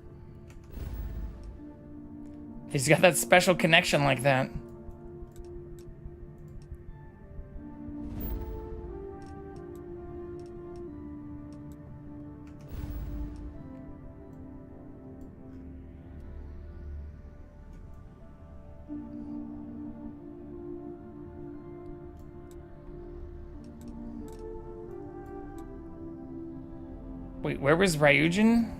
Speaker 1: He's got that special connection like that. Wait, where was Ryujin?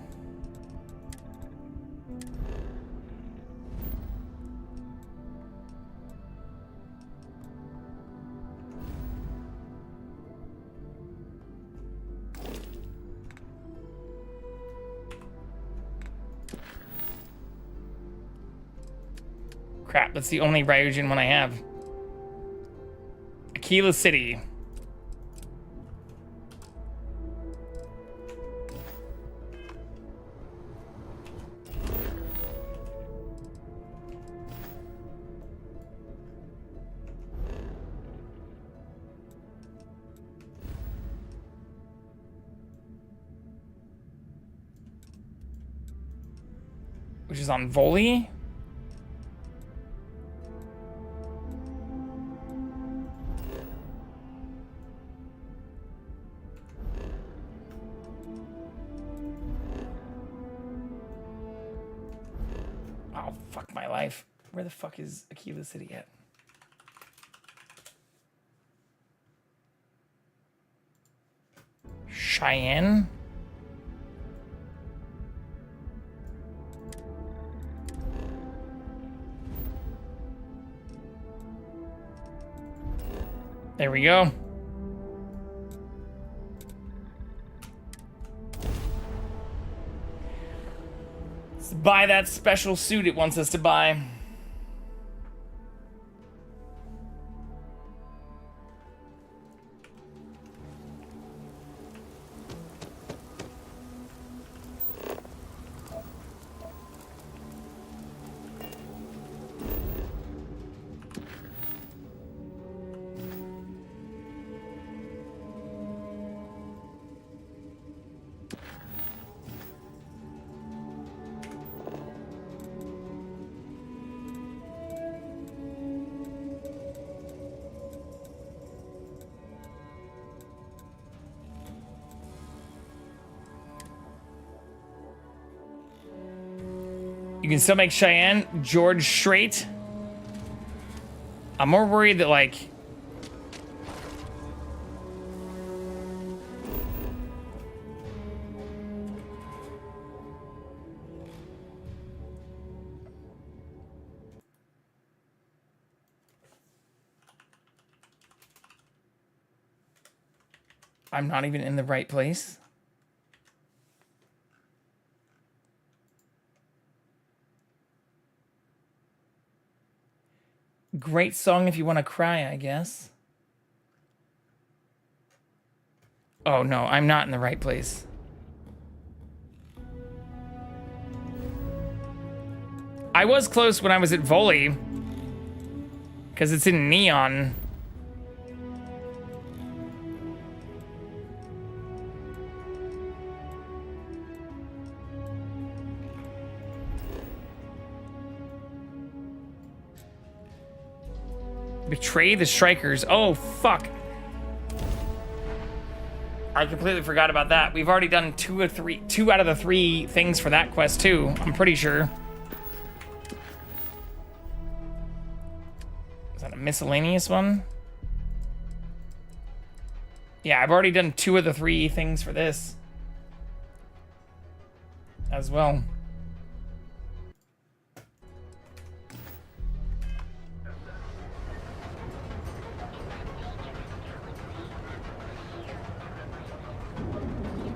Speaker 1: Crap, that's the only Ryujin one I have. Aquila City. Which is on Voli. Oh, fuck my life. Where the fuck is Aquila City at? Cheyenne? There we go. Let's buy that special suit it wants us to buy. You can still make Cheyenne George Strait. I'm more worried that, like... I'm not even in the right place. Great song if you want to cry, I guess. Oh no, I'm not in the right place. I was close when I was at Volley, because it's in neon. Betray the strikers. Oh, fuck. I completely forgot about that. We've already done two out of the 3 things for that quest too, I'm pretty sure. Is that a miscellaneous one? Yeah, I've already done 2 of the 3 things for this as well.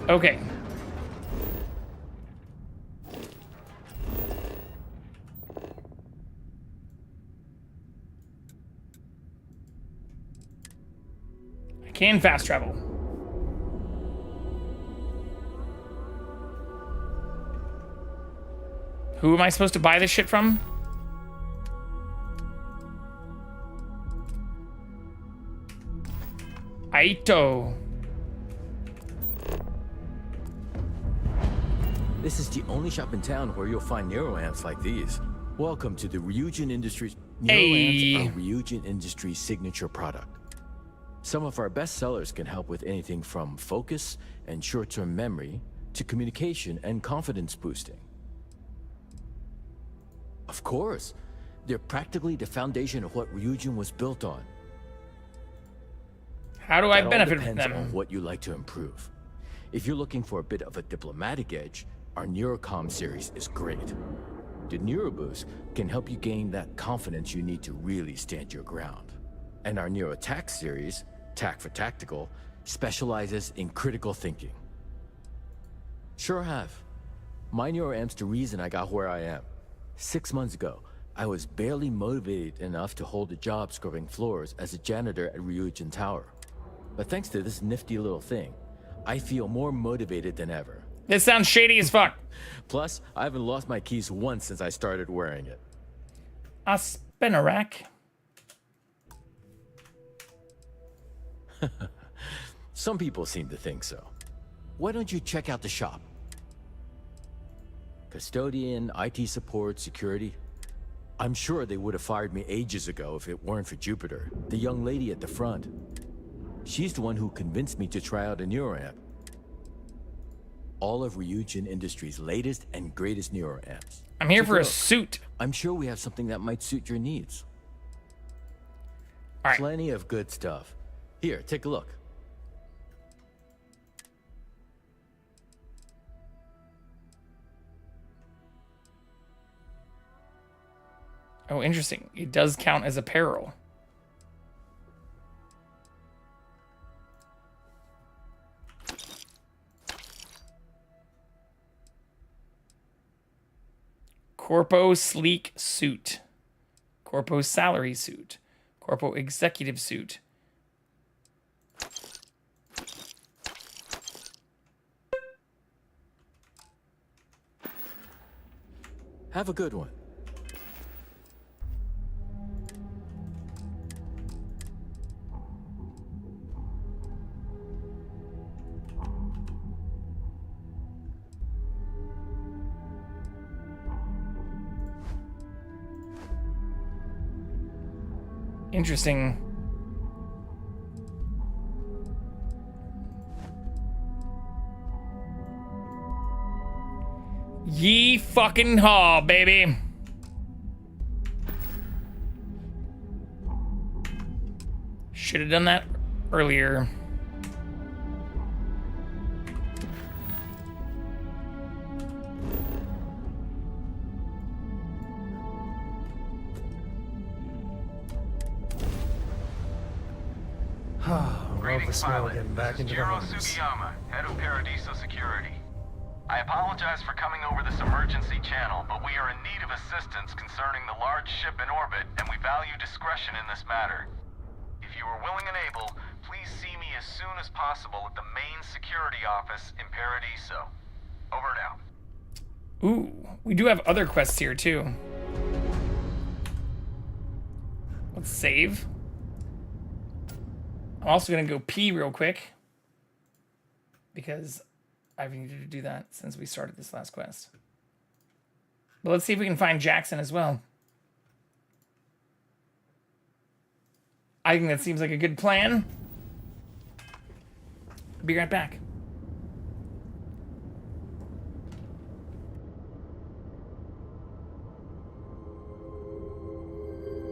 Speaker 1: Okay. I can fast travel. Who am I supposed to buy this shit from? Aito.
Speaker 3: This is the only shop in town where you'll find neuroamps like these. Welcome to the Ryujin Industries. Neuroamps are Ryujin Industries' signature product. Some of our best sellers can help with anything from focus and short-term memory to communication and confidence boosting. Of course, they're practically the foundation of what Ryujin was built on.
Speaker 1: How do I benefit from them?
Speaker 3: On what you like to improve. If you're looking for a bit of a diplomatic edge, our Neurocom series is great. The Neuroboost can help you gain that confidence you need to really stand your ground. And our Neurotac series, Tac for Tactical, specializes in critical thinking. Sure have. My Neuroamp's the reason I got where I am. 6 months ago, I was barely motivated enough to hold a job scrubbing floors as a janitor at Ryujin Tower. But thanks to this nifty little thing, I feel more motivated than ever.
Speaker 1: This sounds shady as fuck.
Speaker 3: Plus, I haven't lost my keys once since I started wearing it.
Speaker 1: A spinnerack.
Speaker 3: Some people seem to think so. Why don't you check out the shop? Custodian, IT support, security. I'm sure they would have fired me ages ago if it weren't for Jupiter, the young lady at the front. She's the one who convinced me to try out a neuroamp. All of Ryujin Industries' latest and greatest neuroamps.
Speaker 1: I'm here for a suit.
Speaker 3: I'm sure we have something that might suit your needs.
Speaker 1: All right.
Speaker 3: Plenty of good stuff. Here, take a look.
Speaker 1: Oh, interesting. It does count as apparel. Corpo sleek suit. Corpo salary suit. Corpo executive suit.
Speaker 3: Have a good one.
Speaker 1: Interesting. Ye fucking haw, baby. Should have done that earlier.
Speaker 12: Love the smell of getting back into the
Speaker 5: Jiro
Speaker 12: homes.
Speaker 5: Sugiyama, head of Paradiso Security. I apologize for coming over this emergency channel, but we are in need of assistance concerning the large ship in orbit, and we value discretion in this matter. If you are willing and able, please see me as soon as possible at the main security office in Paradiso. Over and out.
Speaker 1: Ooh, we do have other quests here too. Let's save. I'm also gonna go pee real quick because I've needed to do that since we started this last quest. But let's see if we can find Jackson as well. I think that seems like a good plan. Be right back.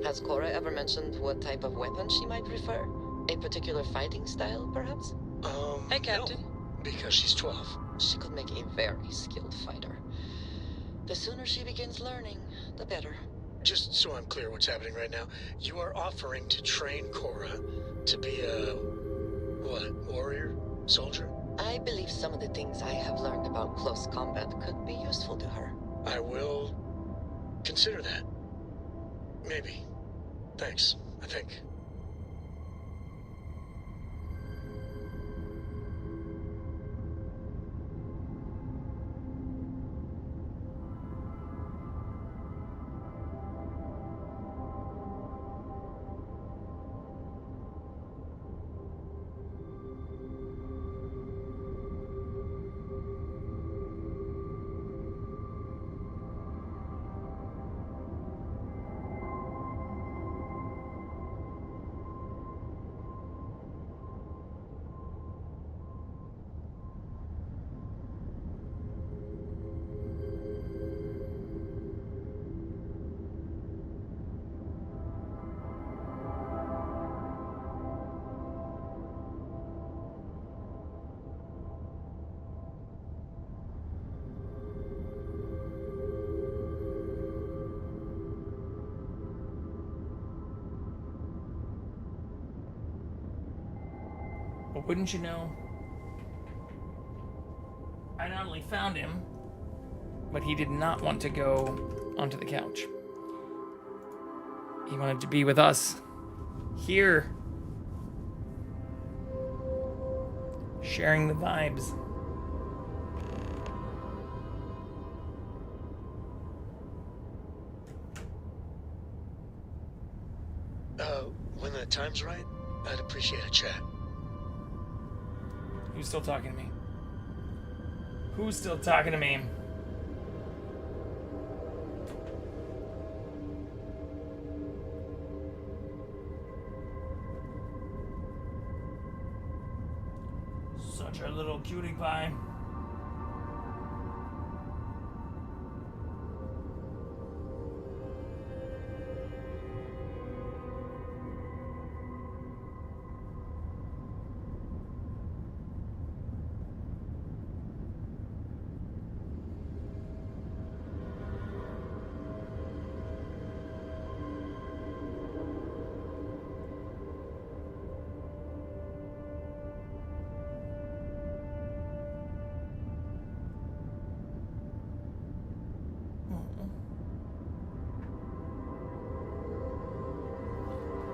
Speaker 9: Has Cora ever mentioned what type of weapon she might prefer? A particular fighting style, perhaps? Hey, Captain.
Speaker 21: No, because she's 12.
Speaker 9: She could make a very skilled fighter. The sooner she begins learning, the better.
Speaker 21: Just so I'm clear what's happening right now, you are offering to train Cora to be a... what, warrior? Soldier?
Speaker 9: I believe some of the things I have learned about close combat could be useful to her.
Speaker 21: I will consider that. Maybe. Thanks, I think.
Speaker 1: Well, wouldn't you know? I not only found him, but he did not want to go onto the couch. He wanted to be with us. Here. Sharing the vibes.
Speaker 21: When the time's right, I'd appreciate a chat.
Speaker 1: Who's still talking to me? Who's still talking to me? Such a little cutie pie.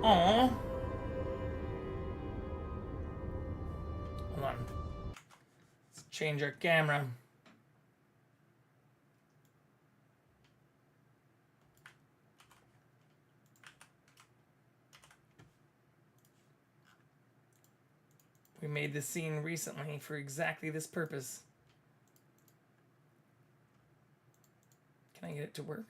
Speaker 1: Aww. Hold on. Let's change our camera. We made this scene recently for exactly this purpose. Can I get it to work?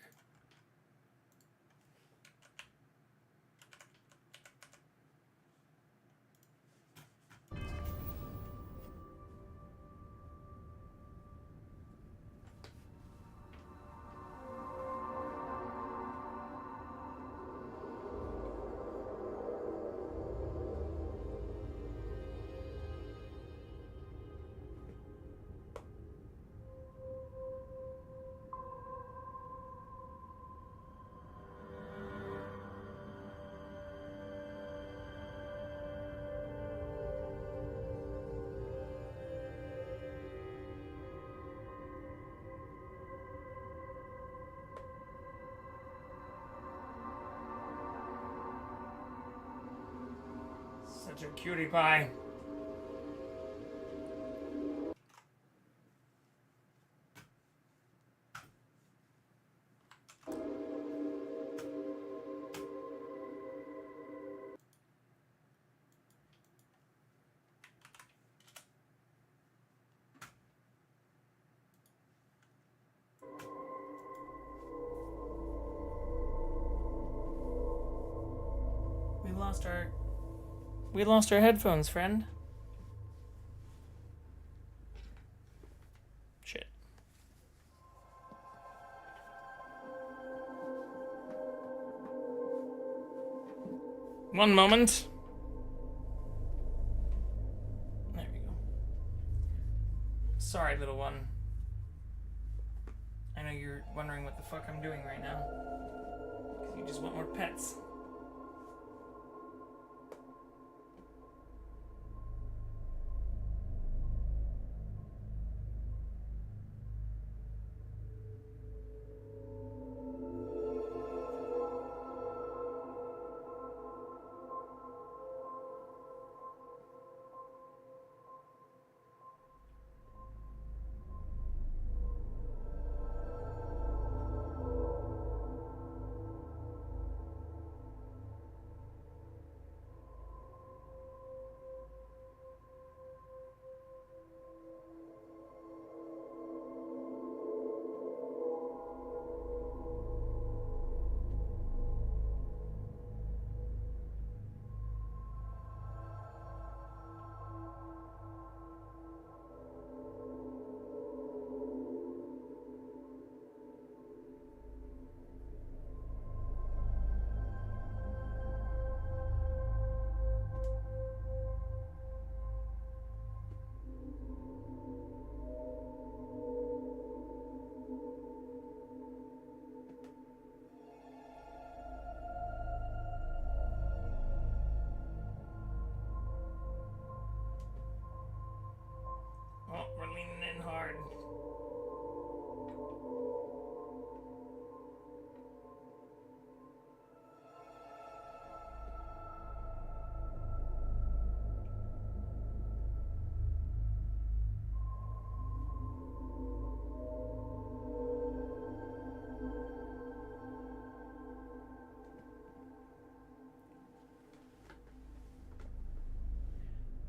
Speaker 1: Such a cutie pie. We lost our headphones, friend. Shit. One moment. There we go. Sorry, little one. I know you're wondering what the fuck I'm doing right now. 'Cause you just want more pets. Oh, we're leaning in hard.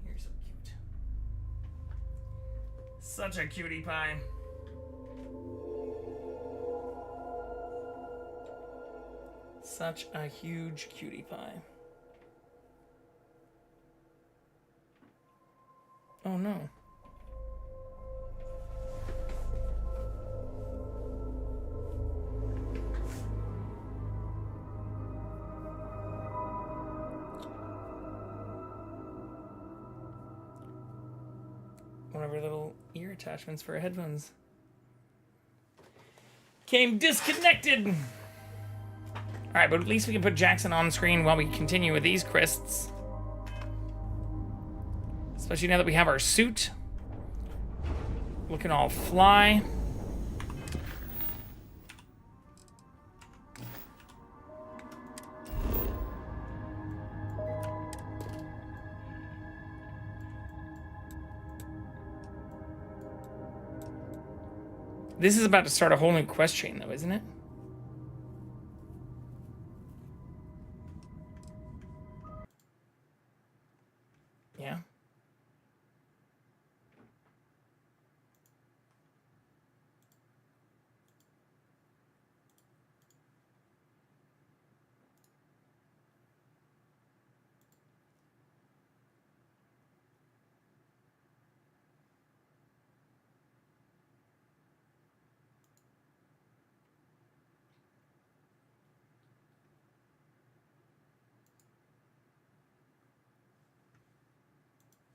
Speaker 1: You're so cute. Such a cutie pie. Such a huge cutie pie. Oh no. One of our little ear attachments for our headphones came disconnected. All right, but at least we can put Jackson on screen while we continue with these crysts. Especially now that we have our suit. Looking all fly. This is about to start a whole new quest chain, though, isn't it? Yeah.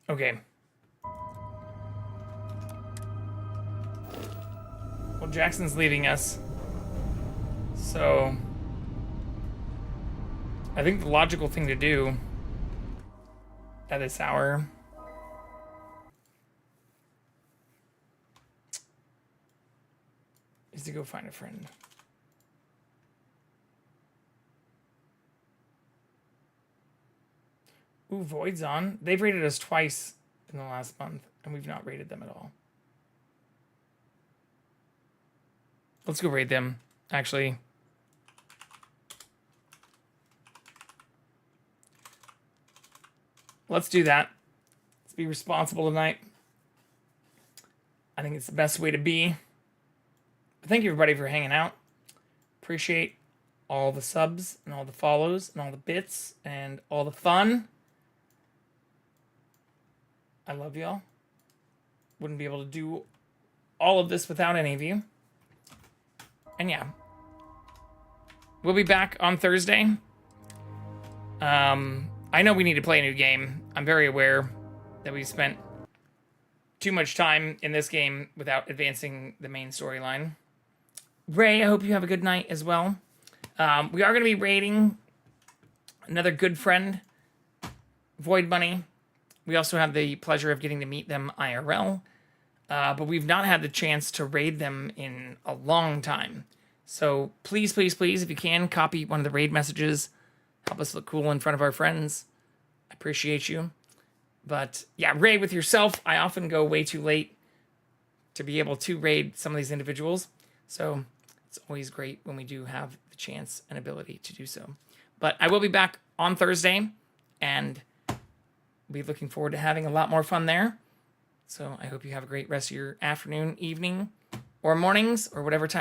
Speaker 1: Okay. Well, Jackson's leaving us. So I think the logical thing to do at this hour is to go find a friend. Ooh, Void's on. They've rated us twice in the last month, and we've not rated them at all. Let's go raid them, actually. Let's do that. Let's be responsible tonight. I think it's the best way to be. But thank you, everybody, for hanging out. Appreciate all the subs and all the follows and all the bits and all the fun. I love y'all. Wouldn't be able to do all of this without any of you. And yeah, we'll be back on Thursday. I know we need to play a new game. I'm very aware that we spent too much time in this game without advancing the main storyline. Ray, I hope you have a good night as well. We are going to be raiding another good friend, Void Bunny. We also have the pleasure of getting to meet them IRL, but we've not had the chance to raid them in a long time. So please, please, please, if you can, copy one of the raid messages. Help us look cool in front of our friends. I appreciate you. But yeah, raid with yourself. I often go way too late to be able to raid some of these individuals. So it's always great when we do have the chance and ability to do so. But I will be back on Thursday, and be looking forward to having a lot more fun there. So I hope you have a great rest of your afternoon, evening, or mornings, or whatever time